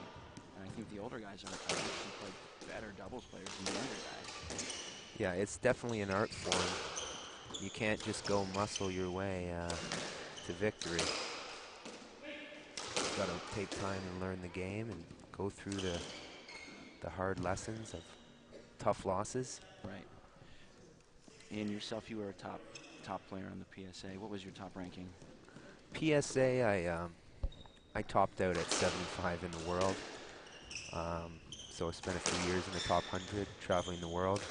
And I think the older guys are actually quite better doubles players than the younger guys. Yeah, it's definitely an art form. You can't just go muscle your way to victory. You've got to take time and learn the game and go through the hard lessons of tough losses. Right. And yourself, you were a top player on the PSA. What was your top ranking? PSA, I topped out at 75 in the world. So I spent a few years in the top 100, traveling the world.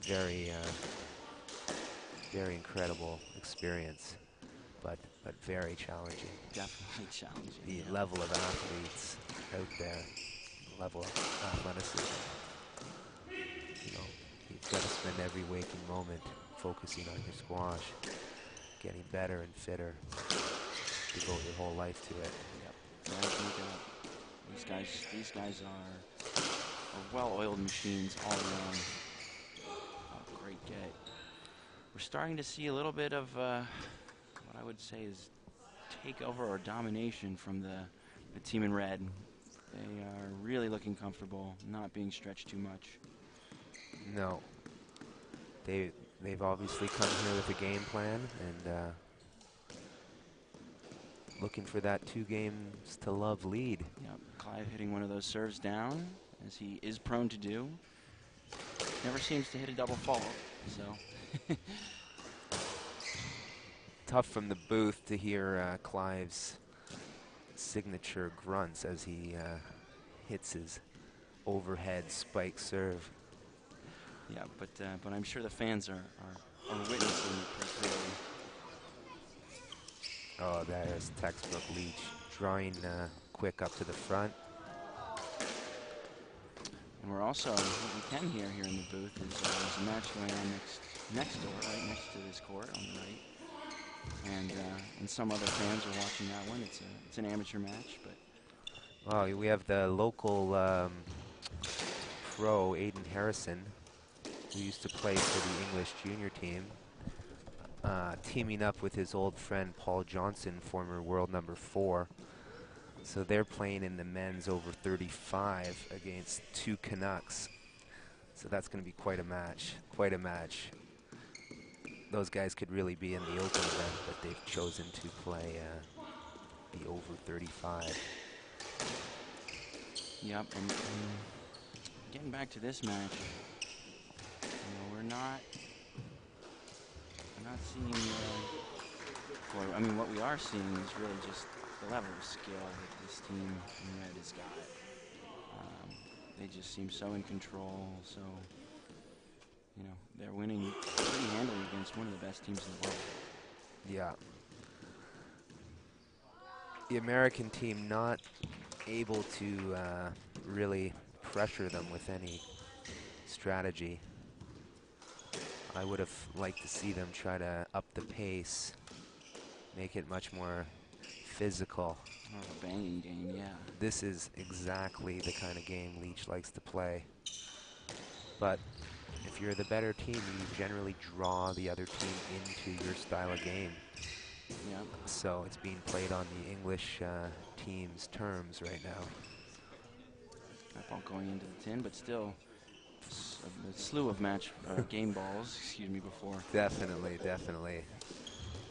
Very incredible experience, but very challenging. Definitely challenging. The level of athletes out there, the level of athleticism. You know, you've got to spend every waking moment focusing on your squash, getting better and fitter. Devote your whole life to it. Yep. And I think these guys are well-oiled machines all around. Oh, great get. We're starting to see a little bit of what I would say is takeover or domination from the team in red. They are really looking comfortable, not being stretched too much. No. They've obviously come here with a game plan and looking for that 2 games to love lead. Yep. Clive hitting one of those serves down, as he is prone to do. Never seems to hit a double fault, so. Tough from the booth to hear Clive's signature grunts as he hits his overhead spike serve. Yeah, but I'm sure the fans are witnessing it pretty clearly. Oh, there's textbook Leach drawing quick up to the front. And we're also, what we can hear here in the booth is there's a match going on next door, right next to this court on the right. And some other fans are watching that one. It's an amateur match, but. Oh, we have the local pro, Aiden Harrison, who used to play for the English junior team, teaming up with his old friend Paul Johnson, former world number 4. So they're playing in the men's over 35 against 2 Canucks. So that's going to be quite a match. Quite a match. Those guys could really be in the open event, but they've chosen to play the over 35. Yep, and getting back to this match, you know, we're not seeing. I mean, what we are seeing is really just the level of skill that this team in red has got. They just seem so in control. So, you know, they're winning pretty handily against one of the best teams in the world. Yeah. The American team not able to really pressure them with any strategy. I would have liked to see them try to up the pace, make it much more physical. More of a banging game, yeah. This is exactly the kind of game Leach likes to play. But if you're the better team, you generally draw the other team into your style of game. Yeah. So it's being played on the English team's terms right now. That ball going into the tin, but still a slew of game balls, excuse me, before. Definitely, definitely.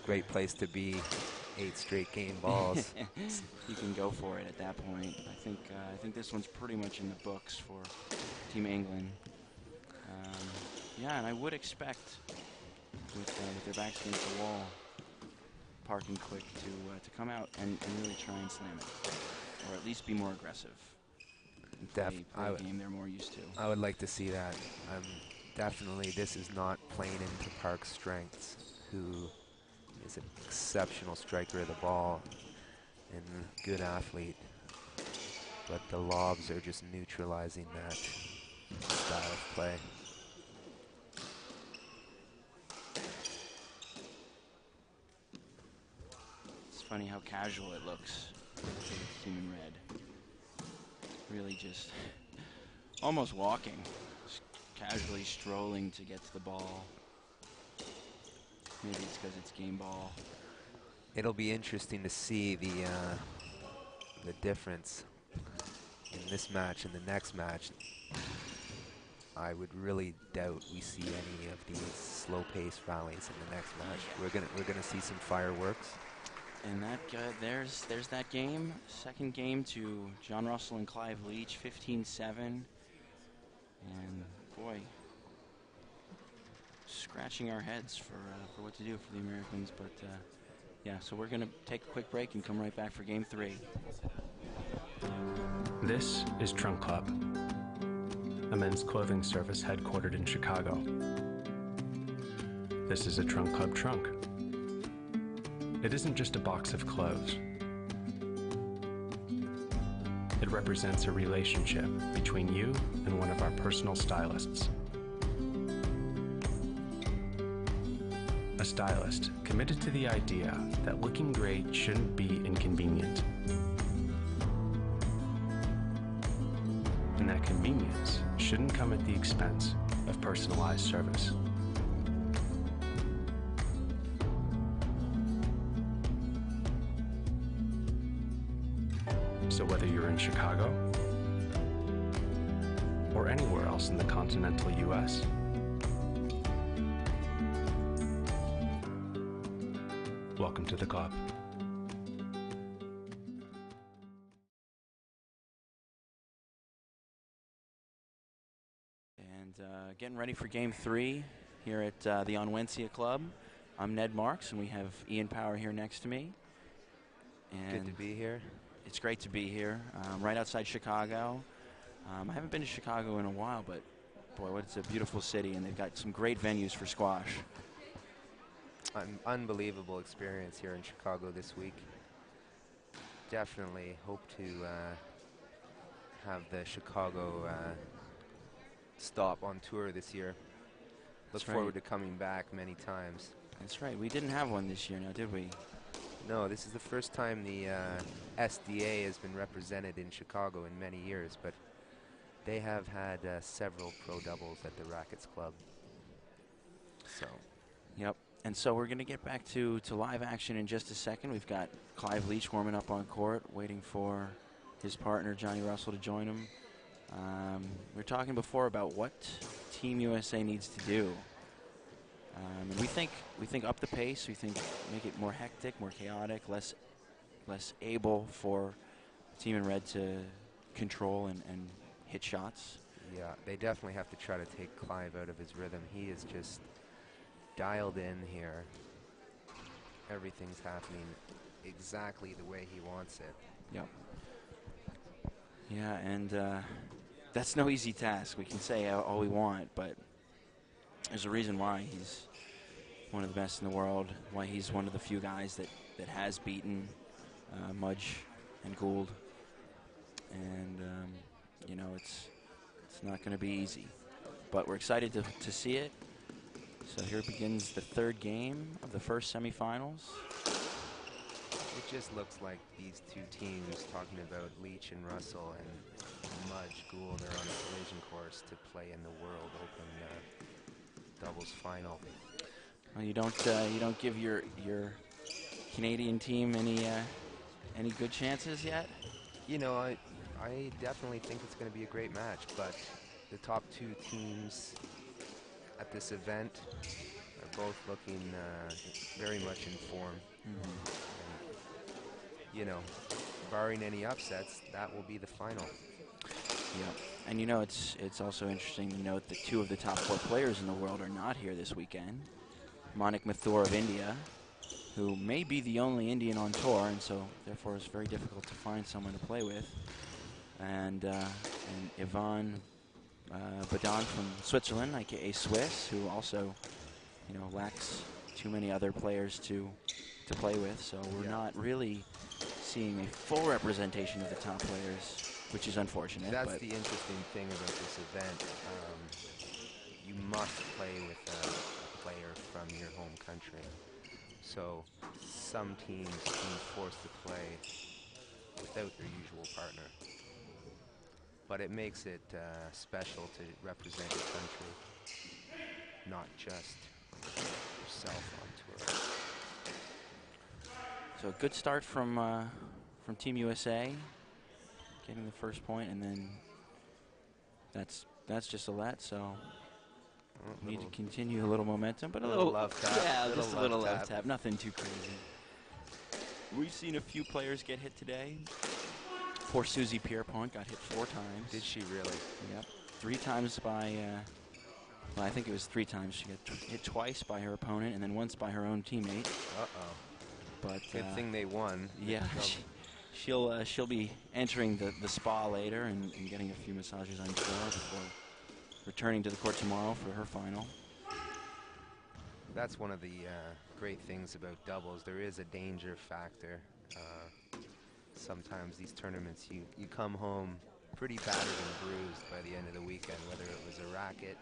Great place to be. 8 straight game balls. You can go for it at that point. I think this one's pretty much in the books for Team England. Yeah, and I would expect with their backs against the wall, Park and Quick to come out and really try and slam it, or at least be more aggressive. Play a game they're more used to. I would like to see that. Definitely, this is not playing into Park's strengths, who is an exceptional striker of the ball and good athlete. But the lobs are just neutralizing that style of play. It's funny how casual it looks for the team in red. Really just almost walking, just casually strolling to get to the ball. Maybe it's because it's game ball. It'll be interesting to see the difference in this match and the next match. I would really doubt we see any of these slow-paced rallies in the next match. We're gonna see some fireworks. And that there's that game. Second game to John Russell and Clive Leach, 15-7. And boy, scratching our heads for what to do for the Americans. But yeah, so we're going to take a quick break and come right back for game 3. This is Trunk Club, a men's clothing service headquartered in Chicago. This is a Trunk Club trunk. It isn't just a box of clothes. It represents a relationship between you and one of our personal stylists. A stylist committed to the idea that looking great shouldn't be inconvenient. And that convenience shouldn't come at the expense of personalized service. So whether you're in Chicago or anywhere else in the continental U.S., welcome to the club. And getting ready for game 3 here at the Onwencia Club. I'm Ned Marks, and we have Ian Power here next to me. And good to be here. It's great to be here, right outside Chicago. I haven't been to Chicago in a while, but boy, it's a beautiful city, and they've got some great venues for squash. An unbelievable experience here in Chicago this week. Definitely hope to have the Chicago stop on tour this year. Look forward to coming back many times. That's right. We didn't have one this year now, did we? No, this is the first time the SDA has been represented in Chicago in many years, but they have had several pro doubles at the Rackets Club. So. Yep. And so we're going to get back to live action in just a second. We've got Clive Leach warming up on court, waiting for his partner, Johnny Russell, to join him. We were talking before about what Team USA needs to do. And we think up the pace. We think make it more hectic, more chaotic, less able for Team in Red to control and hit shots. Yeah, they definitely have to try to take Clive out of his rhythm. He is just dialed in here. Everything's happening exactly the way he wants it. Yep. Yeah, and that's no easy task. We can say all we want, but there's a reason why he's one of the best in the world, why he's one of the few guys that has beaten Mudge and Gould. and you know it's not going to be easy. But we're excited to see it. So here begins the third game of the first semifinals. It just looks like these two teams, talking about Leach and Russell and Mudge Gould, are on a collision course to play in the World Open doubles final. Well, you don't give your Canadian team any good chances yet? You know, I definitely think it's going to be a great match, but the top two teams at this event are both looking very much in form. And, you know, barring any upsets, that will be the final. Yeah, and you know it's also interesting to note that two of the top 4 players in the world are not here this weekend. Manik Mathur of India, who may be the only Indian on tour, and so therefore it's very difficult to find someone to play with. And Ivan Badan from Switzerland, aka Swiss, who also, you know, lacks too many other players to play with. So we're not really seeing a full representation of the top players, which is unfortunate. That's but the interesting thing about this event. You must play with a player from your home country. So some teams being forced to play without their usual partner. But it makes it special to represent your country, not just yourself on tour. So a good start from Team USA, getting the first point, and then that's just a let. So we need to continue a little momentum, but a little love tap. Yeah, just a little love tap. tap. Nothing too crazy. We've seen a few players get hit today. Poor Susie Pierpont got hit 4 times. Did she really? Yep. 3 times by, well, I think it was 3 times. She got hit twice by her opponent and then once by her own teammate. Uh-oh. But good thing they won. Yeah, she'll be entering the spa later and getting a few massages, I'm sure, before returning to the court tomorrow for her final. That's one of the great things about doubles. There is a danger factor. Sometimes these tournaments, you come home pretty battered and bruised by the end of the weekend, whether it was a racket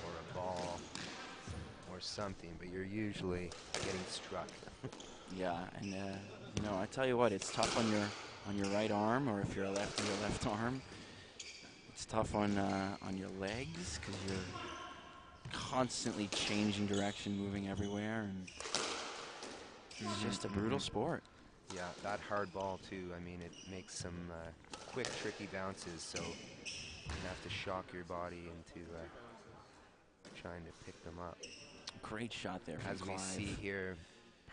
or a ball or something, but you're usually getting struck. Yeah, and you know, I tell you what, it's tough on your right arm, or if you're a lefty, your left arm. It's tough on your legs because you're constantly changing direction, moving everywhere, and it's just a brutal sport. Yeah, that hard ball too. I mean, it makes some quick, tricky bounces, so you have to shock your body into trying to pick them up. Great shot there from As Clive. we see here,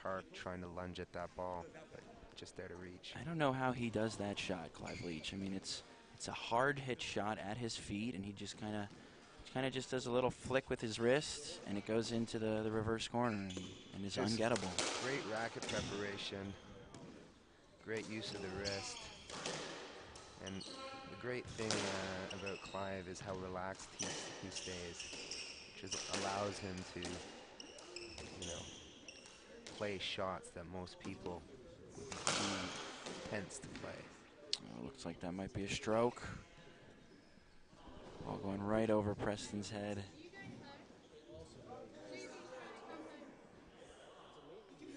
Park trying to lunge at that ball, but just out of reach. I don't know how he does that shot, Clive Leach. I mean, it's a hard hit shot at his feet, and he just kind of just does a little flick with his wrist, and it goes into the reverse corner and is Just ungettable. Great racket preparation, great use of the wrist, and the great thing about Clive is how relaxed he stays, which allows him to, you know, play shots that most people would be too tense to play. Oh, looks like that might be a stroke. Ball going right over Preston's head.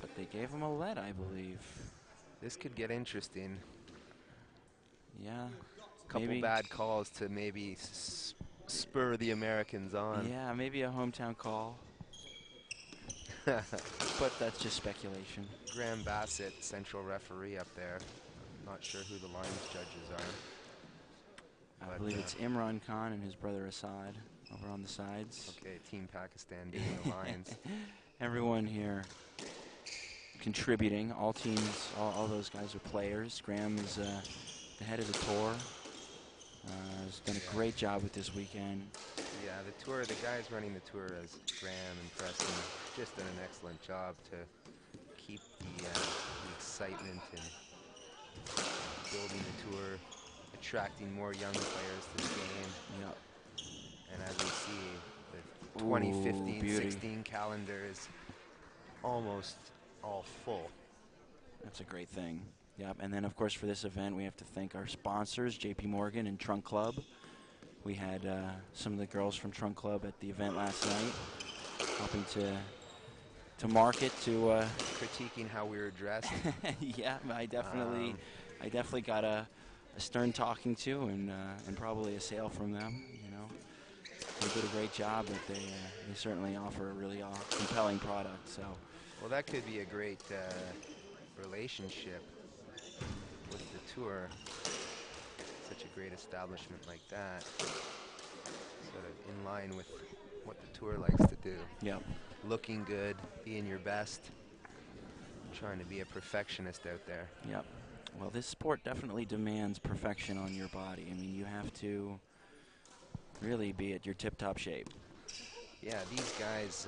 But they gave him a let, I believe. This could get interesting. Yeah. Couple maybe. bad calls to maybe spur the Americans on. Yeah, maybe a hometown call. But that's just speculation. Graham Bassett, central referee up there. Not sure who the lines judges are. I believe it's Imran Khan and his brother Assad over on the sides. Okay, Team Pakistan doing the lines. Everyone here contributing. All teams, all those guys are players. Graham is the head of the tour. Has done a great job with this weekend. Yeah, the tour, the guys running the tour as Graham and Preston, just done an excellent job to keep the excitement and building the tour, attracting more young players to the game. Yep. And as we see, the 2015-16 calendar is almost all full. That's a great thing. Yep, and then of course for this event we have to thank our sponsors, JP Morgan and Trunk Club. We had some of the girls from Trunk Club at the event last night, helping to market to critiquing how we were dressed. Yeah, I definitely got a stern talking to and probably a sale from them. You know, they did a great job, but they certainly offer a really compelling product. So, well, that could be a great relationship with the tour. Such a great establishment like that, sort of in line with what the tour likes to do. Yep. Looking good, being your best, trying to be a perfectionist out there. Yep. Well, this sport definitely demands perfection on your body. I mean, you have to really be at your tip-top shape. Yeah, these guys,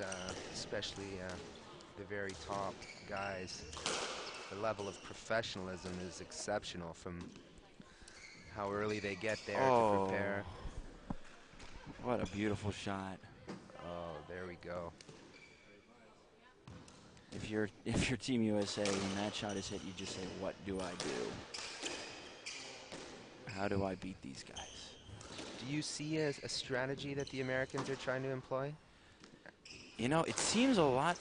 especially the very top guys, the level of professionalism is exceptional from how early they get there to prepare. What a beautiful shot. Oh, there we go. If you're Team USA, when that shot is hit, you just say, what do I do? How do I beat these guys? Do you see a strategy that the Americans are trying to employ? You know, it seems a lot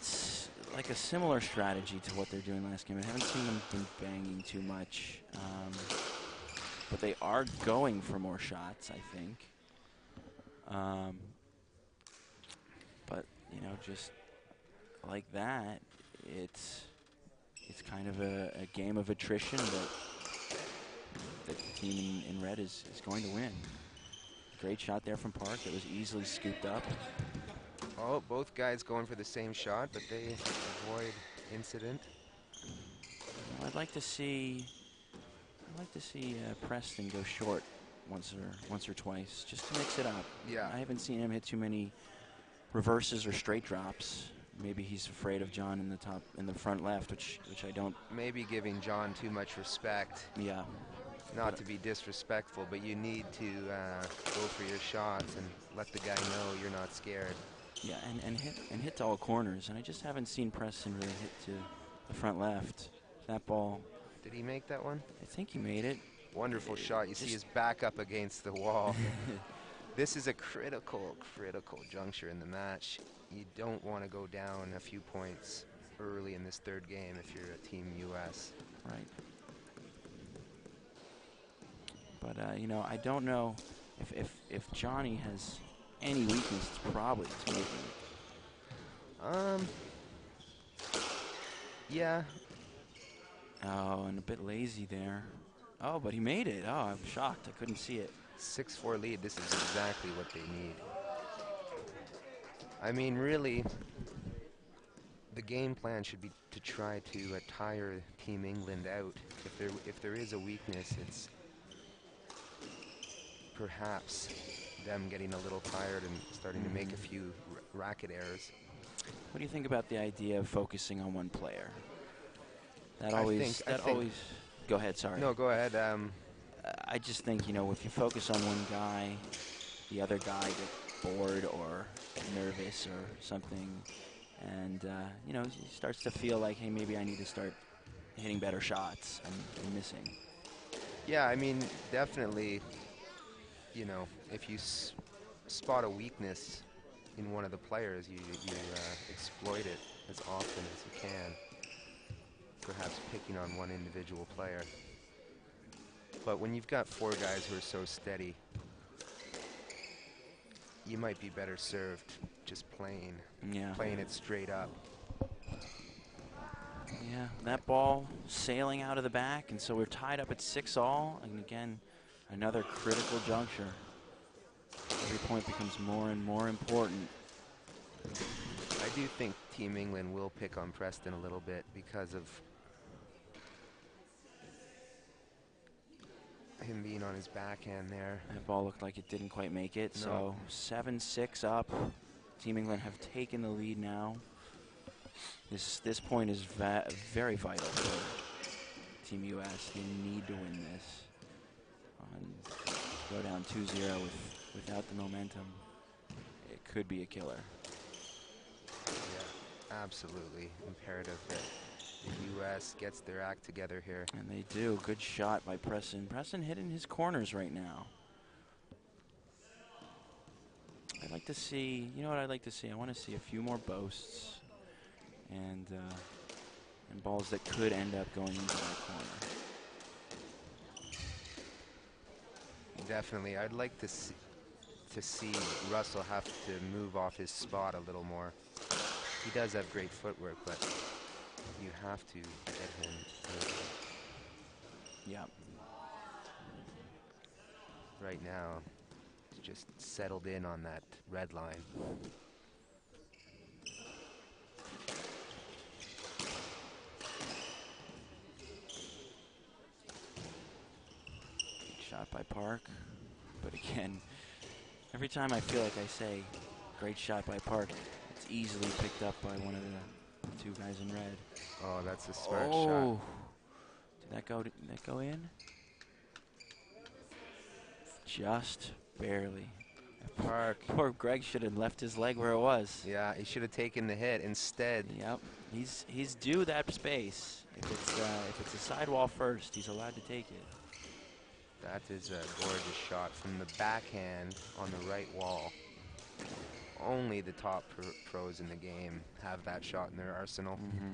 like a similar strategy to what they're doing last game. I haven't seen them been banging too much. But they are going for more shots, I think. But, you know, just like that, it's kind of a game of attrition that the team in red is going to win. Great shot there from Park. It was easily scooped up. Oh, both guys going for the same shot, but they avoid incident. I'd like to see Preston go short once or twice, just to mix it up. Yeah. I haven't seen him hit too many reverses or straight drops. Maybe he's afraid of John in the front left, which I don't. Maybe giving John too much respect. Yeah. Not to be disrespectful, but you need to go for your shots and let the guy know you're not scared. Yeah, and hit to all corners, and I just haven't seen Preston really hit to the front left. That ball. Did he make that one? I think he made it. Wonderful shot. You see his back up against the wall. This is a critical juncture in the match. You don't want to go down a few points early in this third game if you're a Team US. Right. But, you know, I don't know if Johnny has any weakness. It's probably his movement. Yeah. Oh, and a bit lazy there. Oh, but he made it. Oh, I'm shocked. I couldn't see it. 6-4 lead. This is exactly what they need. I mean, really, the game plan should be to try to tire Team England out. If there is a weakness, it's perhaps them getting a little tired and starting to make a few racket errors. What do you think about the idea of focusing on one player? That I always. think Go ahead. Sorry. No, go ahead. I just think, you know, if you focus on one guy, the other guy gets bored or nervous or something, and you know, he starts to feel like, hey, maybe I need to start hitting better shots and missing. Yeah, I mean, definitely. You know, if you spot a weakness in one of the players, you exploit it as often as you can. Perhaps picking on one individual player. But when you've got four guys who are so steady, you might be better served just playing it straight up. Yeah, that ball sailing out of the back, and so we're tied up at 6-all. And again, another critical juncture. Every point becomes more and more important. I do think Team England will pick on Preston a little bit because of him being on his backhand there. That ball looked like it didn't quite make it. No. So 7-6 up. Team England have taken the lead now. This point is very vital for Team US. They need to win this. Go down 2-0 without the momentum. It could be a killer. Yeah, absolutely imperative that the U.S. gets their act together here. And they do. Good shot by Preston. Preston hitting his corners right now. I'd like to see, you know what I'd like to see? I want to see a few more boasts and balls that could end up going into that corner. Definitely. I'd like to see Russell have to move off his spot a little more. He does have great footwork, but you have to get him moving. Yep. Right now, he's just settled in on that red line. Shot by Park. But again, every time I feel like I say, great shot by Park, it's easily picked up by one of the two guys in red. Oh, that's a smart shot. Did that go in? Just barely. Park. Poor Greg should have left his leg where it was. Yeah, he should have taken the hit instead. Yep. He's due that space. If it's a sidewall first, he's allowed to take it. That is a gorgeous shot from the backhand on the right wall. Only the top pros in the game have that shot in their arsenal. Mm-hmm.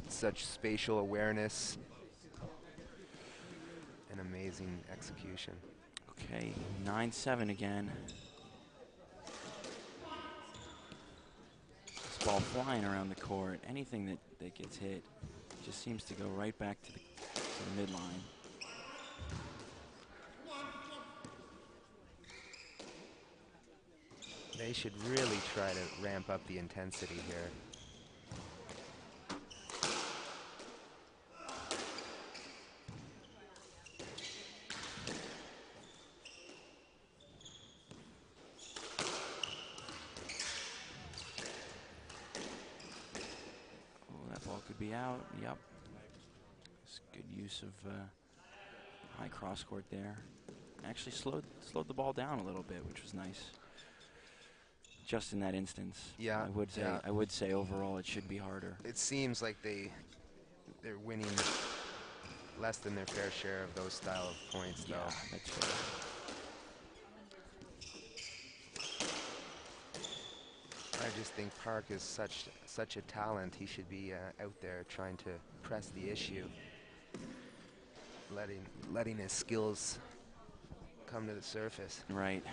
Such spatial awareness and amazing execution. Okay, 9-7 again. This ball flying around the court. Anything that gets hit just seems to go right back to the midline. They should really try to ramp up the intensity here. Oh, that ball could be out. Yep. It's good use of high cross court there. Actually slowed the ball down a little bit, which was nice. Just in that instance. Yeah. I would say overall it should be harder. It seems like they're winning less than their fair share of those style of points, though. Yeah, that's fair. I just think Park is such a talent. He should be out there trying to press the issue, letting his skills come to the surface. Right.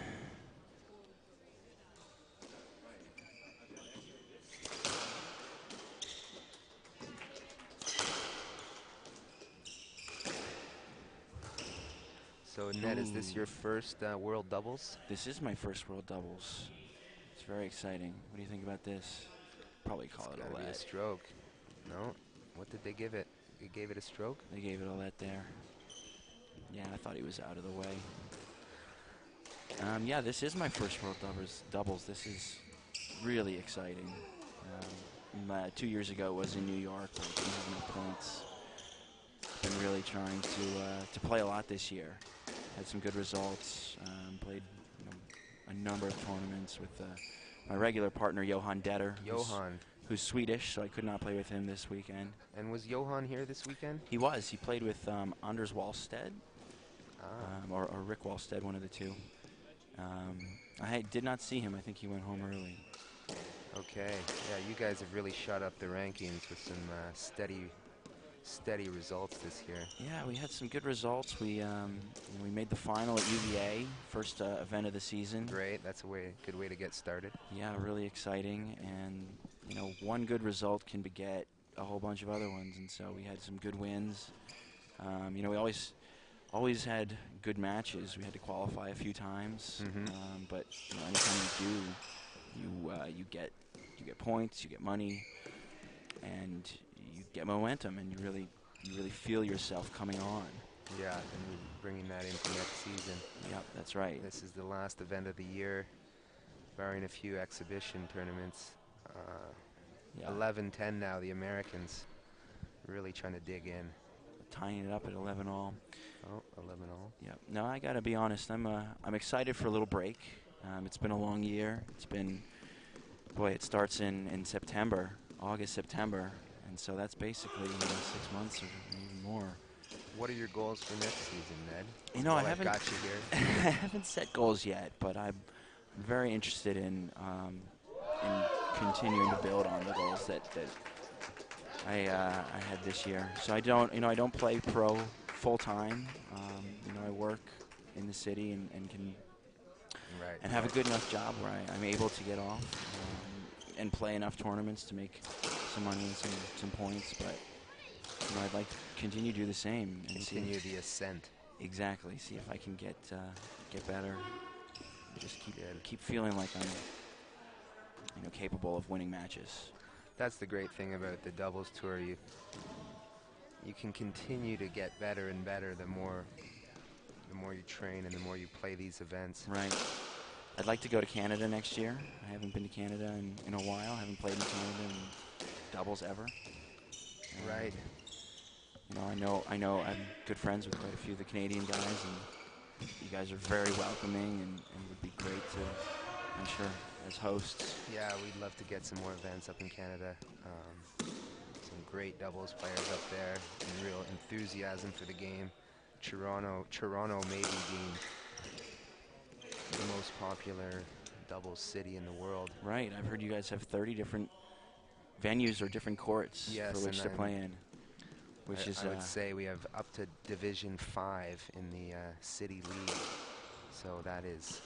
So, Ned, is this your first World Doubles? This is my first World Doubles. It's very exciting. What do you think about this? Probably call it a Gotta be a let. stroke. No? What did they give it? They gave it a stroke? They gave it a let there. Yeah, I thought he was out of the way. Yeah, this is my first World Doubles. This is really exciting. 2 years ago it was in New York, but I didn't have enough points. Been really trying to play a lot this year. Had some good results. Played a number of tournaments with my regular partner Johan Detter. Who's Swedish, so I could not play with him this weekend. And was Johan here this weekend? He was. He played with Anders Wallstedt, or Rick Wallstedt, one of the two. I did not see him. I think he went home early. Okay. Yeah, you guys have really shot up the rankings with some steady results this year. Yeah, we had some good results. We made the final at UVA, first event of the season. Great. That's a good way to get started. Yeah, really exciting. And one good result can beget a whole bunch of other ones. And so we had some good wins. We always had good matches. We had to qualify a few times. But anytime you do, you get points, you get money, and you get momentum, and you really feel yourself coming on. Yeah, and we're bringing that into next season. Yep, that's right. This is the last event of the year, barring a few exhibition tournaments. 11-10 now, the Americans really trying to dig in. Tying it up at 11-all. Oh, 11-all. Yep. No, I got to be honest. I'm excited for a little break. It's been a long year. It's been, boy, it starts in September. August, September. And so that's basically 6 months or even more. What are your goals for next season, Ned? You know, While I I've haven't got you here. I haven't set goals yet, but I'm very interested in continuing to build on the goals that I had this year. So I don't play pro full time. I work in the city and can have a good enough job where I'm able to get off and play enough tournaments to make some money and some points. But I'd like to continue to do the same and continue the ascent. Exactly. See if I can get better. Just keep feeling like I'm capable of winning matches. That's the great thing about the doubles tour. You can continue to get better and better the more you train and the more you play these events. Right. I'd like to go to Canada next year. I haven't been to Canada in a while. I haven't played in Canada in doubles ever. Right. I know I'm good friends with quite a few of the Canadian guys, and you guys are very welcoming and would be great to, I'm sure, as hosts. Yeah, we'd love to get some more events up in Canada. Some great doubles players up there, and real enthusiasm for the game. Toronto maybe being the most popular doubles city in the world. Right, I've heard you guys have 30 different venues or different courts for which to play in. I would say we have up to Division 5 in the city league. So that is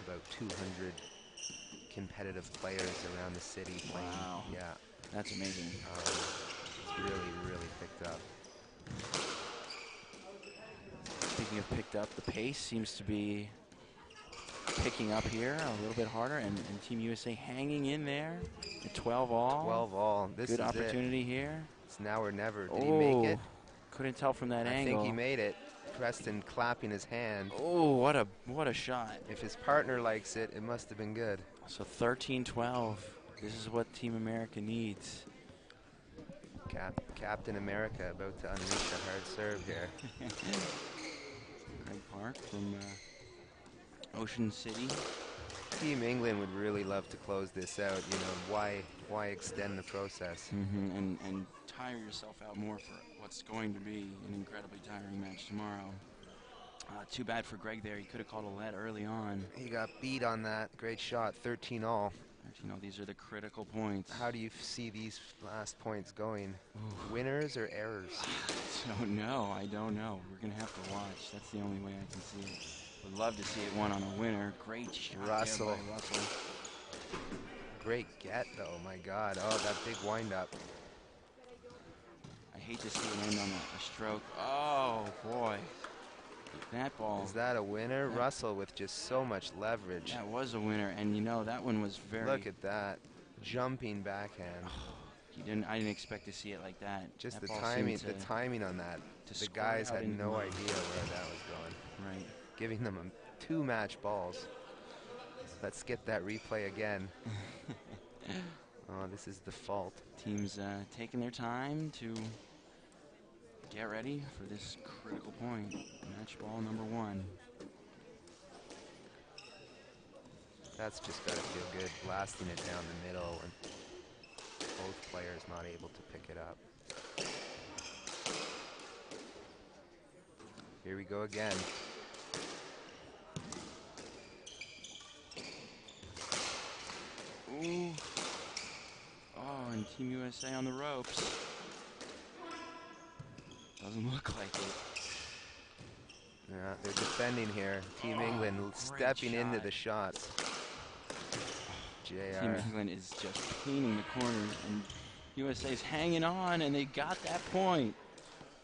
about 200 competitive players around the city playing. Wow. Yeah. That's amazing. It's really, really picked up. Speaking of picked up, the pace seems to be picking up here a little bit harder, and Team USA hanging in there at 12 all. 12 all. This Good is opportunity here. It's now or never. Did he make it? Couldn't tell from that angle. I think he made it. Preston clapping his hand. Oh, what a shot. If his partner likes it, it must have been good. So 13-12. This is what Team America needs. Captain America about to unleash a hard serve here. Greg Park from Ocean City. Team England would really love to close this out. Why extend the process? And tire yourself out more for what's going to be an incredibly tiring match tomorrow. Too bad for Greg there. He could have called a let early on. He got beat on that. Great shot, 13 all. These are the critical points. How do you see these last points going? Winners or errors? I don't know. We're going to have to watch. That's the only way I can see it. Would love to see it won on a winner. Great shot Russell. there by Russell. Great get, though. My God. Oh, that big wind-up. I hate to see it end on a stroke. Oh, boy. That ball. Is that a winner? Russell with just so much leverage. That was a winner, and that one was very... Look at that. Jumping backhand. I didn't expect to see it like that. Just that the timing on that. The guys had no idea where that was going. Right. Giving them 2 match balls. Let's get that replay again. Oh, this is the fault. Teams taking their time to get ready for this critical point. Match ball number 1. That's just got to feel good, blasting it down the middle and both players not able to pick it up. Here we go again. Ooh. Oh, and Team USA on the ropes. Doesn't look like it. Yeah, they're defending here. Team England stepping into the shots. JR. Team England is just cleaning the corners, and USA's hanging on, and they got that point.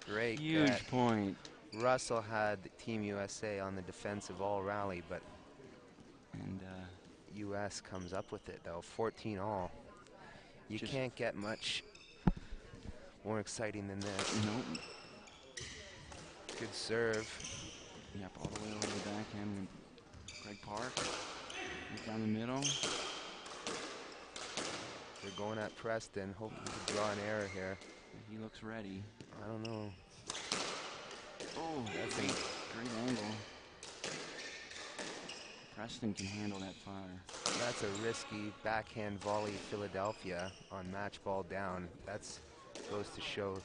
Great Huge get. point. Russell had Team USA on the defensive all rally, but US comes up with it, though. 14 all. You can't get much more exciting than this. Nope. Good serve. Yep, all the way over the backhand with Greg Park. He's down the middle. They're going at Preston, hoping to draw an error here. He looks ready. I don't know. Oh, that's a great angle. Preston can handle that fire. That's a risky backhand volley, Philadelphia, on match ball down. That's goes to show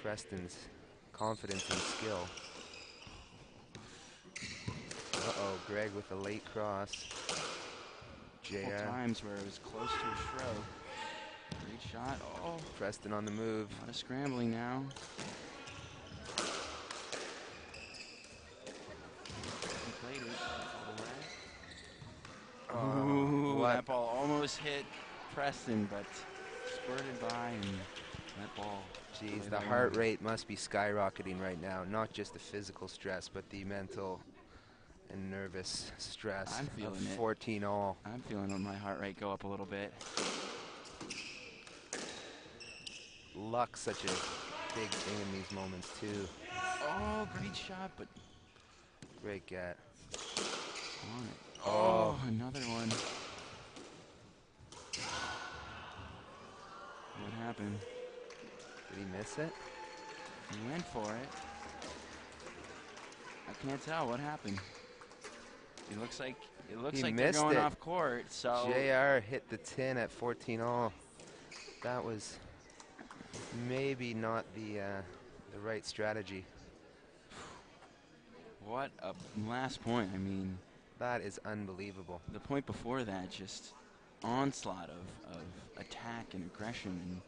Preston's confidence and skill. Uh-oh, Greg with a late cross. Couple JR. times where it was close to a stroke. Great shot. Oh, Preston on the move. a lot of scrambling now. He played it all the way. Ooh, what? that ball almost hit Preston, but squirted by, and that ball. Geez, played the along. heart rate must be skyrocketing right now. Not just the physical stress, but the mental and nervous stress I'm of feeling it. 14 all. I'm feeling my heart rate go up a little bit. Luck's such a big thing in these moments too. Oh, great shot, but Great get. on it. Oh. Another one. What happened? Did he miss it? He went for it. I can't tell what happened. It looks like He they're missed going it. off court. So JR hit the tin at 14 all. That was maybe not the right strategy. what a last point. I mean, That is unbelievable. the point before that, just onslaught of attack and aggression. And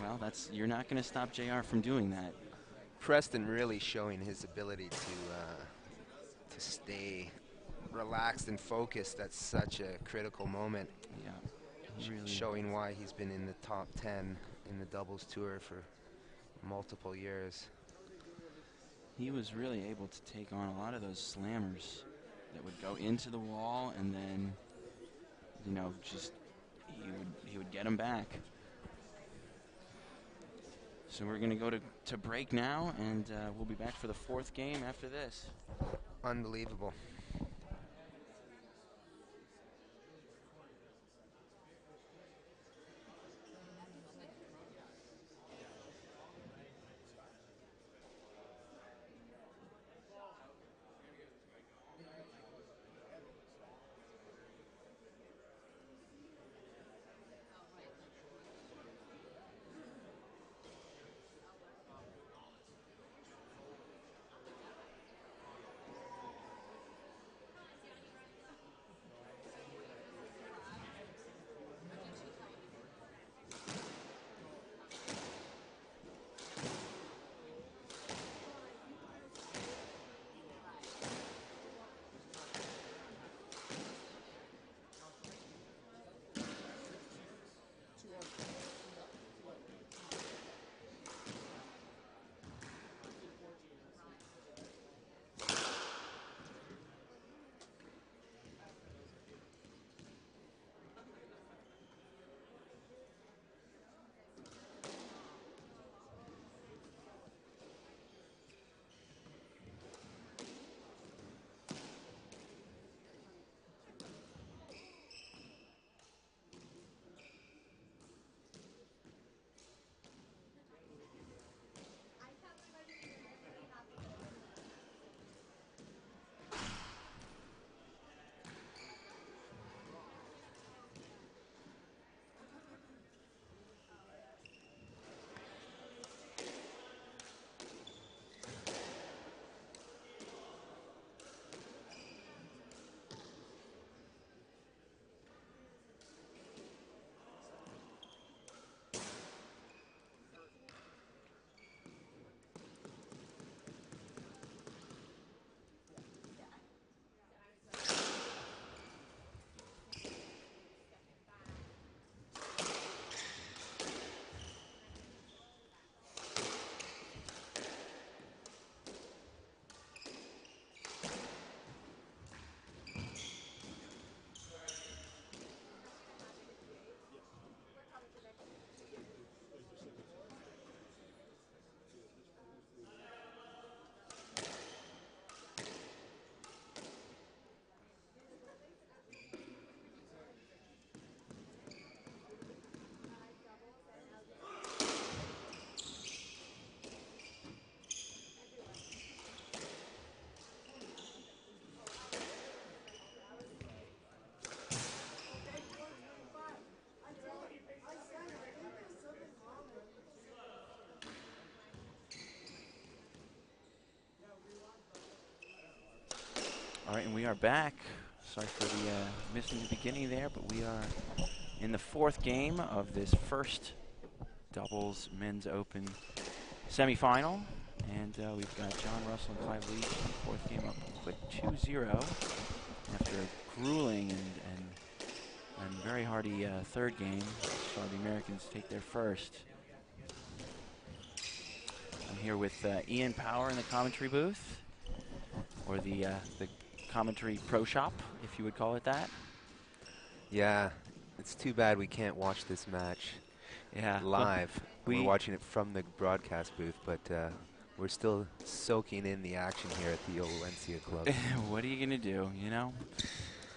well, you're not going to stop JR from doing that. Preston really showing his ability to stay relaxed and focused at such a critical moment. Yeah, really. Showing why he's been in the top 10 in the doubles tour for multiple years. He was really able to take on a lot of those slammers that would go into the wall, and then, just he would get them back. So we're going to go to break now, and we'll be back for the fourth game after this. Unbelievable. We are back. Sorry for the missing the beginning there, but we are in the fourth game of this first doubles men's open semifinal. And we've got John Russell and Clive Leach in the fourth game up quick 2-0 after a grueling and very hardy third game. Saw the Americans take their first. I'm here with Ian Power in the commentary booth, or the commentary pro shop, if you would call it that. Yeah, it's too bad we can't watch this match live. We're watching it from the broadcast booth, but we're still soaking in the action here at the Olentzia Club. What are you going to do, you know?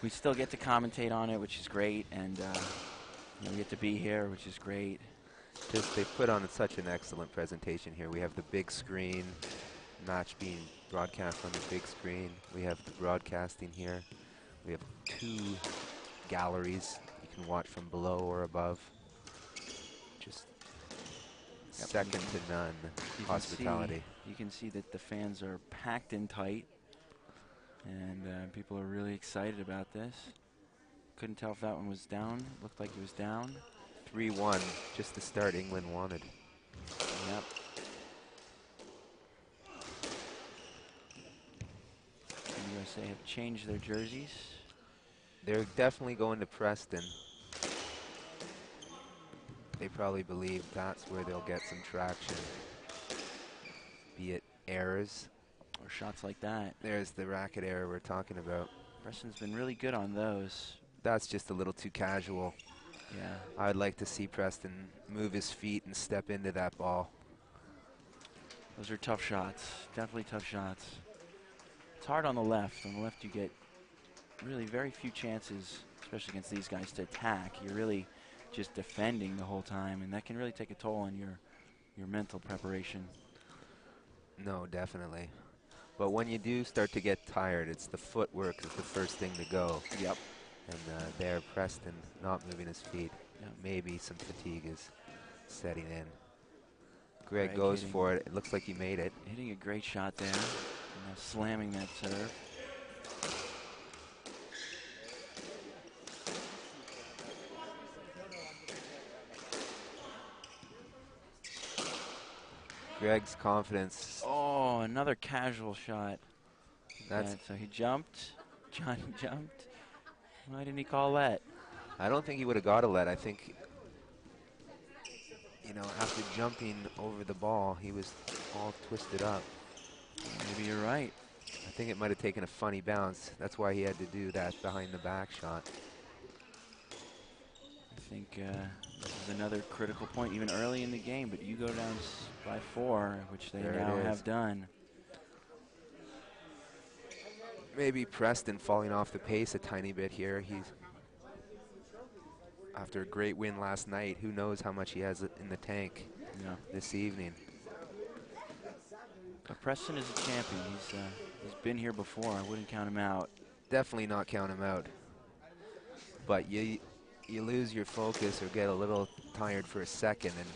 We still get to commentate on it, which is great, and we get to be here, which is great. Just they put on such an excellent presentation here. We have the big screen, match being broadcast on the big screen. We have the broadcasting here. We have 2 galleries you can watch from below or above. Just second to none hospitality. You can see that the fans are packed in tight, and people are really excited about this. Couldn't tell if that one was down. Looked like it was down. 3-1, just the start England wanted. Yep. The USA have changed their jerseys. They're definitely going to Preston. They probably believe that's where they'll get some traction. Be it errors. Or shots like that. There's the racket error we're talking about. Preston's been really good on those. That's just a little too casual. Yeah. I'd like to see Preston move his feet and step into that ball. Those are tough shots. Definitely tough shots. It's hard on the left. On the left, you get really very few chances, especially against these guys, to attack. You're really just defending the whole time, and that can really take a toll on your mental preparation. No, definitely. But when you do start to get tired, it's the footwork is the first thing to go. Yep. And there, Preston not moving his feet. Yep. Maybe some fatigue is setting in. Greg goes for it. It looks like he made it. Hitting a great shot there. Slamming that serve. Greg's confidence. Oh, another casual shot. That's so he jumped. Johnny jumped. Why didn't he call that? I don't think he would have got a let. I think, after jumping over the ball, he was all twisted up. Maybe you're right. I think it might have taken a funny bounce. That's why he had to do that behind the back shot. I think this is another critical point, even early in the game, but you go down by 4, which they now have done. Maybe Preston falling off the pace a tiny bit here. He's after a great win last night. Who knows how much he has in the tank this evening. But Preston is a champion. He's been here before. I wouldn't count him out. Definitely not count him out. But you lose your focus or get a little tired for a second, and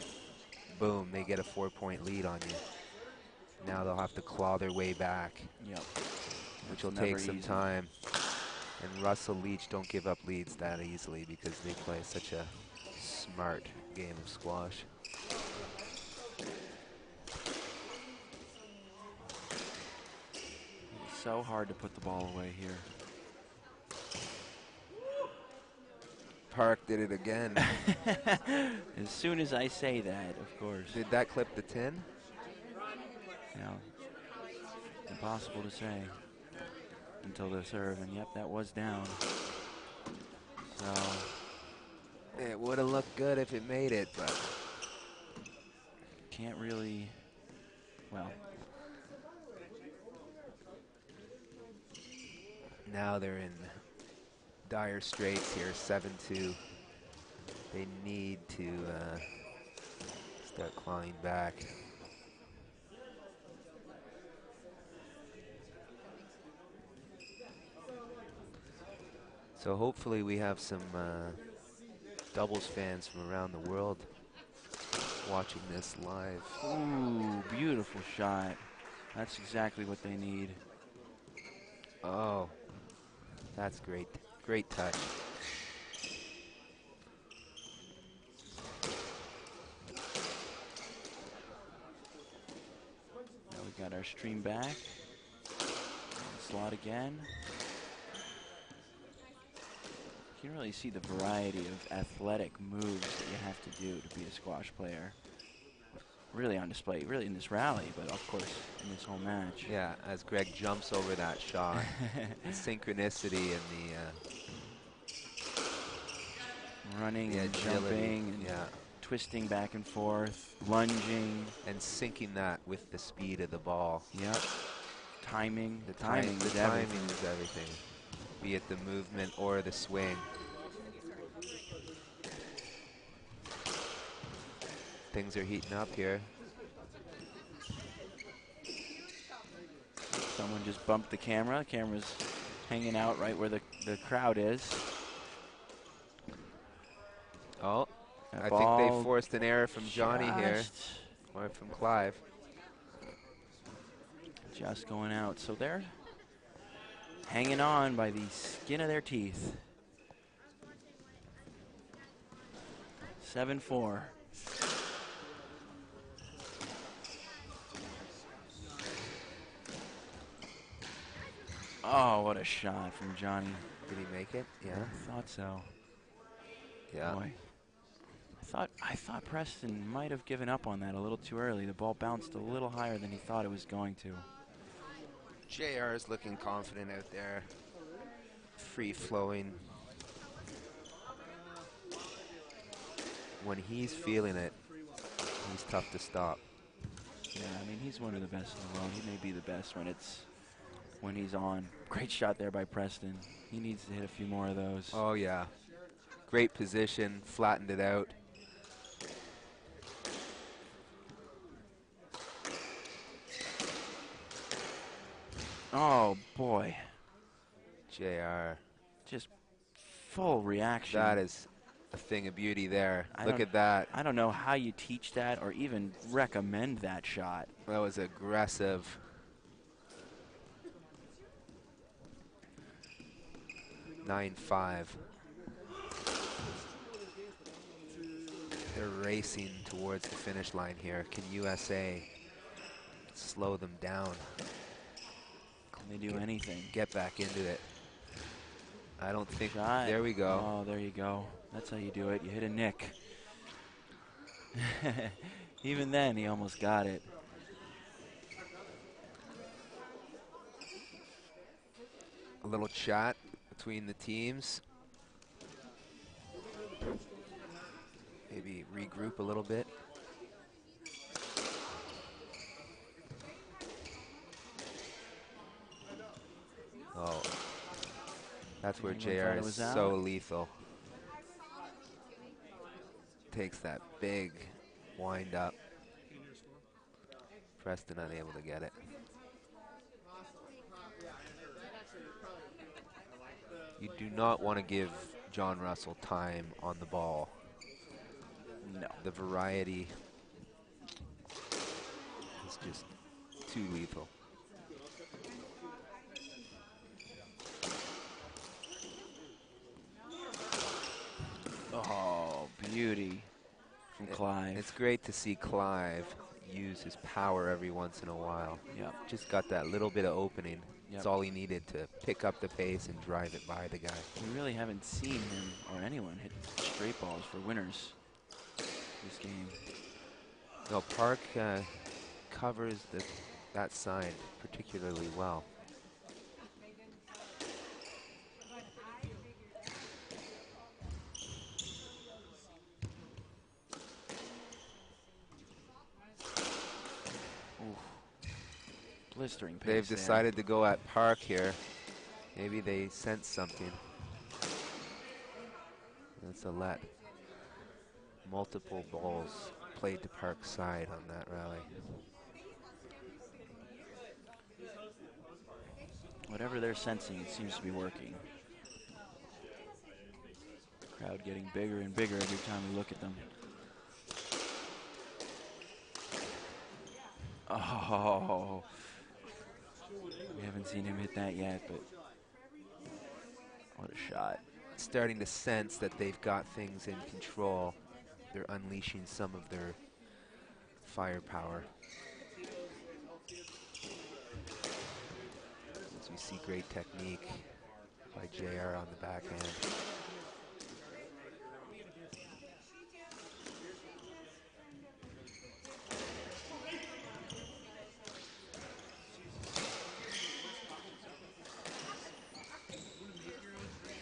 boom, they get a 4-point lead on you. Now they'll have to claw their way back. Yep. Which will take some time. And Russell Leach don't give up leads that easily because they play such a smart game of squash. It's so hard to put the ball away here. Park did it again. As soon as I say that, of course. Did that clip the tin? No. Impossible to say until the serve, and yep, that was down. So it would have looked good if it made it, but can't really. Well, now they're in dire straits here, 7-2. They need to start clawing back. So hopefully we have some doubles fans from around the world watching this live. Ooh, beautiful shot. That's exactly what they need. Oh, That's great. Great touch. Now we got our stream back. Slot again. You can really see the variety of athletic moves that you have to do to be a squash player. Really on display, really in this rally, but of course in this whole match. Yeah, as Greg jumps over that shot. The synchronicity and running the and agility, jumping and twisting back and forth, lunging. And syncing that with the speed of the ball. Yep. Timing. The timing timing is everything. is everything. Be it the movement or the swing. Things are heating up here. Someone just bumped the camera. The camera's hanging out right where the crowd is. Oh, That I think ball they forced an error from Johnny here, just- or from Clive. Just going out. So they're hanging on by the skin of their teeth. 7-4. Oh, what a shot from Johnny. Did he make it? Yeah. I thought so. Yeah. Boy. I thought Preston might have given up on that a little too early. The ball bounced a little higher than he thought it was going to. JR is looking confident out there. Free flowing. When he's feeling it, he's tough to stop. Yeah, I mean, he's one of the best in the world. He may be the best when he's on. Great shot there by Preston. He needs to hit a few more of those. Oh, yeah. Great position, flattened it out. Oh, boy. JR. Just full reaction. That is a thing of beauty there. I Look don't- at that. I don't know how you teach that or even recommend that shot. That was aggressive. (9-5). They're racing towards the finish line here. Can USA slow them down? Can they do anything? Get back into it. I don't think. Shot. There we go. Oh, there you go. That's how you do it. You hit a nick. Even then, he almost got it. A little chat between the teams. Maybe regroup a little bit. Oh, that's where Anyone JR thought it is was so out? lethal. Takes that big wind up. Preston unable to get it. You do not want to give John Russell time on the ball. No. The variety is just too lethal. Oh, beauty from Clive. It's great to see Clive use his power every once in a while. Yep. Just got that little bit of opening. That's Yep. all he needed to pick up the pace and drive it by the guy. We really haven't seen him or anyone hit straight balls for winners this game. No, Park covers that side particularly well. Blistering pace. They've there. decided to go at Park here. Maybe they sense something. That's a let. Multiple balls played to Park's side on that rally. Whatever they're sensing, it seems to be working. Crowd getting bigger and bigger every time we look at them. Oh, we haven't seen him hit that yet, but What a shot. Starting to sense that they've got things in control. They're unleashing some of their firepower. As we see great technique by JR on the backhand.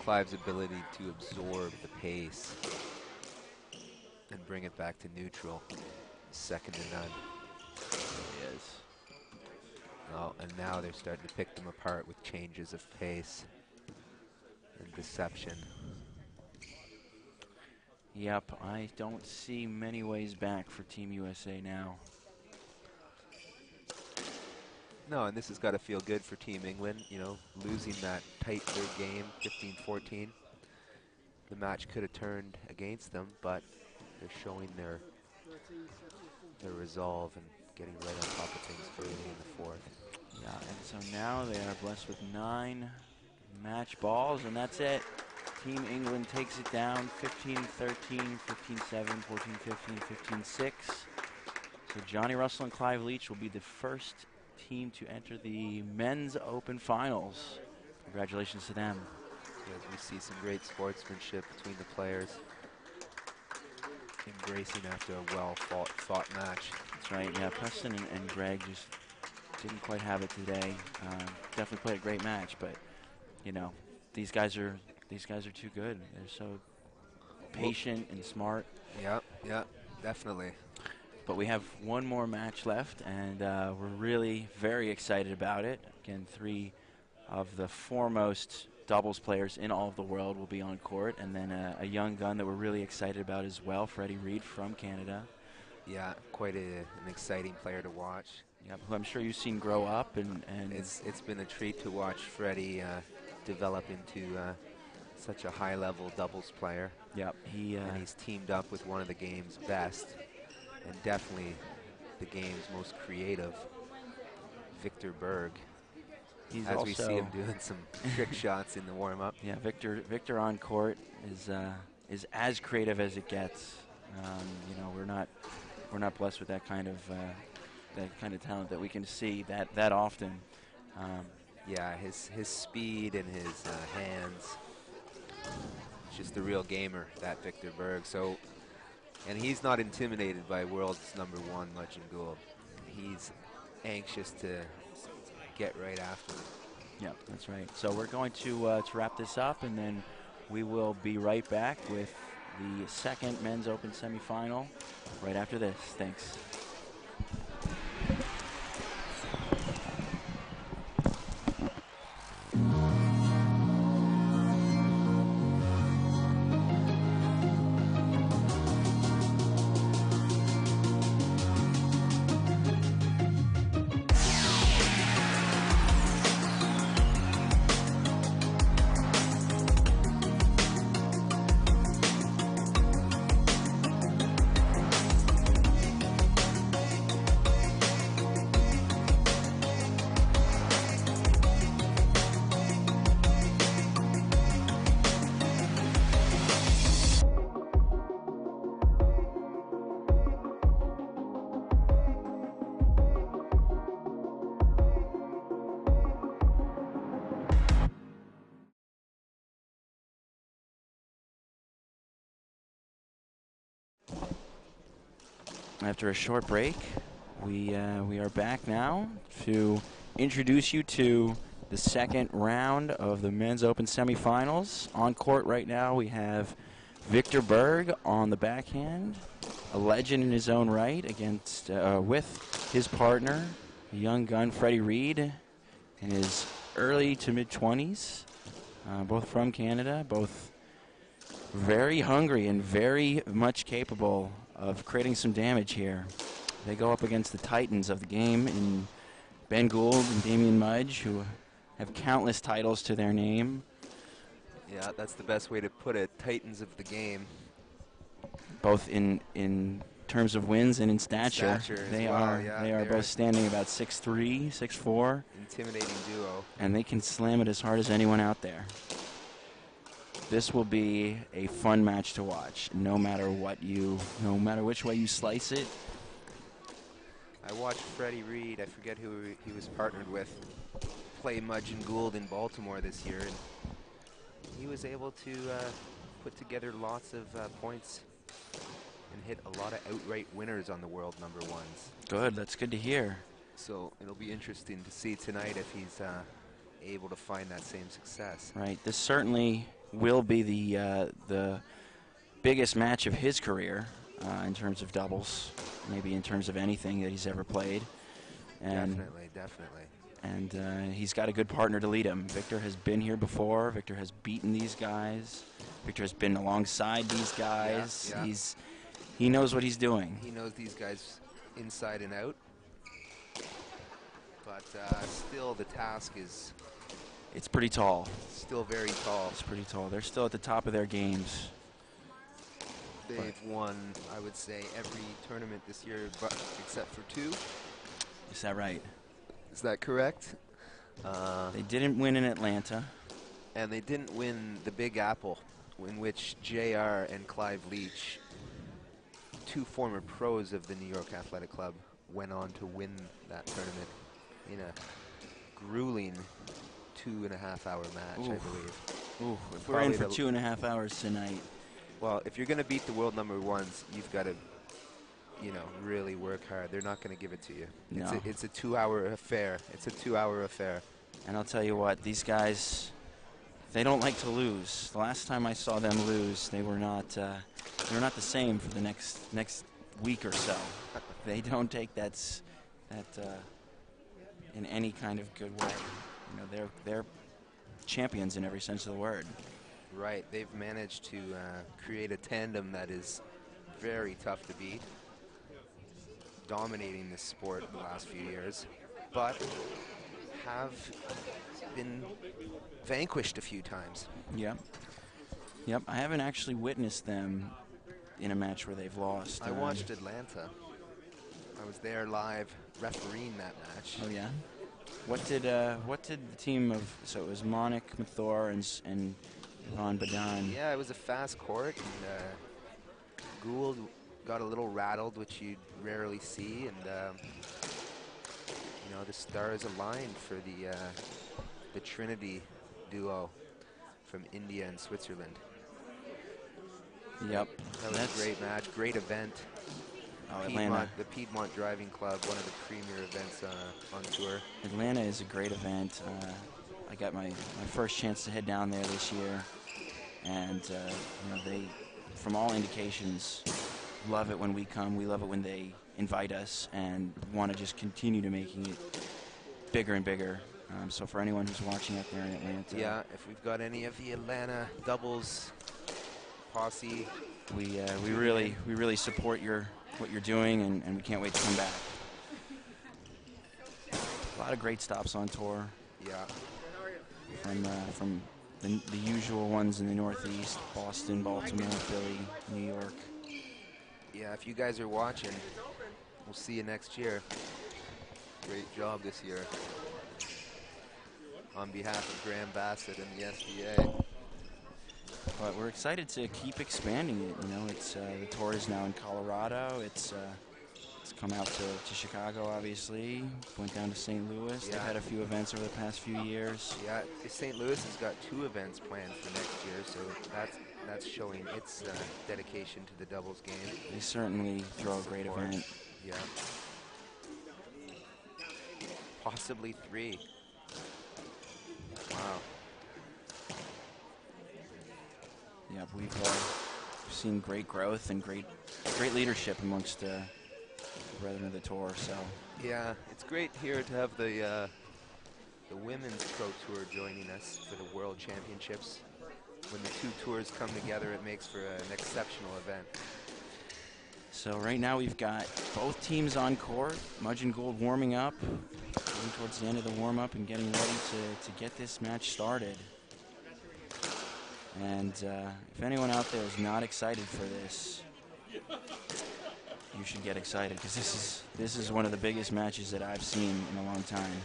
Clive's ability to absorb the pace and bring it back to neutral is second to none. He is. Oh, and now they're starting to pick them apart with changes of pace and deception. Yep, I don't see many ways back for Team USA now. No, and this has got to feel good for Team England, you know, losing that tight third game, 15-14. The match could have turned against them, but they're showing their resolve and getting right on top of things early in the fourth. Yeah, and so now they are blessed with 9 match balls, and that's it. Team England takes it down 15-13, 15-7, 14-15, 15-6. So Johnny Russell and Clive Leach will be the first team to enter the Men's Open Finals. Congratulations to them. As we see some great sportsmanship between the players, embracing after a well-fought match. That's right, yeah, Preston and Greg just didn't quite have it today. Definitely played a great match, but, you know, these guys are too good. They're so patient and smart. Yeah, definitely. But we have one more match left, and we're really very excited about it. Again, 3 of the foremost doubles players in all of the world will be on court, and then a young gun that we're really excited about as well, Freddie Reed from Canada. Yeah, quite an exciting player to watch. Yep, who I'm sure you've seen grow up, and it's been a treat to watch Freddie develop into such a high-level doubles player. Yep, and he's teamed up with one of the game's best, and definitely the game's most creative, Victor Berg. As we see him doing some trick shots in the warm-up. Yeah, Victor on court is as creative as it gets. You know, we're not blessed with that kind of talent that we can see that often. Yeah, his speed and his hands. Just a real gamer, that Victor Berg. So, and he's not intimidated by world's #1 Muchon Gould. He's anxious to get right after it. Yeah, that's right. So we're going to wrap this up, and then we will be right back with the second Men's Open semifinal right after this. Thanks. After a short break, we are back now to introduce you to the second round of the Men's Open semifinals. On court right now, we have Victor Berg on the backhand, a legend in his own right, against with his partner, a young gun Freddie Reed, in his early to mid-20s, both from Canada, both very hungry and very much capable of creating some damage here. They go up against the titans of the game in Ben Gould and Damien Mudge, who have countless titles to their name. Yeah, that's the best way to put it. Titans of the game. Both in terms of wins and in stature. They are both standing about 6'3", 6'4". Intimidating duo. And they can slam it as hard as anyone out there. this will be a fun match to watch, no matter which way you slice it. I watched Freddie Reed, I forget who he was partnered with, play Mudgeon Gould in Baltimore this year, and he was able to put together lots of points and hit a lot of outright winners on the world #1s. Good, that's good to hear. So it'll be interesting to see tonight if he's able to find that same success. Right, this certainly will be the biggest match of his career in terms of doubles, maybe in terms of anything that he's ever played. And Definitely. And he's got a good partner to lead him. Victor has been here before. Victor has beaten these guys. Victor has been alongside these guys. Yeah. He knows what he's doing. He knows these guys inside and out. But still, the task is... It's pretty tall. Still very tall. It's pretty tall. They're still at the top of their games. They've won, I would say, every tournament this year but except for 2. Is that right? Is that correct? They didn't win in Atlanta. And they didn't win the Big Apple, in which JR and Clive Leach, 2 former pros of the New York Athletic Club, went on to win that tournament in a grueling 2.5-hour match, I believe. Ooh, if we're in for 2.5 hours tonight. Well, if you're going to beat the world #1s, you've got to, really work hard. They're not going to give it to you. No. It's a 2-hour affair. It's a 2-hour affair. And I'll tell you what, these guys, they don't like to lose. The last time I saw them lose, they were not the same for the next week or so. They don't take that in any kind of good way. They're champions in every sense of the word. Right. They've managed to create a tandem that is very tough to beat, dominating this sport in the last few years, but have been vanquished a few times. Yep. I haven't actually witnessed them in a match where they've lost. I watched Atlanta. I was there live refereeing that match. Oh yeah. What did the team of? So it was Monik, Mathor, and Ron Badan. Yeah, it was a fast court, and Gould got a little rattled, which you'd rarely see, and the stars aligned for the Trinity duo from India and Switzerland. Yep. That was a great match, great event. Atlanta. The Piedmont Driving Club, one of the premier events on tour. Atlanta is a great event. I got my first chance to head down there this year, and they, from all indications, love it when we come. We love it when they invite us and want to just continue to making it bigger and bigger. So for anyone who's watching out there in Atlanta, yeah, if we've got any of the Atlanta doubles posse, we really support what you're doing, and we can't wait to come back. A lot of great stops on tour. Yeah. From the usual ones in the Northeast: Boston, Baltimore, Philly, New York. Yeah, if you guys are watching, we'll see you next year. Great job this year. On behalf of Graham Bassett and the SBA. But we're excited to keep expanding it. It's the tour is now in Colorado. It's come out to Chicago, obviously. Went down to St. Louis. Yeah. They've had a few events over the past few years. Yeah, St. Louis has got 2 events planned for next year, so that's showing its dedication to the doubles game. They certainly throw a great event. Yeah. Possibly 3. Wow. Yeah, we've seen great growth and great leadership amongst the brethren of the tour. So yeah, it's great here to have the women's pro tour joining us for the World Championships. When the 2 tours come together, it makes for an exceptional event. So right now we've got both teams on court. Mudgeon Gould warming up, getting towards the end of the warm-up and getting ready to get this match started. And if anyone out there is not excited for this, you should get excited, because this is one of the biggest matches that I've seen in a long time.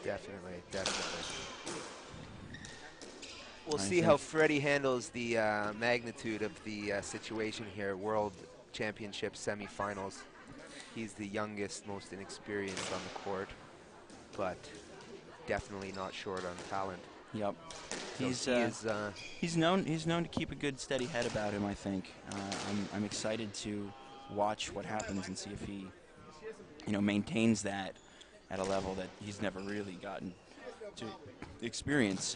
Definitely. We'll I see think- how Freddie handles the magnitude of the situation here. World Championship semifinals. He's the youngest, most inexperienced on the court, but definitely not short on talent. Yep. So He's he is, he's known to keep a good steady head about him. I think. I'm excited to watch what happens and see if he, maintains that at a level that he's never really gotten to experience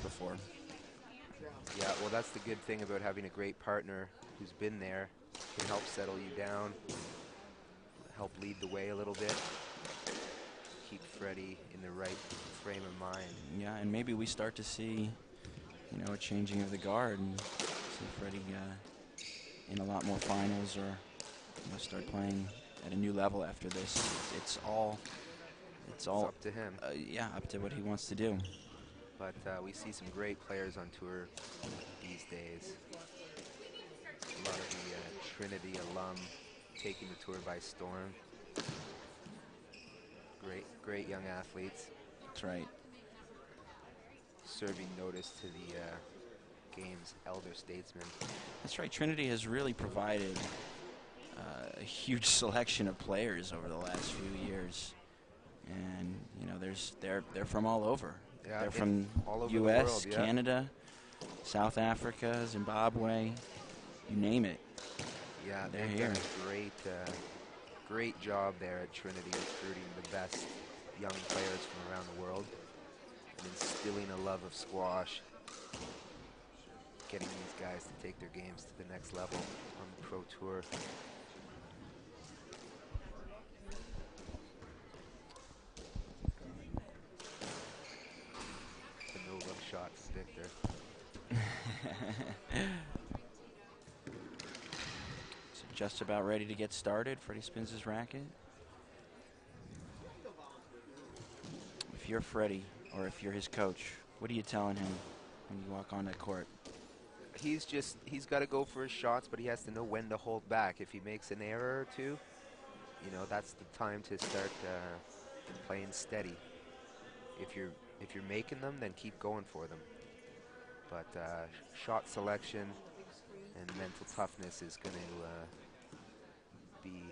before. yeah, well, that's the good thing about having a great partner who's been there, can help settle you down, help lead the way a little bit, keep Freddie in the right frame of mind. Yeah, and maybe we start to see, a changing of the guard and see Freddie in a lot more finals or start playing at a new level after this. It's all up to him. Yeah, up to what he wants to do. But we see some great players on tour these days. A lot of the Trinity alum taking the tour by storm. Great young athletes. That's right. Serving notice to the game's elder statesmen. That's right. Trinity has really provided a huge selection of players over the last few years, and they're from all over. Yeah, they're from all over the U.S., world, yeah. Canada, South Africa, Zimbabwe, you name it. Yeah, They're they've here. done a great job there at Trinity, recruiting the best young players from around the world and instilling a love of squash, getting these guys to take their games to the next level on the pro tour. The no-look shot for Victor. So just about ready to get started. Freddie spins his racket. If you're Freddie, or if you're his coach, what are you telling him when you walk on that court? He's got to go for his shots, but he has to know when to hold back. If he makes an error or two, that's the time to start playing steady. If you're making them, then keep going for them. But shot selection and mental toughness is going to be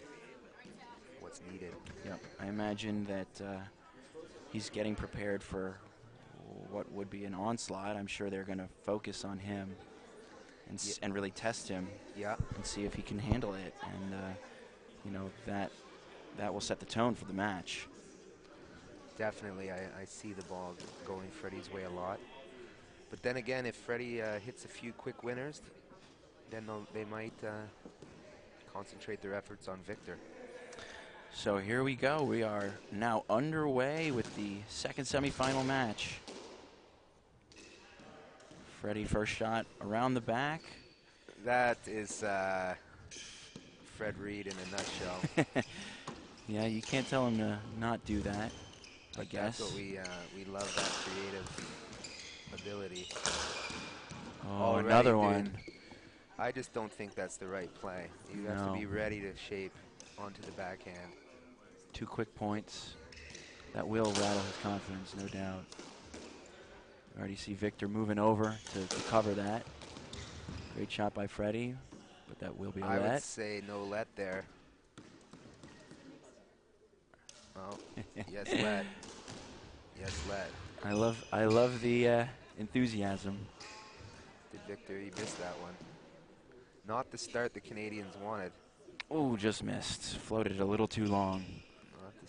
what's needed. Yep. I imagine that he's getting prepared for what would be an onslaught. I'm sure they're going to focus on him and really test him. Yeah. And see if he can handle it. And that will set the tone for the match. Definitely, I see the ball going Freddie's way a lot. But then again, if Freddie hits a few quick winners, then they might concentrate their efforts on Victor. So here we go. We are now underway with the second semifinal match. Freddie, first shot around the back. That is Fred Reed in a nutshell. Yeah, you can't tell him to not do that, I guess. That's what we love, that creative ability. Oh, Already, another dude. one. I just don't think that's the right play. You have to be ready to shape onto the backhand. 2 quick points. That will rattle his confidence, no doubt. You already see Victor moving over to cover that. Great shot by Freddie, but that will be a I let. would say no let there. Oh, yes let. Yes let. I love the enthusiasm. Did Victor, he missed that one. Not the start the Canadians wanted. Oh, just missed. Floated a little too long. Not the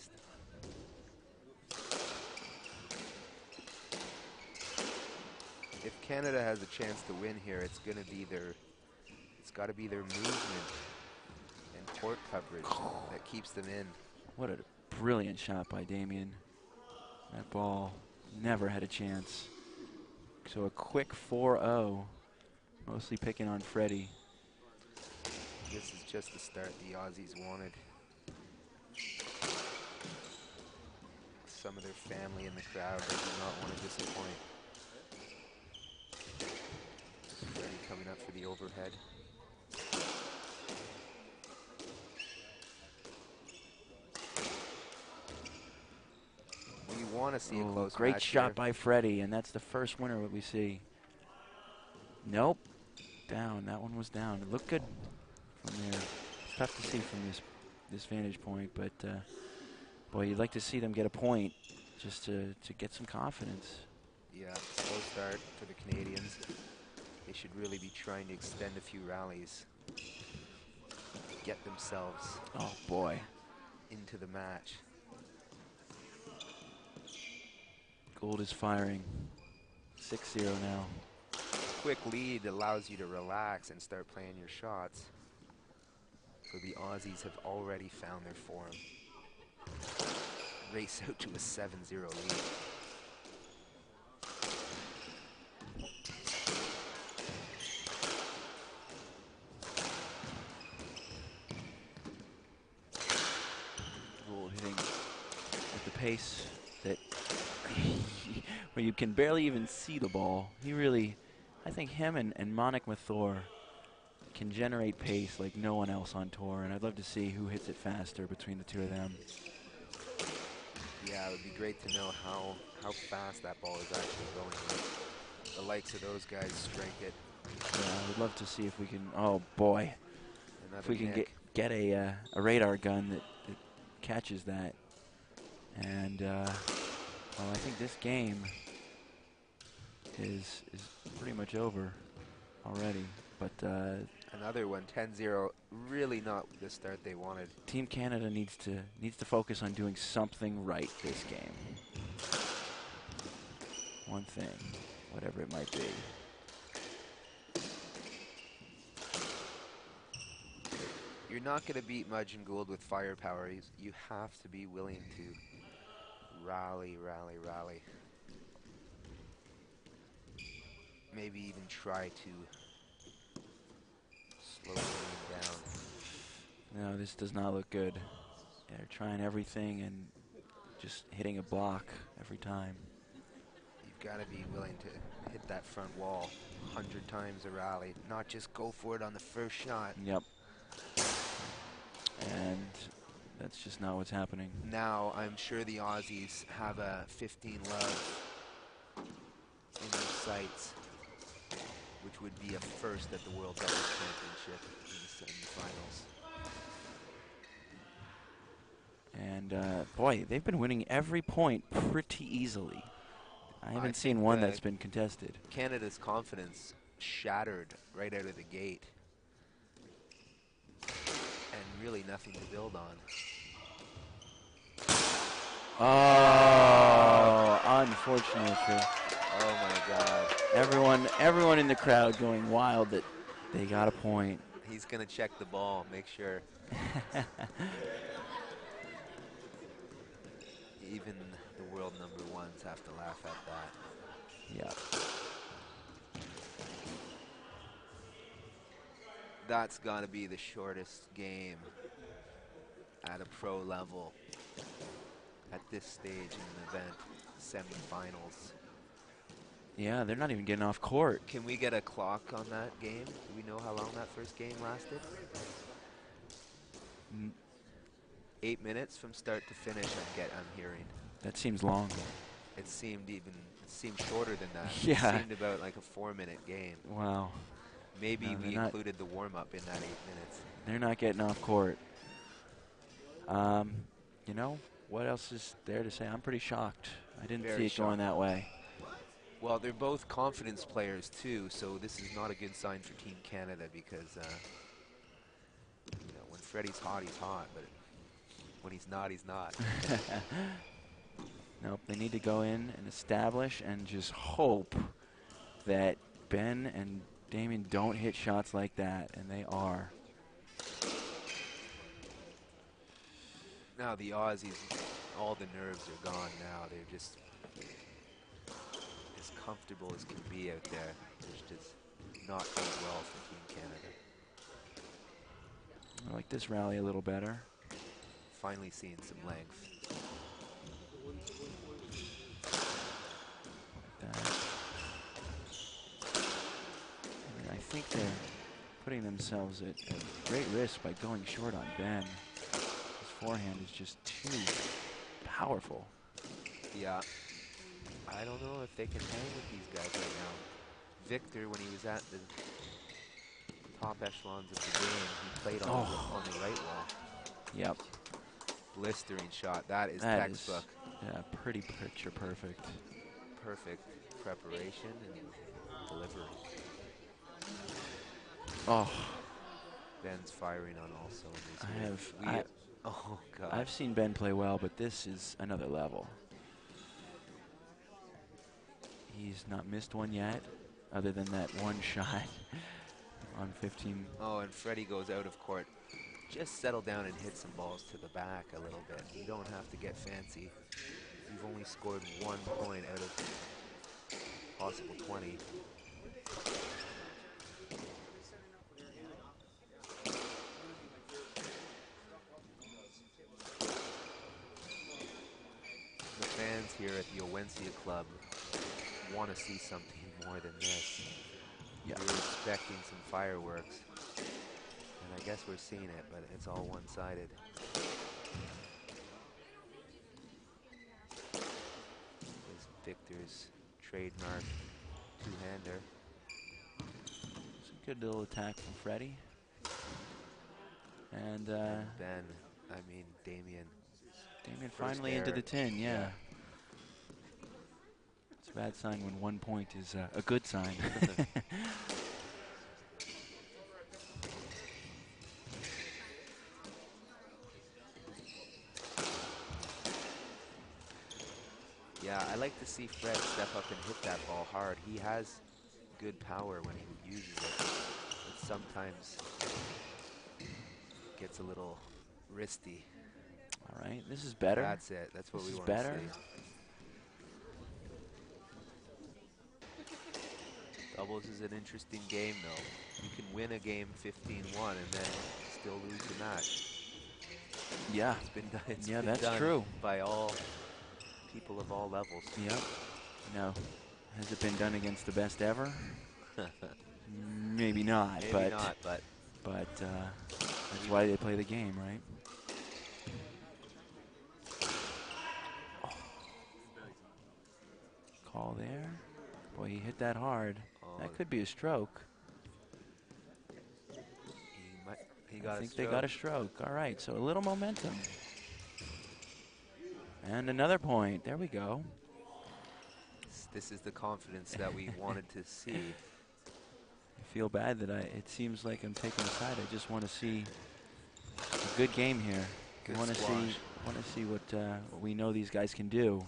if Canada has a chance to win here, it's got to be their movement and court coverage that keeps them in. What a brilliant shot by Damien. That ball never had a chance. So a quick 4-0, mostly picking on Freddie. This is just the start the Aussies wanted. Some of their family in the crowd, they do not want to disappoint. Freddie coming up for the overhead. We want to see a close Great match shot here. by Freddie, and that's the first winner that we see. Nope. Down. That one was down. It looked good from there. It's tough to see from this vantage point, but boy, you'd like to see them get a point just to get some confidence. Yeah, slow start for the Canadians. They should really be trying to extend a few rallies. Get themselves into the match. Gould is firing. 6-0 now. Quick lead allows you to relax and start playing your shots. So the Aussies have already found their form. Race out to a 7-0 lead. Gould hitting with the pace that where you can barely even see the ball. He really, I think him and Monik Mathor can generate pace like no one else on tour, and I'd love to see who hits it faster between the two of them. Yeah, it would be great to know how fast that ball is actually going. The likes of those guys strike it. Yeah, I would love to see if we can, oh boy, if we can get a radar gun that catches that. And well, I think this game is pretty much over already. But another one, 10-0, really not the start they wanted. Team Canada needs to focus on doing something right this game. One thing, whatever it might be. You're not going to beat Mudge and Gould with firepower. You have to be willing to rally. Maybe even try to slow the game down. No, this does not look good. Yeah, they're trying everything and just hitting a block every time. You've got to be willing to hit that front wall 100 times a rally, not just go for it on the first shot. Yep. And that's just not what's happening. Now, I'm sure the Aussies have a 15 love in their sights, which would be a first at the World Doubles Championship in the semifinals. And boy, they've been winning every point pretty easily. I haven't seen one that's been contested. Canada's confidence shattered right out of the gate. And really nothing to build on. Oh, unfortunately. Oh my God. Everyone in the crowd going wild that they got a point. He's gonna check the ball, make sure. Even the world #1s have to laugh at that. Yeah. That's got to be the shortest game at a pro level at this stage in an event, semifinals. Yeah, they're not even getting off court. Can we get a clock on that game? Do we know how long that first game lasted? 8 minutes from start to finish. I'm hearing. That seems long. It seemed shorter than that. Yeah. It seemed about like a 4-minute game. Wow. Maybe No, we included the warm-up in that 8 minutes. They're not getting off court. You know, what else is there to say? I'm pretty shocked. I didn't see it going that way. Well, they're both confidence players, too, so this is not a good sign for Team Canada because, you know, when Freddie's hot, he's hot, but when he's not, he's not. Nope, they need to go in and establish and just hope that Ben and Damien don't hit shots like that, and they are. Now the Aussies, all the nerves are gone now. They're just as comfortable as can be out there, which does not go well for Team Canada. I like this rally a little better. Finally seeing some length. I think they're putting themselves at great risk by going short on Ben. His forehand is just too powerful. Yeah. I don't know if they can hang with these guys right now. Victor, when he was at the top echelons of the game, he played on, on the right wall. Yep. Blistering shot. That is That textbook. Yeah, pretty picture perfect. Perfect preparation and delivery. Oh. Ben's firing on all cylinders. Oh, God. I've seen Ben play well, but this is another level. He's not missed one yet, other than that one shot on 15. Oh, and Freddie goes out of court. Just settle down and hit some balls to the back a little bit. You don't have to get fancy. You've only scored 1 point out of possible 20. The fans here at the Owencia Club want to see something more than this. Yeah. We're expecting some fireworks. And I guess we're seeing it, but it's all one-sided. Is Victor's trademark two-hander. It's a good little attack from Freddie. And Ben, I mean Damien. Damien First finally into error. the 10, yeah. It's a bad sign when 1 point is a good sign. Yeah, I like to see Fred step up and hit that ball hard. He has good power when he uses it, but sometimes gets a little wristy. All right, this is better. That's it. That's what This we is want to better. see. Doubles is an interesting game, though. You can win a game 15-1 and then still lose the match. Yeah. It's been done. It's Yeah, been that's done true. by all people of all levels. Yep. No. Has it been done against the best ever? Maybe not. Maybe not, but that's why they play the game, right? Call there. Boy, he hit that hard. That could be a stroke. I think they got a stroke. All right, so a little momentum. And another point. There we go. This is the confidence that we wanted to see. I feel bad that it seems like I'm taking a side. I just want to see a good game here. Good I want to see what we know these guys can do,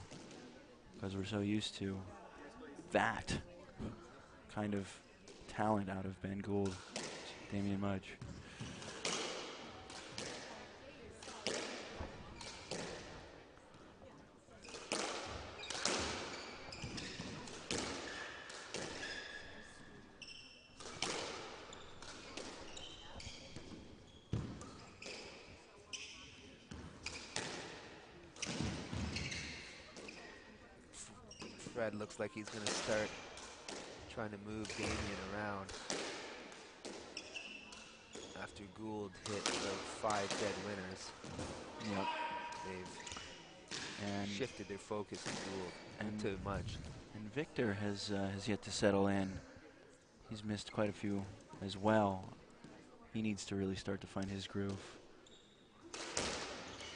because we're so used to that kind of talent out of Ben Gould, Damien Mudge. Fred looks like he's going to start trying to move Damien around. After Gould hit the 5 dead winners, Yep. they've shifted their focus to Gould and to Mudge. And Victor has yet to settle in. He's missed quite a few as well. He needs to really start to find his groove.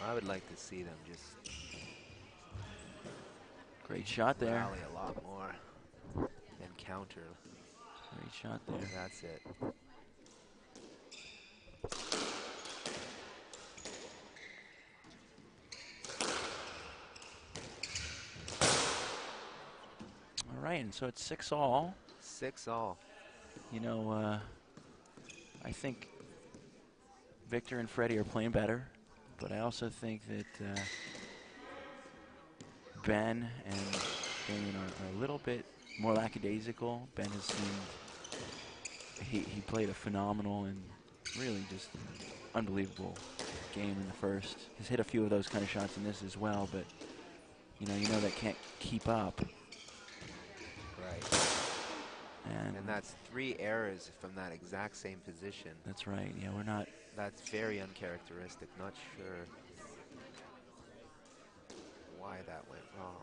I would like to see them just Great shot there. rally a lot more and counter. Great shot there. That's it. All right, and so it's 6-all. 6-all. You know, I think Victor and Freddie are playing better, but I also think that Ben and Damien are a little bit more lackadaisical. Ben has seemed, he played a phenomenal and really just unbelievable game in the first. He's hit a few of those kind of shots in this as well, but you know that can't keep up. Right. And that's 3 errors from that exact same position. That's right. Yeah, we're not. That's very uncharacteristic. Not sure why that went wrong.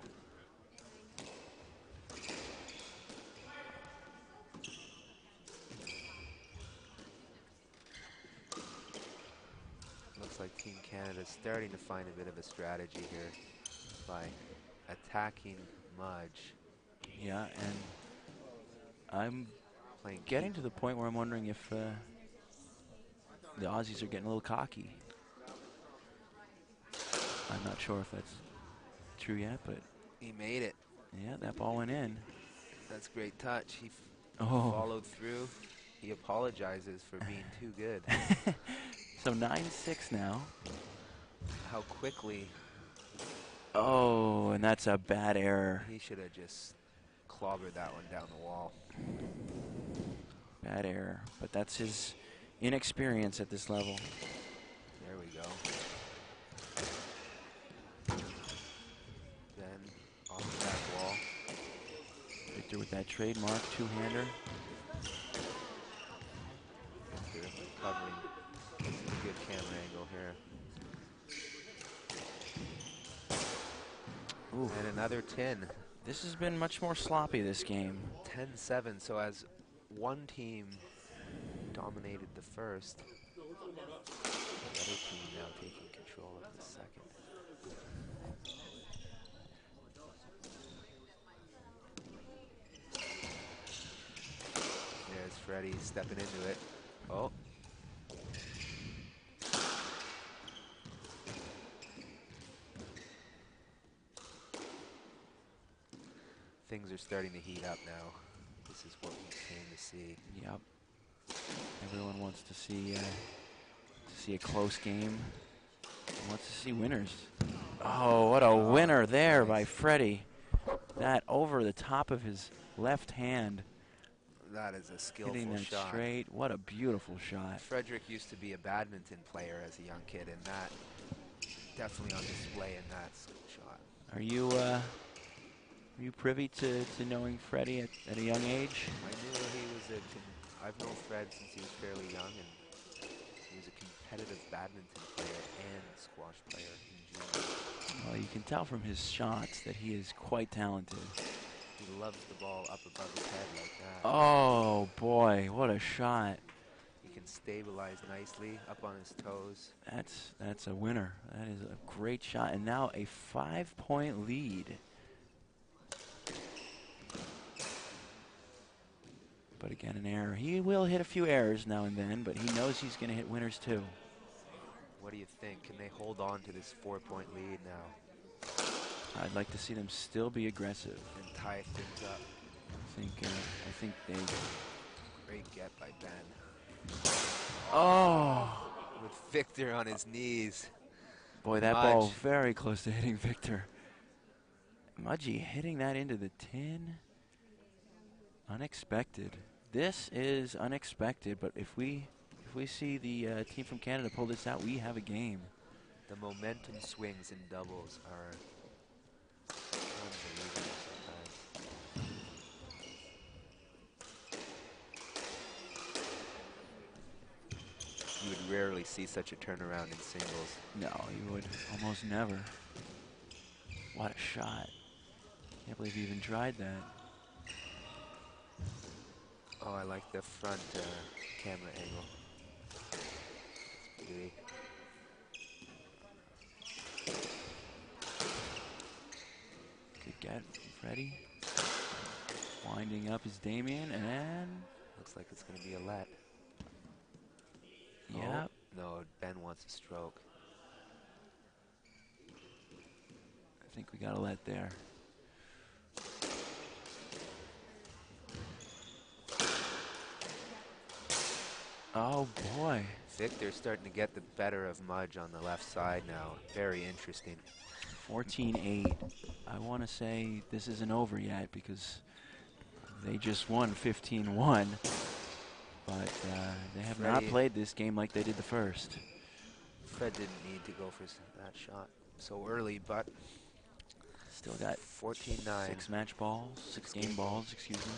like Team Canada's starting to find a bit of a strategy here by attacking Mudge. Yeah, and I'm Playing getting keep. to the point where I'm wondering if the Aussies are getting a little cocky. I'm not sure if that's true yet, but He made it. yeah, that ball went in. That's great touch. He Oh. followed through. He apologizes for being too good. So 9-6 now. How quickly. Oh, and that's a bad error. He should have just clobbered that one down the wall. Bad error, but that's his inexperience at this level. There we go. Then off the back wall. Victor with that trademark two-hander. Victor covering. This is a good camera angle here. Ooh. And another 10. This has been much more sloppy this game. 10-7, so as one team dominated the first, the other team now taking control of the second. There's Freddie stepping into it. Oh. Things are starting to heat up now. This is what we came to see. Yep. Everyone wants to see a close game. Wants to see winners. Oh, what a winner there nice. by Freddie. That over the top of his left hand. That is a skillful Hitting that shot. straight. What a beautiful shot. Frederick used to be a badminton player as a young kid, and that definitely on display in that shot. Are you privy to knowing Freddie at a young age? I knew he was I've known Fred since he was fairly young, and he was a competitive badminton player and squash player in junior. Well, you can tell from his shots that he is quite talented. He loves the ball up above his head like that. Oh boy, what a shot. He can stabilize nicely up on his toes. That's a winner. That is a great shot. And now a 5-point lead. But again, an error. He will hit a few errors now and then, but he knows he's going to hit winners too. What do you think? Can they hold on to this 4-point lead now? I'd like to see them still be aggressive and tie things up. I think they. Great get by Ben. Oh! With Victor on his knees. Boy, that Mudge. ball very close to hitting Victor. Mudgy hitting that into the tin. Unexpected. This is unexpected, but if we see the team from Canada pull this out, we have a game. The momentum swings in doubles are unbelievable sometimes. You would rarely see such a turnaround in singles. No, you would almost never. What a shot. Can't believe he even tried that. Oh, I like the front camera angle. That's beauty. Good get from Freddie. Winding up is Damien, and looks like it's going to be a let. Yep. Oh, no, Ben wants a stroke. I think we got a let there. Oh boy. Victor's starting to get the better of Mudge on the left side now. Very interesting. 14-8. I want to say this isn't over yet because they just won 15-1. But they have not Freddie. played this game like they did the first. Fred didn't need to go for that shot so early, but Still got 14-9. 6 match balls, 6 game balls, excuse me.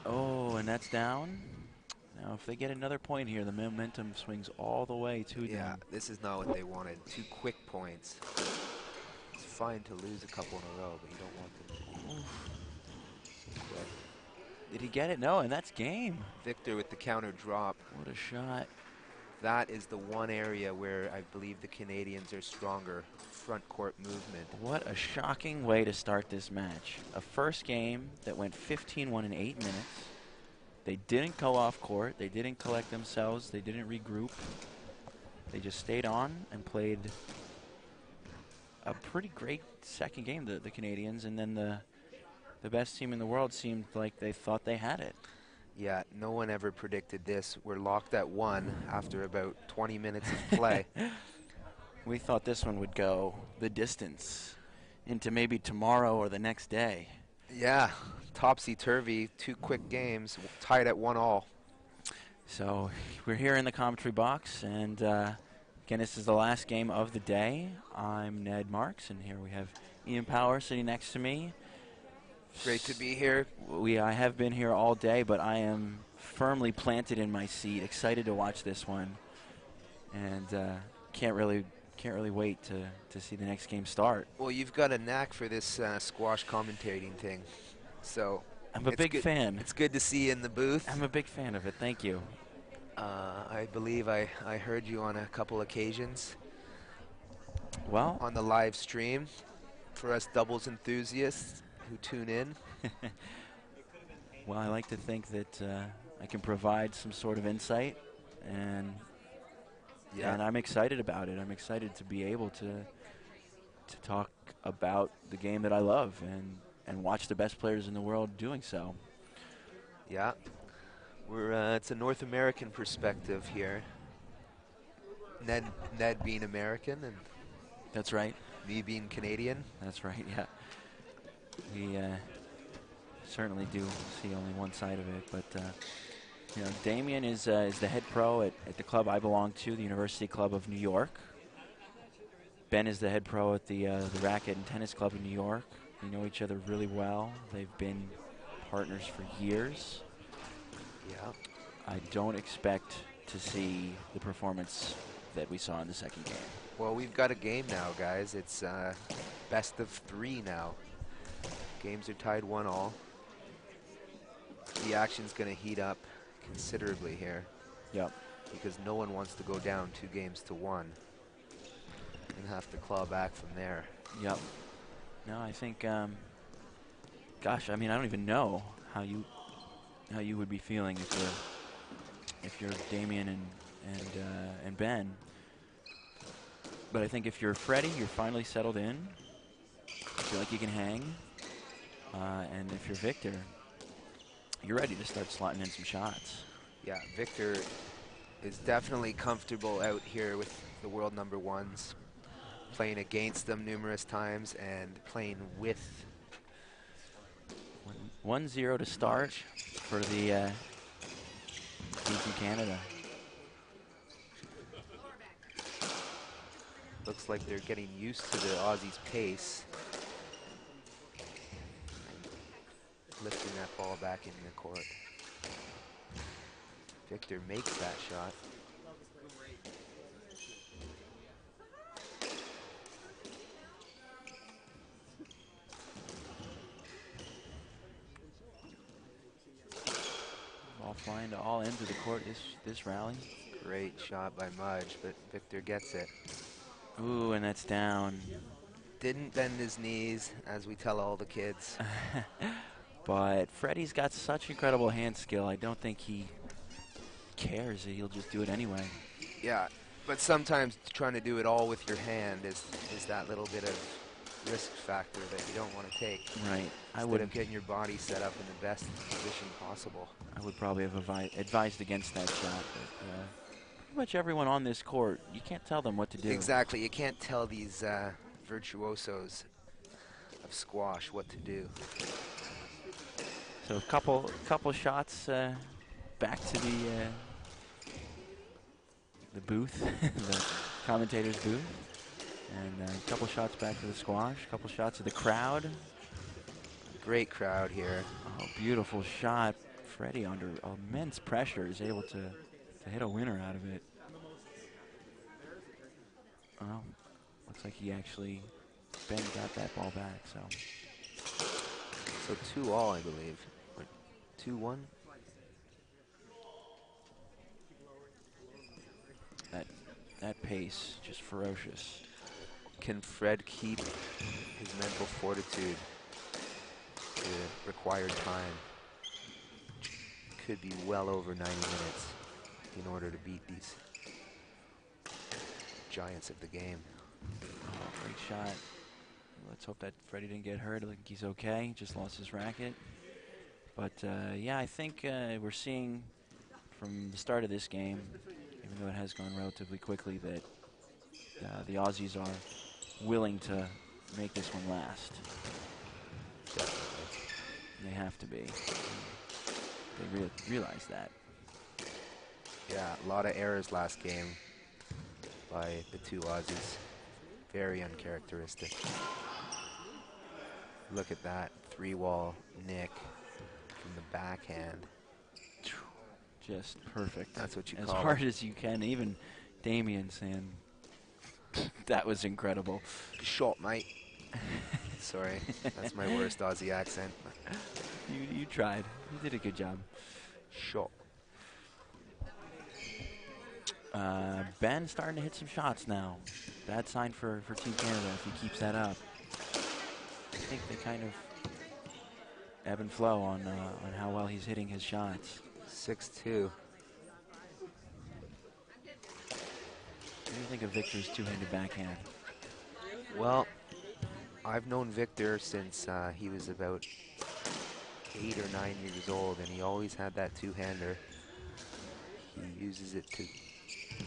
Oh, and that's down. Now, if they get another point here, the momentum swings all the way to Yeah, them. this is not what they wanted. 2 quick points. It's fine to lose a couple in a row, but you don't want them to be so quick. Did he get it? No, and that's game. Victor with the counter drop. What a shot. that is the one area where I believe the Canadians are stronger. Front court movement. What a shocking way to start this match. A first game that went 15-1 in 8 minutes. They didn't go off court. They didn't collect themselves. They didn't regroup. They just stayed on and played a pretty great second game, the Canadians, and then the best team in the world seemed like they thought they had it. Yeah, no one ever predicted this. We're locked at 1 after about 20 minutes of play. We thought this one would go the distance into maybe tomorrow or the next day. Yeah, topsy-turvy, 2 quick games, tied at 1-all. So we're here in the commentary box, and again, this is the last game of the day. I'm Ned Marks, and here we have Ian Power sitting next to me. Great to be here. I have been here all day, but I am firmly planted in my seat, excited to watch this one, and can't really wait to see the next game start. Well, you've got a knack for this squash commentating thing, so I'm a big fan. It's good to see you in the booth. I'm a big fan of it. Thank you. I believe I heard you on a couple occasions. Well, on the live stream for us doubles enthusiasts who tune in. Well, I like to think that I can provide some sort of insight, and I'm excited about it. I'm excited to be able to talk about the game that I love and watch the best players in the world doing so. Yeah, it's a North American perspective here. Ned being American, and that's right. Me being Canadian. That's right. Yeah, we certainly do see only one side of it, but. You know, Damien is the head pro at the club I belong to, the University Club of New York. Ben is the head pro at the Racket and Tennis Club in New York. We know each other really well. They've been partners for years. Yeah. I don't expect to see the performance that we saw in the second game. Well, we've got a game now, guys. It's best of 3 now. Games are tied 1-all. The action's going to heat up considerably here. Yep. Because no one wants to go down 2-1 and have to claw back from there. Yep. No, I think, gosh, I mean, I don't even know how you would be feeling if you're Damien and Ben. But I think if you're Freddie, you're finally settled in. You feel like you can hang. And if you're Victor, you're ready to start slotting in some shots. Yeah, Victor is definitely comfortable out here with the world number ones, playing against them numerous times and playing with. 1-0 to start for the team from Canada. Looks like they're getting used to the Aussies' pace. Lifting that ball back into the court. Victor makes that shot. Ball flying to all ends of the court this rally. Great shot by Mudge, but Victor gets it. Ooh, and that's down. Didn't bend his knees, as we tell all the kids. But Freddie's got such incredible hand skill, I don't think he cares. He'll just do it anyway. Yeah, but sometimes trying to do it all with your hand is that little bit of risk factor that you don't want to take. Right. Instead of getting your body set up in the best position possible. I would probably have advised against that shot. But, pretty much everyone on this court, you can't tell them what to do. Exactly. You can't tell these virtuosos of squash what to do. So a couple shots back to the booth, the commentator's booth, and a couple shots back to the squash. A couple shots of the crowd. Great crowd here. Oh, beautiful shot. Freddie, under immense pressure, is able to hit a winner out of it. Oh, looks like he actually Ben got that ball back. So 2-all, I believe. 2-1. That pace, just ferocious. Can Fred keep his mental fortitude to required time? Could be well over 90 minutes in order to beat these giants of the game. Oh, great shot. Let's hope that Freddie didn't get hurt. I think he's okay. Just lost his racket. But yeah, I think we're seeing from the start of this game, even though it has gone relatively quickly, that the Aussies are willing to make this one last. Definitely. They have to be. They realize that. Yeah, a lot of errors last game by the two Aussies. Very uncharacteristic. Look at that 3-wall nick from the backhand. Just perfect. That's what you as call it. hard as you can. Even Damien saying that was incredible. Shot, mate. Sorry, that's my worst Aussie accent. You tried. You did a good job. Shot. Ben starting to hit some shots now. Bad sign for Team Canada if he keeps that up. I think they kind of ebb and flow on how well he's hitting his shots. 6-2. What do you think of Victor's two-handed backhand? Well, I've known Victor since he was about 8 or 9 years old, and he always had that two-hander. He uses it to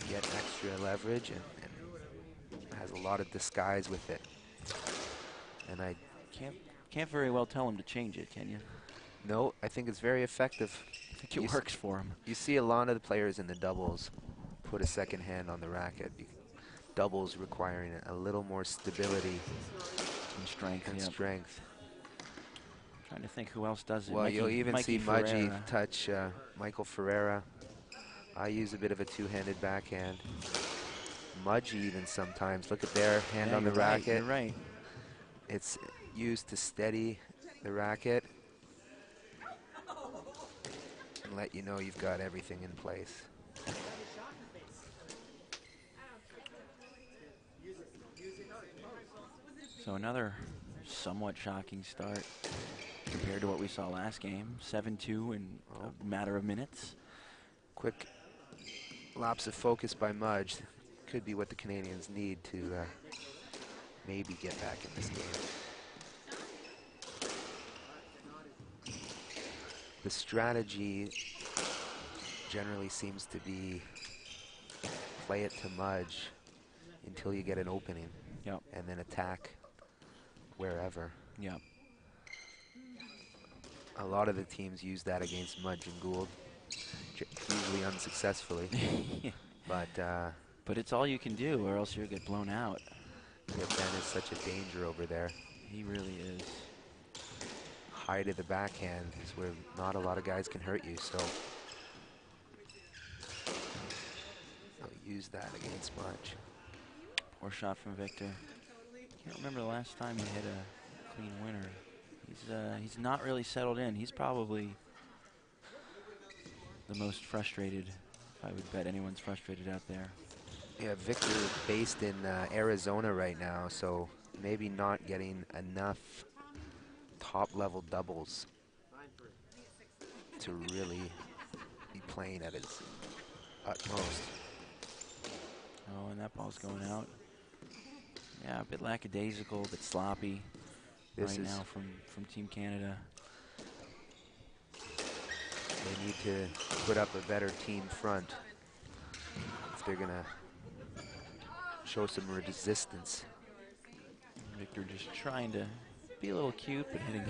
get extra leverage and has a lot of disguise with it. And I can't very well tell him to change it, can you? No, I think it's very effective. I think it works for him. You see a lot of the players in the doubles put a second hand on the racket. Doubles requiring a little more stability and strength. Strength. Trying to think who else does it. Well, you'll even see Mudgee Ferreira. touch Michael Ferreira. I use a bit of a two-handed backhand. Mudgee even sometimes. Look at their hand on the racket. You're right. It's used to steady the racket and let you know you've got everything in place. So another somewhat shocking start compared to what we saw last game. 7-2 in a matter of minutes. Quick lapse of focus by Mudge. Could be what the Canadians need to maybe get back in this game. The strategy generally seems to be play it to Mudge until you get an opening. Yep. And then attack wherever. Yep. A lot of the teams use that against Mudge and Gould, usually unsuccessfully. But it's all you can do, or else you'll get blown out. Yeah, Ben is such a danger over there. He really is. High to the backhand is where not a lot of guys can hurt you, so I'll use that against Mudge. Poor shot from Victor. Can't remember the last time he hit a clean winner. He's not really settled in. He's probably the most frustrated. If I would bet anyone's frustrated out there. Yeah, Victor is based in Arizona right now, so maybe not getting enough top-level doubles to really be playing at his utmost. Oh, and that ball's going out. Yeah, a bit lackadaisical, a bit sloppy This right is now from Team Canada. They need to put up a better team front if they're going to show some resistance. Victor just trying to be a little cute, but hitting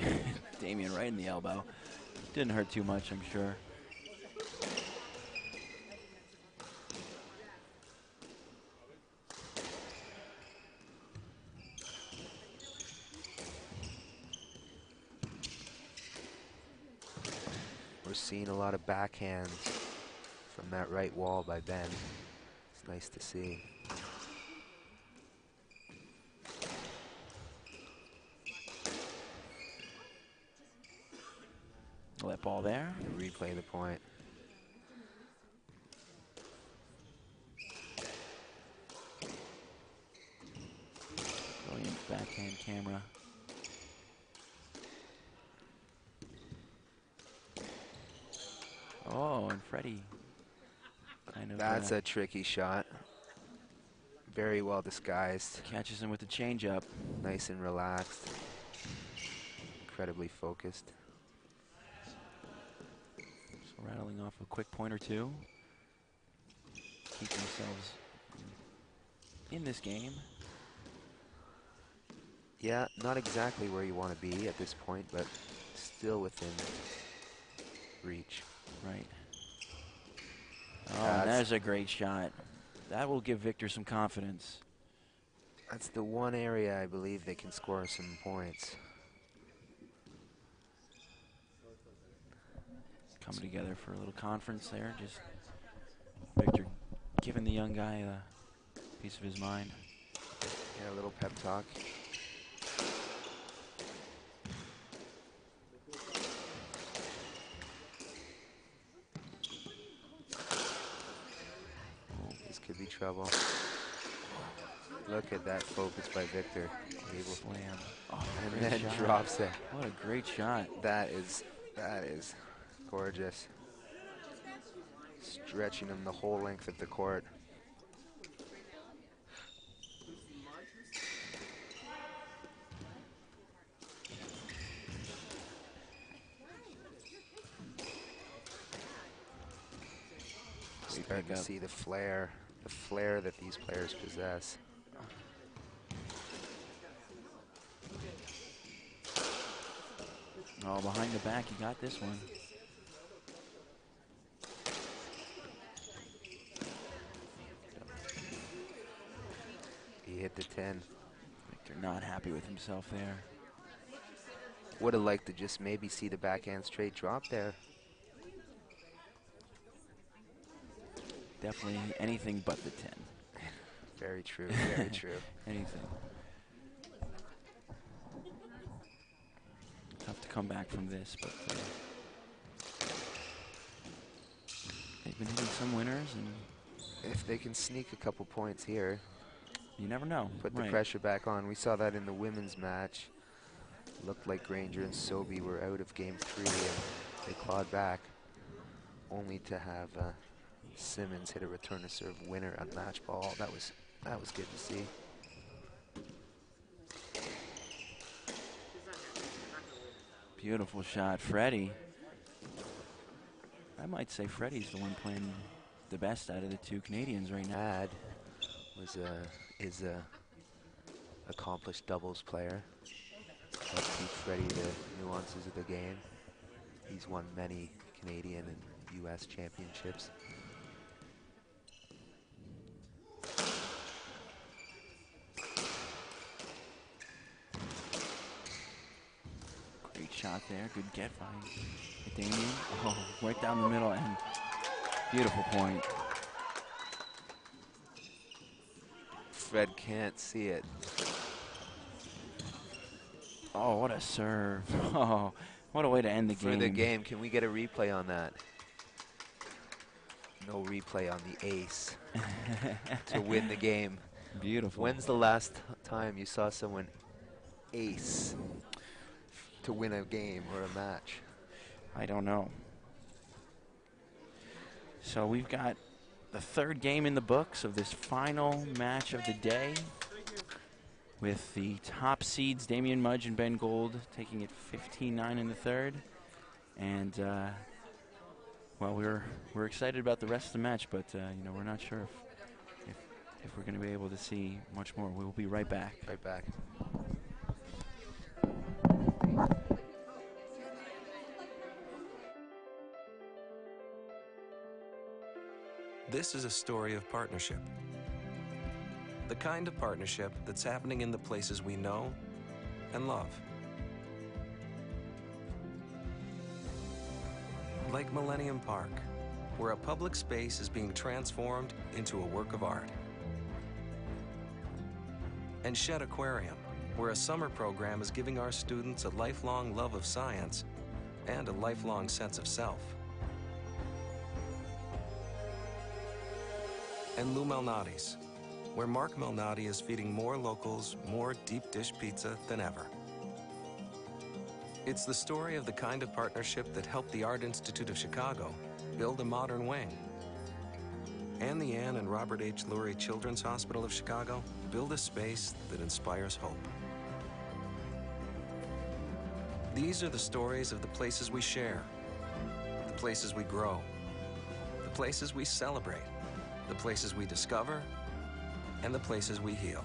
Damien right in the elbow. Didn't hurt too much, I'm sure. We're seeing a lot of backhands from that right wall by Ben. It's nice to see. That ball there. Replay the point. camera. Oh, and Freddie kind of That's a tricky shot. Very well disguised. catches him with the changeup. Nice and relaxed. Incredibly focused. So rattling off a quick point or two. Keep themselves in this game. Yeah, not exactly where you want to be at this point, but still within reach. Right. Oh, and there's a great shot. That will give Victor some confidence. That's the one area I believe they can score some points. Coming together for a little conference there. Just Victor giving the young guy a piece of his mind. Yeah, a little pep talk. This could be trouble. Look at that focus by Victor. Able Slam. Oh, and great then shot. drops it. What a great shot. That is gorgeous. Stretching him the whole length of the court. Starting to see the flair that these players possess. Oh, behind the back, he got this one. He hit the 10. Victor not happy with himself there. Would have liked to just maybe see the backhand straight drop there. Definitely anything but the 10. Very true, very true. Anything. Tough to come back from this, but they've been hitting some winners, and if they can sneak a couple points here, you never know. Put the pressure back on. We saw that in the women's match. Looked like Granger and Sobey were out of game 3, and they clawed back, only to have Simmons hit a return to serve winner on match ball. That was good to see. Beautiful shot, Freddie. I might say Freddie's the one playing the best out of the two Canadians right now. Is a accomplished doubles player. Helped teach Freddie the nuances of the game. He's won many Canadian and U.S. championships. Great shot there. Good get by Damien. Oh, right down the middle, and beautiful point. Fred can't see it. Oh, what a serve. Oh, what a way to end the game. For the game, can we get a replay on that? No replay on the ace to win the game. Beautiful. When's the last time you saw someone ace to win a game or a match? I don't know. So we've got the third game in the books of this final match of the day, with the top seeds Damian Mudge and Ben Gold taking it 15-9 in the third. And well, we're excited about the rest of the match, but you know, we're not sure if we're going to be able to see much more. We'll be right back. Right back. This is a story of partnership. The kind of partnership that's happening in the places we know and love. Like Millennium Park, where a public space is being transformed into a work of art. And Shed Aquarium, where a summer program is giving our students a lifelong love of science and a lifelong sense of self. And Lou Malnati's, where Mark Malnati is feeding more locals more deep dish pizza than ever. It's the story of the kind of partnership that helped the Art Institute of Chicago build a modern wing, and the Anne and Robert H. Lurie Children's Hospital of Chicago build a space that inspires hope. These are the stories of the places we share, the places we grow, the places we celebrate, the places we discover, and the places we heal.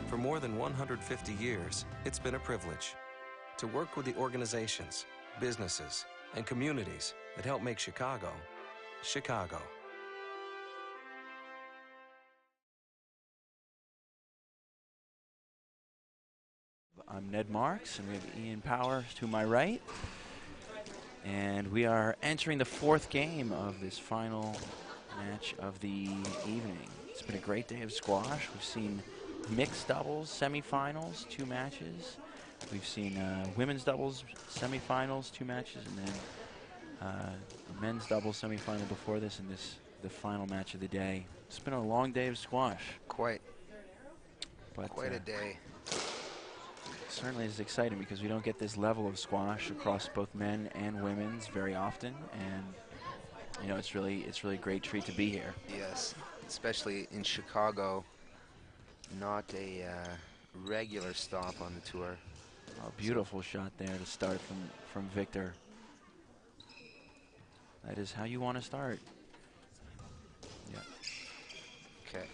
For more than 150 years, it's been a privilege to work with the organizations, businesses, and communities that help make Chicago, Chicago. I'm Ned Marks, and we have Ian Powers to my right. And we are entering the fourth game of this final match of the evening. It's been a great day of squash. We've seen mixed doubles semifinals, 2 matches. We've seen women's doubles semifinals, 2 matches, and then men's doubles semifinal before this, and this the final match of the day. It's been a long day of squash. Quite But a day. certainly is exciting because we don't get this level of squash across both men and women's very often, and you know it's really a great treat to be here. Yes, especially in Chicago. Not a regular stop on the tour. A beautiful shot there to start from Victor. That is how you want to start. Yeah. Okay.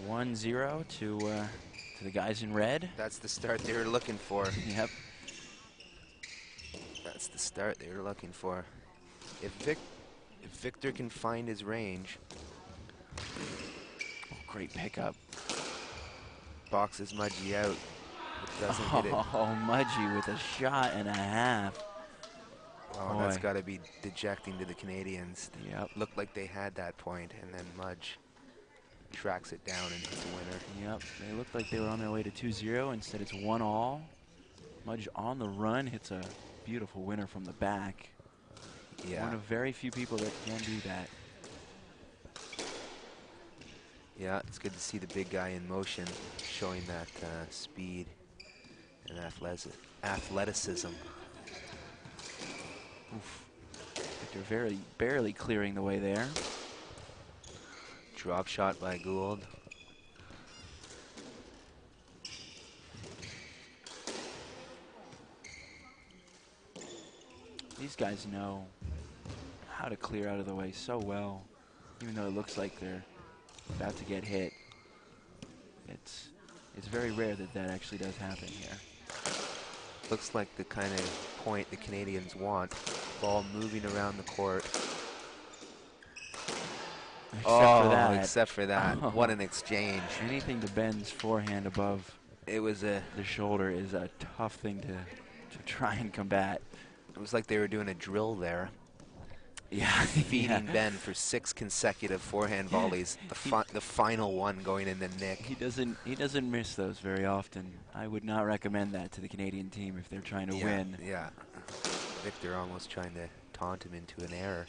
1-0 to the guys in red. That's the start they were looking for. Yep. That's the start they were looking for. If Victor can find his range. Oh, great pickup. Boxes Mudgee out. It doesn't hit it. Oh, Mudgee with a shot and a half. Oh, that's got to be dejecting to the Canadians. Yep. Looked like they had that point, and then Mudge tracks it down and hits the winner. Yep, they looked like they were on their way to 2-0. Instead, it's 1-all. Mudge on the run hits a beautiful winner from the back. Yeah. One of very few people that can do that. Yeah, it's good to see the big guy in motion, showing that speed and athleticism. Oof. Victor barely clearing the way there. Drop shot by Gould. These guys know how to clear out of the way so well, even though it looks like they're about to get hit. It's very rare that actually does happen here. Looks like the kind of point the Canadians want. Ball moving around the court. Except for that. Oh. What an exchange. Anything to Ben's forehand above the shoulder is a tough thing to try and combat. It was like they were doing a drill there. Yeah. Feeding Ben for 6 consecutive forehand volleys. The final one going in the nick. He doesn't miss those very often. I would not recommend that to the Canadian team if they're trying to win. Yeah. Victor almost trying to taunt him into an error.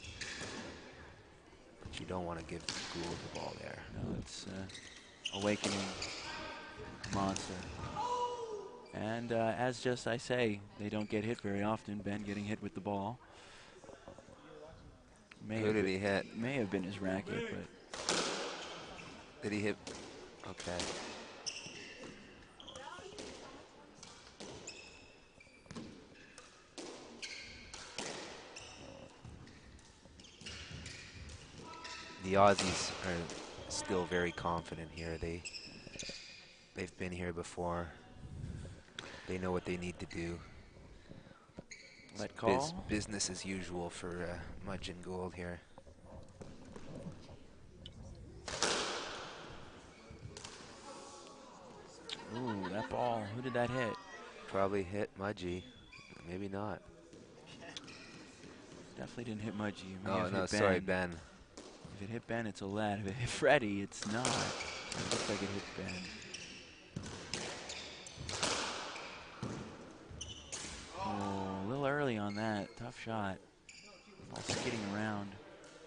But you don't want to give Gould the ball there. No, it's awakening monster. And as just I say, they don't get hit very often. Ben getting hit with the ball. Who did he hit? May have been his racket, but did he hit? Okay. The Aussies are still very confident here. They've been here before. They know what they need to do. Let call. Business as usual for Mudge and Gould here. Ooh, that ball. Who did that hit? Probably hit Mudgee. Maybe not. Definitely didn't hit Mudgee. Oh, no, sorry, Ben. If it hit Ben, it's a let. If it hit Freddie, it's not. It looks like it hit Ben. Oh, a little early on that. Tough shot. All skidding around.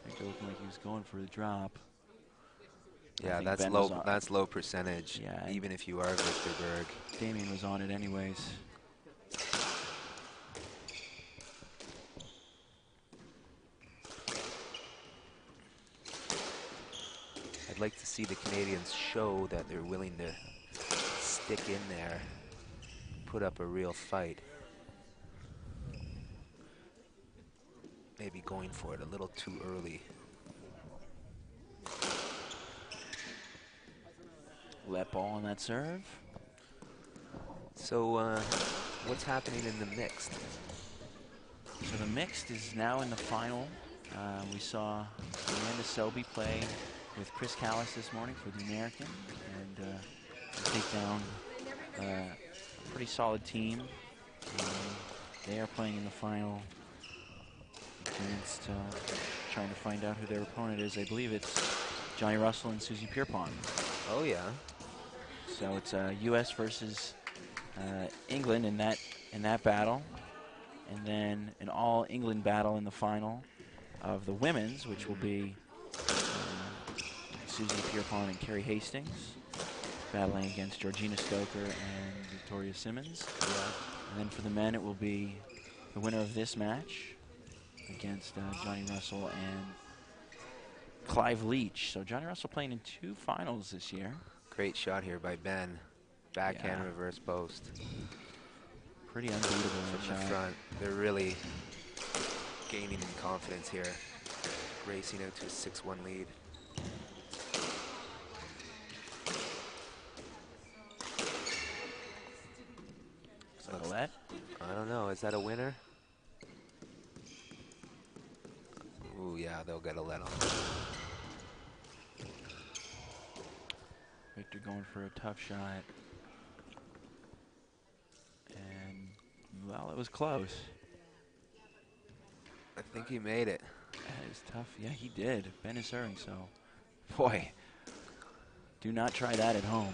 Victor looking like he was going for the drop. Yeah, think that's Ben was low. on- That's low percentage. Yeah, and even if you are Victor Berg. Damien was on it anyways. I'd like to see the Canadians show that they're willing to stick in there, put up a real fight. Maybe going for it a little too early. Let ball on that serve. So, what's happening in the mixed? So the mixed is now in the final. We saw Amanda Selby play with Chris Callis this morning for the American and take down a pretty solid team. They are playing in the final against, trying to find out who their opponent is. I believe it's Johnny Russell and Susie Pierpont. Oh yeah. So it's U.S. versus England in that battle, and then an all England battle in the final of the women's, which will be Susie Pierpont and Carrie Hastings battling against Georgina Stoker and Victoria Simmons. Yeah. And then for the men, it will be the winner of this match against Johnny Russell and Clive Leach. So Johnny Russell playing in 2 finals this year. Great shot here by Ben. Backhand reverse post. Pretty unbeatable From shot. the front. They're really gaining in confidence here. Racing out to a 6-1 lead. Let? I don't know. Is that a winner? Ooh, yeah, they'll get a let on. Victor going for a tough shot. And, well, it was close. I think he made it. That is tough. Yeah, he did. Ben is serving, so. Boy, do not try that at home.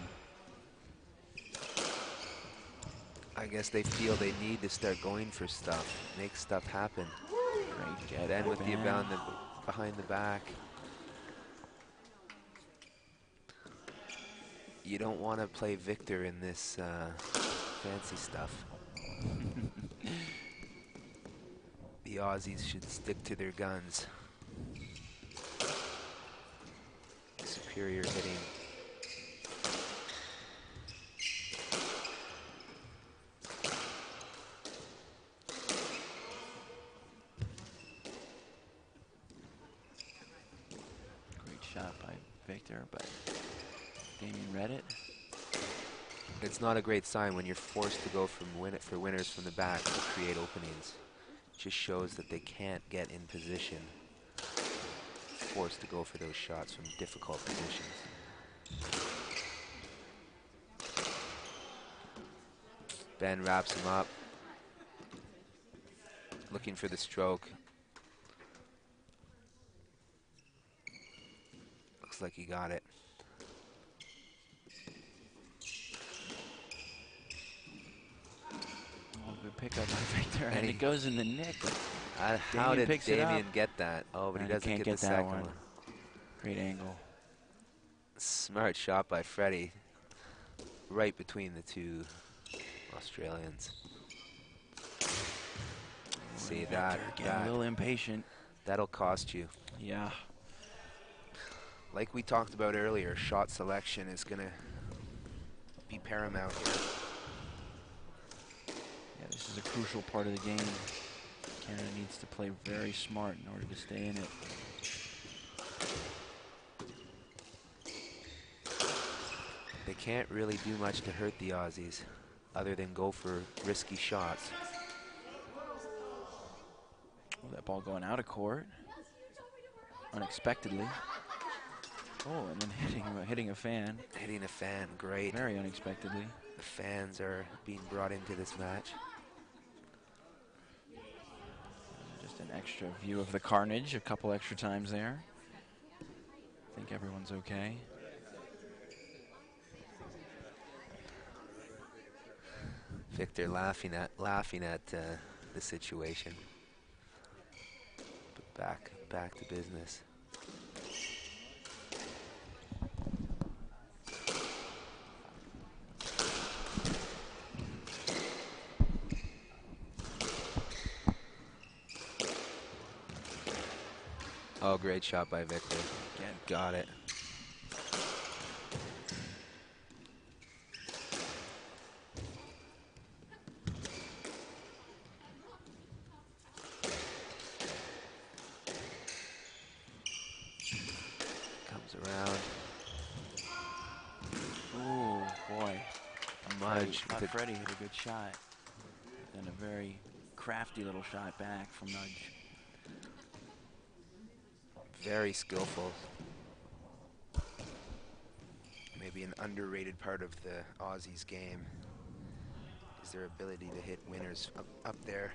I guess they feel they need to start going for stuff, make stuff happen. Great get. Ben with the Ben. abound behind the back. You don't want to play Victor in this fancy stuff. The Aussies should stick to their guns. Superior hitting. Great shot by Victor, but Damien read it. It's not a great sign when you're forced to go from for winners from the back to create openings. It just shows that they can't get in position. Forced to go for those shots from difficult positions. Ben wraps him up. Looking for the stroke. Looks like he got it. Good pickup by Victor, and it goes in the nick. How did picks it up. Damien get that? Oh, but he And doesn't can't get the that second one. one. Great angle. Smart shot by Freddie. Right between the two Australians. See that? Getting a little impatient. That'll cost you. Yeah. Like we talked about earlier, shot selection is going to be paramount here. Yeah, this is a crucial part of the game. Canada needs to play very smart in order to stay in it. They can't really do much to hurt the Aussies other than go for risky shots. Oh, that ball going out of court unexpectedly. Oh, and then hitting a fan. Hitting a fan, great. Very unexpectedly. The fans are being brought into this match. Just an extra view of the carnage, a couple extra times there. I think everyone's okay. Victor laughing at the situation. But back to business. Oh, great shot by Victor. Again. Got it. Comes around. Ooh, boy. Mudge Thought with a Freddie hit a good shot. And a very crafty little shot back from Nudge. very skillful. Maybe an underrated part of the Aussies game is their ability to hit winners up there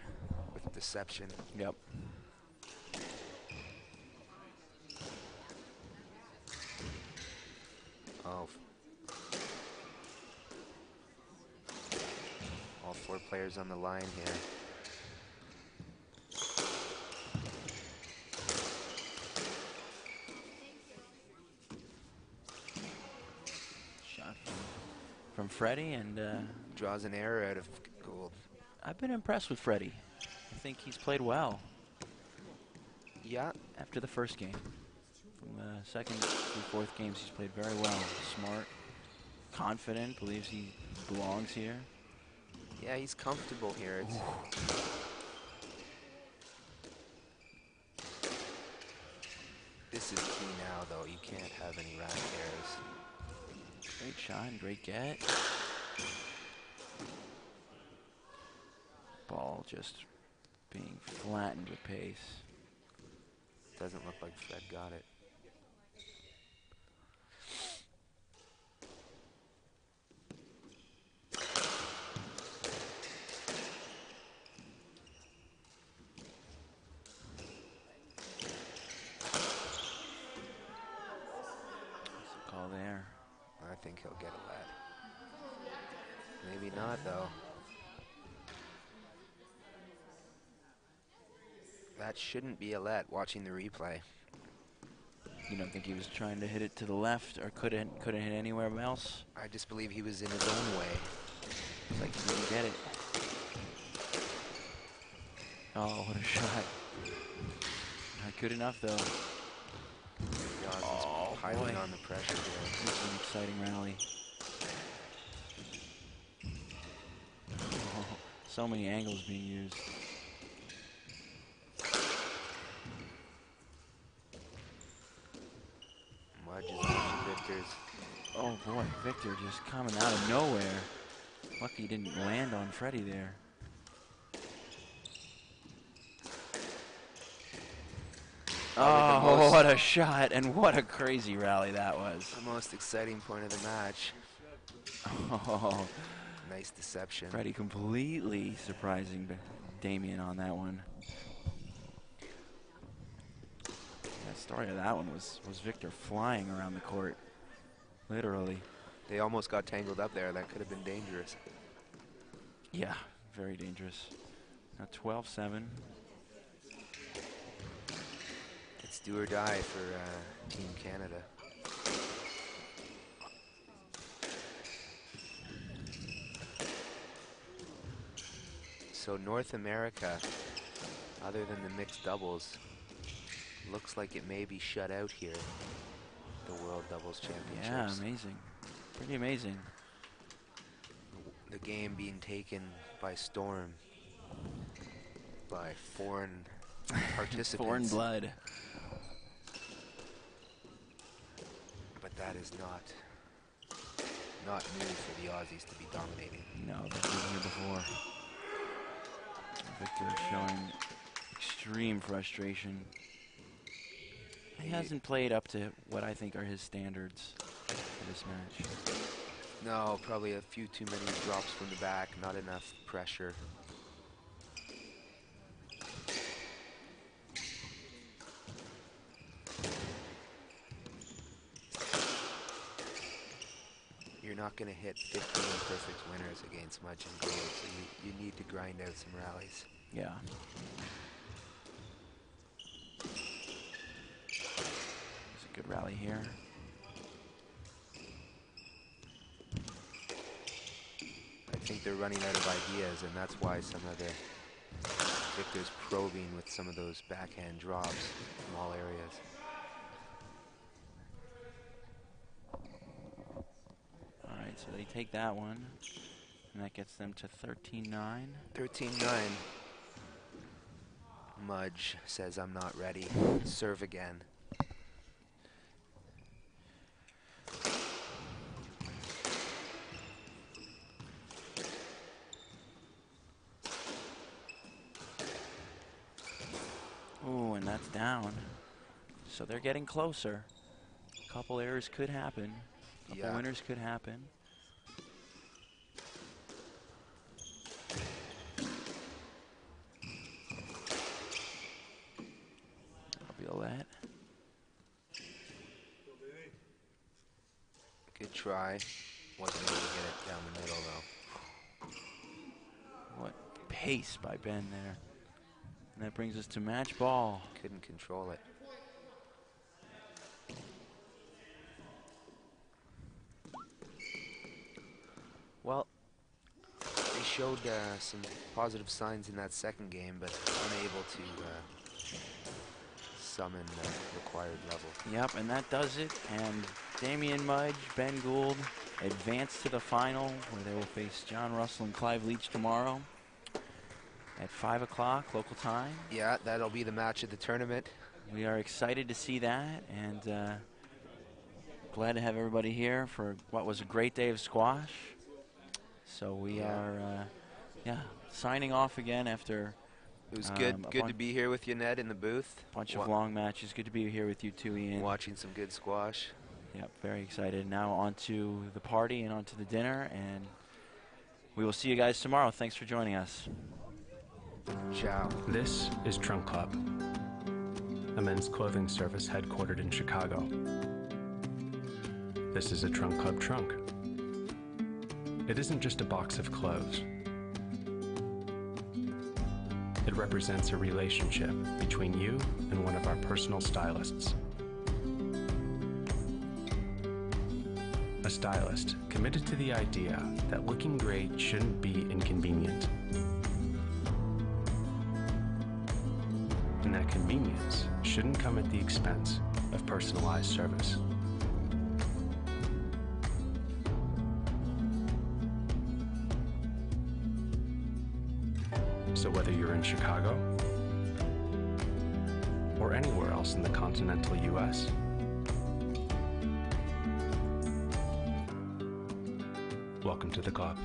with deception. Yep. Oh. All four players on the line here. Shot from Freddie, and draws an error out of Gould. I've been impressed with Freddie. I think he's played well. Yeah. After the first game. From the second through fourth games, he's played very well. Smart, confident, believes he belongs here. Yeah, he's comfortable here. This is key now, though. You can't have any rack errors. Great shot and great get. Ball just being flattened with pace. Doesn't look like Fred got it. Call there. I think he'll get a let. Maybe not, though. That shouldn't be a let, watching the replay. You don't think he was trying to hit it to the left, or couldn't hit anywhere else? I just believe he was in his own way. It's like he didn't get it. Oh, what a shot. Not good enough, though. Oh, piling on the pressure there. This is an exciting rally. Oh, so many angles being used. Mudge is on Victor's. Oh boy, Victor just coming out of nowhere. Lucky he didn't land on Freddie there. Oh, what a shot, and what a crazy rally that was. The most exciting point of the match. Oh, nice deception. Freddie completely surprising Damien on that one. The story of that one was Victor flying around the court, literally. They almost got tangled up there. That could have been dangerous. Yeah, very dangerous. Now 12-7. It's do or die for Team Canada. So North America, other than the mixed doubles, looks like it may be shut out here, the World Doubles Championships. Yeah, amazing. Pretty amazing. The game being taken by storm by foreign participants. Foreign blood. But that is not new for the Aussies to be dominating. No, they've been here before. Victor showing extreme frustration. He hasn't played up to what I think are his standards for this match. No, probably a few too many drops from the back, not enough pressure. You're not going to hit 15 perfect winners against Mudge and Gould, so you need to grind out some rallies. Yeah. It's a good rally here. I think they're running out of ideas, and that's why some of the Victor's probing with some of those backhand drops from all areas. All right, so they take that one, and that gets them to 13-9. 13-9. Mudge says, I'm not ready. Serve again. Ooh, and that's down. So they're getting closer. A couple errors could happen. A couple winners could happen. Violette. Good try. Wasn't able to get it down the middle, though. What pace by Ben there. And that brings us to match ball. Couldn't control it. Well, they showed some positive signs in that second game, but unable to summon the required level. Yep, and that does it. And Damian Mudge, Ben Gould advance to the final, where they will face John Russell and Clive Leach tomorrow at 5 o'clock local time. Yeah, that'll be the match of the tournament. We are excited to see that, and glad to have everybody here for what was a great day of squash. So we are, signing off again after. It was good to be here with you, Ned, in the booth. Bunch of long matches. Good to be here with you too, Ian. Watching some good squash. Yep, very excited. Now on to the party and on to the dinner, and we will see you guys tomorrow. Thanks for joining us. Ciao. This is Trunk Club, a men's clothing service headquartered in Chicago. This is a Trunk Club trunk. It isn't just a box of clothes. It represents a relationship between you and one of our personal stylists. A stylist committed to the idea that looking great shouldn't be inconvenient. And that convenience shouldn't come at the expense of personalized service. So whether you're in Chicago or anywhere else in the continental US, welcome to the club.